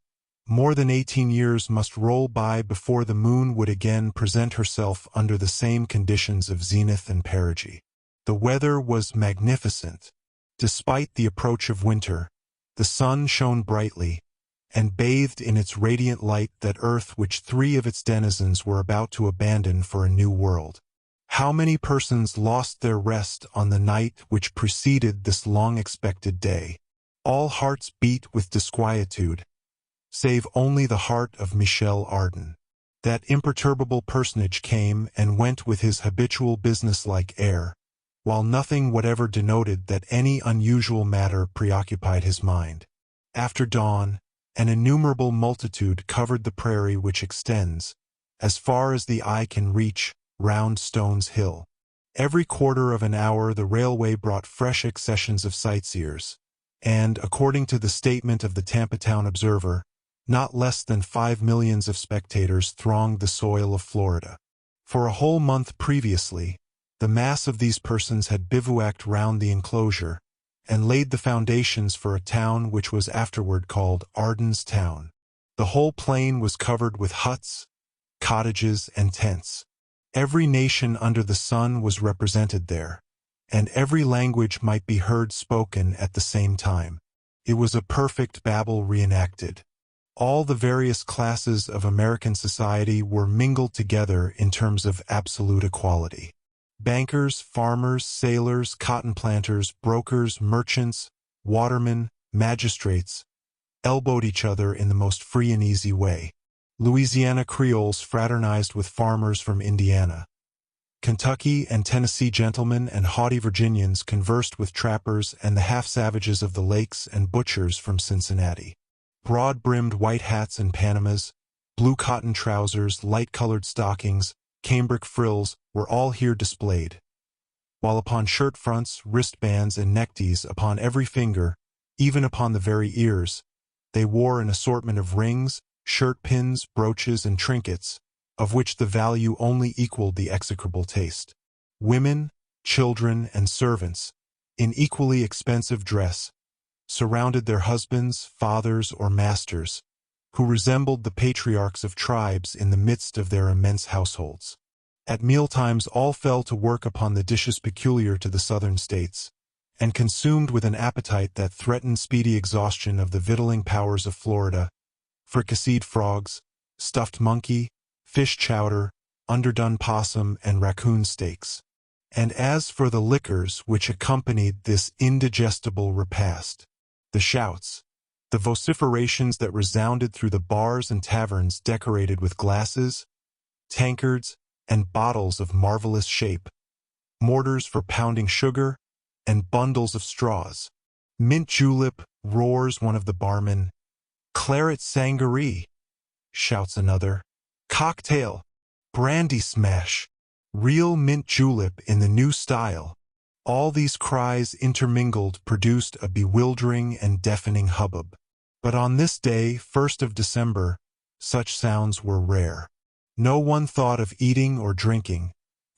more than 18 years must roll by before the moon would again present herself under the same conditions of zenith and perigee. The weather was magnificent. Despite the approach of winter, the sun shone brightly, and bathed in its radiant light that earth which 3 of its denizens were about to abandon for a new world. How many persons lost their rest on the night which preceded this long-expected day? All hearts beat with disquietude, save only the heart of Michel Ardan. That imperturbable personage came and went with his habitual businesslike air, while nothing whatever denoted that any unusual matter preoccupied his mind. After dawn, an innumerable multitude covered the prairie which extends, as far as the eye can reach, round Stones Hill. Every quarter of an hour the railway brought fresh accessions of sightseers, and, according to the statement of the Tampa Town Observer, not less than 5 millions of spectators thronged the soil of Florida. For a whole month previously, the mass of these persons had bivouacked round the enclosure, and laid the foundations for a town which was afterward called Ardan's Town. The whole plain was covered with huts, cottages, and tents. Every nation under the sun was represented there, and every language might be heard spoken at the same time. It was a perfect Babel reenacted. All the various classes of American society were mingled together in terms of absolute equality. Bankers, farmers, sailors, cotton planters, brokers, merchants, watermen, magistrates, elbowed each other in the most free and easy way. Louisiana Creoles fraternized with farmers from Indiana. Kentucky and Tennessee gentlemen and haughty Virginians conversed with trappers and the half-savages of the lakes and butchers from Cincinnati. Broad-brimmed white hats and Panamas, blue cotton trousers, light-colored stockings, cambric frills were all here displayed, while upon shirt fronts, wristbands, and neckties, upon every finger, even upon the very ears, they wore an assortment of rings, shirt pins, brooches, and trinkets, of which the value only equaled the execrable taste. Women, children, and servants, in equally expensive dress, surrounded their husbands, fathers, or masters, who resembled the patriarchs of tribes in the midst of their immense households. At mealtimes all fell to work upon the dishes peculiar to the southern states, and consumed with an appetite that threatened speedy exhaustion of the victualling powers of Florida, fricasseed frogs, stuffed monkey, fish chowder, underdone possum, and raccoon steaks. And as for the liquors which accompanied this indigestible repast, the shouts, the vociferations that resounded through the bars and taverns decorated with glasses, tankards, and bottles of marvelous shape, mortars for pounding sugar, and bundles of straws. "Mint julep," roars one of the barmen. "Claret sangaree," shouts another. "Cocktail," "brandy smash," "real mint julep in the new style." All these cries intermingled produced a bewildering and deafening hubbub. But on this day, 1st of December, such sounds were rare. No one thought of eating or drinking,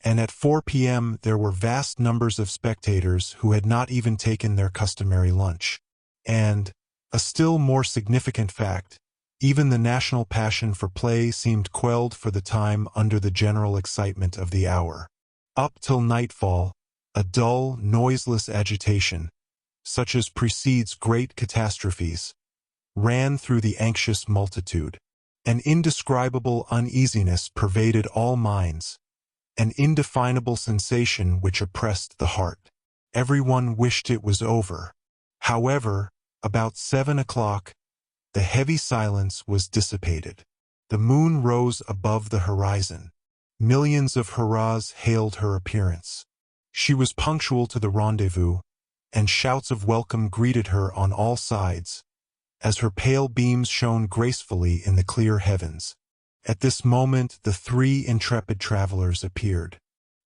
and at 4 p.m. there were vast numbers of spectators who had not even taken their customary lunch. And, a still more significant fact, even the national passion for play seemed quelled for the time under the general excitement of the hour. Up till nightfall, a dull, noiseless agitation, such as precedes great catastrophes, ran through the anxious multitude. An indescribable uneasiness pervaded all minds, an indefinable sensation which oppressed the heart. Everyone wished it was over. However, about 7 o'clock, the heavy silence was dissipated. The moon rose above the horizon. Millions of hurrahs hailed her appearance. She was punctual to the rendezvous, and shouts of welcome greeted her on all sides, as her pale beams shone gracefully in the clear heavens. At this moment the 3 intrepid travelers appeared.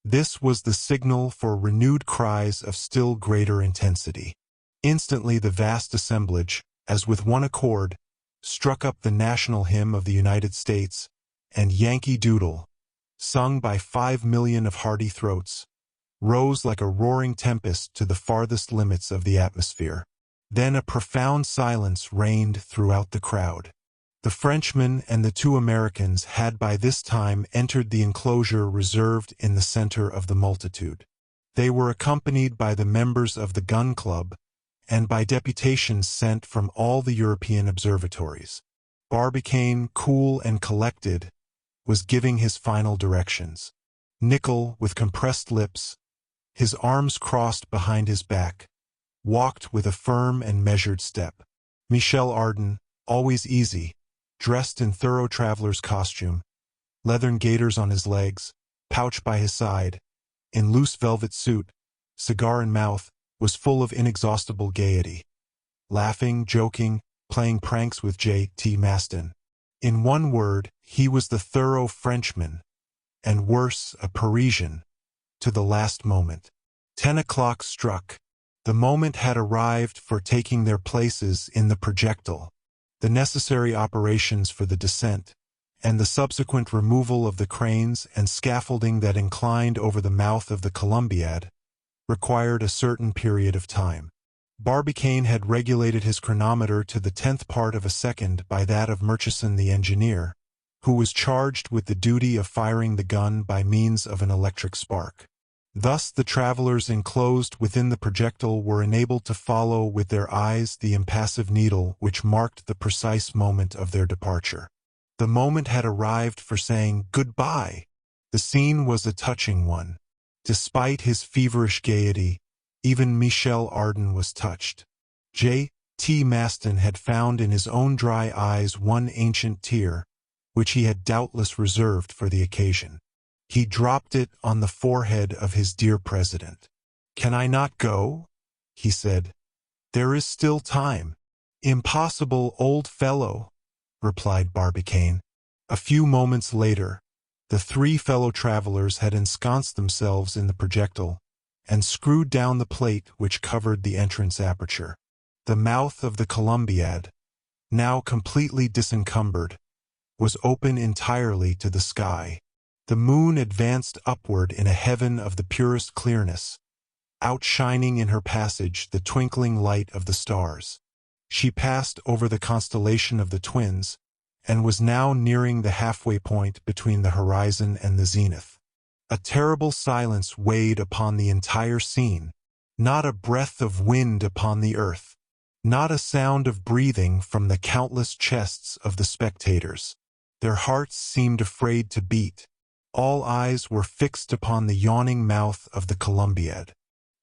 This was the signal for renewed cries of still greater intensity. Instantly the vast assemblage, as with one accord, struck up the national hymn of the United States, and Yankee Doodle, sung by 5 million of hearty throats, rose like a roaring tempest to the farthest limits of the atmosphere. Then a profound silence reigned throughout the crowd. The Frenchman and the 2 Americans had by this time entered the enclosure reserved in the center of the multitude. They were accompanied by the members of the Gun Club and by deputations sent from all the European observatories. Barbicane, cool and collected, was giving his final directions. Nicholl, with compressed lips, his arms crossed behind his back, walked with a firm and measured step. Michel Ardan, always easy, dressed in thorough traveler's costume, leathern gaiters on his legs, pouch by his side, in loose velvet suit, cigar in mouth, was full of inexhaustible gaiety, laughing, joking, playing pranks with J.T. Maston. In one word, he was the thorough Frenchman, and worse, a Parisian, to the last moment. 10 o'clock struck. The moment had arrived for taking their places in the projectile. The necessary operations for the descent, and the subsequent removal of the cranes and scaffolding that inclined over the mouth of the Columbiad, required a certain period of time. Barbicane had regulated his chronometer to the 10th part of a second by that of Murchison the engineer, who was charged with the duty of firing the gun by means of an electric spark. Thus the travelers enclosed within the projectile were enabled to follow with their eyes the impassive needle which marked the precise moment of their departure. The moment had arrived for saying goodbye. The scene was a touching one. Despite his feverish gaiety, even Michel Ardan was touched. J.T. Maston had found in his own dry eyes one ancient tear, which he had doubtless reserved for the occasion. He dropped it on the forehead of his dear president. "Can I not go?" he said. "There is still time." "Impossible, old fellow," replied Barbicane. A few moments later, the 3 fellow travelers had ensconced themselves in the projectile and screwed down the plate which covered the entrance aperture. The mouth of the Columbiad, now completely disencumbered, was open entirely to the sky. The moon advanced upward in a heaven of the purest clearness, outshining in her passage the twinkling light of the stars. She passed over the constellation of the Twins, and was now nearing the halfway point between the horizon and the zenith. A terrible silence weighed upon the entire scene, not a breath of wind upon the earth, not a sound of breathing from the countless chests of the spectators. Their hearts seemed afraid to beat. All eyes were fixed upon the yawning mouth of the Columbiad.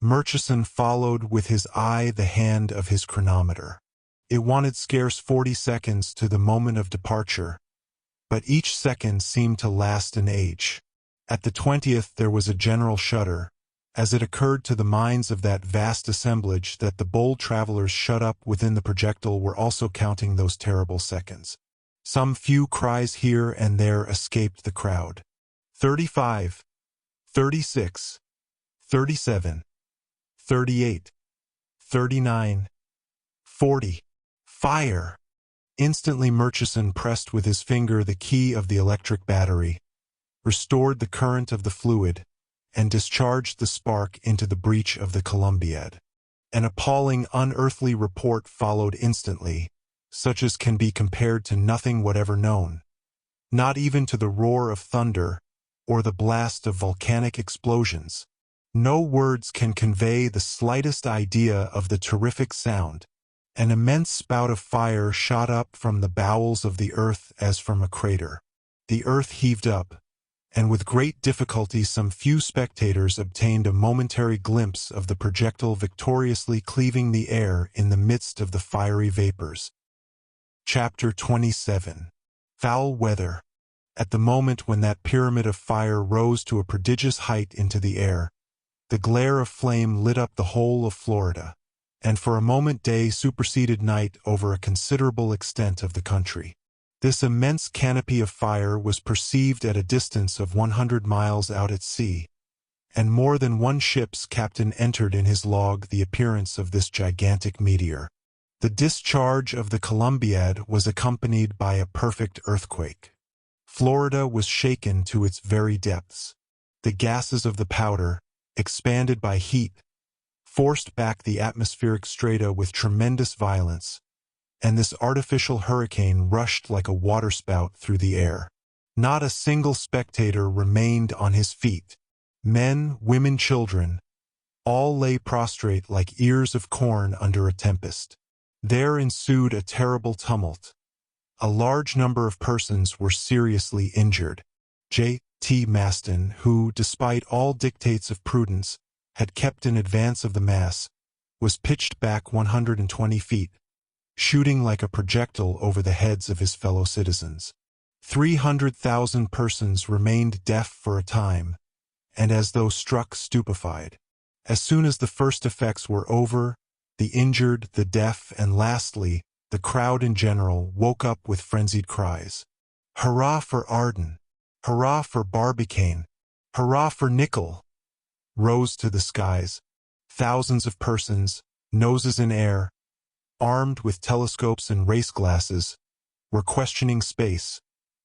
Murchison followed with his eye the hand of his chronometer. It wanted scarce 40 seconds to the moment of departure, but each second seemed to last an age. At the 20th there was a general shudder, as it occurred to the minds of that vast assemblage that the bold travelers shut up within the projectile were also counting those terrible seconds. Some few cries here and there escaped the crowd. 35, 36, 37, 38, 39, 40. Fire! Instantly Murchison pressed with his finger the key of the electric battery, restored the current of the fluid, and discharged the spark into the breech of the Columbiad. An appalling, unearthly report followed instantly, such as can be compared to nothing whatever known, not even to the roar of thunder or the blast of volcanic explosions. No words can convey the slightest idea of the terrific sound. An immense spout of fire shot up from the bowels of the earth as from a crater. The earth heaved up, and with great difficulty some few spectators obtained a momentary glimpse of the projectile victoriously cleaving the air in the midst of the fiery vapors. Chapter 27. Foul Weather. At the moment when that pyramid of fire rose to a prodigious height into the air, the glare of flame lit up the whole of Florida, and for a moment day superseded night over a considerable extent of the country. This immense canopy of fire was perceived at a distance of 100 miles out at sea, and more than one ship's captain entered in his log the appearance of this gigantic meteor. The discharge of the Columbiad was accompanied by a perfect earthquake. Florida was shaken to its very depths. The gases of the powder, expanded by heat, forced back the atmospheric strata with tremendous violence, and this artificial hurricane rushed like a waterspout through the air. Not a single spectator remained on his feet. Men, women, children, all lay prostrate like ears of corn under a tempest. There ensued a terrible tumult. A large number of persons were seriously injured. J.T. Maston, who, despite all dictates of prudence, had kept in advance of the mass, was pitched back 120 feet, shooting like a projectile over the heads of his fellow citizens. 300,000 persons remained deaf for a time, and as though struck stupefied. As soon as the first effects were over, the injured, the deaf, and lastly, the crowd in general woke up with frenzied cries. "Hurrah for Arden! Hurrah for Barbicane! Hurrah for Nickel!" rose to the skies. Thousands of persons, noses in air, armed with telescopes and race glasses, were questioning space,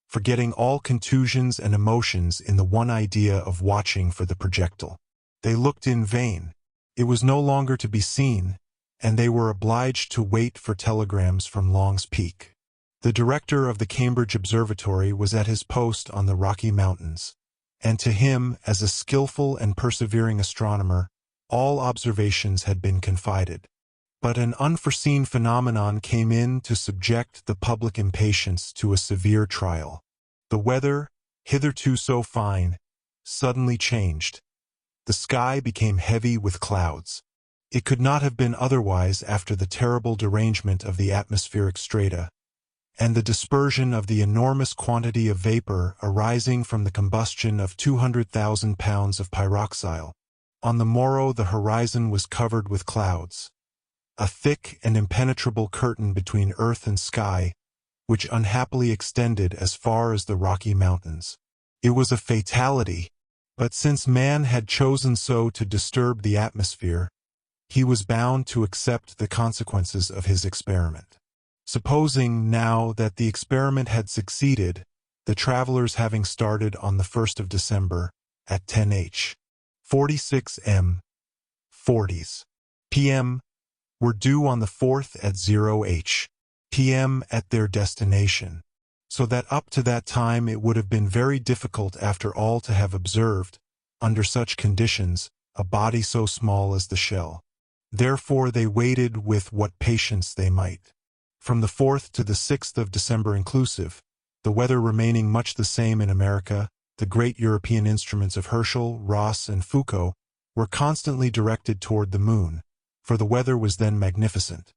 forgetting all contusions and emotions in the one idea of watching for the projectile. They looked in vain. It was no longer to be seen, and they were obliged to wait for telegrams from Long's Peak. The director of the Cambridge Observatory was at his post on the Rocky Mountains, and to him, as a skillful and persevering astronomer, all observations had been confided. But an unforeseen phenomenon came in to subject the public impatience to a severe trial. The weather, hitherto so fine, suddenly changed. The sky became heavy with clouds. It could not have been otherwise after the terrible derangement of the atmospheric strata, and the dispersion of the enormous quantity of vapor arising from the combustion of 200,000 pounds of pyroxyle. On the morrow the horizon was covered with clouds, a thick and impenetrable curtain between earth and sky, which unhappily extended as far as the Rocky Mountains. It was a fatality, but since man had chosen so to disturb the atmosphere, he was bound to accept the consequences of his experiment. Supposing, now, that the experiment had succeeded, the travelers having started on the 1st of December, at 10h. 46 m. 40s. p.m., were due on the 4th at 0h. p.m. at their destination, so that up to that time it would have been very difficult after all to have observed, under such conditions, a body so small as the shell. Therefore they waited with what patience they might. From the 4th to the 6th of December inclusive, the weather remaining much the same in America, the great European instruments of Herschel, Ross, and Foucault were constantly directed toward the moon, for the weather was then magnificent.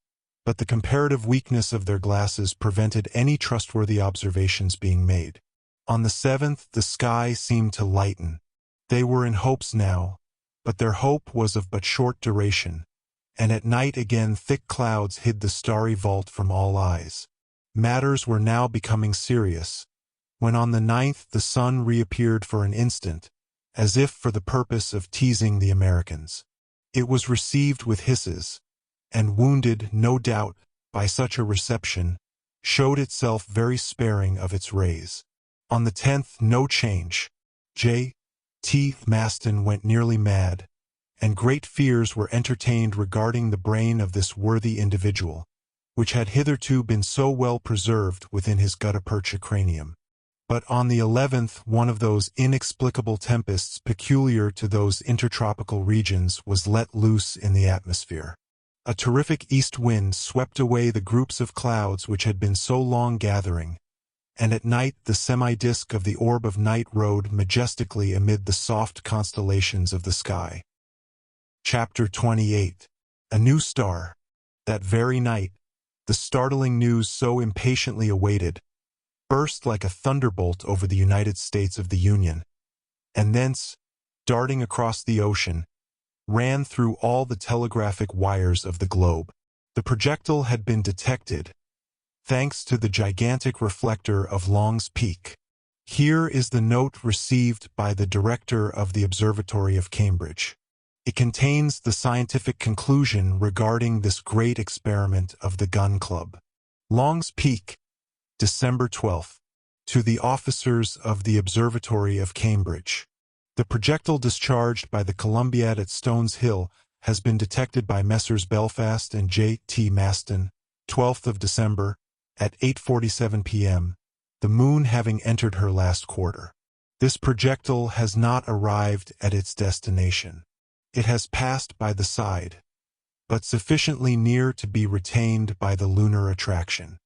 But the comparative weakness of their glasses prevented any trustworthy observations being made. On the 7th the sky seemed to lighten. They were in hopes now, but their hope was of but short duration, and at night again thick clouds hid the starry vault from all eyes. Matters were now becoming serious, when on the 9th the sun reappeared for an instant, as if for the purpose of teasing the Americans. It was received with hisses, and wounded, no doubt, by such a reception, showed itself very sparing of its rays. On the 10th, no change. J.T. Maston went nearly mad, and great fears were entertained regarding the brain of this worthy individual, which had hitherto been so well preserved within his gutta-percha cranium. But on the 11th, one of those inexplicable tempests peculiar to those intertropical regions was let loose in the atmosphere. A terrific east wind swept away the groups of clouds which had been so long gathering, and at night the semi-disk of the orb of night rode majestically amid the soft constellations of the sky. Chapter 28. A New Star. That very night, the startling news so impatiently awaited burst like a thunderbolt over the United States of the Union, and thence, darting across the ocean, ran through all the telegraphic wires of the globe. The projectile had been detected, thanks to the gigantic reflector of Long's Peak. Here is the note received by the director of the Observatory of Cambridge. It contains the scientific conclusion regarding this great experiment of the Gun Club. Long's Peak, December 12th. To the officers of the Observatory of Cambridge. The projectile discharged by the Columbiad at Stones Hill has been detected by Messrs. Belfast and J.T. Maston, 12th of December, at 8:47 p.m., the moon having entered her last quarter. This projectile has not arrived at its destination. It has passed by the side, but sufficiently near to be retained by the lunar attraction.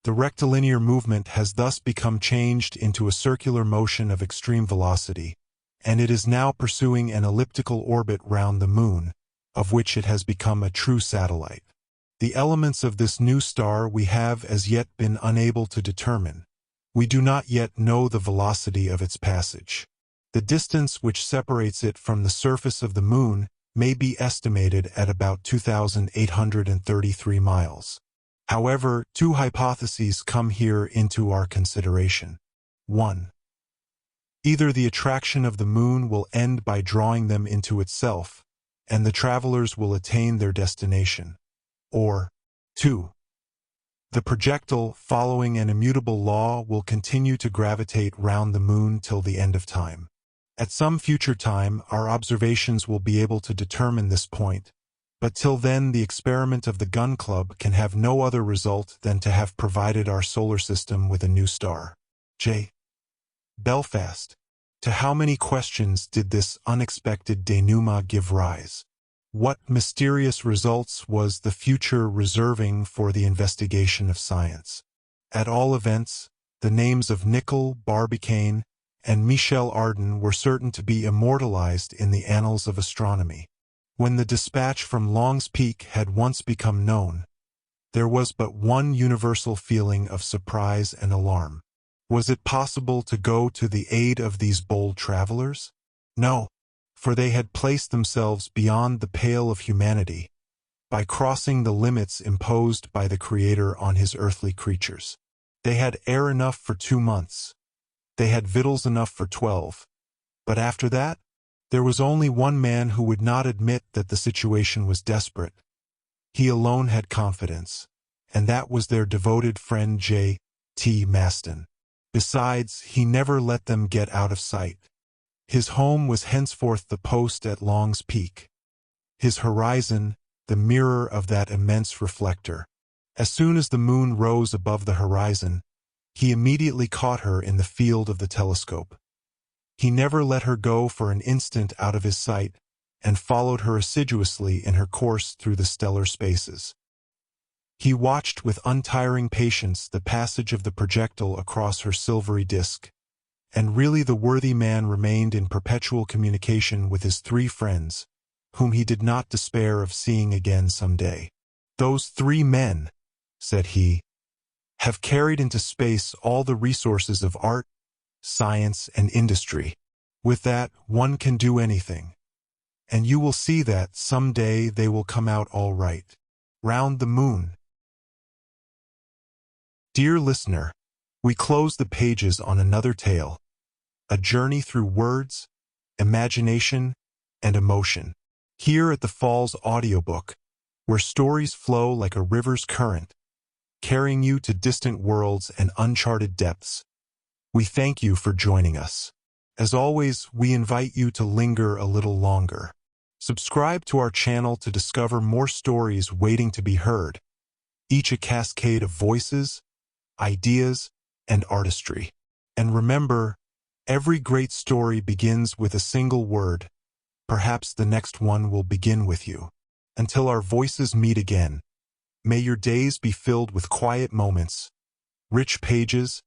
The rectilinear movement has thus become changed into a circular motion of extreme velocity, and it is now pursuing an elliptical orbit round the moon, of which it has become a true satellite. The elements of this new star we have as yet been unable to determine. We do not yet know the velocity of its passage. The distance which separates it from the surface of the moon may be estimated at about 2,833 miles. However, two hypotheses come here into our consideration. 1. Either the attraction of the moon will end by drawing them into itself, and the travelers will attain their destination. Or, 2. The projectile, following an immutable law, will continue to gravitate round the moon till the end of time. At some future time, our observations will be able to determine this point, but till then the experiment of the Gun Club can have no other result than to have provided our solar system with a new star. J. Belfast. To how many questions did this unexpected denouement give rise? What mysterious results was the future reserving for the investigation of science? At all events, the names of Nicol, Barbicane, and Michel Ardan were certain to be immortalized in the annals of astronomy. When the dispatch from Long's Peak had once become known, there was but one universal feeling of surprise and alarm. Was it possible to go to the aid of these bold travelers? No, for they had placed themselves beyond the pale of humanity by crossing the limits imposed by the Creator on his earthly creatures. They had air enough for 2 months. They had victuals enough for 12. But after that, there was only one man who would not admit that the situation was desperate. He alone had confidence, and that was their devoted friend J.T. Maston. Besides, he never let them get out of sight. His home was henceforth the post at Long's Peak. His horizon, the mirror of that immense reflector. As soon as the moon rose above the horizon, he immediately caught her in the field of the telescope. He never let her go for an instant out of his sight, and followed her assiduously in her course through the stellar spaces. He watched with untiring patience the passage of the projectile across her silvery disk, and really the worthy man remained in perpetual communication with his 3 friends, whom he did not despair of seeing again some day. "Those 3 men," said he, "have carried into space all the resources of art, science, and industry. With that, one can do anything. And you will see that, some day, they will come out all right. Round the moon." Dear listener, we close the pages on another tale, a journey through words, imagination, and emotion. Here at the Falls Audiobook, where stories flow like a river's current, carrying you to distant worlds and uncharted depths. We thank you for joining us. As always, we invite you to linger a little longer. Subscribe to our channel to discover more stories waiting to be heard, each a cascade of voices, ideas, and artistry. And remember, every great story begins with a single word. Perhaps the next one will begin with you. Until our voices meet again, may your days be filled with quiet moments, rich pages,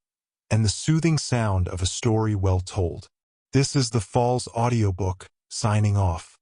and the soothing sound of a story well told. This is the Falls Audiobook, signing off.